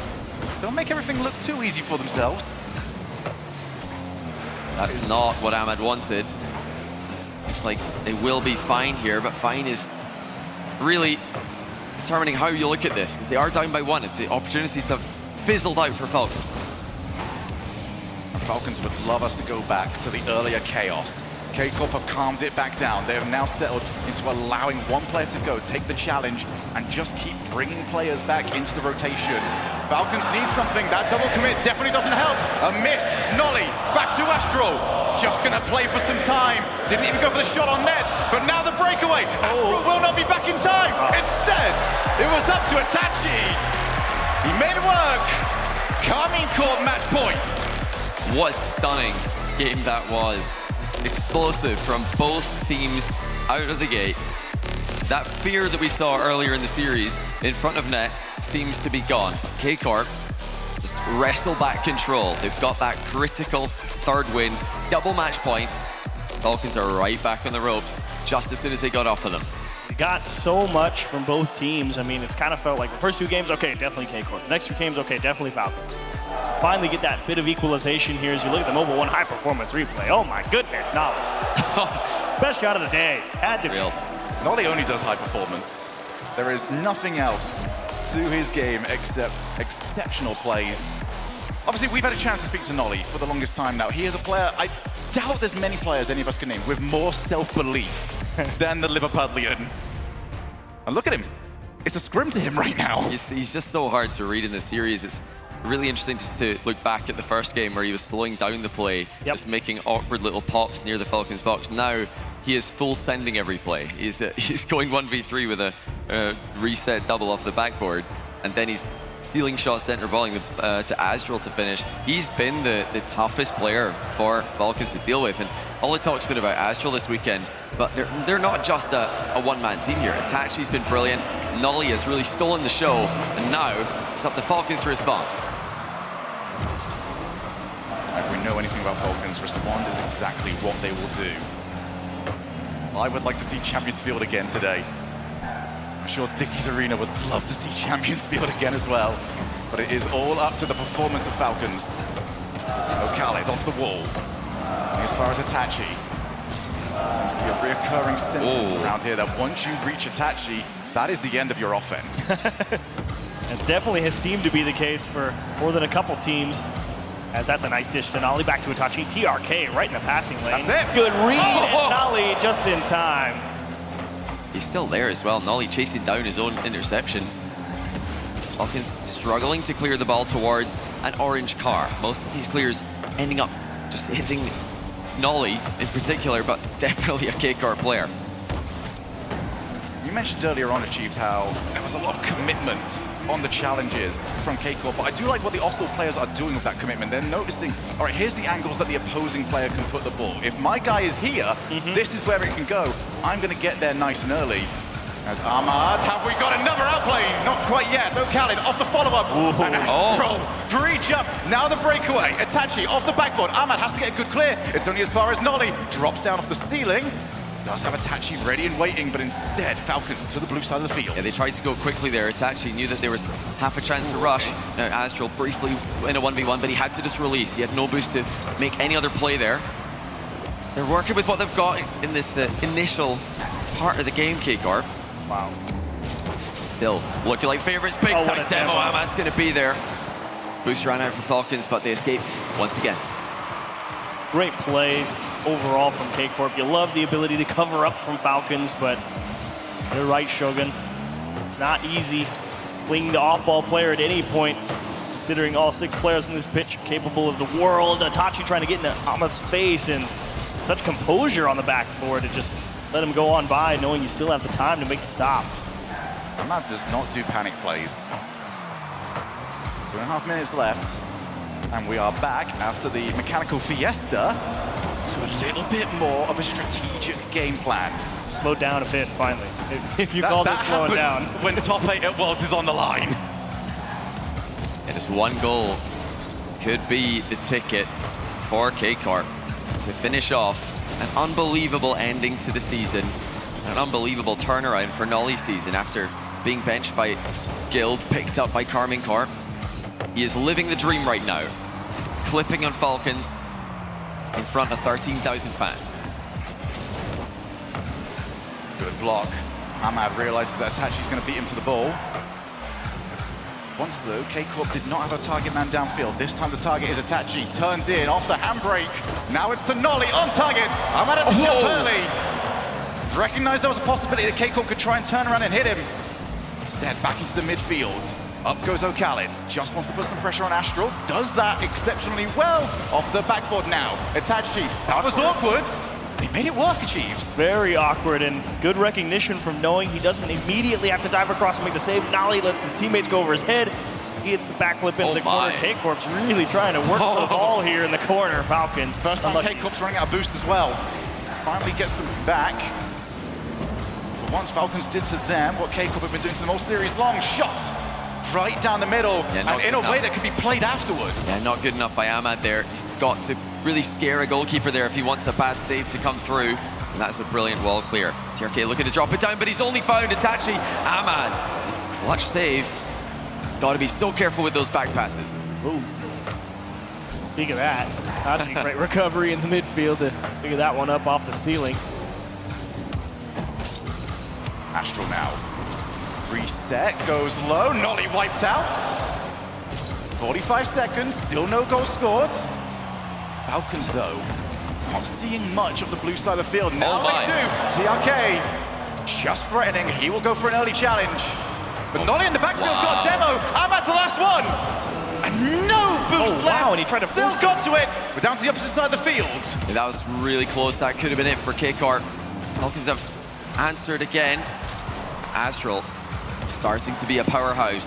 don't make everything look too easy for themselves. That's not what Ahmad wanted. Looks like they will be fine here, but fine is really determining how you look at this, because they are down by 1. The opportunities have fizzled out for Falcons. The Falcons would love us to go back to the earlier chaos. K-Corp have calmed it back down. They have now settled into allowing 1 player to go, take the challenge, and just keep bringing players back into the rotation. Falcons need something. That double commit definitely doesn't help. A miss. Nolly back to Astral. Just going to play for some time. Didn't even go for the shot on net, but now the breakaway. Astral will not be back in time. Instead, it was up to Itachi. He made it work. Carmine Corp match point. What a stunning game that was. Explosive from both teams out of the gate. That fear that we saw earlier in the series in front of net seems to be gone. K-Corp just wrestle back control. They've got that critical 3rd win, double match point. Falcons are right back on the ropes just as soon as they got off of them. We got so much from both teams. I mean, it's kind of felt like the first 2 games, okay, definitely K-Corp. The next 2 games, okay, definitely Falcons. Finally get that bit of equalization here as you look at the Mobile 1 high performance replay. Oh my goodness, Nolly. Best shot of the day. Had to be. Nolly only does high performance. There is nothing else to his game except exceptional plays. Obviously, we've had a chance to speak to Nolly for the longest time now. He is a player, I doubt there's many players any of us can name with more self-belief than the Liverpudlian. And look at him. It's a scrim to him right now. He's just so hard to read in the series. It's Really interesting to look back at the first game where he was slowing down the play, just making awkward little pops near the Falcons box. Now he is full sending every play. He's going 1v3 with a reset double off the backboard, and then he's stealing shots, center balling to Astral to finish. He's been the toughest player for Falcons to deal with, and all the talk's been about Astral this weekend, but they're not just a one-man team here. Itachi's been brilliant. Nolly has really stolen the show, and now it's up to Falcons to respond. If we know anything about Falcons, respond is exactly what they will do. I would like to see Champions Field again today. I'm sure Dickie's Arena would love to see Champions Field again as well. But it is all up to the performance of Falcons. Khaled off the wall. And as far as Itachi, seems to be a reoccurring sentence around here that once you reach Itachi, that is the end of your offense. It definitely has seemed to be the case for more than a couple teams. As that's a nice dish to Nolly, back to Itachi. TRK right in the passing lane. That's it. Good read, and Nolly just in time. He's still there as well. Nolly chasing down his own interception. Falcons struggling to clear the ball towards an orange car. Most of these clears ending up just hitting Nolly in particular, but definitely a K-Car player. You mentioned earlier on, Achieves, how there was a lot of commitment on the challenges from K-Corp, but I do like what the off-ball players are doing with that commitment. They're noticing, all right, here's the angles that the opposing player can put the ball. If my guy is here, this is where it can go. I'm going to get there nice and early. As Ahmad, have we got another outplay? Not quite yet. Khaled off the follow-up. And Astral, pre-jump. Now the breakaway. Itachi off the backboard. Ahmad has to get a good clear. It's only as far as Nolly. Drops down off the ceiling. Does have Itachi ready and waiting, but instead Falcons to the blue side of the field. Yeah, they tried to go quickly there. Itachi knew that there was half a chance to rush. Now Astral briefly in a 1v1, but he had to just release. He had no boost to make any other play there. They're working with what they've got in this initial part of the game, K-Corp. Wow. Still looking like favorites. Big time demo. Ahmad's going to be there. Boost ran out for Falcons, but they escape once again. Great plays overall from K-Corp. You love the ability to cover up from Falcons, but you're right, Shogun. It's not easy winging the off-ball player at any point, considering all 6 players in this pitch are capable of the world. Itachi trying to get into Ahmad's face, and such composure on the backboard to just let him go on by, knowing you still have the time to make the stop. Ahmad does not do panic plays. 2.5 minutes left. And we are back after the mechanical fiesta to a little bit more of a strategic game plan. Slow down a bit, finally. If you call this slowing down. When the top 8 at Worlds is on the line. And just one goal could be the ticket for K-Corp to finish off an unbelievable ending to the season, an unbelievable turnaround for Nolly's season after being benched by Guild, picked up by Carmine Corp. He is living the dream right now, clipping on Falcons in front of 13,000 fans. Good block. Ahmad realizes that Itachi's going to beat him to the ball. Once though, K-Corp did not have a target man downfield. This time the target is Itachi. Turns in off the handbrake. Now it's to Nolly on target. Ahmad had to jump early. Recognized there was a possibility that K-Corp could try and turn around and hit him. Instead, back into the midfield. Up goes Khaled. Just wants to put some pressure on Astral. Does that exceptionally well. Off the backboard now. Itachi. That was awkward. They made it work, Achieves. Very awkward, and good recognition from knowing he doesn't immediately have to dive across and make the save. Nolly lets his teammates go over his head. He hits the backflip into the corner. K-Corp's really trying to work for the ball here in the corner. Falcons. First time K-Corp's running out of boost as well. Finally gets them back. For once, Falcons did to them what K-Corp have been doing to them all series long. Shot right down the middle, and in a way that can be played afterwards. Yeah, not good enough by Ahmad there. He's got to really scare a goalkeeper there if he wants a bad save to come through. And that's a brilliant wall clear. TRK looking to drop it down, but he's only found Itachi. Ahmad, clutch save. Got to be so careful with those back passes. Ooh. Speaking of that, Itachi, great recovery in the midfield to figure that one up off the ceiling. Astral now. Reset, goes low, Nolly wiped out. 45 seconds, still no goal scored. Falcons, though, not seeing much of the blue side of the field. Now they do. TRK just threatening. He will go for an early challenge. But Nolly in the backfield got demo. Ahmad's the last one. And no boost left. Wow, and he tried to Still boost got to it. We're down to the opposite side of the field. Yeah, that was really close. That could have been it for K-Corp. Falcons have answered again. Astral starting to be a powerhouse.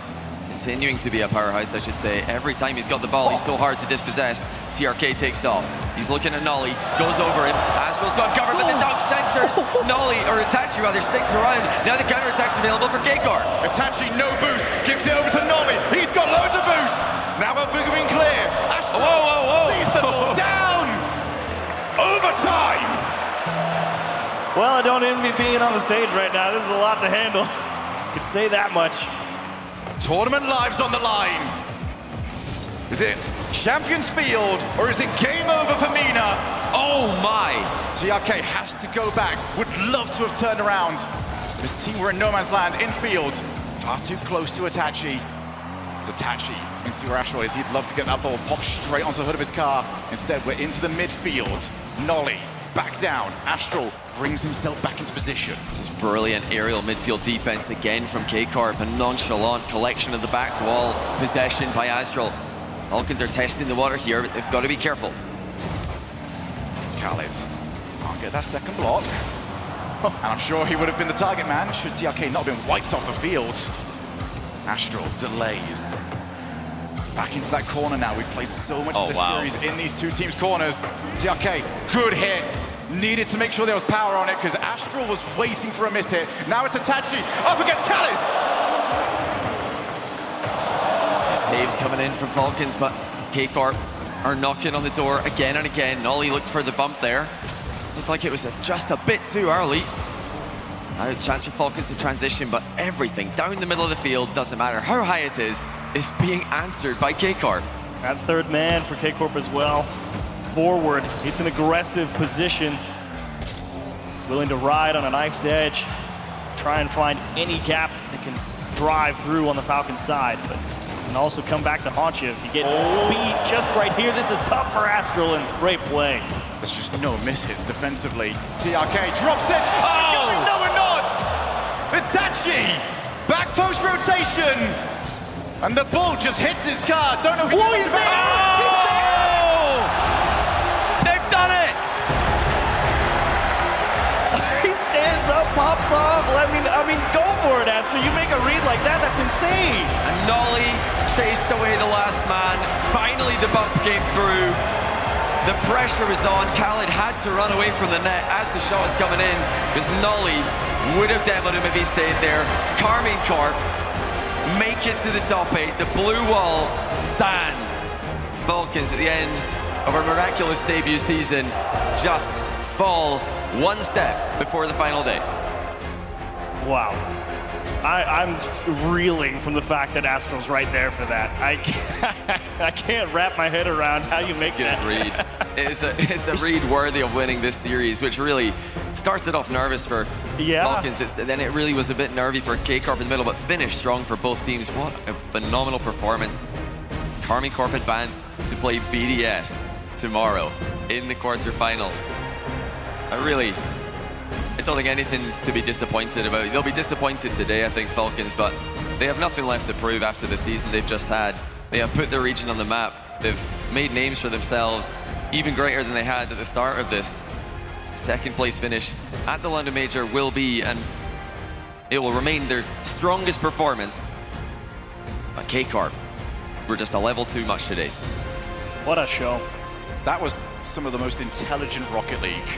Continuing to be a powerhouse, I should say. Every time he's got the ball, he's so hard to dispossess. TRK takes off. He's looking at Nolly, goes over him. Astral's got covered, but the dunk centers. Nolly, or Itachi rather, sticks around. Now the counterattack's available for K-Corp. Itachi, no boost. Gives it over to Nolly. He's got loads of boost. Now a big wing clear. Astral leaves the ball down. Overtime. Well, I don't envy being on the stage right now. This is a lot to handle. I can say that much. Tournament lives on the line. Is it Champions Field or is it game over for Mina? Oh my! TRK has to go back. Would love to have turned around. This team were in no man's land, in field. Far too close to Itachi. It's Itachi into where Astral is. He'd love to get that ball popped straight onto the hood of his car. Instead, we're into the midfield. Nolly back down. Astral brings himself back into position. Brilliant aerial midfield defense again from K-Corp. A nonchalant collection of the back wall. Possession by Astral. Falcons are testing the water here, but they've got to be careful. Khaled can't get that second block. And I'm sure he would have been the target man should TRK not have been wiped off the field. Astral delays. Back into that corner now. We've played so much of this series in these two teams' corners. TRK, good hit. Needed to make sure there was power on it because Astral was waiting for a miss hit. Now it's Itachi up against Khaled. Saves coming in from Falcons, but K-Corp are knocking on the door again and again. Nolly looked for the bump there. Looked like it was just a bit too early. Now a chance for Falcons to transition, but everything down the middle of the field, doesn't matter how high it is being answered by K-Corp. That third man for K-Corp as well. Forward, it's an aggressive position. Willing to ride on a knife's edge. Try and find any gap that can drive through on the Falcons side, but can also come back to haunt you if you get beat just right here. This is tough for Astral and great play. There's just no mishits defensively. TRK drops it. Oh! No, we're not! Itachi! Back post rotation! And the ball just hits his car. Don't know who he's there! Oh! He's there! They've done it! He stands up, pops off. I mean, go for it, Astral. You make a read like that, that's insane. And Nolly chased away the last man. Finally, the bump came through. The pressure was on. Khaled had to run away from the net as the shot was coming in because Nolly would have demoed him if he stayed there. Carmine Corp make it to the top 8. The blue wall stands. Falcons at the end of our miraculous debut season just fall one step before the final day. Wow. I'm reeling from the fact that Astral's right there for that. I can't wrap my head around how you make that read. It's a read worthy of winning this series, which really started off nervous for Falcons. Then it really was a bit nervy for K-Corp in the middle, but finished strong for both teams. What a phenomenal performance. Carmine Corp advanced to play BDS tomorrow in the quarterfinals. I don't think anything to be disappointed about. They'll be disappointed today, I think, Falcons, but they have nothing left to prove after the season they've just had. They have put their region on the map. They've made names for themselves, even greater than they had at the start of this. Second place finish at the London Major will be, and it will remain their strongest performance. But K-Corp were just a level too much today. What a show. That was some of the most intelligent Rocket League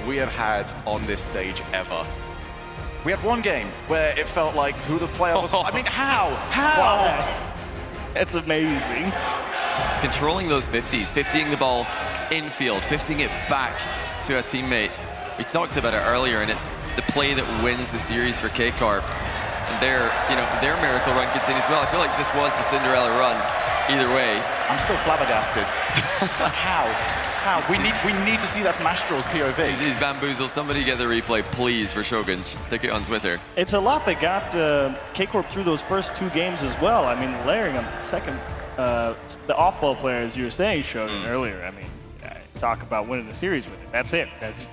we have had on this stage ever. We had one game where it felt like who the player was. I mean, how? Wow. It's amazing. It's controlling those 50s, 50ing the ball infield, 50ing it back to a teammate. We talked about it earlier, and it's the play that wins the series for K-Corp. And their miracle run continues well. I feel like this was the Cinderella run either way. I'm still flabbergasted. How? We need to see that from Astral's POV. He's bamboozled. Somebody get the replay, please, for Shogun. Stick it on Twitter. It's a lot that got K-Corp through those first two games as well. I mean, layering them second, the off-ball player, as you were saying, Shogun, earlier. I mean, talk about winning the series with it. That's it. That's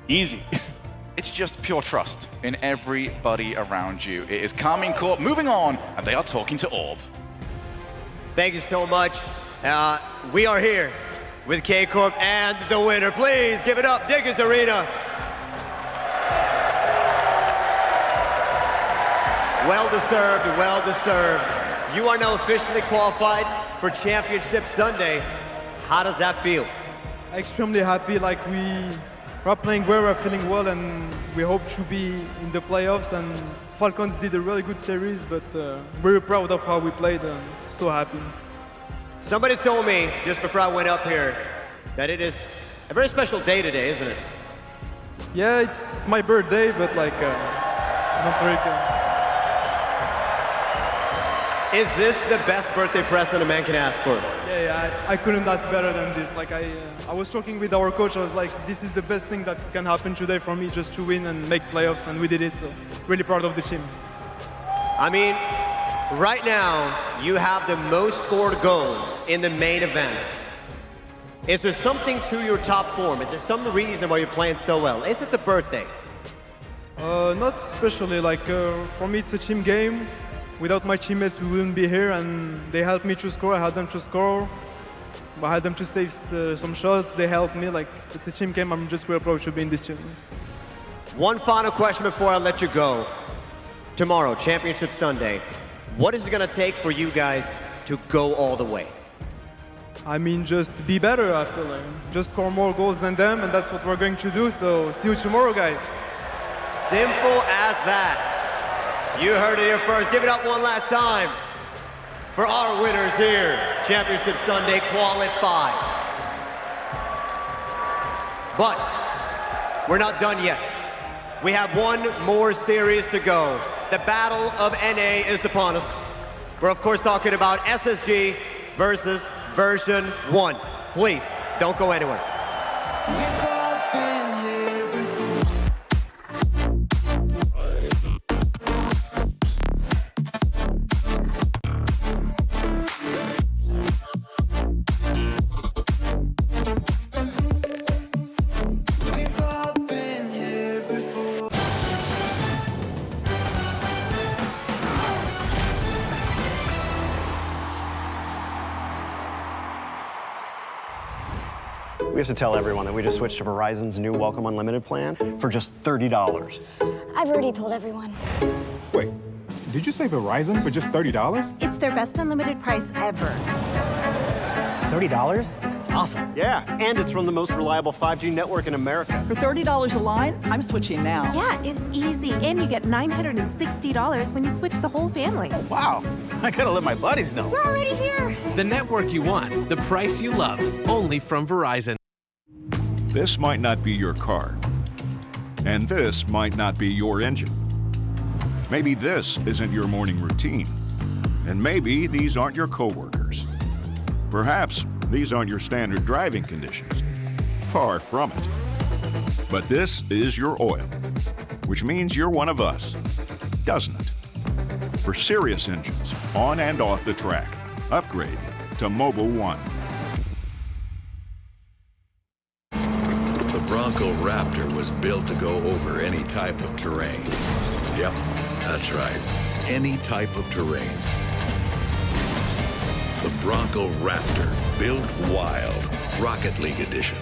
easy. It's just pure trust in everybody around you. It is Carmine Corp moving on, and they are talking to Orb. Thank you so much. We are here with K-Corp and the winner. Please give it up, Diggers Arena. Well deserved, well deserved. You are now officially qualified for Championship Sunday. How does that feel? Extremely happy, like we are playing well, we're feeling well, and we hope to be in the playoffs. And Falcons did a really good series, but very proud of how we played, and so happy. Somebody told me just before I went up here that it is a very special day today, isn't it? Yeah, it's my birthday, but like, not very good. Is this the best birthday present a man can ask for? Yeah, I couldn't ask better than this. Like I was talking with our coach. I was like, this is the best thing that can happen today for me, just to win and make playoffs, and we did it. So really proud of the team. I mean, right now you have the most scored goals in the main event. Is there something to your top form? Is there some reason why you're playing so well? Is it the birthday? Not especially. Like for me, it's a team game. Without my teammates, we wouldn't be here, and they helped me to score. I had them to score. I had them to save some shots. They helped me. Like, it's a team game. I'm just real proud to be in this team. One final question before I let you go. Tomorrow, Championship Sunday, what is it going to take for you guys to go all the way? I mean, just be better, I feel like. Just score more goals than them, and that's what we're going to do. So see you tomorrow, guys. Simple as that. You heard it here first. Give it up one last time for our winners here. Championship Sunday qualified. But we're not done yet. We have one more series to go. The battle of NA is upon us. We're of course talking about SSG versus version 1. Please, don't go anywhere. We have to tell everyone that we just switched to Verizon's new Welcome Unlimited plan for just $30. I've already told everyone. Wait, did you say Verizon for just $30? It's their best unlimited price ever. $30? That's awesome. Yeah, and it's from the most reliable 5G network in America. For $30 a line, I'm switching now. Yeah, it's easy. And you get $960 when you switch the whole family. Wow, I gotta let my buddies know. We're already here. The network you want, the price you love, only from Verizon. This might not be your car. And this might not be your engine. Maybe this isn't your morning routine. And maybe these aren't your coworkers. Perhaps these aren't your standard driving conditions. Far from it. But this is your oil, which means you're one of us, doesn't it? For serious engines, on and off the track, upgrade to Mobil 1. The Bronco Raptor was built to go over any type of terrain. Yep, that's right. Any type of terrain. The Bronco Raptor, built wild, Rocket League edition.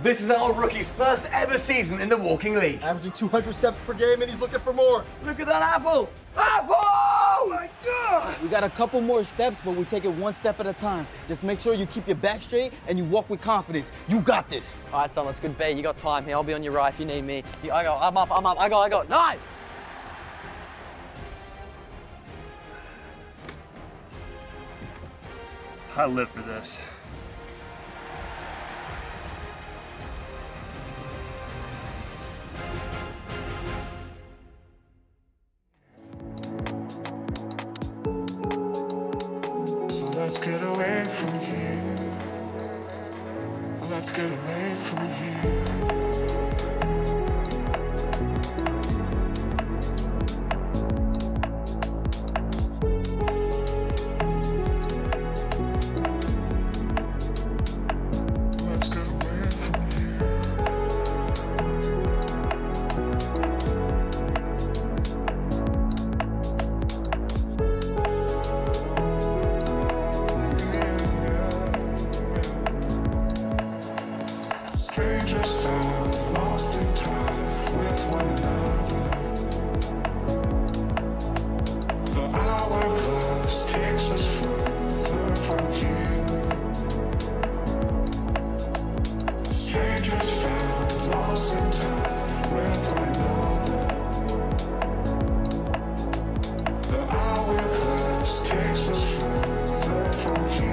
This is our rookie's first ever season in the walking league. Averaging 200 steps per game, and he's looking for more. Look at that apple! Apple! Oh my God! We got a couple more steps, but we take it one step at a time. Just make sure you keep your back straight and you walk with confidence. You got this. All right, son, that's good bet. You got time here. I'll be on your right if you need me. I'm up. I got. Nice! I live for this. Let's get away from here. Let's get away from here. Let's get away from strangers stand lost in time with one another. The hourglass takes us further from here. Strangers stand lost in time with one another. The hourglass takes us further from here.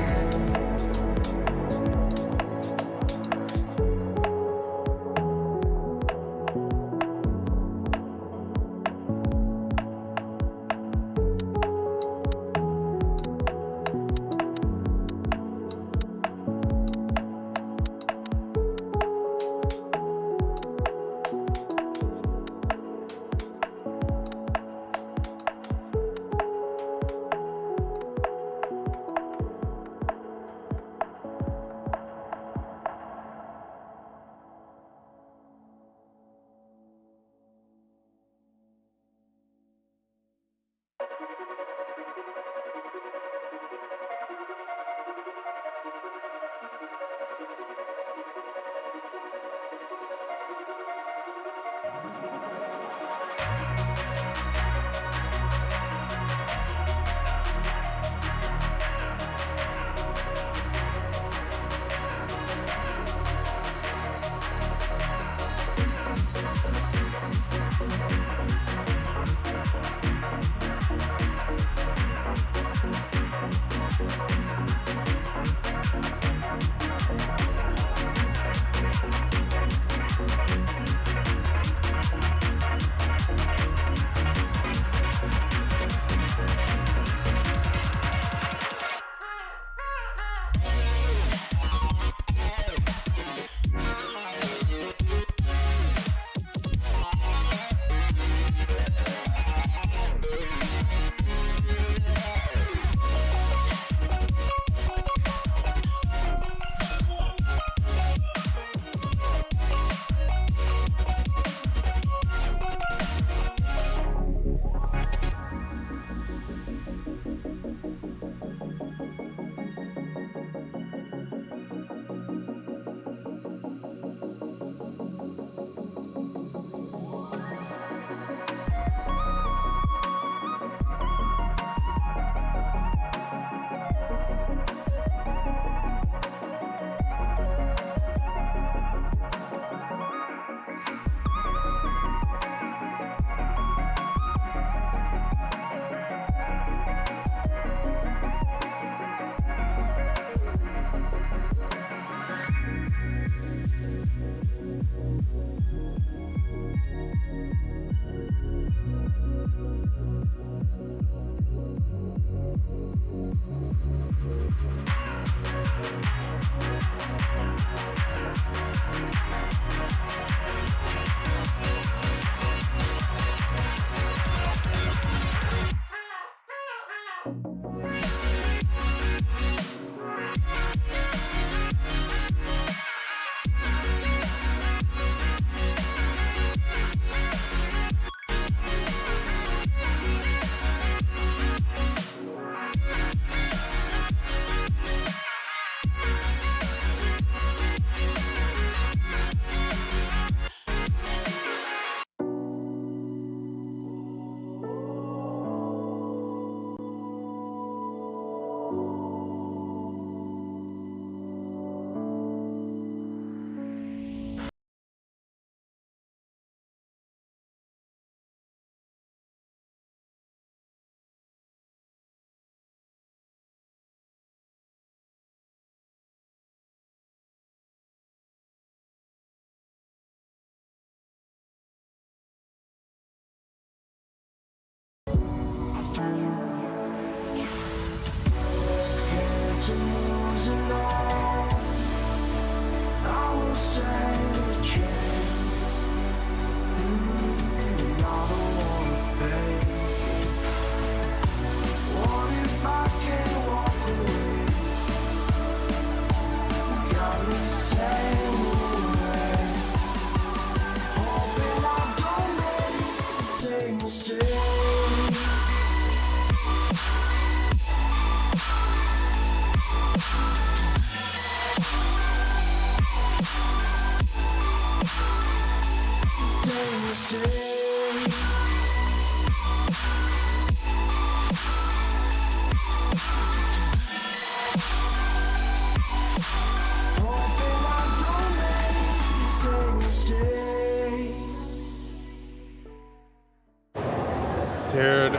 Dude,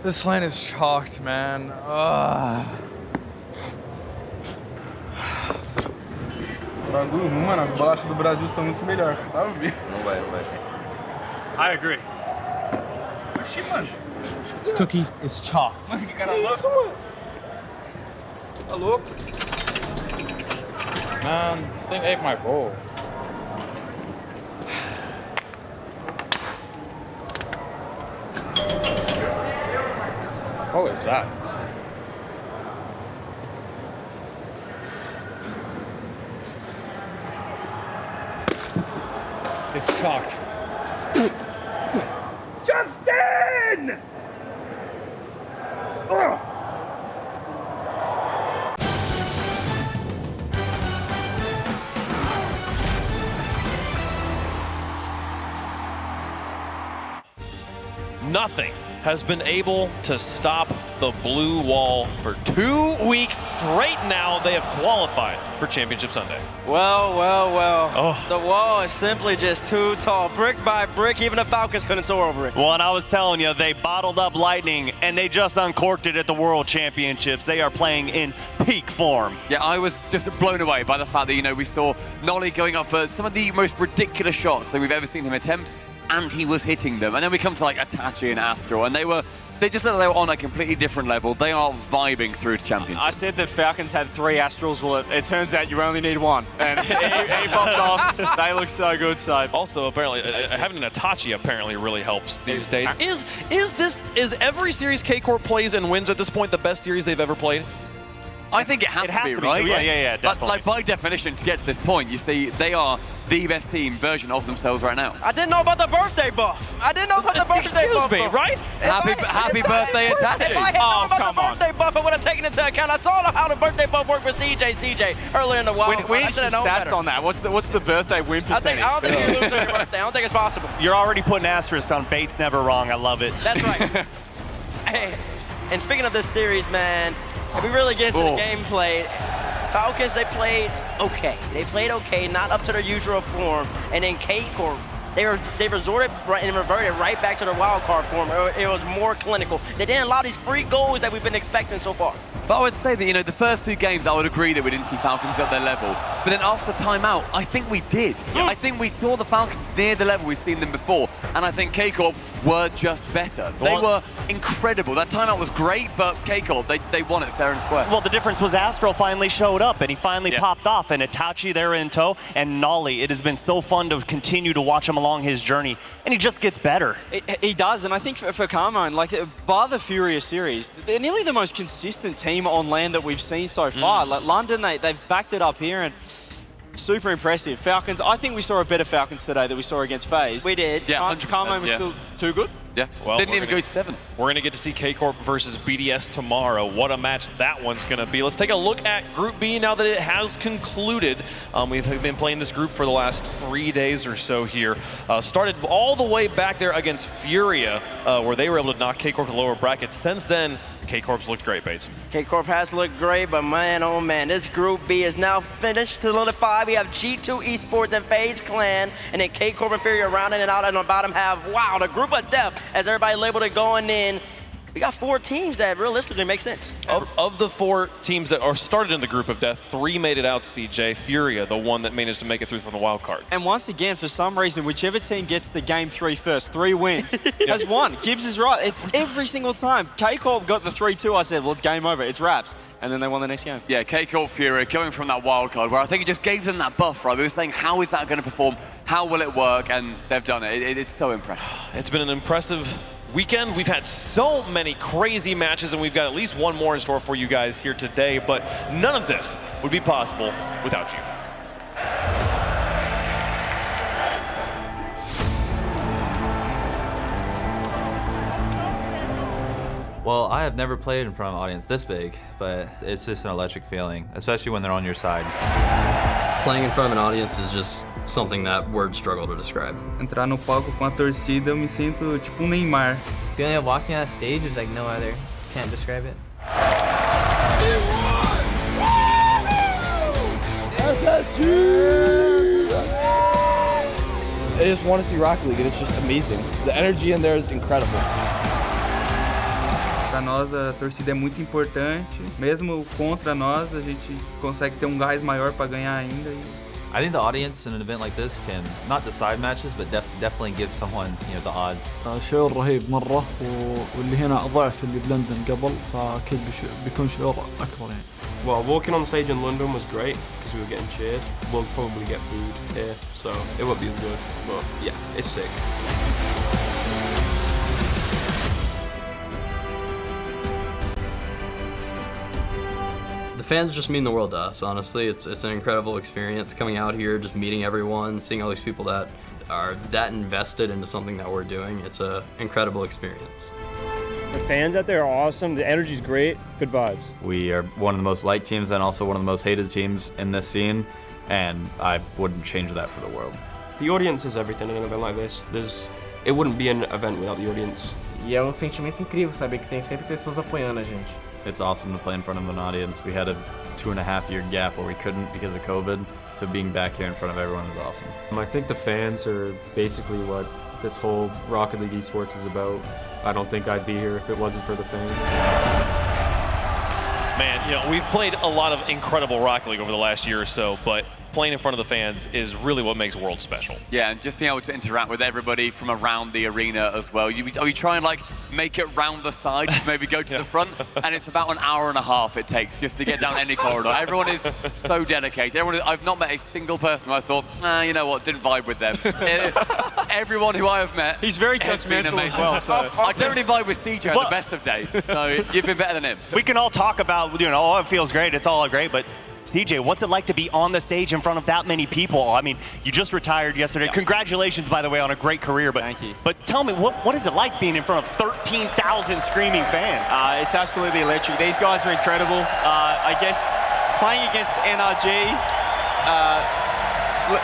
this lane is chalked, man. Bagulho, mano, as bolachas do Brasil são muito melhores, você tá ouvindo? Não vai. I agree. This cookie is chalked. Mano, que cara louco. Mano. Tá louco? Man, this thing ate my bowl. What is that? It's chalked. Justin! Ugh. Nothing has been able to stop the blue wall for 2 weeks straight now. They have qualified for Championship Sunday. Well. The wall is simply just too tall. Brick by brick, even the Falcons couldn't soar over it. Well, and I was telling you, they bottled up lightning, and they just uncorked it at the World Championships. They are playing in peak form. Yeah, I was just blown away by the fact that, we saw Nolly going up for some of the most ridiculous shots that we've ever seen him attempt, and he was hitting them. And then we come to, Itachi and Astro, and they just said they were on a completely different level. They are vibing through to championship. I said that Falcons had 3 Astrals. Well, it turns out you only need 1. And he popped off. They look so good, so. Also, apparently, having an Itachi apparently really helps these days. Is every series K-Corp plays and wins at this point the best series they've ever played? I think it has to be, right? Yeah, definitely. By definition, to get to this point, you see, they are the best team version of themselves right now. I didn't know about the birthday buff. Excuse me, right? Happy birthday, Itachi. If I had known about the birthday buff, I would have taken into account. I saw how the birthday buff worked for CJ earlier in the wild. We need some stats on that. What's the birthday win percentage? I don't think you lose on your birthday. I don't think it's possible. You're already putting asterisks on Bates Never Wrong. I love it. That's right. Hey, and speaking of this series, man, if we really get into the gameplay, Falcons, they played okay. Not up to their usual form. And then K-Corp, they reverted right back to their wild card form. It was more clinical. They didn't allow these free goals that we've been expecting so far. But I would say that, the first 2 games, I would agree that we didn't see Falcons at their level. But then after the timeout, I think we did. I think we saw the Falcons near the level we've seen them before. And I think K-Corp were just better. They were incredible. That timeout was great, but K-Corp, they won it fair and square. Well, the difference was Astro finally showed up, and he finally popped off, and Itachi there in tow, and Nolly. It has been so fun to continue to watch him along his journey, and he just gets better. He does, and I think for Carmine, bar the Furious series, they're nearly the most consistent team on land that we've seen so far. London, they've backed it up here, and super impressive. Falcons, I think we saw a better Falcons today than we saw against FaZe. We did. Yeah, Carmine was still too good. Yeah, well, didn't even go to 7. We're going to get to see K-Corp versus BDS tomorrow. What a match that one's going to be. Let's take a look at Group B now that it has concluded. We've been playing this group for the last 3 days or so here. Started all the way back there against Furia, where they were able to knock K-Corp to the lower brackets. Since then, K-Corp's looked great, Bates. K-Corp has looked great, but man, oh man, this Group B is now finished, solidified. We have G2 Esports and FaZe Clan, and then K-Corp and Furia rounding it out, and on the bottom half, wow, the group of depth, as everybody labeled it going in. We got 4 teams that realistically make sense. Of the 4 teams that are started in the group of death, 3 made it out, CJ. Furia, the one that managed to make it through from the wild card. And once again, for some reason, whichever team gets the game 3 first, 3 wins, has won. Gibbs is right. It's every single time. K-Corp got the 3-2. I said, well, it's game over. It's wraps. And then they won the next game. Yeah, K-Corp Furia going from that wild card where I think it just gave them that buff, right? We were saying, how is that going to perform? How will it work? And they've done it. It's so impressive. It's been an impressive weekend. We've had so many crazy matches, and we've got at least one more in store for you guys here today, but none of this would be possible without you. Well, I have never played in front of an audience this big, but it's just an electric feeling, especially when they're on your side. Playing in front of an audience is just something that words struggle to describe. Entrar no palco com a torcida, eu me sinto tipo Neymar. Feeling of walking on stage is like no other. Can't describe it. I just want to see Rocket League, and it's just amazing. The energy in there is incredible. Para nós a torcida é muito importante. Mesmo contra nós, a gente consegue ter gás maior para ganhar ainda. I think the audience in an event like this can not decide matches, but definitely give someone, you know, the odds. شعور رهيب مرة واللي هنا أضعف اللي بلندن قبل فأكيد بيكون شعور أكبر يعني. Well, walking on stage in London was great because we were getting cheered. We'll probably get booed here, so it won't be as good. But yeah, it's sick. The fans just mean the world to us, honestly. It's an incredible experience coming out here, just meeting everyone, seeing all these people that are that invested into something that we're doing. It's an incredible experience. The fans out there are awesome. The energy's great. Good vibes. We are one of the most liked teams and also one of the most hated teams in this scene, and I wouldn't change that for the world. The audience is everything in an event like this. It wouldn't be an event without the audience. E é sentimento incrível saber que tem sempre pessoas apoiando a gente. It's awesome to play in front of an audience. We had a 2.5-year gap where we couldn't because of COVID, so being back here in front of everyone is awesome. I think the fans are basically what this whole Rocket League esports is about. I don't think I'd be here if it wasn't for the fans. Man, you know, we've played a lot of incredible Rocket League over the last year or so, but playing in front of the fans is really what makes Worlds special. Yeah, and just being able to interact with everybody from around the arena as well. You try and like make it round the side, maybe go to the front, and it's about an hour and a half it takes just to get down any corridor. Everyone is so dedicated. I've not met a single person who I thought, you know what, didn't vibe with them. Everyone who I have met, he's very judgmental as well. So I don't really vibe with CJ at the best of days. So you've been better than him. We can all talk about, you know, oh, it feels great, it's all great, but CJ, what's it like to be on the stage in front of that many people? I mean, you just retired yesterday. Yep. Congratulations, by the way, on a great career. But thank you. But tell me, what is it like being in front of 13,000 screaming fans? It's absolutely electric. These guys are incredible. I guess playing against NRG,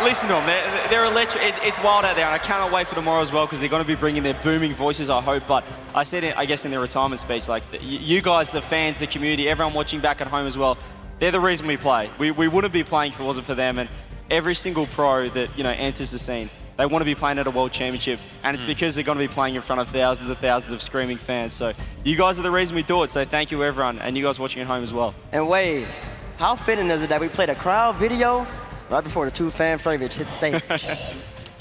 listen to them. They're electric. It's wild out there, and I cannot wait for tomorrow as well because they're going to be bringing their booming voices, I hope. But I said, I guess, in their retirement speech, like you guys, the fans, the community, everyone watching back at home as well. They're the reason we play. We wouldn't be playing if it wasn't for them, and every single pro that enters the scene, they want to be playing at a World Championship, and it's because they're going to be playing in front of thousands of screaming fans. So you guys are the reason we do it, so thank you everyone, and you guys watching at home as well. And Wade, how fitting is it that we played a crowd video right before the two fan favorites hit the stage?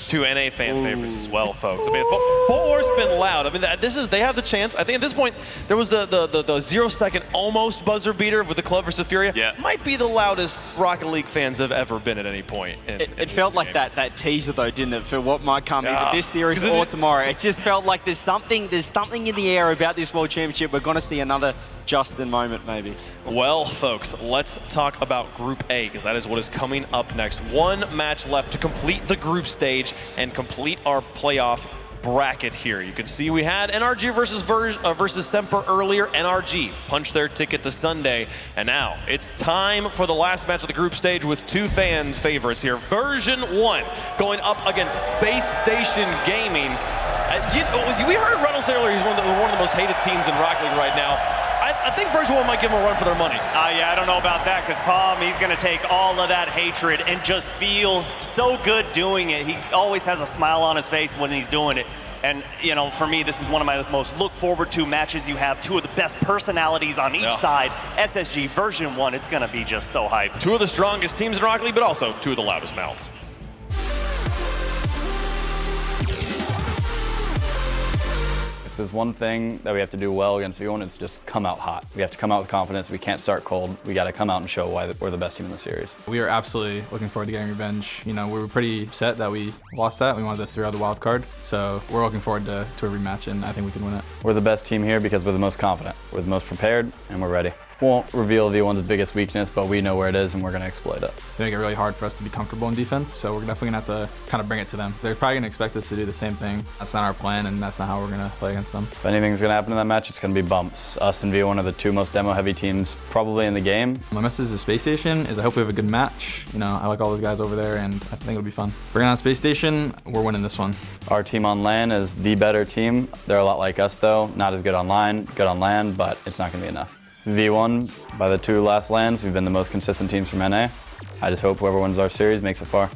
Two NA fan favorites as well, folks. I mean, Fort Worth's been loud. I mean, they have the chance. I think at this point, there was the 0-second almost buzzer beater with the Club versus Furia. Yeah. Might be the loudest Rocket League fans have ever been at any point. It felt like that teaser though, didn't it, for what might come either this series or tomorrow. It just felt like there's something in the air about this World Championship. We're going to see another Justin moment, maybe. Well, folks, let's talk about Group A, because that is what is coming up next. One match left to complete the group stage and complete our playoff bracket here. You can see we had NRG versus Semper earlier. NRG punched their ticket to Sunday, and now it's time for the last match of the group stage with two fan favorites here. Version 1 going up against Space Station Gaming. We heard Reynolds earlier, he's one of the most hated teams in Rocket League right now. I think Version 1 might give them a run for their money. Yeah, I don't know about that, because Palm, he's going to take all of that hatred and just feel so good doing it. He always has a smile on his face when he's doing it. And, you know, for me, this is one of my most look forward to matches. You have two of the best personalities on each side. SSG Version 1, it's going to be just so hyped. Two of the strongest teams in Rocket League, but also two of the loudest mouths. There's one thing that we have to do well against Ewan, it's just come out hot. We have to come out with confidence. We can't start cold. We got to come out and show why we're the best team in the series. We are absolutely looking forward to getting revenge. You know, we were pretty upset that we lost that. We wanted to throw out the wild card. So we're looking forward to a rematch, and I think we can win it. We're the best team here because we're the most confident. We're the most prepared, and we're ready. Won't reveal V1's biggest weakness, but we know where it is and we're going to exploit it. They make it really hard for us to be comfortable in defense, so we're definitely going to have to kind of bring it to them. They're probably going to expect us to do the same thing. That's not our plan, and that's not how we're going to play against them. If anything's going to happen in that match, it's going to be bumps. Us and V1 are the two most demo-heavy teams probably in the game. My message to Space Station is I hope we have a good match. You know, I like all those guys over there, and I think it'll be fun. Bring it on Space Station, we're winning this one. Our team on LAN is the better team. They're a lot like us, though. Not as good online, good on LAN, but it's not going to be enough. V1, by the 2 last LANs, we've been the most consistent teams from NA. I just hope whoever wins our series makes it far.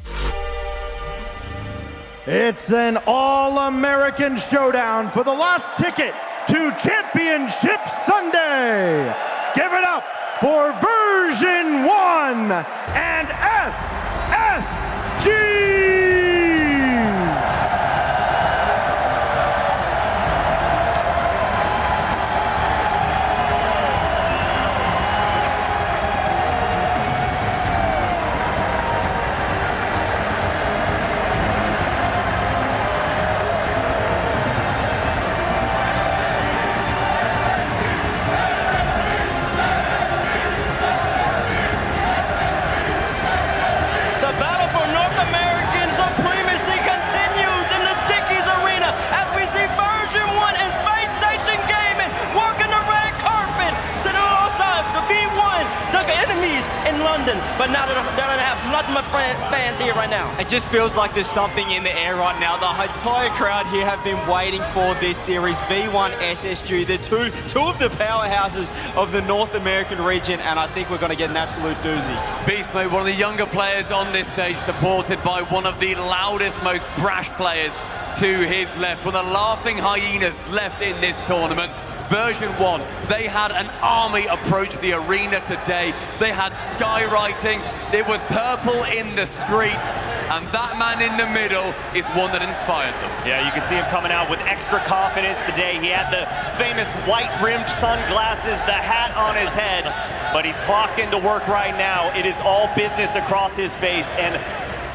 It's an all-American showdown for the last ticket to Championship Sunday. Give it up for Version 1 and SSG! But now they don't have nothing but fans here right now. It just feels like there's something in the air right now. The entire crowd here have been waiting for this series. V1, SSG, the two of the powerhouses of the North American region, and I think we're going to get an absolute doozy. Beast Mode, one of the younger players on this stage, supported by one of the loudest, most brash players to his left, one of the laughing hyenas left in this tournament. Version 1, they had an army approach the arena today. They had skywriting, it was purple in the street, and that man in the middle is one that inspired them. Yeah, you can see him coming out with extra confidence today. He had the famous white-rimmed sunglasses, the hat on his head, but he's clocked into work right now. It is all business across his face, and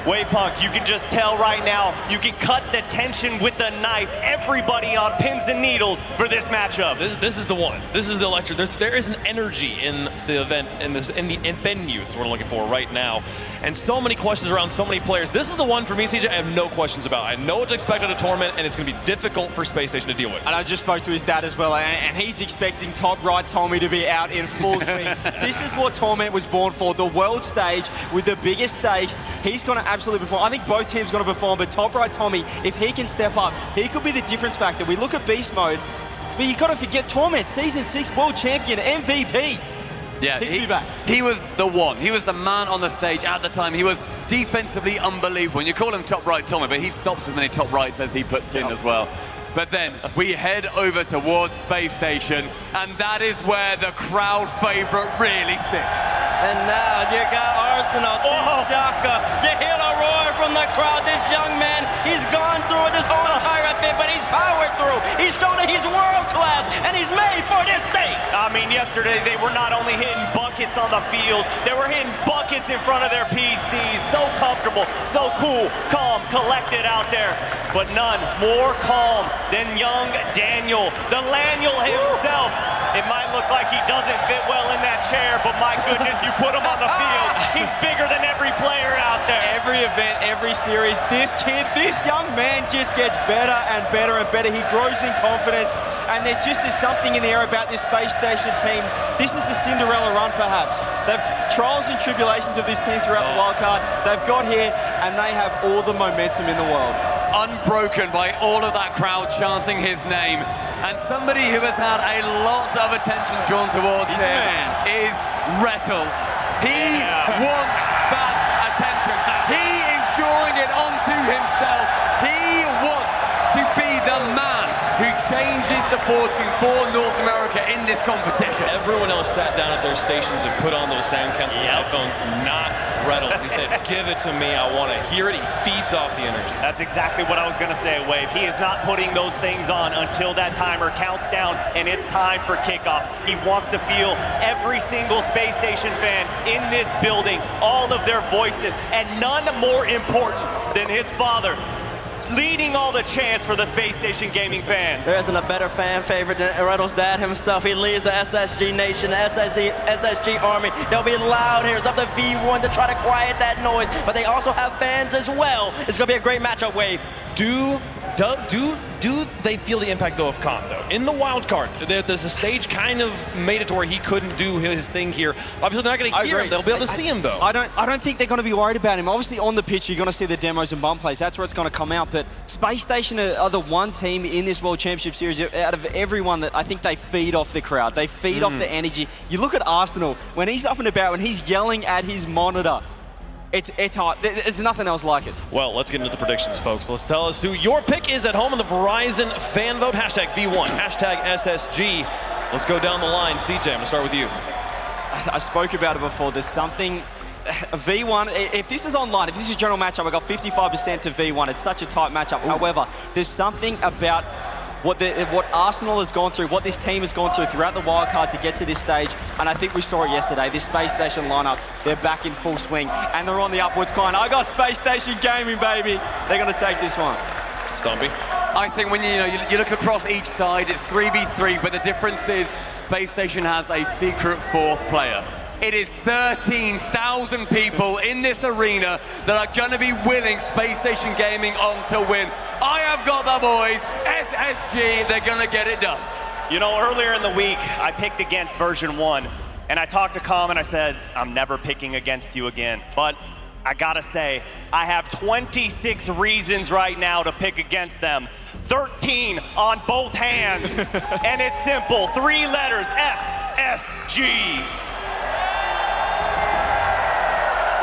Waypunk, you can just tell right now, you can cut the tension with a knife. Everybody on pins and needles for this matchup. This is the one. This is the lecture. There is an energy in the event, in the venue that's what we're looking for right now. And so many questions around so many players. This is the one for me, CJ, I have no questions about. I know what's expected of Torment, and it's going to be difficult for Space Station to deal with. And I just spoke to his dad as well, and he's expecting top right Tommy to be out in full swing. This is what Torment was born for, the world stage with the biggest stage. He's going to absolutely perform. I think both teams are going to perform, but top right Tommy, if he can step up, he could be the difference factor. We look at Beast Mode, but you got to forget Torment, Season 6 world champion, MVP. Yeah, he was the one. He was the man on the stage at the time. He was defensively unbelievable. And you call him top right Tommy, but he stops as many top rights as he puts in as well. But then we head over towards Space Station, and that is where the crowd favorite really sits. And now you got Arsenal, Shaka. You hear the roar from the crowd. This young man, he's gone through this whole entire event, but he's powered through. He's shown that he's world class, and he's made for this stage. I mean, yesterday they were not only hitting buckets on the field, they were hitting buckets in front of their PCs. So comfortable, so cool, calm, collected out there. But none more calm than young Daniel, the Laniel himself. It might look like he doesn't fit well in that chair, but my goodness, you put him on the field. He's bigger than every player out there. Every event, every series, this kid, this young man just gets better and better and better. He grows in confidence, and there just is something in the air about this Space Station team. This is the Cinderella run, perhaps. They've trials and tribulations of this team throughout the wildcard. They've got here, and they have all the momentum in the world. Unbroken by all of that crowd chanting his name. And somebody who has had a lot of attention drawn towards him is Rlcs. He wants that attention. He is drawing it onto himself. He wants to be the man who changes the fortune for North America in this competition. Everyone else sat down at their stations and put on those sound canceling headphones, not Rlcs. He said, give it to me, I want to hear it. He feeds off the energy. That's exactly what I was going to say, Wave. He is not putting those things on until that timer counts down and it's time for kickoff. He wants to feel every single Space Station fan in this building, all of their voices, and none more important than his father, leading all the chants for the Space Station Gaming fans. There isn't a better fan favorite than Reynolds' dad himself. He leads the SSG Nation, the SSG Army. They'll be loud here. It's up to V1 to try to quiet that noise, but they also have fans as well. It's going to be a great matchup, Wave. Do they feel the impact, though, of Khan, though? In the wild card, the stage kind of made it to where he couldn't do his thing here. Obviously, they're not going to hear him. They'll be able to see him, though. I don't think they're going to be worried about him. Obviously, on the pitch, you're going to see the demos and bump plays. That's where it's going to come out. But Space Station are the one team in this World Championship Series out of everyone that I think they feed off the crowd. They feed off the energy. You look at Arsenal, when he's up and about, when he's yelling at his monitor, it's hot. There's nothing else like it. Well, let's get into the predictions, folks. Let's tell us who your pick is at home in the Verizon fan vote. Hashtag V1, hashtag SSG. Let's go down the line. CJ, I'm going to start with you. I spoke about it before. There's something... V1, if this is online, if this is a general matchup, I got 55% to V1. It's such a tight matchup. Ooh. However, there's something about what Arsenal has gone through, what this team has gone through throughout the wildcard to get to this stage, and I think we saw it yesterday. This Space Station lineup, they're back in full swing, and they're on the upwards climb. I got Space Station Gaming, baby. They're going to take this one. Stompy? I think when you look across each side, it's 3v3, but the difference is Space Station has a secret fourth player. It is 13,000 people in this arena that are going to be willing Space Station Gaming on to win. I have got the boys, SSG, they're going to get it done. You know, earlier in the week, I picked against version 1, and I talked to Com and I said, I'm never picking against you again. But I gotta say, I have 26 reasons right now to pick against them. 13 on both hands, and it's simple, 3 letters, SSG.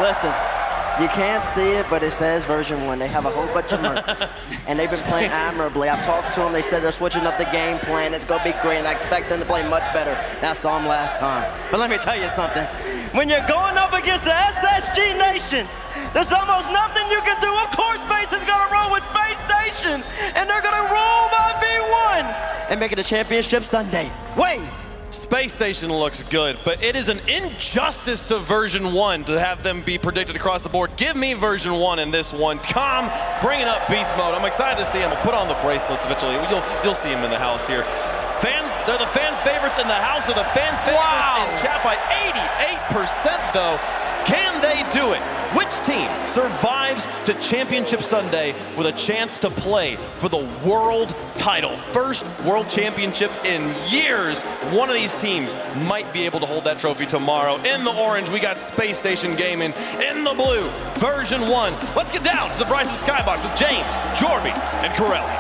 Listen, you can't see it, but it says version 1. They have a whole bunch of merch, and they've been playing admirably. I've talked to them. They said they're switching up the game plan. It's going to be great, and I expect them to play much better. I saw them last time. But let me tell you something. When you're going up against the SSG Nation, there's almost nothing you can do. Of course, Space is going to roll with Space Station, and they're going to roll by V1 and make it a championship Sunday. Wait. Space Station looks good, but it is an injustice to version 1 to have them be predicted across the board. Give me version 1 in this one. Com bringing up beast mode. I'm excited to see him. We'll put on the bracelets eventually. You'll see him in the house here. Fans, they're the fan favorites in the house. They're the fan favorites in chat by 88%, though. Can they do it? Which team survives to Championship Sunday with a chance to play for the world title? First world championship in years. One of these teams might be able to hold that trophy tomorrow. In the orange, we got Space Station Gaming. In the blue, version 1. Let's get down to the Verizon Skybox with James, Jorby, and Corelli.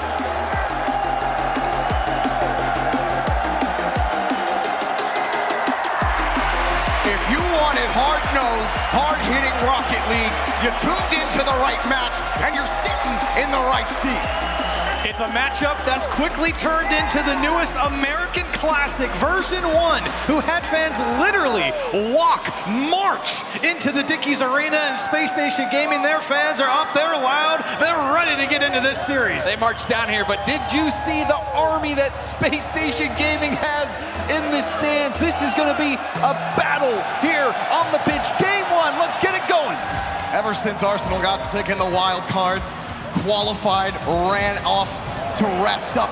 If you wanted hard-nosed, hard-hitting Rocket League, you tuned into the right match, and you're sitting in the right seat. It's a matchup that's quickly turned into the newest American Classic version 1, who had fans literally march into the Dickies Arena, and Space Station Gaming, their fans are up there loud. They're ready to get into this series. They marched down here, but did you see the army that Space Station Gaming has in the stands? This is going to be a battle here on the pitch. Game 1, let's get it going. Ever since Arsenal got sick in the wild card, qualified, ran off to rest up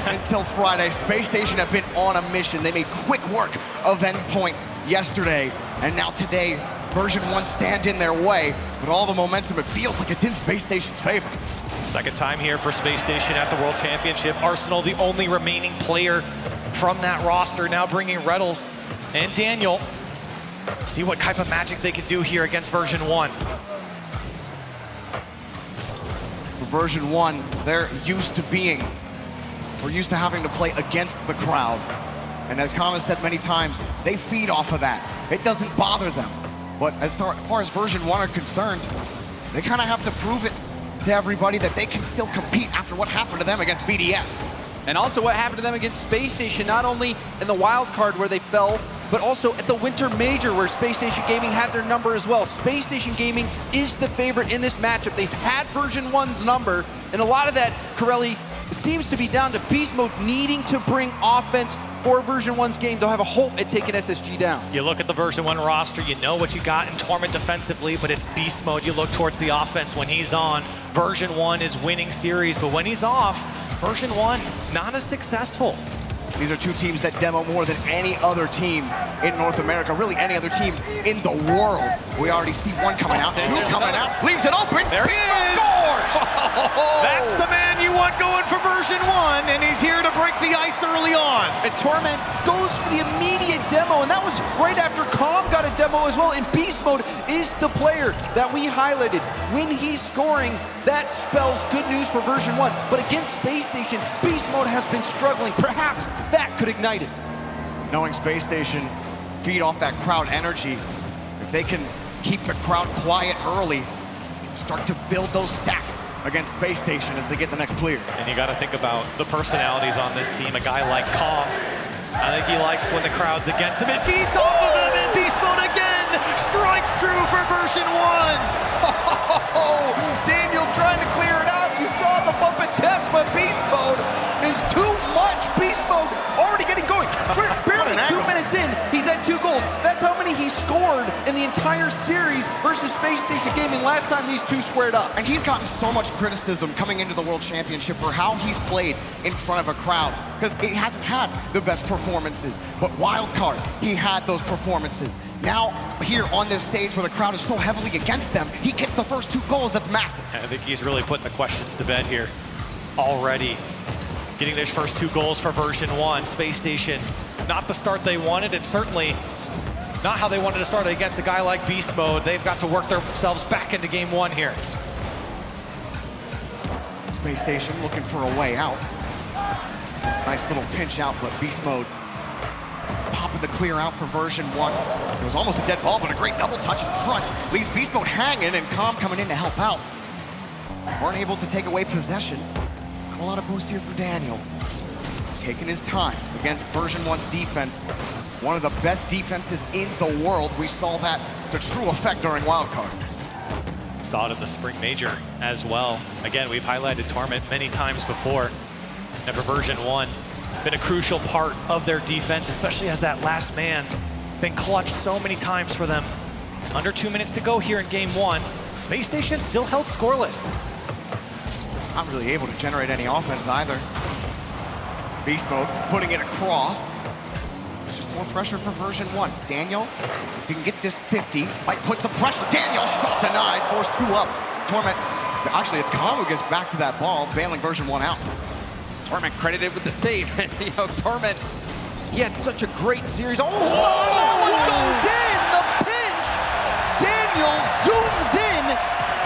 until Friday. Space Station have been on a mission. They made quick work of Endpoint yesterday, and now today, version 1 stands in their way. But all the momentum, it feels like it's in Space Station's favor. Second time here for Space Station at the World Championship. Arsenal, the only remaining player from that roster, now bringing Rlcs and Daniel. See what type of magic they can do here against version 1. Version 1, they're used to having to play against the crowd. And as Kama said many times, they feed off of that. It doesn't bother them. But as far as version 1 are concerned, they kind of have to prove it to everybody that they can still compete after what happened to them against BDS. And also what happened to them against Space Station, not only in the wild card where they fell, but also at the Winter Major where Space Station Gaming had their number as well. Space Station Gaming is the favorite in this matchup. They've had version 1's number, and a lot of that, Corelli, seems to be down to Beast Mode needing to bring offense for version 1's game, they'll have a hope at taking SSG down. You look at the version 1 roster, you know what you got in Torment defensively, but it's beast mode. You look towards the offense. When he's on, version 1 is winning series, but when he's off, version 1 not as successful. These are two teams that demo more than any other team in North America, really any other team in the world. We already see one coming out, two coming out, leaves it open. There he is! Scores! That's the man you want going for version 1, and he's here to break the ice early on. And Torment goes for the immediate demo, and that was right after Calm got a demo as well. And Beast Mode is the player that we highlighted. When he's scoring, that spells good news for version 1. But against Space Station, Beast Mode has been struggling. Perhaps that could ignite it. Knowing Space Station feed off that crowd energy, if they can keep the crowd quiet early, start to build those stacks against Space Station as they get the next clear. And you got to think about the personalities on this team. A guy like Calm, I think he likes when the crowd's against him. It feeds off of him, and Beast Mode again strikes through for version 1. Daniel trying to clear it out. You saw the bump attempt, but Beast Mode is too much. Beast Mode already getting going. We're barely 2 minutes in. He's at 2 goals. That's how many he scored in the entire series versus Space Station Gaming last time these two squared up. And he's gotten so much criticism coming into the World Championship for how he's played in front of a crowd, because he hasn't had the best performances. But Wildcard, he had those performances. Now, here on this stage where the crowd is so heavily against them, he gets the first 2 goals. That's massive. I think he's really putting the questions to bed here already. Getting those first 2 goals for version 1. Space Station, not the start they wanted, and certainly not how they wanted to start against a guy like Beast Mode. They've got to work themselves back into game 1 here. Space Station looking for a way out. Nice little pinch out, but Beast Mode popping the clear out for version 1. It was almost a dead ball, but a great double touch in front. Leaves Beast Mode hanging, and Calm coming in to help out. Weren't able to take away possession. Not a lot of boost here for Daniel. Taking his time against version 1's defense. One of the best defenses in the world. We saw that, the true effect during Wildcard. Saw it in the Spring Major as well. Again, we've highlighted Torment many times before. And for version 1, been a crucial part of their defense, especially as that last man been clutched so many times for them. Under 2 minutes to go here in game 1. Space Station still held scoreless. Not really able to generate any offense either. Beast Mode putting it across. It's just more pressure for version 1. Daniel, if he can get this 50, might put some pressure. Daniel, shot denied, forced 2 up. Torment, actually it's Calm who gets back to that ball, bailing version 1 out. Torment credited with the save. You know, Torment, he had such a great series. Oh, that one goes in, the pinch. Daniel zooms in,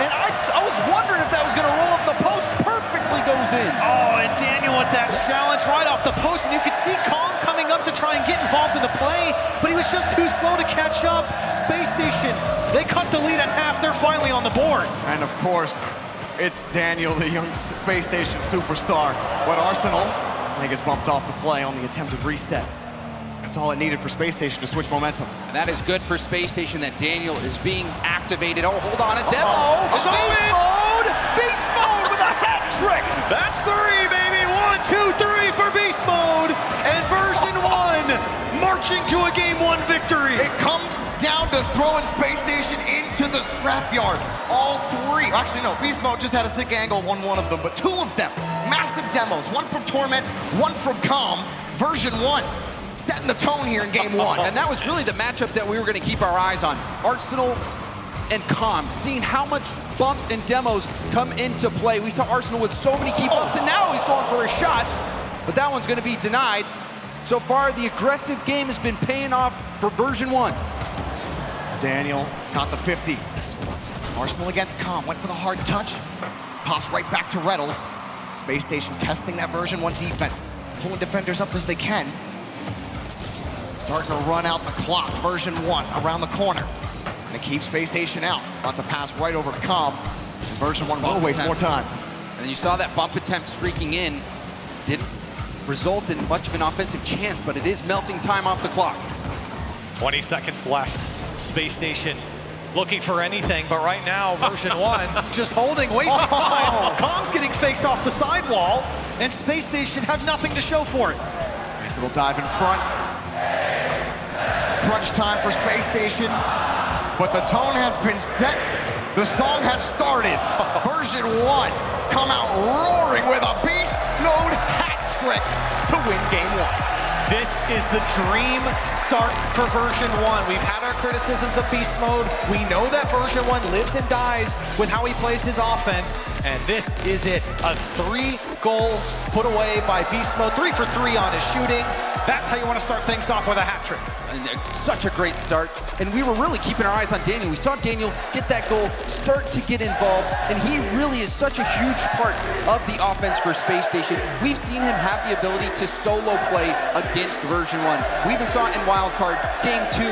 and I was wondering if that was going to roll up the post. Perfectly goes in. Oh, and Daniel with that challenge right off the post, and you could see Calm coming up to try and get involved in the play, but he was just too slow to catch up. Space Station, they cut the lead in half. They're finally on the board. And of course, it's Daniel, the young Space Station superstar. But Arsenal, I think, is bumped off the play on the attempted reset. That's all it needed for Space Station to switch momentum. And that is good for Space Station that Daniel is being activated. Oh, hold on, a demo. Beast Mode with a hat trick. That's 3, baby. 1, 2, 3 for Beast Mode. And version 1 marching to a game 1 victory. It comes down to throwing Space Station into the scrapyard. All 3. Actually, no, Beast Mode just had a sick angle, won 1 of them, but 2 of them, massive demos. 1 from Torment, 1 from Calm. Version 1 setting the tone here in game 1. And that was really the matchup that we were going to keep our eyes on. Arsenal and Calm, seeing how much bumps and demos come into play. We saw Arsenal with so many key bumps, and now he's going for a shot, but that one's going to be denied. So far, the aggressive game has been paying off for version 1. Daniel got the 50. Arsenal against Calm, went for the hard touch. Pops right back to Rlcs. Space Station testing that version 1 defense. Pulling defenders up as they can. Starting to run out the clock. Version 1 around the corner. And it keeps Space Station out. Lots of pass right over to Calm. And version 1 will waste more time. And you saw that bump attempt streaking in. Didn't result in much of an offensive chance, but it is melting time off the clock. 20 seconds left. Space Station looking for anything, but right now, version 1 just holding, wasting time. Calm's getting faked off the sidewall, and Space Station have nothing to show for it. Little dive in front. Crunch time for Space Station. But the tone has been set. The song has started. Version 1 come out roaring with a beast mode hat trick to win game 1. This is the dream start for version 1. We've had our criticisms of beast mode. We know that version 1 lives and dies with how he plays his offense. And this is it. 3 goals put away by beast mode. 3 for 3 on his shooting. That's how you want to start things off with a hat trick. Such a great start. And we were really keeping our eyes on Daniel. We saw Daniel get that goal, start to get involved, and he really is such a huge part of the offense for Space Station. We've seen him have the ability to solo play against version 1. We even saw it in Wildcard, game 2,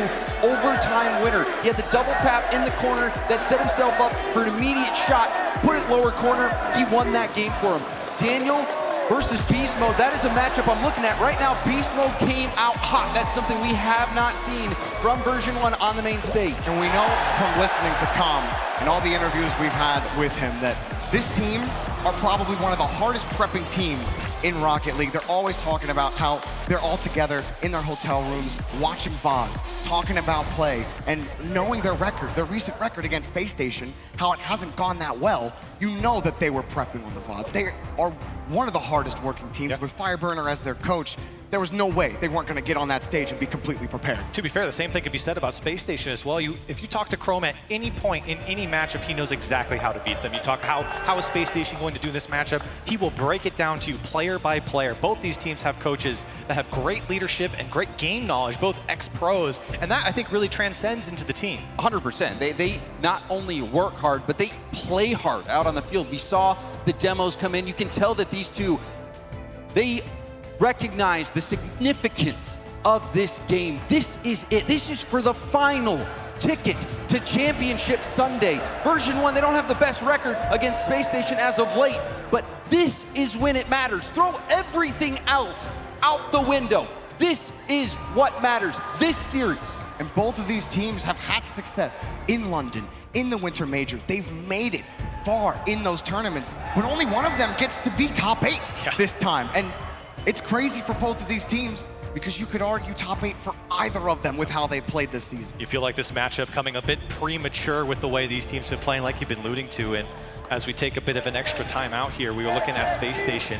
overtime winner. He had the double tap in the corner that set himself up for an immediate shot, put it lower corner. He won that game for him. Daniel versus Beast Mode, that is a matchup I'm looking at right now. Beast Mode came out hot. That's something we have not seen from version 1 on the main stage. And we know from listening to Com and all the interviews we've had with him that this team are probably one of the hardest prepping teams in Rocket League. They're always talking about how they're all together in their hotel rooms, watching VODs, talking about play, and knowing their record, their recent record against Space Station, how it hasn't gone that well. You know that they were prepping on the VODs. They are one of the hardest working teams with Fireburner as their coach. There was no way they weren't going to get on that stage and be completely prepared. To be fair, the same thing could be said about Space Station as well. If you talk to Chrome at any point in any matchup, he knows exactly how to beat them. You talk how is Space Station going to do this matchup? He will break it down to you player by player. Both these teams have coaches that have great leadership and great game knowledge, both ex-pros, and that I think really transcends into the team. 100%. They not only work hard, but they play hard out on the field. We saw the demos come in. You can tell that these two, they recognize the significance of this game. This is it. This is for the final ticket to Championship Sunday. Version 1, they don't have the best record against Space Station as of late, but this is when it matters. Throw everything else out the window. This is what matters, this series. And both of these teams have had success in London, in the Winter Major. They've made it far in those tournaments, but only one of them gets to be top 8 this time. And it's crazy for both of these teams because you could argue top 8 for either of them with how they've played this season. You feel like this matchup coming a bit premature with the way these teams have been playing, like you've been alluding to, and as we take a bit of an extra time out here, we were looking at Space Station.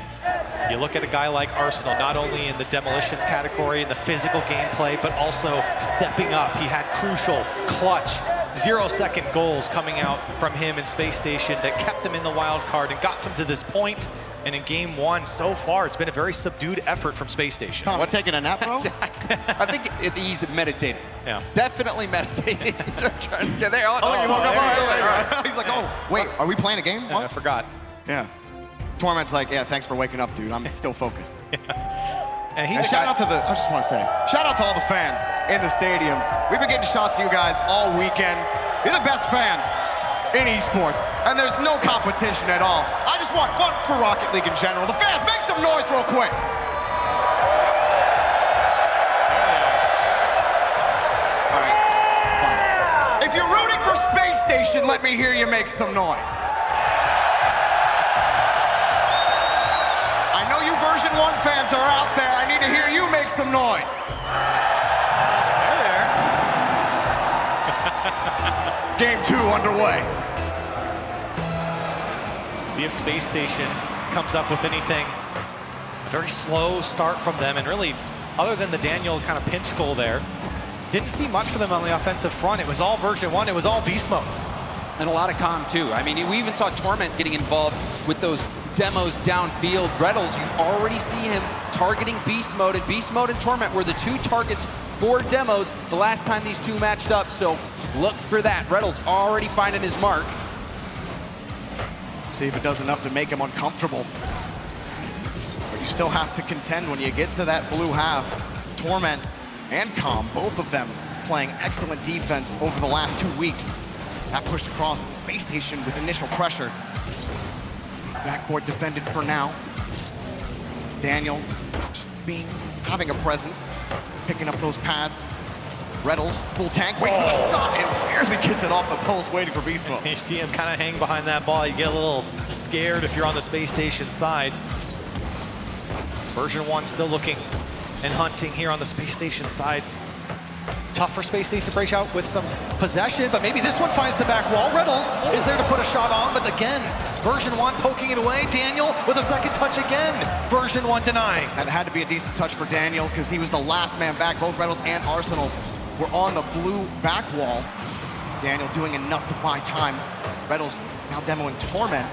You look at a guy like Arsenal, not only in the demolitions category and the physical gameplay, but also stepping up. He had crucial, clutch, 0-second goals coming out from him in Space Station that kept him in the wild card and got him to this point. And in game 1 so far, it's been a very subdued effort from Space Station. What, taking a nap, bro? I think he's meditating. Yeah. Definitely meditating. Trying to get there. He's like, oh, wait, are we playing a game? What? I forgot. Yeah. Torment's like, yeah, thanks for waking up, dude. I'm still focused. And he's shout out to the, I just want to say, shout out to all the fans in the stadium. We've been getting shots to you guys all weekend. You're the best fans in esports, and there's no competition at all. I just want one for Rocket League in general. The fans, make some noise real quick. All right, fine. If you're rooting for Space Station, let me hear you make some noise. I know you version 1 fans are out there. I need to hear you make some noise. Game 2 underway. See if Space Station comes up with anything. A very slow start from them, and really, other than the Daniel kind of pinch goal there, didn't see much for them on the offensive front. It was all version 1, it was all beast mode. And a lot of calm too. I mean, we even saw Torment getting involved with those demos downfield. Rlcs, you already see him targeting beast mode, and beast mode and Torment were the 2 targets for demos the last time these 2 matched up, so look for that. Rlcs already finding his mark. See if it does enough to make him uncomfortable. But you still have to contend when you get to that blue half. Torment and Com, both of them playing excellent defense over the last 2 weeks. That pushed across Space Station with initial pressure. Backcourt defended for now. Daniel just having a presence, picking up those pads. Rlcs, full tank, waiting for the shot, and barely gets it off the post, waiting for Beast Mode. You see him kind of hang behind that ball. You get a little scared if you're on the Space Station side. Version 1 still looking and hunting here on the Space Station side. Tough for Space Station to break out with some possession, but maybe this one finds the back wall. Reynolds is there to put a shot on, but again, version 1 poking it away. Daniel with a second touch again. Version 1 denying. That had to be a decent touch for Daniel because he was the last man back. Both Reynolds and Arsenal were on the blue back wall. Daniel doing enough to buy time. Reynolds now demoing Torment.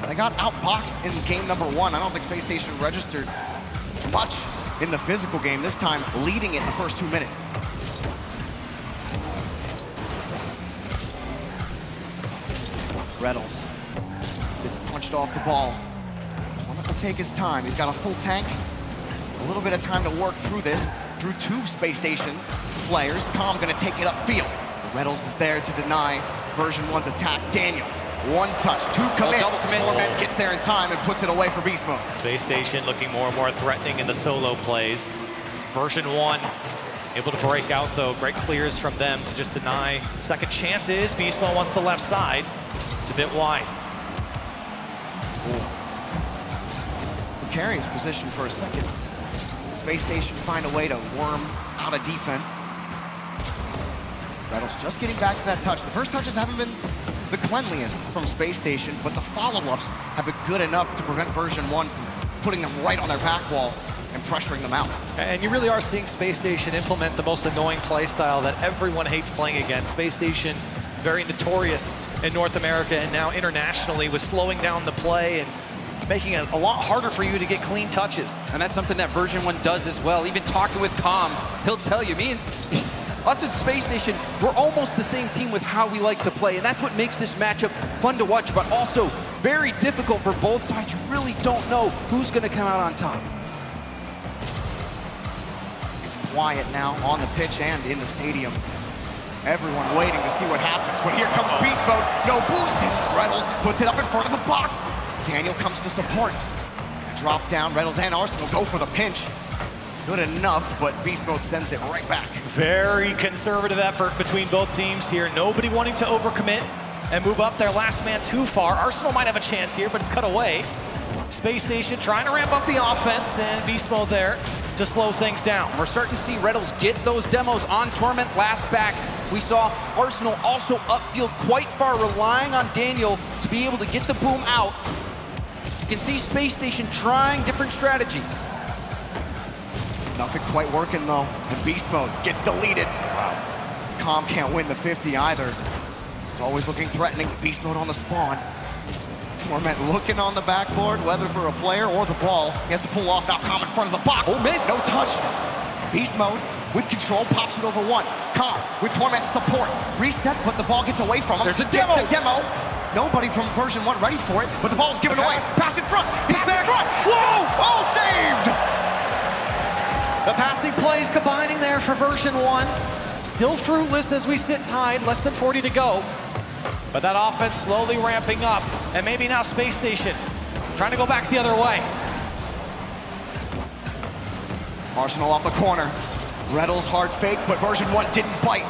They got outboxed in game number 1. I don't think Space Station registered much in the physical game, this time leading it in the first 2 minutes. Reynolds gets punched off the ball. Torment will take his time. He's got a full tank. A little bit of time to work through this, through 2 Space Station players. Calm gonna take it upfield. Reynolds is there to deny version 1's attack. Daniel, 1 touch, 2 commit. Double commit. Torment gets there in time and puts it away for Beast Mode. Space Station looking more and more threatening in the solo plays. Version 1 able to break out though. Great clears from them to just deny second chances. Beast Mode wants the left side. It's a bit wide. Precarious position for a second. Space Station find a way to worm out of defense. Reynolds just getting back to that touch. The first touches haven't been the cleanliest from Space Station, but the follow-ups have been good enough to prevent version 1 from putting them right on their back wall and pressuring them out. And you really are seeing Space Station implement the most annoying play style that everyone hates playing against. Space Station, very notorious in North America and now internationally, with slowing down the play and making it a lot harder for you to get clean touches. And that's something that version 1 does as well. Even talking with Calm, he'll tell you, me and us in Space Station, we're almost the same team with how we like to play, and that's what makes this matchup fun to watch, but also very difficult for both sides. You really don't know who's going to come out on top. It's quiet now on the pitch and in the stadium. Everyone waiting to see what happens, but here comes Beast Mode. No boost. Reynolds puts it up in front of the box. Daniel comes to support. Drop down. Reynolds and Arsenal go for the pinch. Good enough, but Beast Mode sends it right back. Very conservative effort between both teams here. Nobody wanting to overcommit and move up their last man too far. Arsenal might have a chance here, but it's cut away. Space Station trying to ramp up the offense, and Beast Mode there to slow things down. We're starting to see Reynolds get those demos on Torment last back. We saw Arsenal also upfield quite far, relying on Daniel to be able to get the boom out. You can see Space Station trying different strategies. Nothing quite working though, and Beast Mode gets deleted. Wow. Calm can't win the 50 either. It's always looking threatening. Beast Mode on the spawn. Torment looking on the backboard, whether for a player or the ball. He has to pull off, now Calm in front of the box. Oh, miss, no touch. Beast Mode with control, pops it over 1. Calm with Torment support. Reset, but the ball gets away from him. There's a demo. Nobody from version 1 ready for it, but the ball's given away. Pass in front. He's back. Whoa! All saved! The passing plays combining there for version 1. Still fruitless as we sit tied, less than 40 to go. But that offense slowly ramping up. And maybe now Space Station trying to go back the other way. Arsenal off the corner. Reynolds hard fake, but version 1 didn't bite.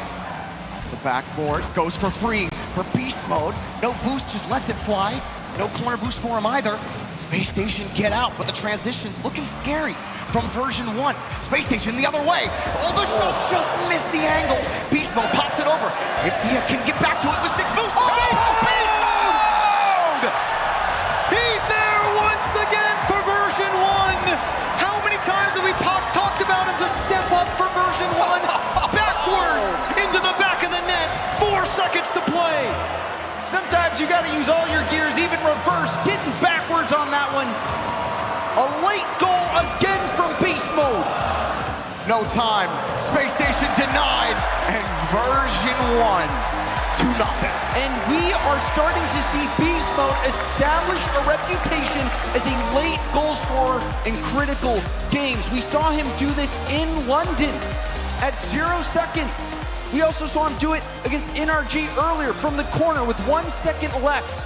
The backboard goes for free for Beast Mode. No boost, just lets it fly. No corner boost for him either. Space Station get out, but the transition's looking scary from version 1. Space Station the other way. Oh, the shot just missed the angle. Beast Mode pops it over. If he can get back to it with 6 boost. Oh, Beast Mode! He's there once again for version 1. How many times have we talked about him to step up for version 1? Backward into the back of the net. 4 seconds to play. Sometimes you got to use all your gears, even reverse, getting backwards on that one. A late goal again from Beast Mode. No time. Space Station denied. And version 1, 2-0. And we are starting to see Beast Mode establish a reputation as a late goal scorer in critical games. We saw him do this in London at 0 seconds. We also saw him do it against NRG earlier from the corner with 1 second left.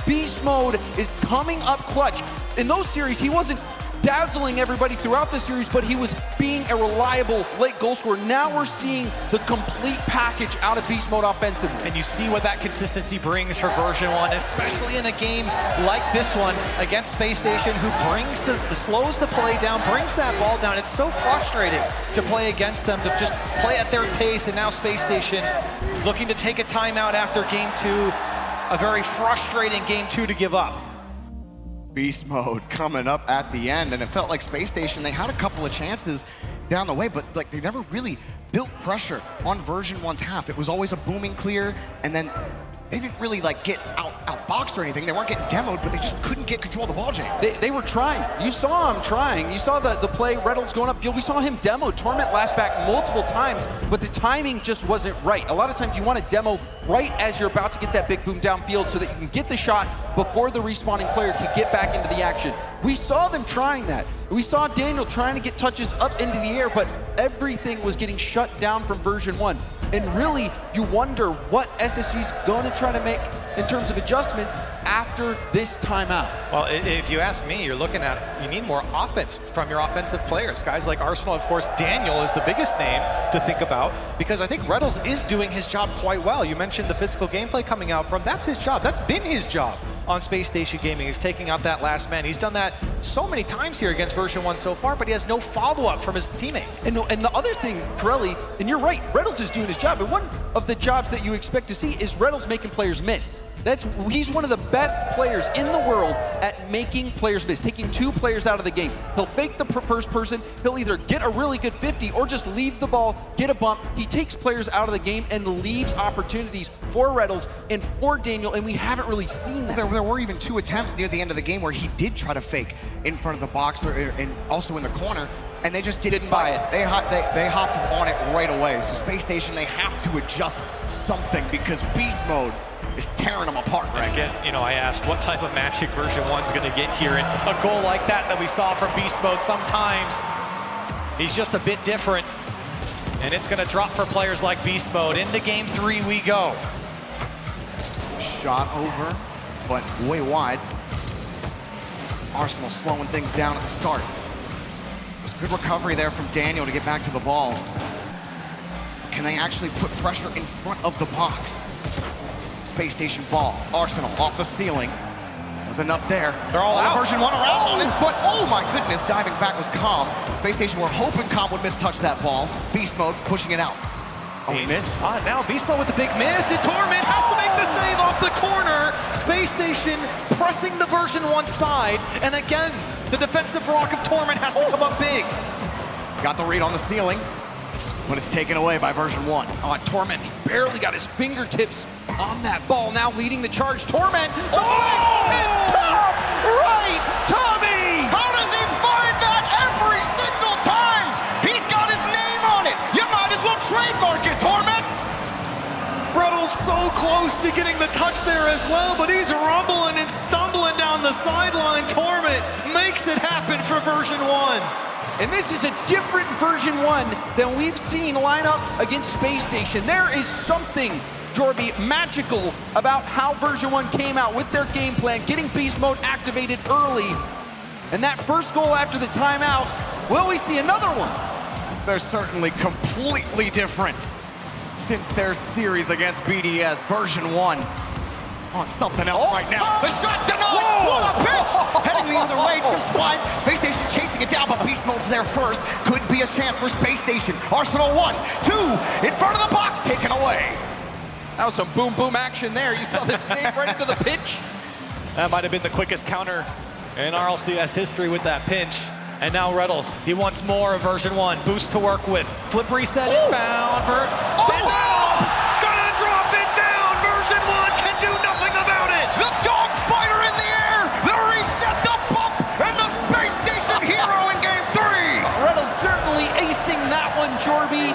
Beast Mode is coming up clutch. In those series, he wasn't dazzling everybody throughout the series, but he was being a reliable late goal scorer. Now we're seeing the complete package out of Beast Mode offensively. And you see what that consistency brings for version 1, especially in a game like this one against Space Station, who slows the play down, brings that ball down. It's so frustrating to play against them, to just play at their pace, and now Space Station looking to take a timeout after game 2. A very frustrating game 2 to give up. Beast Mode coming up at the end, and it felt like Space Station, they had a couple of chances down the way, but like they never really built pressure on version 1's half. It was always a booming clear, and then they didn't really like get outboxed or anything. They weren't getting demoed, but they just couldn't get control of the ball, James. They were trying. You saw them trying. You saw the play, Rlcs going upfield. We saw him demo Torment last back multiple times, but the timing just wasn't right. A lot of times you want to demo right as you're about to get that big boom downfield so that you can get the shot before the respawning player can get back into the action. We saw them trying that. We saw Daniel trying to get touches up into the air, but everything was getting shut down from version 1. And really, you wonder what SSG's going to try to make in terms of adjustments after this timeout. Well, if you ask me, you're looking at, you need more offense from your offensive players. Guys like Arsenal, of course, Daniel is the biggest name to think about, because I think Rlcs is doing his job quite well. You mentioned the physical gameplay coming out from, that's his job. That's been his job on Space Station Gaming, is taking out that last man. He's done that so many times here against version 1 so far, but he has no follow-up from his teammates. And the other thing, Corelli, and you're right, Rlcs is doing his job, and one of the jobs that you expect to see is Rlcs making players miss. He's one of the best players in the world at making players miss, taking 2 players out of the game. He'll fake the first person, he'll either get a really good 50 or just leave the ball, get a bump. He takes players out of the game and leaves opportunities for Rlcs and for Daniel, and we haven't really seen that. There were even 2 attempts near the end of the game where he did try to fake in front of the box and also in the corner, and they just didn't buy it. They hopped on it right away. So Space Station, they have to adjust something because Beast Mode is tearing them apart right again. You know, I asked what type of magic version 1's going to get here, and a goal like that we saw from Beast Mode sometimes, he's just a bit different, and it's going to drop for players like Beast Mode. Into game 3 we go. Shot over, but way wide. Arsenal slowing things down at the start. There's good recovery there from Daniel to get back to the ball. Can they actually put pressure in front of the box? Space Station ball. Arsenal off the ceiling. There's enough there. They're all out. Version 1 around on it, but oh my goodness, diving back was Calm. Space Station were hoping Calm would mistouch that ball. Beast Mode pushing it out. Oh, he missed. Now Beast Mode with the big miss, and Torment has to make the save off the corner. Space Station pressing the version 1 side, and again, the defensive rock of Torment has to come up big. Got the read on the ceiling, but it's taken away by version 1. Oh, Torment, he barely got his fingertips on that ball, now leading the charge. Torment! Oh! It's top! Right! Tommy! How does he find that every single time? He's got his name on it! You might as well trademark it, Torment! Rlcs so close to getting the touch there as well, but he's rumbling and stumbling down the sideline. Torment makes it happen for version 1. And this is a different version 1 than we've seen line up against Space Station. There is something, Jorby, magical about how version 1 came out with their game plan, getting Beast Mode activated early. And that first goal after the timeout, will we see another one? They're certainly completely different since their series against BDS. Version 1 on something else right now. The shot denied! What a pitch! Heading the other way, just wide. Space Station chasing it down, but Beast Mode's there first. Could be a chance for Space Station. Arsenal 1, 2, in front of the box, taken away. That was some boom boom action there. You saw this save right into the pitch. That might have been the quickest counter in RLCS history with that pinch. And now Rlcs, he wants more of version 1. Boost to work with. Flip reset inbound. Gonna drop it down. Version 1 can do nothing about it. The dog fighter in the air. The reset, the bump, and the Space Station hero in game 3. Rlcs certainly acing that one, Jorby.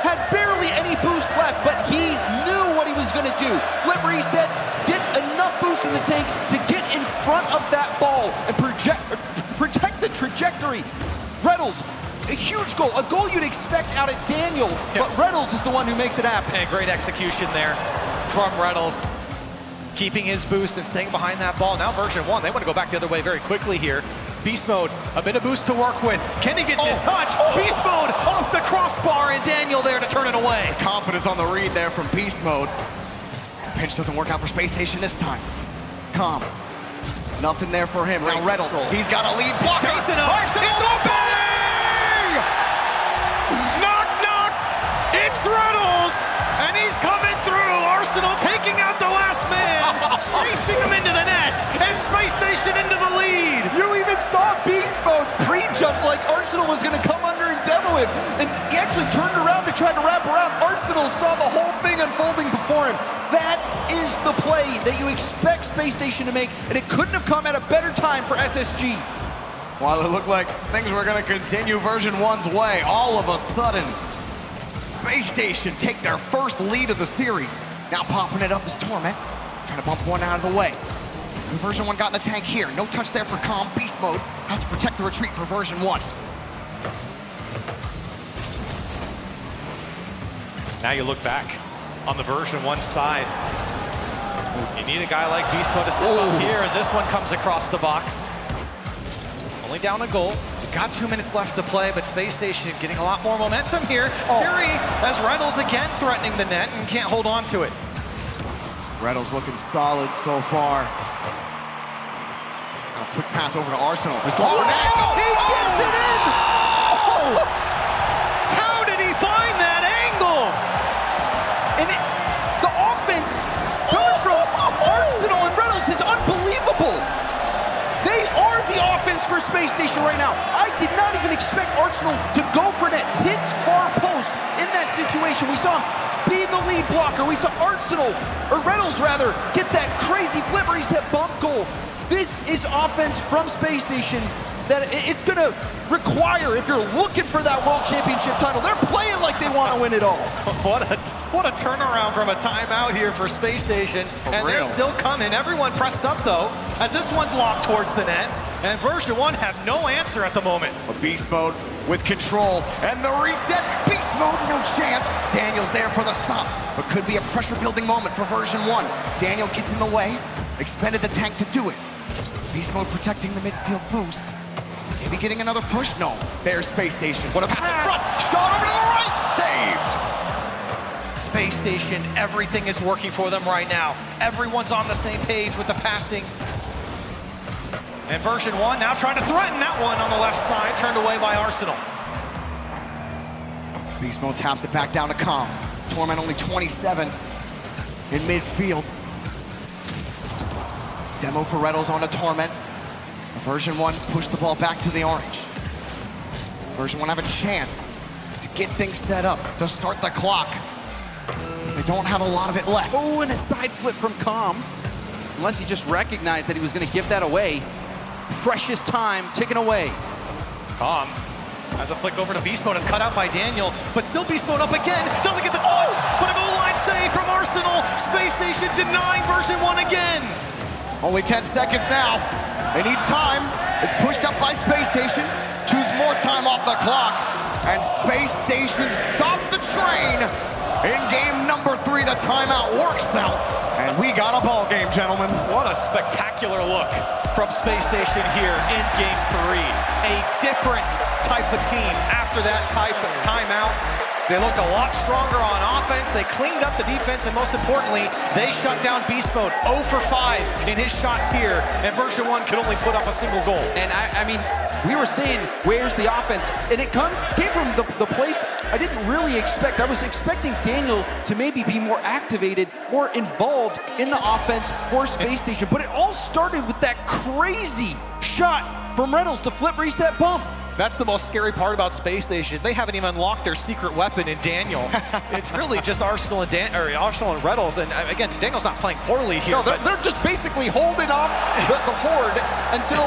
Had barely any boost left, but he knew what he was going to do. Flip reset, get enough boost in the tank to get in front of that ball and protect the trajectory. Rlcs, a huge goal, a goal you'd expect out of Daniel, but Rlcs is the one who makes it happen. And great execution there from Rlcs, keeping his boost and staying behind that ball. Now version 1, they want to go back the other way very quickly here. Beast Mode, a bit of boost to work with. Can he get this touch? Beast Mode off the crossbar, and Daniel there to turn it away. Confidence on the read there from Beast Mode. Pinch doesn't work out for Space Station this time. Calm. Nothing there for him. Now Reynolds, he's got a lead blocker. Knock, knock! It's Reynolds, and he's coming through. Arsenal taking out the last man, racing him into the net, and Space Station into the lead. You even saw Beast Mode pre-jump like Arsenal was going to come under and demo him, and he actually turned around to try to wrap around. Arsenal saw the whole thing unfolding before him. That is the play that you expect Space Station to make, and it couldn't have come at a better time for SSG. While it looked like things were going to continue version 1's way, all of a sudden, Space Station take their first lead of the series. Now popping it up is Torment, trying to bump one out of the way. Version 1 got in the tank here. No touch there for Calm. Beast Mode has to protect the retreat for version 1. Now you look back on the version 1 side. You need a guy like Beast Mode to step up here as this one comes across the box. Only down a goal. We've got 2 minutes left to play, but Space Station getting a lot more momentum here. Scary as Reynolds again threatening the net and can't hold on to it. Reynolds looking solid so far. A quick pass over to Arsenal. He gets it in! Oh! How did he find that angle? And the offense coming from Arsenal and Reynolds is unbelievable. They are the offense for Space Station right now. I did not even expect Arsenal to go for that hit far post in that situation. We saw him be the lead blocker. We saw Arsenal, or Reynolds rather, get that crazy flip where he's that bump goal. This is offense from Space Station that it's going to require if you're looking for that World Championship title. They're playing like they want to win it all. What a turnaround from a timeout here for Space Station. And they're still coming. Everyone pressed up, though, as this one's locked towards the net. And version 1 have no answer at the moment. A Beast Mode with control. And the reset. Beast Mode, no chance. Daniel's there for the stop. But could be a pressure-building moment for version 1. Daniel gets in the way. Expended the tank to do it. Beast Mode protecting the midfield boost. Maybe getting another push? No. There's Space Station. What a pass in front. Shot over to the right. Saved. Space Station, everything is working for them right now. Everyone's on the same page with the passing. And version 1 now trying to threaten that one on the left side, turned away by Arsenal. Beast Mode taps it back down to Calm. Torment only 27 in midfield. Demo for Reynolds on a Torment. Version 1 push the ball back to the orange. Version 1 have a chance to get things set up, to start the clock. They don't have a lot of it left. Oh, and a side flip from Calm. Unless he just recognized that he was going to give that away. Precious time ticking away. Calm has a flick over to Beast Mode. It's cut out by Daniel, but still Beast Mode up again. Doesn't get the touch, but a goal line save from Arsenal. Space Station denying version 1 again. Only 10 seconds now. They need time. It's pushed up by Space Station. Choose more time off the clock. And Space Station stopped the train. In game number 3, the timeout works out. And we got a ball game, gentlemen. What a spectacular look from Space Station here in game 3. A different type of team after that type of timeout. They looked a lot stronger on offense. They cleaned up the defense, and most importantly, they shut down Beast Mode 0 for 5 in his shots here, and version 1 could only put up a single goal. And I mean, we were saying, where's the offense? And it came from the place I didn't really expect. I was expecting Daniel to maybe be more activated, more involved in the offense for Space Station, but it all started with that crazy shot from Reynolds, the flip reset bump. That's the most scary part about Space Station. They haven't even unlocked their secret weapon in Daniel. It's really just Arsenal and Reynolds. And again, Daniel's not playing poorly here. No, they're just basically holding off the horde until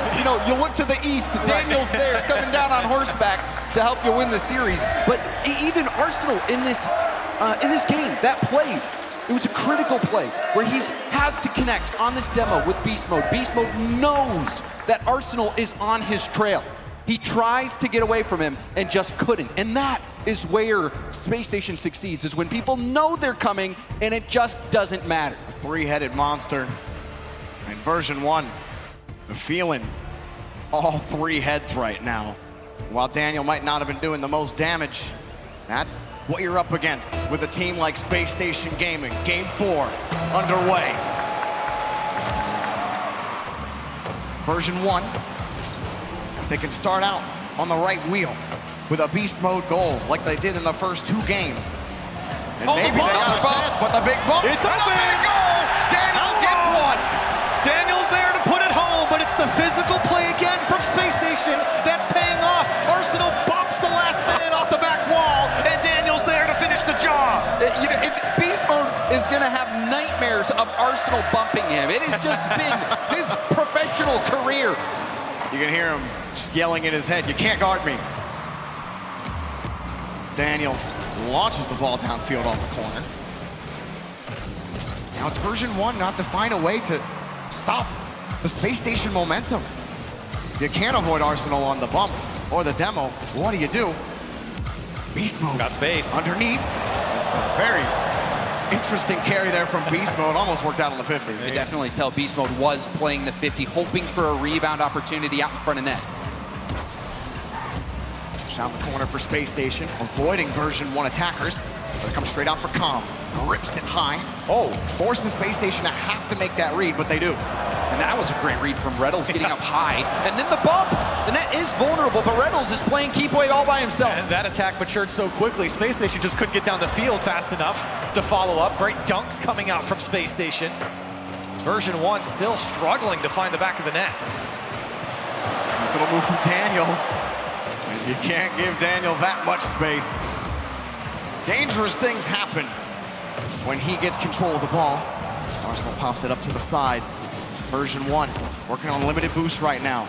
you look to the east. Daniel's there coming down on horseback to help you win the series. But even Arsenal in this game, that play, it was a critical play where he has to connect on this demo with Beast Mode. Beast Mode knows that Arsenal is on his trail. He tries to get away from him and just couldn't. And that is where Space Station succeeds, is when people know they're coming and it just doesn't matter. A three-headed monster. And version 1, the feeling all 3 heads right now. While Daniel might not have been doing the most damage, that's what you're up against with a team like Space Station Gaming. Game 4 underway. Version 1, they can start out on the right wheel with a beast mode goal like they did in the first 2 games. And maybe they got a chance, but the big bump. It's a big goal! Daniel gets one! Daniel's there to put it home, but it's the physical play again from Space Station that's paying off. Arsenal bumps the last man off the back wall, and Daniel's there to finish the job. Beast mode is going to have nightmares of Arsenal bumping him. It has just been his professional career. You can hear him yelling in his head, "You can't guard me." Daniel launches the ball downfield off the corner. Now it's version 1 not to find a way to stop the Space Station momentum. You can't avoid Arsenal on the bump or the demo. What do? Beast mode. Got space. Underneath. Very interesting carry there from Beast mode. Almost worked out on the 50. You could definitely tell Beast mode was playing the 50, hoping for a rebound opportunity out in front of net. Down the corner for Space Station, avoiding version 1 attackers. They come straight out for Calm. Rips it high. Forcing Space Station to have to make that read, but they do. And that was a great read from Rlcs getting up high. And then the bump. The net is vulnerable, but Rlcs is playing keep away all by himself. And that attack matured so quickly. Space Station just couldn't get down the field fast enough to follow up. Great dunks coming out from Space Station. Version 1 still struggling to find the back of the net. Nice little move from Daniel. And you can't give Daniel that much space. Dangerous things happen when he gets control of the ball. Arsenal pops it up to the side. Version 1 working on limited boost right now.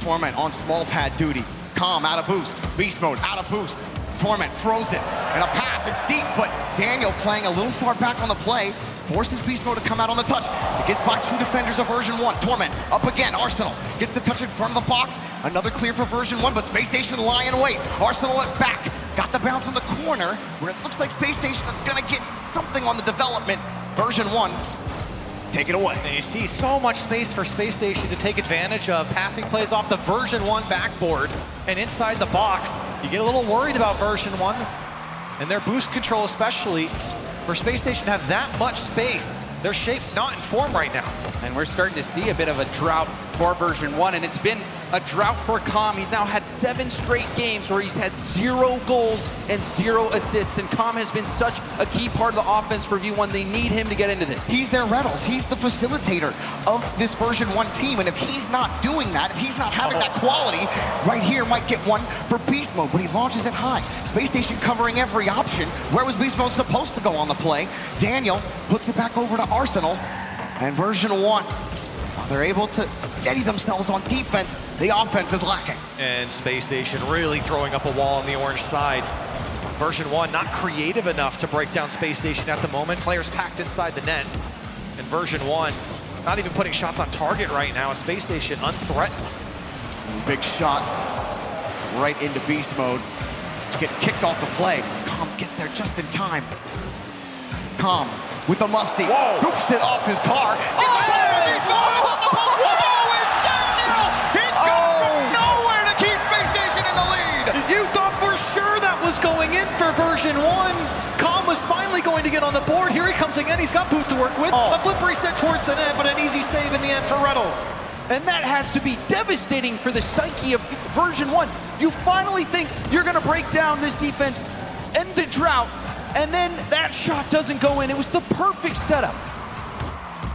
Torment on small pad duty. Calm out of boost. Beast mode out of boost. Torment throws it. And a pass. It's deep, but Daniel playing a little far back on the play. Forces Beast mode to come out on the touch. It gets by 2 defenders of version 1. Torment up again. Arsenal gets the touch in front of the box. Another clear for version 1, but Space Station lie in wait. Arsenal at back. Got the bounce on the corner where it looks like Space Station is going to get something on the development. Version 1, take it away. And you see so much space for Space Station to take advantage of passing plays off the version 1 backboard and inside the box. You get a little worried about version 1 and their boost control, especially for Space Station to have that much space. Their shape's not in form right now. And we're starting to see a bit of a drought for version 1, and it's been a drought for Calm. He's now had 7 straight games where he's had 0 goals and 0 assists, and Calm has been such a key part of the offense for V1. They need him to get into this. He's their Rlcs. He's the facilitator of this version 1 team, and if he's not doing that, if he's not having that quality, right here might get one for Beast Mode, but he launches it high. Space Station covering every option. Where was Beast Mode supposed to go on the play? Daniel puts it back over to Arsenal, and version 1, while they're able to steady themselves on defense, the offense is lacking. And Space Station really throwing up a wall on the orange side. Version 1 not creative enough to break down Space Station at the moment. Players packed inside the net. And version 1 not even putting shots on target right now. Space Station unthreatened. Big shot right into Beast Mode. To get kicked off the play. Calm gets there just in time. Calm with the musty. Hooks it off his car. You thought for sure that was going in for version 1. Calm was finally going to get on the board. Here he comes again. He's got Boot to work with. A flip reset towards the net, but an easy save in the end for Rlcs. And that has to be devastating for the psyche of version 1. You finally think you're going to break down this defense, end the drought, and then that shot doesn't go in. It was the perfect setup.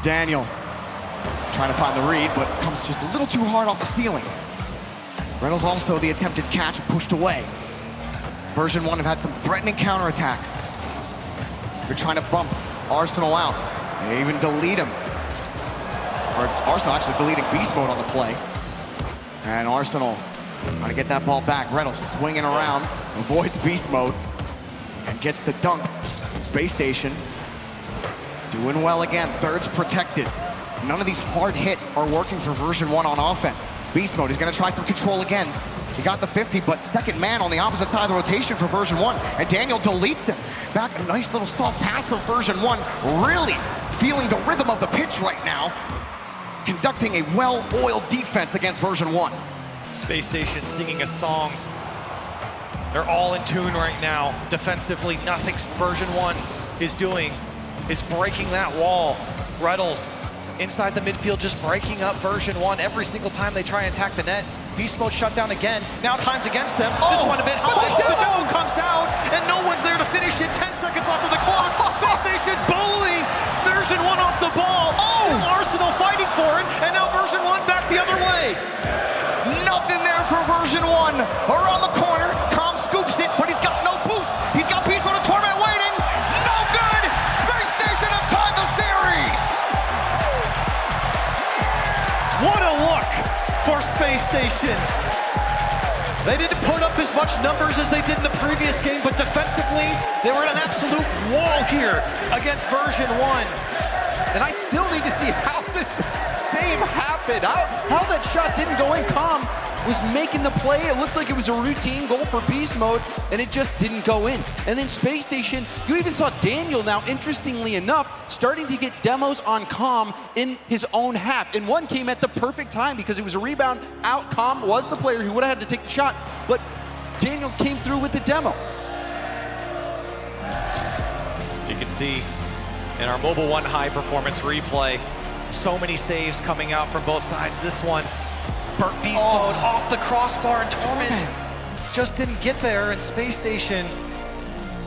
Daniel trying to find the read, but comes just a little too hard off the ceiling. Rlcs also the attempted catch pushed away. Version 1 have had some threatening counterattacks. They're trying to bump Arsenal out. They even delete him. Or Arsenal actually deleting Beast Mode on the play. And Arsenal trying to get that ball back. Rlcs swinging around, avoids Beast Mode, and gets the dunk. Space Station doing well again. Thirds protected. None of these hard hits are working for version 1 on offense. Beast Mode is going to try some control again. He got the 50, but second man on the opposite side of the rotation for version 1, and Daniel deletes him. Back a nice little soft pass from version 1, really feeling the rhythm of the pitch right now. conducting a well-oiled defense against version 1. Space Station singing a song. They're all in tune right now. Defensively, nothing version 1 is doing is breaking that wall. Rlcs inside the midfield just breaking up version 1 every single time they try and attack the net. Beast Mode shut down again. Now time's against them. Just one a bit. But the demo comes out, and no one's there to finish it. 10 seconds left of the clock. Space Station's bullying version 1 off the ball. Oh! Arsenal fighting for it, and now version 1 back the other way. Nothing there for version 1. Around the corner, Com scoops it, but he's got no boost. He's got Beast Mode and Torment waiting. No good! Space Station have tied the series! What a look for Space Station. They didn't put up as much numbers as they did in the previous game, but defensively, they were an absolute wall here against version 1. And I still need to see how this save happened. How that shot didn't go in. Com was making the play. It looked like it was a routine goal for Beast Mode, and it just didn't go in. And then Space Station, you even saw Daniel now, interestingly enough, starting to get demos on Com in his own half. And one came at the perfect time because it was a rebound out. Com was the player who would have had to take the shot, but Daniel came through with the demo. You can see in our Mobile 1 high performance replay, so many saves coming out from both sides. This one, Burnt Beast Mode off the crossbar, and Torment just didn't get there. And Space Station,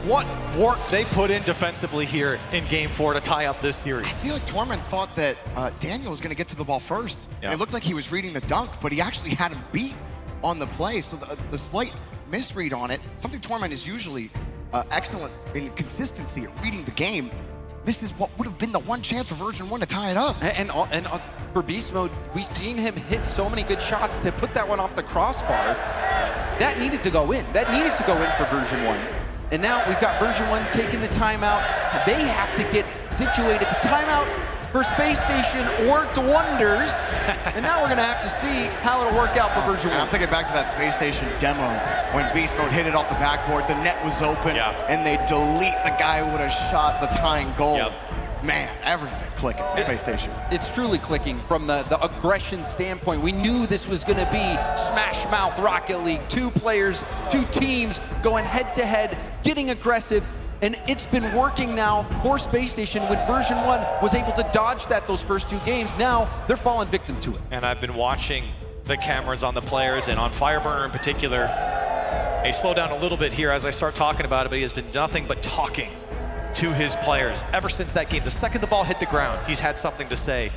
what work they put in defensively here in Game 4 to tie up this series. I feel like Torment thought that Daniel was going to get to the ball first. Yeah. It looked like he was reading the dunk, but he actually had him beat on the play. So the slight misread on it, something Torment is usually excellent in consistency at reading the game. This is what would have been the one chance for version 1 to tie it up. And for Beast Mode, we've seen him hit so many good shots to put that one off the crossbar. That needed to go in. That needed to go in for version 1. And now we've got version 1 taking the timeout. They have to get situated. The timeout for Space Station worked wonders. And now we're going to have to see how it'll work out for version 1. I'm thinking back to that Space Station demo when Beast Mode hit it off the backboard, the net was open, and they delete the guy who would have shot the tying goal. Man, everything clicking for Space Station. It's truly clicking from the aggression standpoint. We knew this was going to be Smash Mouth Rocket League. 2 players, 2 teams going head-to-head, getting aggressive. And it's been working now for Space Station when version 1 was able to dodge that those first 2 games. Now they're falling victim to it. And I've been watching the cameras on the players and on Fireburner in particular. He slowed down a little bit here as I start talking about it, but he has been nothing but talking to his players ever since that game. The second the ball hit the ground, he's had something to say,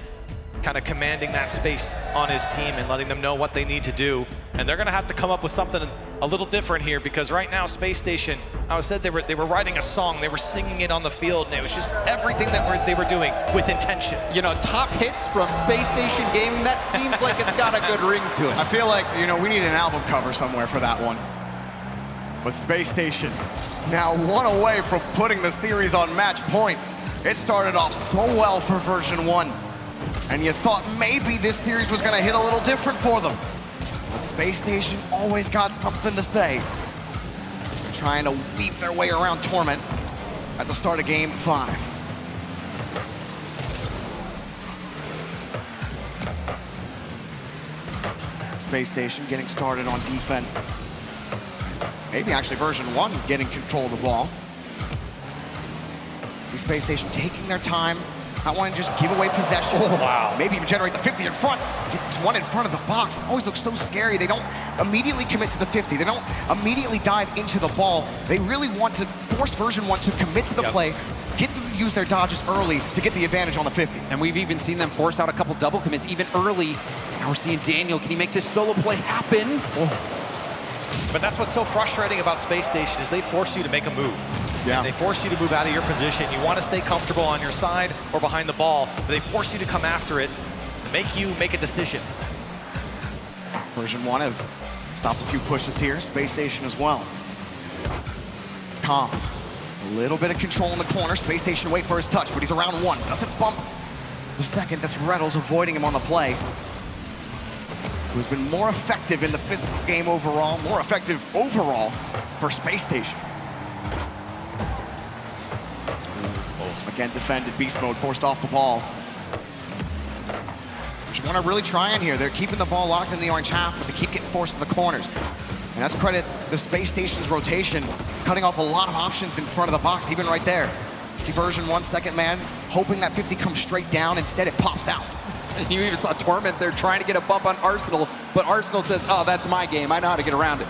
kind of commanding that space on his team and letting them know what they need to do. And they're going to have to come up with something a little different here, because right now Space Station, I said they were writing a song, they were singing it on the field, and it was just everything that they were doing with intention. You know, top hits from Space Station Gaming, that seems like it's got a good ring to it. I feel like, you know, we need an album cover somewhere for that one. But Space Station now 1 away from putting the series on match point. It started off so well for version 1. And you thought maybe this series was going to hit a little different for them. But Space Station always got something to say. They're trying to weave their way around Torment at the start of Game 5. Space Station getting started on defense. Maybe actually version 1 getting control of the ball. See Space Station taking their time. Not wanting to just give away possession. Oh, wow. Maybe even generate the 50 in front. Get one in front of the box. Always looks so scary. They don't immediately commit to the 50. They don't immediately dive into the ball. They really want to force version 1 to commit to the play, get them to use their dodges early to get the advantage on the 50. And we've even seen them force out a couple double commits even early. Now we're seeing Daniel. Can he make this solo play happen? But that's what's so frustrating about Space Station is they force you to make a move. Yeah. And they force you to move out of your position. You want to stay comfortable on your side or behind the ball, but they force you to come after it, make you make a decision. Version 1 have stopped a few pushes here. Space Station as well. Com. A little bit of control in the corner. Space Station wait for his touch, but he's around 1. Doesn't bump the second. That's Rlcs avoiding him on the play. Who's been more effective in the physical game overall, more effective overall for Space Station. Again defended, Beast Mode forced off the ball. want to really try in here. They're keeping the ball locked in the orange half, but they keep getting forced to the corners. And that's credit the Space Station's rotation, cutting off a lot of options in front of the box, even right there. See version 1, second man, hoping that 50 comes straight down. Instead, it pops out. And you even saw Torment there trying to get a bump on Arsenal, but Arsenal says, oh, that's my game. I know how to get around it.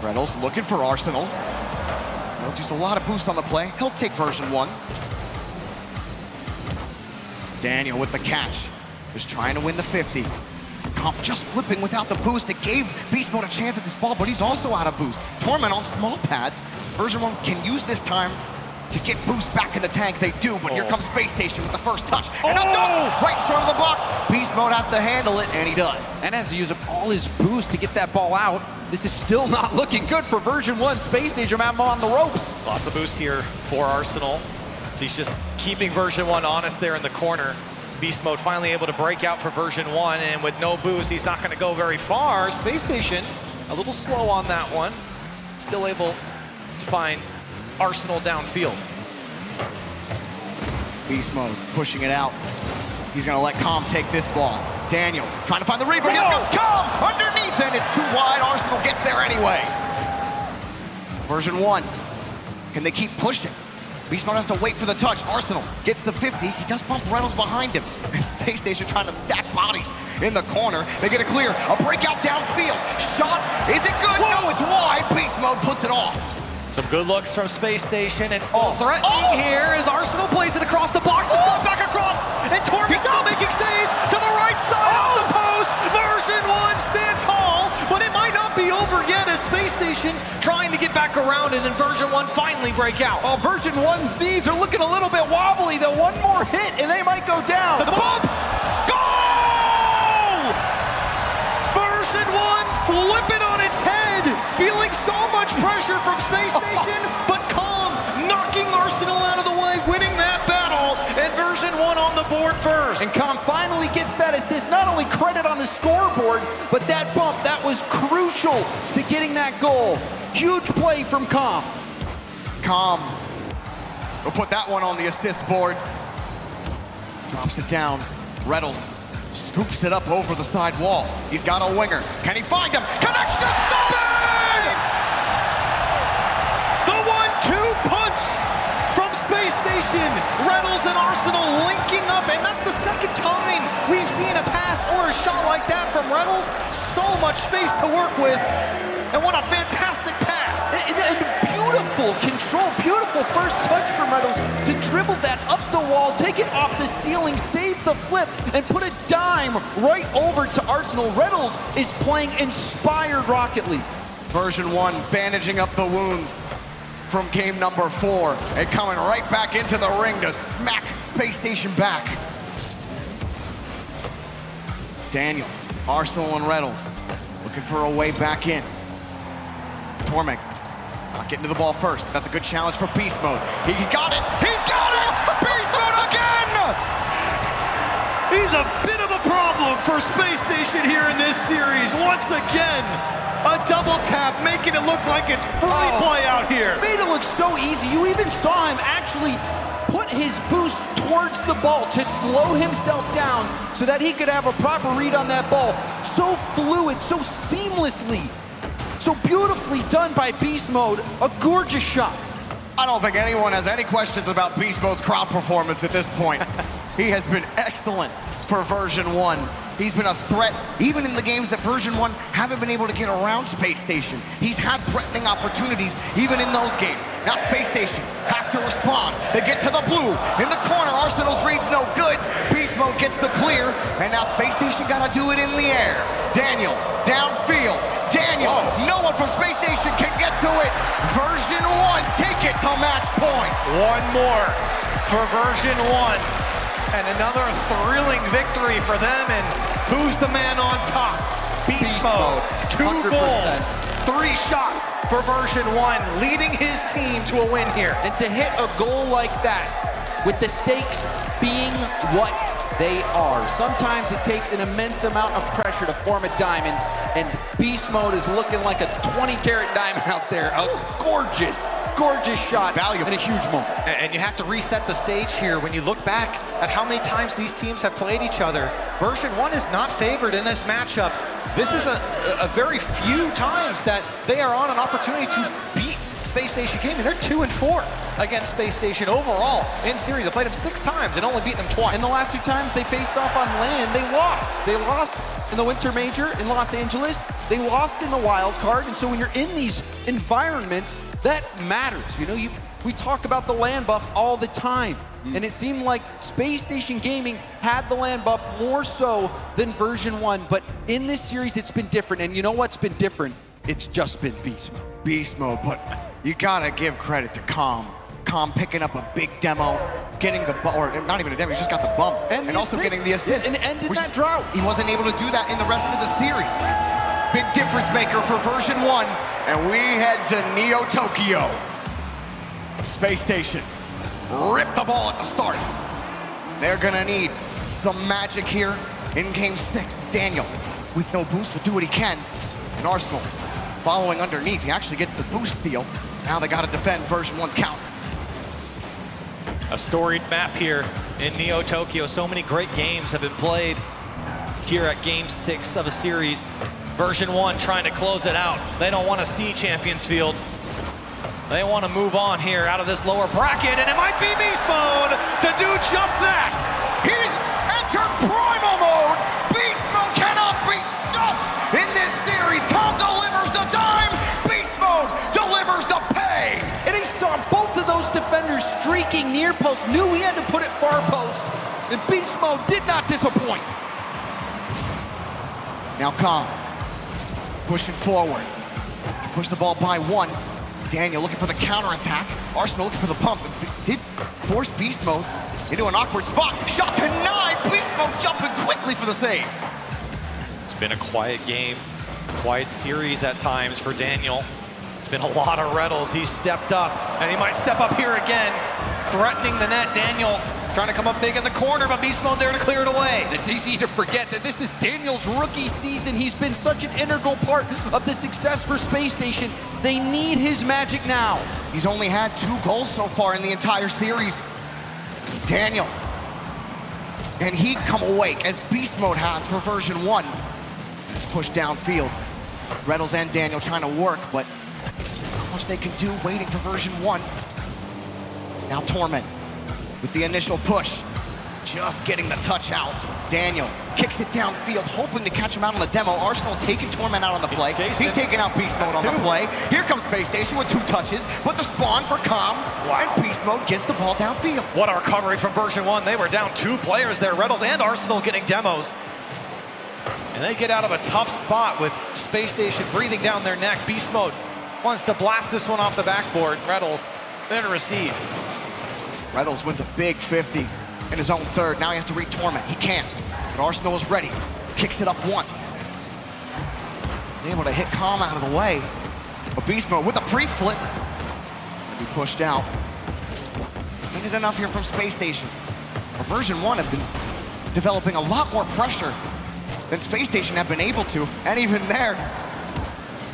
Rlcs looking for Arsenal. Rlcs used a lot of boost on the play. He'll take version 1. Daniel with the catch. Just trying to win the 50. Comp just flipping without the boost. It gave Beast Mode a chance at this ball, but he's also out of boost. Torment on small pads. Version 1 can use this time to get boost back in the tank. They do, but here comes Space Station with the first touch. And up, right in front of the box. Beast Mode has to handle it, and he does. And has to use up all his boost to get that ball out. This is still not looking good for version 1. Space Station have him on the ropes. Lots of boost here for Arsenal. He's just keeping version 1 honest there in the corner. Beast Mode finally able to break out for version 1, and with no boost, he's not going to go very far. Space Station a little slow on that one. Still able to find Arsenal downfield. Beast Mode pushing it out. He's going to let Calm take this ball. Daniel trying to find the rebound. Here comes Calm underneath, and it's too wide. Arsenal gets there anyway. Version 1. Can they keep pushing? Beast Mode has to wait for the touch. Arsenal gets the 50. He does bump Reynolds behind him. Space Station trying to stack bodies in the corner. They get a clear. A breakout downfield. Shot. Is it good? No, it's wide. Beast Mode puts it off. Some good looks from Space Station. It's all threatening here as Arsenal plays it across the box. Back across. And Torment still making saves to the right side of the post. Version 1 stands tall, but it might not be over yet as Space Station trying to get back around it, and version 1 finally break out. Oh, version 1's knees are looking a little bit wobbly, though. One more hit and they might go down. To the bump. Goal! Version 1 flipping on its head, feeling so much pressure from Space Station, but Calm knocking Arsenal out of the way, winning that battle, and version 1 on the board first. And Calm finally gets that assist, not only credit on the scoreboard, but that bump, that was crucial to getting that goal. Huge play from Calm. Calm will put that one on the assist board. Drops it down. Rlcs scoops it up over the side wall. He's got a winger. Can he find him? Connection! Solid! The 1-2 punch from Space Station. Rlcs and Arsenal linking up, and that's the second time we've seen a pass or a shot like that from Rlcs. So much space to work with, and what a fantastic pass. And beautiful control, beautiful first touch from Rlcs to dribble that up the wall, take it off the ceiling, save the flip, and put a dime right over to Arsenal. Rlcs is playing inspired Rocket League. Version 1 bandaging up the wounds from game number 4 and coming right back into the ring to smack Space Station back. Daniel, Arsenal and Rlcs looking for a way back in. Torment not getting to the ball first, but that's a good challenge for Beast Mode. He got it! He's got it! Beast Mode again! He's a bit of a problem for Space Station here in this series. Once again, a double tap, making it look like it's free play out here. Made it look so easy. You even saw him actually put his boost towards the ball to slow himself down so that he could have a proper read on that ball. So fluid, so seamlessly, so beautifully done by Beast Mode. A gorgeous shot. I don't think anyone has any questions about Beast Mode's crowd performance at this point. He has been excellent for version 1. He's been a threat, even in the games that version 1 haven't been able to get around Space Station. He's had threatening opportunities, even in those games. Now Space Station have to respond. They get to the blue. In the corner, Arsenal's read's no good. Beast Mode gets the clear, and now Space Station gotta do it in the air. Daniel, downfield. Daniel, no one from Space Station can get to it. Version 1, take it to match point. One more for version 1. And another thrilling victory for them, and who's the man on top? Beast Mode, 2 goals, 3 shots for version 1, leading his team to a win here. And to hit a goal like that, with the stakes being what they are. Sometimes it takes an immense amount of pressure to form a diamond, and Beast Mode is looking like a 20-carat diamond out there. A gorgeous gorgeous shot and a huge moment. And you have to reset the stage here when you look back at how many times these teams have played each other. Version 1 is not favored in this matchup. This is a very few times that they are on an opportunity to beat Space Station Gaming. They're 2-4 against Space Station overall in series. They played them 6 times and only beaten them twice. And the last 2 times they faced off on land, they lost. They lost in the Winter Major in Los Angeles. They lost in the wild card. And so when you're in these environments, that matters. You know, we talk about the land buff all the time. And it seemed like Space Station Gaming had the land buff more so than version 1. But in this series, it's been different. And you know what's been different? It's just been beast mode. Beast mode, but you gotta give credit to Calm. Calm picking up a big demo, getting the bump, or not even a demo, he just got the bump. And also getting the assist. And ended that drought. He wasn't able to do that in the rest of the series. Big difference maker for version 1. And we head to Neo Tokyo. Space Station. Rip the ball at the start. They're gonna need some magic here in game 6. Daniel, with no boost, will do what he can. And Arsenal following underneath. He actually gets the boost steal. Now they gotta defend version 1's counter. A storied map here in Neo Tokyo. So many great games have been played here at game 6 of a series. Version 1 trying to close it out. They don't want to see Champions Field. They want to move on here out of this lower bracket, and it might be Beast Mode to do just that. He's entered Primal Mode. Beast Mode cannot be stopped in this series. Calm delivers the dime. Beast Mode delivers the pay. And he saw both of those defenders streaking near post, knew he had to put it far post, and Beast Mode did not disappoint. Now Calm, pushing forward. Push the ball by 1. Daniel looking for the counterattack. Arsenal looking for the pump. Did force Beast Mode into an awkward spot. Shot denied. Beast Mode jumping quickly for the save. It's been a quiet game, quiet series at times for Daniel. It's been a lot of Rlcs. He's stepped up, and he might step up here again, threatening the net. Daniel trying to come up big in the corner, but Beast Mode there to clear it away. It's easy to forget that this is Daniel's rookie season. He's been such an integral part of the success for Space Station. They need his magic now. He's only had 2 goals so far in the entire series. Daniel. And he'd come awake, as Beast Mode has for version 1. It's pushed downfield. Rlcs and Daniel trying to work, but not much they can do waiting for version 1. Now Torment with the initial push. Just getting the touch out. Daniel kicks it downfield, hoping to catch him out on the demo. Arsenal taking Torment out on the play. He's taking out Beast Mode on the play. Here comes Space Station with 2 touches, but the spawn for Calm. Wow. And Beast Mode gets the ball downfield. What a recovery from version 1. They were down 2 players there. Rlcs and Arsenal getting demos. And they get out of a tough spot with Space Station breathing down their neck. Beast Mode wants to blast this one off the backboard. Rlcs there to receive. Rlcs wins a big 50 in his own third. Now he has to read Torment. He can't. But Arsenal is ready. Kicks it up once. Able to hit Calm out of the way. But Beast Mode with a pre-flip. Be pushed out. Ain't enough here from Space Station. But version 1 have been developing a lot more pressure than Space Station have been able to. And even there,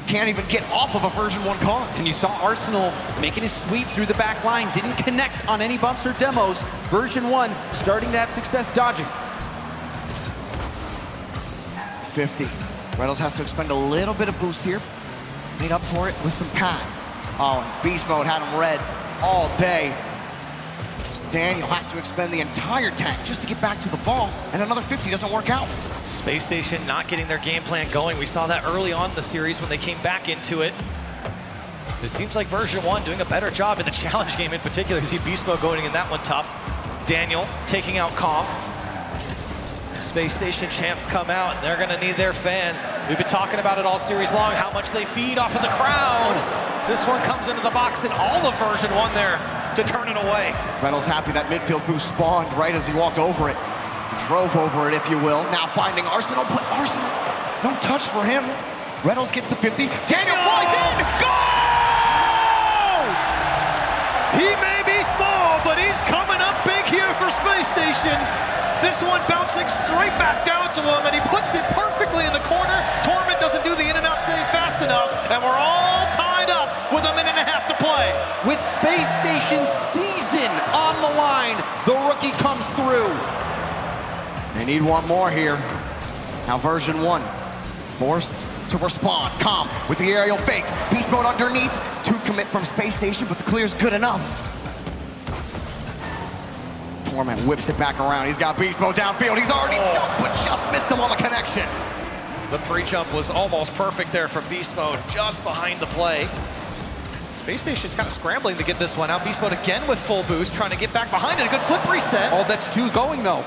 can't even get off of a version 1 car. And you saw Arsenal making his sweep through the back line, didn't connect on any bumps or demos. Version 1 starting to have success dodging. 50. Rlcs has to expend a little bit of boost here. Made up for it with some pads. Oh, and Beast Mode had him red all day. Daniel has to expend the entire tank just to get back to the ball, and another 50 doesn't work out. Space Station not getting their game plan going. We saw that early on in the series when they came back into it. It seems like version 1 doing a better job in the challenge game in particular. You see Beast Mode going in that one tough. Daniel taking out Calm. And Space Station champs come out, and they're gonna need their fans. We've been talking about it all series long, how much they feed off of the crowd. This one comes into the box and all of version 1 there to turn it away. Rlcs happy that midfield boost spawned right as he walked over it. Drove over it, if you will. Now finding Arsenal, but Arsenal, no touch for him. Rlcs gets the 50. Daniel flies in! Goal! He may be small, but he's coming up big here for Space Station. This one bouncing straight back down to him, and he puts it perfectly in the corner. Torment doesn't do the in and out save fast enough, and we're all tied up with a minute and a half to play. With through. They need one more here. Now version 1, forced to respond. Calm with the aerial fake. Beast mode underneath. 2 commit from Space Station, but the clear's good enough. Torment whips it back around. He's got beast mode downfield. He's already jumped, but just missed him on the connection. The pre-jump was almost perfect there from Beast Mode, just behind the play. Space Station kind of scrambling to get this one out. Beast Mode again with full boost, trying to get back behind it. A good flip reset. Oh, that's 2 going though.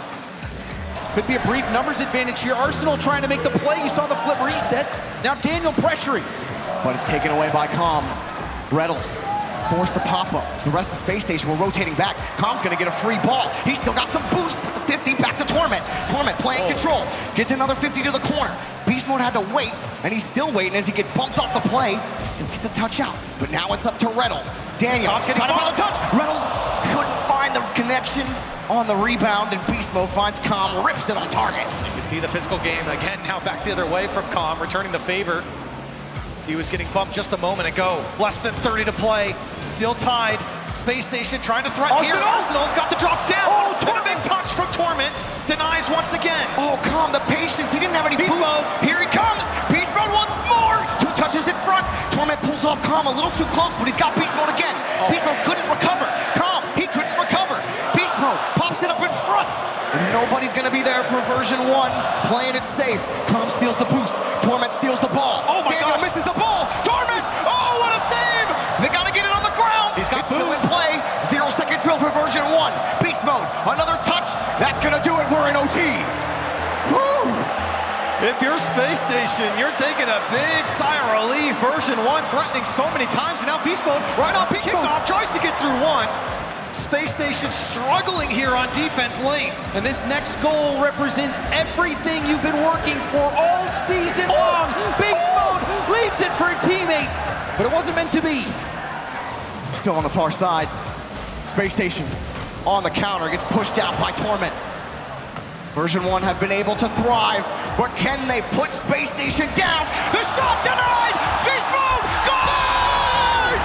Could be a brief numbers advantage here. Arsenal trying to make the play. You saw the flip reset. Now Daniel pressuring. But it's taken away by Calm. Rlcs forced the pop-up. The rest of Space Station were rotating back. Calm's gonna get a free ball. He's still got some boost. Put the 50 back to Torment. Torment playing control. Gets another 50 to the corner. Beast Mode had to wait, and he's still waiting as he gets bumped off the play and gets a touch out. But now it's up to Rlcs. Daniel trying to find the touch. Rlcs couldn't find the connection on the rebound, and Beast Mode finds Calm, rips it on target. You can see the physical game again now back the other way from Calm, returning the favor. He was getting bumped just a moment ago. Less than 30 to play, still tied. Space Station trying to threaten here. Arsenal's got the drop down. Oh, a big touch from Torment. Denies once again. Oh, Calm, the patience. He didn't have any Beast Mode. Here he comes. Beast Mode once more. 2 touches in front. Torment pulls off Calm a little too close, but he's got Beast Mode again. Beast Mode couldn't recover. Calm, he couldn't recover. Beast Mode pops it up in front. And nobody's going to be there for version 1. Playing it safe. Calm steals the boost. Torment steals the ball. Oh my Daniel misses the ball. Torment! Oh, what a save! They got to get it on the ground. He's got still in play. 0-second drill for version 1. Beast Mode, another touch. That's going to do it. We're in OT. Woo! If you're Space Station, you're taking a big sigh of relief. Version 1 threatening so many times, and now Beast Mode right off kickoff tries to get through 1. Space Station struggling here on defense lane. And this next goal represents everything you've been working for all season long. Beast Mode leaves it for a teammate, but it wasn't meant to be. Still on the far side. Space Station on the counter, gets pushed out by Torment. Version 1 have been able to thrive, but can they put Space Station down? The shot denied! Beast Mode, good!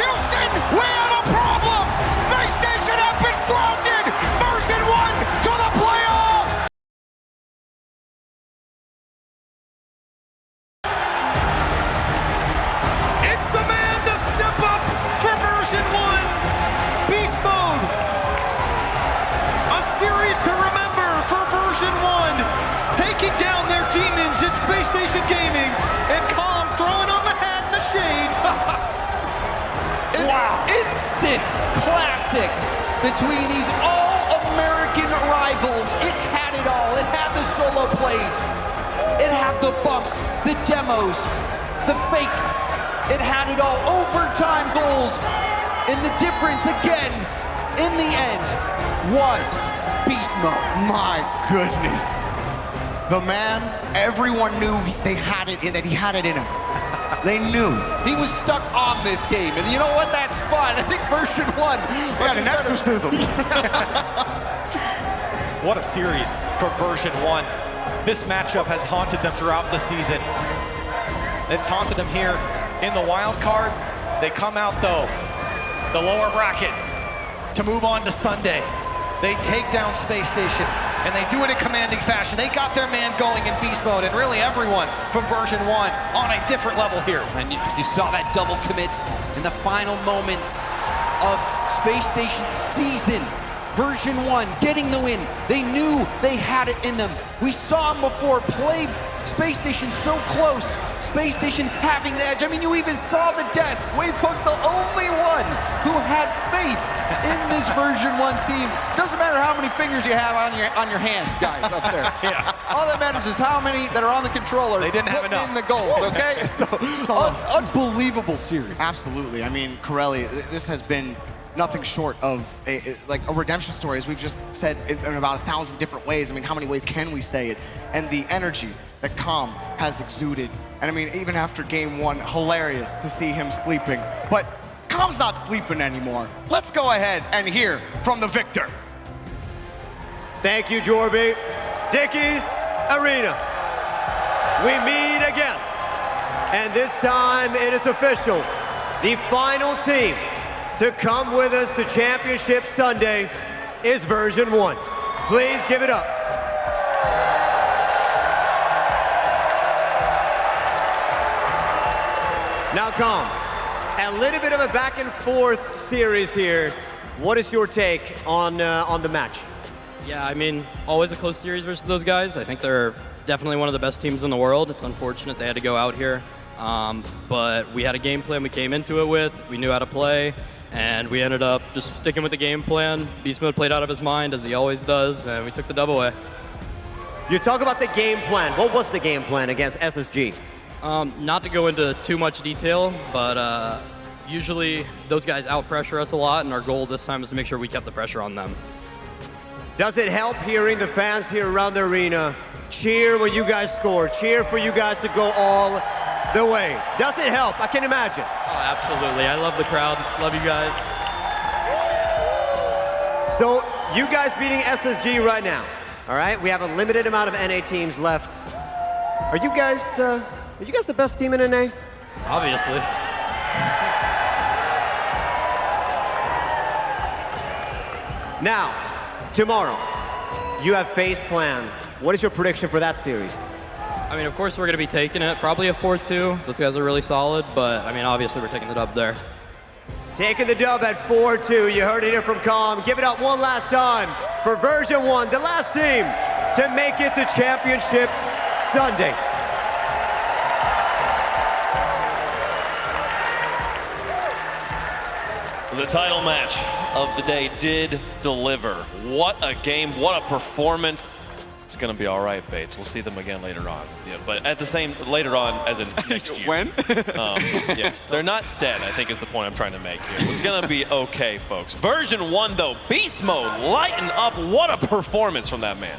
Houston, we have a problem! Space Station have been grounded! Version 1 to the playoffs! It's the man to step up for version 1. Beast Mode. A series to remember for version 1. Taking down their demons in Space Station Gaming. And Calm throwing on the hat and the shades. Wow. Instant classic between these all-American rivals. It had it all. It had the solo plays. It had the bumps, the demos, the fakes. It had it all. Overtime goals. And the difference again, in the end, was Beast Mode. My goodness. The man, everyone knew they had it in, that he had it in him. They knew. He was stuck on this game. And you know what? That's fun. I think version 1. Got an exorcism. What a series for version 1. This matchup has haunted them throughout the season. It's haunted them here in the wild card. They come out though, the lower bracket, to move on to Sunday. They take down Space Station, and they do it in commanding fashion. They got their man going in Beast Mode, and really everyone from version 1 on a different level here. And you saw that double commit in the final moments of Space Station's season. Version 1 getting the win. They knew they had it in them. We saw them before play Space Station so close. Space Station having the edge. I mean, you even saw the desk. Wavepoke, the only one who had faith in this version 1 team. Doesn't matter how many fingers you have on your hand, guys, up there. Yeah. All that matters is how many that are on the controller. They didn't have enough. In the goals, okay? Unbelievable series. Absolutely. I mean, Corelli, this has been nothing short of a redemption story, as we've just said in about 1,000 different ways. I mean, how many ways can we say it? And the energy that Calm has exuded. And I mean, even after game 1, hilarious to see him sleeping. But Calm's not sleeping anymore. Let's go ahead and hear from the victor. Thank you, Jorby. Dickies Arena. We meet again. And this time it is official. The final team to come with us to Championship Sunday is version 1. Please give it up. Now, Calm, a little bit of a back and forth series here. What is your take on the match? Yeah, I mean, always a close series versus those guys. I think they're definitely one of the best teams in the world. It's unfortunate they had to go out here. But we had a game plan we came into it with. We knew how to play, and we ended up just sticking with the game plan. Beast Mode played out of his mind, as he always does, and we took the dub away. You talk about the game plan. What was the game plan against SSG? Not to go into too much detail, but usually those guys out-pressure us a lot, and our goal this time is to make sure we kept the pressure on them. Does it help hearing the fans here around the arena cheer when you guys score, cheer for you guys to go all the way? Does it help? I can imagine. Oh, absolutely. I love the crowd. Love you guys. So you guys beating SSG right now, all right? We have a limited amount of NA teams left. Are you guys the best team in NA? Obviously. Now, tomorrow, you have FaZe Clan. What is your prediction for that series? I mean, of course we're going to be taking it. Probably a 4-2. Those guys are really solid, but I mean, obviously we're taking the dub there. Taking the dub at 4-2. You heard it here from Calm. Give it up one last time for version 1, the last team to make it to Championship Sunday. The title match of the day did deliver. What a game, what a performance. It's gonna be all right, Bates. We'll see them again later on. Yeah, but at the same, later on as in next year. When? Yes, they're not dead, I think is the point I'm trying to make here. It's gonna be okay, folks. Version 1 though, Beast Mode, lighten up. What a performance from that man.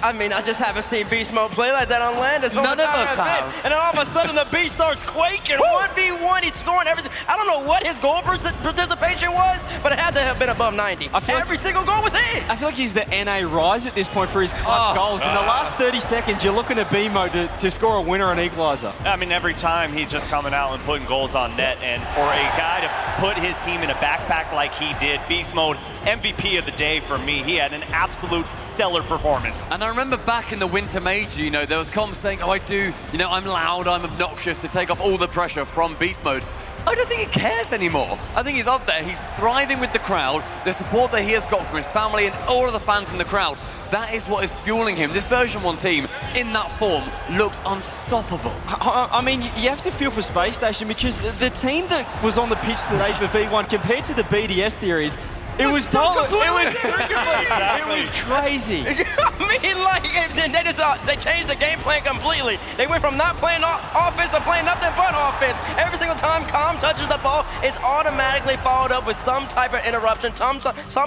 I mean, I just haven't seen Beast Mode play like that on land. None of us have. And then all of a sudden, the Beast starts quaking. 1v1, he's scoring everything. I don't know what his goal participation was, but it had to have been above 90. Every single goal was hit. I feel like he's the NA Rise at this point for his clutch goals. In the last 30 seconds, you're looking at B-Mode to score a winner and equalizer. I mean, every time he's just coming out and putting goals on net. And for a guy to put his team in a backpack like he did, Beast Mode, MVP of the day for me. He had an absolute stellar performance. And I remember back in the Winter Major, you know, there was comms saying, oh, I'm loud, I'm obnoxious, to take off all the pressure from Beast Mode. I don't think he cares anymore. I think he's up there, he's thriving with the crowd, the support that he has got from his family and all of the fans in the crowd. That is what is fueling him. This version 1 team, in that form, looks unstoppable. I mean, you have to feel for Space Station because the team that was on the pitch today for V1 compared to the BDS series, it was crazy. I mean, like, they changed the game plan completely. They went from not playing offense to playing nothing but offense. Every single time Calm touches the ball, it's automatically followed up with some type of interruption, some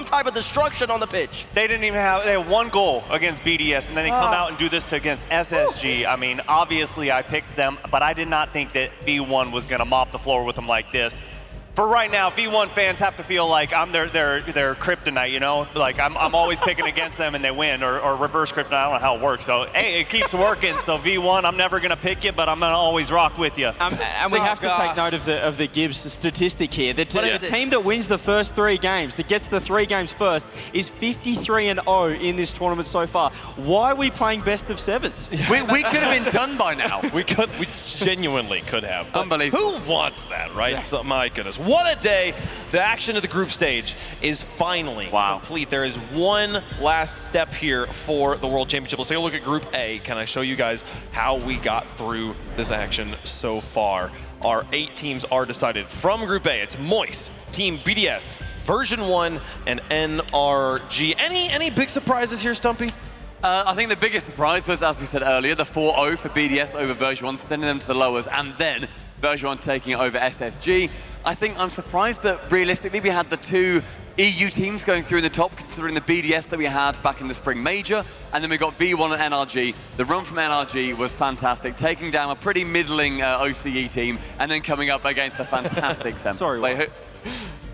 type of destruction on the pitch. They didn't even have, they had one goal against BDS, and then they come out and do this against SSG. I mean, obviously I picked them, but I did not think that V1 was going to mop the floor with them like this. For right now, V1 fans have to feel like I'm their kryptonite, you know? Like, I'm always picking against them and they win, or reverse kryptonite, I don't know how it works. So, hey, it keeps working. So, V1, I'm never going to pick you, but I'm going to always rock with you. And we have to take note of the Gibbs statistic here. The team that wins the first 3 games, that gets the 3 games first, is 53-0 in this tournament so far. Why are we playing best of 7s? We could have been done by now. We genuinely could have. Unbelievable. Who wants that, right? Yeah. So, my goodness. What a day. The action of the group stage is finally complete. There is one last step here for the World Championship. Let's take a look at Group A. Can I show you guys how we got through this action so far? Our 8 teams are decided. From Group A, it's Moist, Team BDS, Version 1, and NRG. Any big surprises here, Stumpy? I think the biggest surprise was, as we said earlier, the 4-0 for BDS over Version 1, sending them to the lowers, and then Version 1 taking it over SSG. I think I'm surprised that realistically we had the 2 EU teams going through in the top, considering the BDS that we had back in the Spring Major, and then we got V1 and NRG. The run from NRG was fantastic, taking down a pretty middling OCE team, and then coming up against a fantastic Sem. Sorry, Wait, who?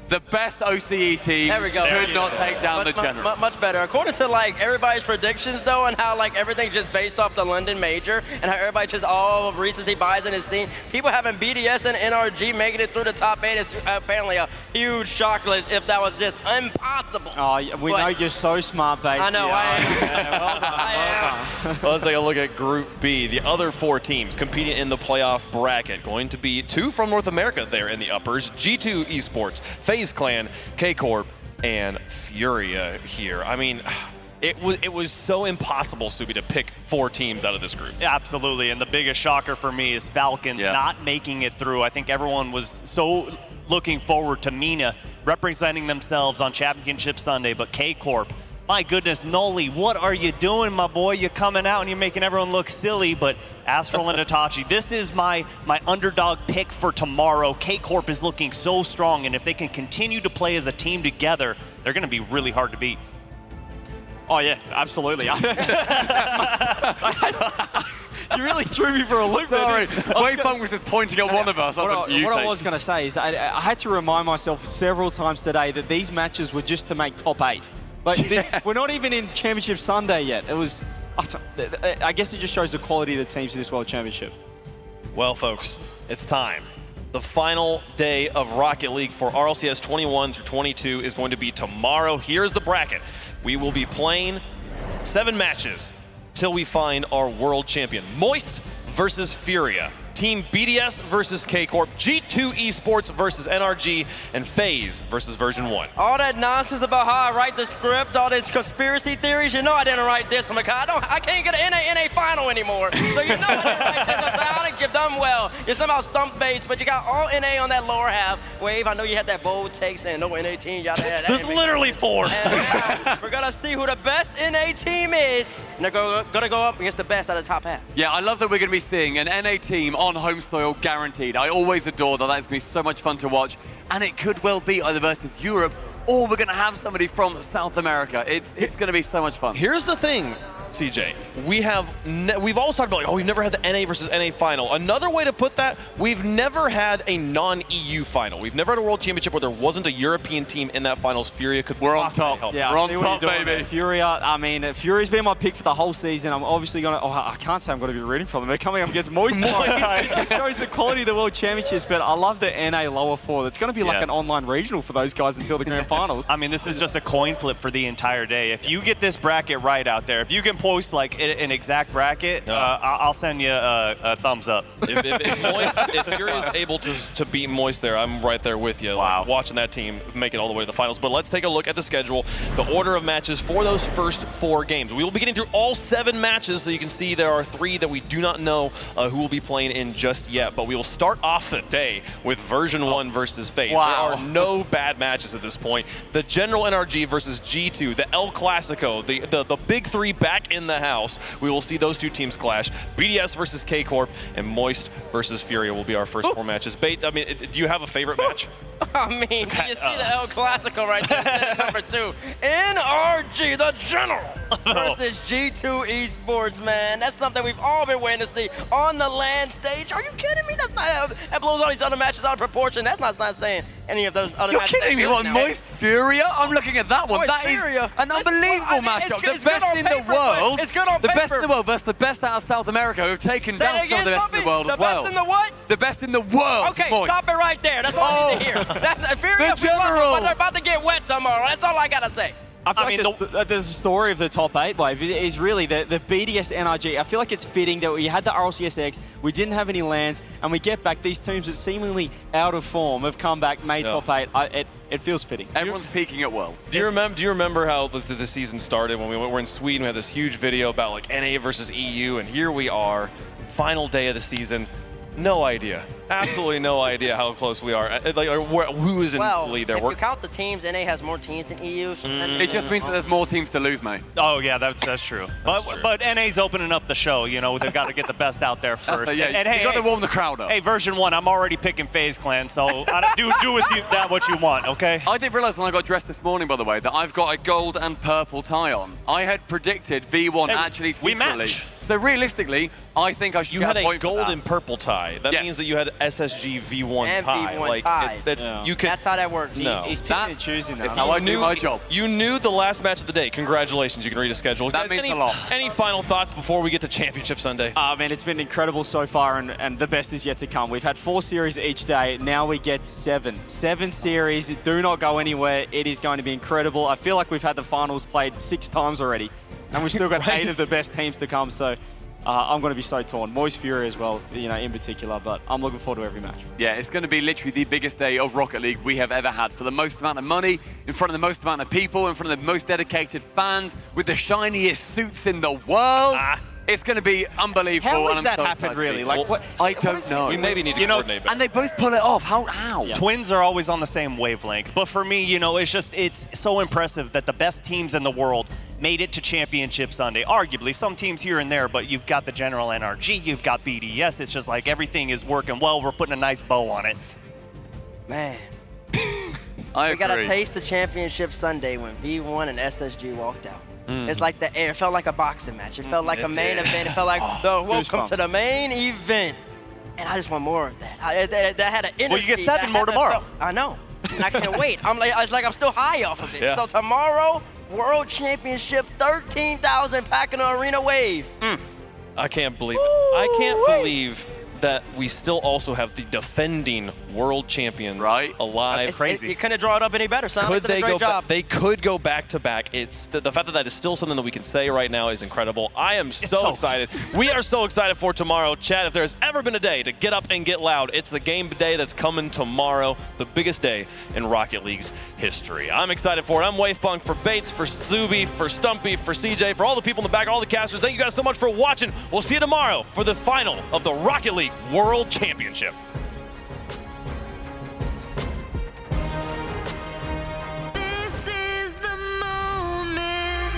The best OCE team There we go. could not take down the general. Much better. According to like everybody's predictions though, and how like everything's just based off the London Major, and how everybody just all recency bias in his scene. People having BDS and NRG making it through the top 8 is apparently a huge shock list. If that was just impossible. Oh, we know you're so smart, baby. I know. I am. Well, let's take a look at Group B. The other 4 teams competing in the playoff bracket. Going to be 2 from North America there in the uppers. G2 Esports, FaZe Clan, K-Corp, and Furia here. I mean, it was so impossible, Subi, to pick 4 teams out of this group. Yeah, absolutely, and the biggest shocker for me is Falcons not making it through. I think everyone was so looking forward to Mina representing themselves on Championship Sunday, but K-Corp, my goodness, Noli, what are you doing, my boy? You're coming out and you're making everyone look silly, but Astral and Itachi, this is my underdog pick for tomorrow. K-Corp is looking so strong, and if they can continue to play as a team together, they're going to be really hard to beat. Oh, yeah, absolutely. You really threw me for a loop. Sorry, Wave Punk was just pointing at one of us. What I was going to say is I had to remind myself several times today that these matches were just to make top 8. Like, we're not even in Championship Sunday yet. It was, I guess it just shows the quality of the teams in this World Championship. Well, folks, it's time. The final day of Rocket League for RLCS 21 through 22 is going to be tomorrow. Here's the bracket. We will be playing 7 matches till we find our world champion. Moist versus Furia. Team BDS versus K-Corp, G2 Esports versus NRG, and FaZe versus Version 1. All that nonsense about how I write the script, all these conspiracy theories, you know I didn't write this one because I can't get an NA final anymore. So you know I didn't write this. I think you've done well. You somehow stumped Bates, but you got all NA on that lower half. Wave, I know you had that bold take saying no NA team. Y'all had that. There's literally 4. And, we're going to see who the best NA team is, and they're going to go up against the best out of the top half. Yeah, I love that we're going to be seeing an NA team on home soil guaranteed. I always adore that. That's going to be so much fun to watch. And it could well be either versus Europe or we're going to have somebody from South America. It's going to be so much fun. Here's the thing, CJ. We've always talked about, like, we've never had the NA versus NA final. Another way to put that, we've never had a non-EU final. We've never had a World Championship where there wasn't a European team in that finals. Furia could We're on top. help. Yeah, we're on top, baby. Furia, I mean, Furia's been my pick for the whole season. I'm obviously going to, I can't say I'm going to be rooting for them. They're coming up against Moist. It shows the quality of the World Championships, but I love the NA lower 4. It's going to be like an online regional for those guys until the grand finals. I mean, this is just a coin flip for the entire day. If you get this bracket right out there, if you can post like an exact bracket, I'll send you a thumbs up. If Furia is able to beat Moist there, I'm right there with you. Wow. Watching that team make it all the way to the finals. But let's take a look at the schedule, the order of matches for those first 4 games. We will be getting through all 7 matches, so you can see there are 3 that we do not know who will be playing in just yet. But we will start off the day with Version 1 versus FaZe. Wow. There are no bad matches at this point. The General NRG versus G2, the El Clasico, the big 3 back in the house. We will see those 2 teams clash. BDS versus K-Corp and Moist versus Furia will be our first 4 matches. Bait, I mean, do you have a favorite match? I mean, you see the El Clasico right there, number 2. NRG, the General, versus G2 Esports, man. That's something we've all been waiting to see on the LAN stage. Are you kidding me? That's not, that blows all these other matches out of proportion. That's not saying any of those other matches. You're kidding me, what, Moist Furia? I'm looking at that one. That is an unbelievable matchup. The best in the world. It's good on paper. The best in the world versus the best out of South America who've taken down some of the best in the world as well. The best in the what? The best in the world. Okay, Moist. stop it right there. That's all I need to hear. That's Furia, The General. but they're about to get wet tomorrow. That's all I got to say. I feel like the story of the top 8 wave is really the BDS NRG. I feel like it's fitting that we had the RLCSX, we didn't have any lands, and we get back these teams that seemingly out of form have come back, made top 8. It feels fitting. Everyone's peaking at Worlds. Do you remember how the season started when we were in Sweden? We had this huge video about like NA versus EU, and here we are, final day of the season. No idea. Absolutely no idea how close we are. Like, who is in the lead there? If you count the teams, NA has more teams than EU. So It just means that there's more teams to lose, mate. Oh, yeah, that's true. But NA's opening up the show. You know, they've got to get the best out there first. And hey, you got to warm the crowd up. Hey, Version 1, I'm already picking FaZe Clan, so do with that what you want, okay? I didn't realize when I got dressed this morning, by the way, that I've got a gold and purple tie on. I had predicted V1 actually secretly So realistically, I think I should You get had a a point for gold that. and purple tie. That Yes. means that you had SSG V1 And tie. V1 like tie. you could. That's how that works. No. He's picking and choosing that. It's how I do my job. You knew the last match of the day. Congratulations. You can read a schedule. That Guys, means a lot. Any final thoughts before we get to Championship Sunday? Man, it's been incredible so far, and the best is yet to come. We've had 4 series each day. Now we get 7. 7 series. Do not go anywhere. It is going to be incredible. I feel like we've had the finals played 6 times already, and we've still got 8 of the best teams to come. So I'm going to be so torn. Moist Fury as well, in particular, but I'm looking forward to every match. Yeah, it's going to be literally the biggest day of Rocket League we have ever had, for the most amount of money, in front of the most amount of people, in front of the most dedicated fans, with the shiniest suits in the world. It's going to be unbelievable. How and has I'm that so happened, excited. really? Like, what? I don't know. We maybe need to coordinate better. And they both pull it off. How? Yeah. Twins are always on the same wavelength. But for me, it's so impressive that the best teams in the world made it to Championship Sunday. Arguably, some teams here and there, but you've got the General NRG, you've got BDS. It's just like everything is working well. We're putting a nice bow on it. Man. I we got to agree. taste the Championship Sunday when V1 and SSG walked out. Mm. It's like the air. It felt like a boxing match. It felt like It a main did. event. It felt like the welcome goosebumps. to the main event. And I just want more of that. That had an energy. Well, you get 7 that more had that tomorrow. felt- I know. And I can't wait. It's like I'm still high off of it. Yeah. So tomorrow, World Championship, 13,000 pack in the arena wave. I can't believe it. I can't believe that we still also have the defending world champions alive. You couldn't draw it up any better. So Could did a they great go? job. They could go back to back. It's the fact that that is still something that we can say right now is incredible. I am so excited. We are so excited for tomorrow, Chad. If there's ever been a day to get up and get loud, it's the game day that's coming tomorrow, the biggest day in Rocket League's history. I'm excited for it. I'm Wavepunk, for Bates, for Zuby, for Stumpy, for CJ, for all the people in the back, all the casters. Thank you guys so much for watching. We'll see you tomorrow for the final of the Rocket League World Championship. This is the moment.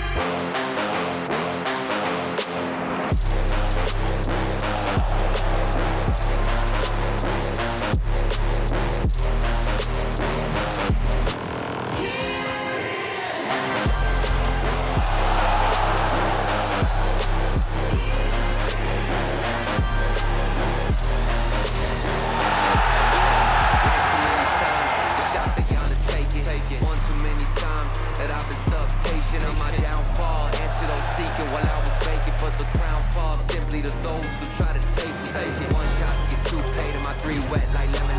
One too many times that I've been stuck patient on my downfall. Answer those seeking while I was vacant, but the crown falls simply to those who try to take it. One shot to get 2 paid and my 3 wet like lemon.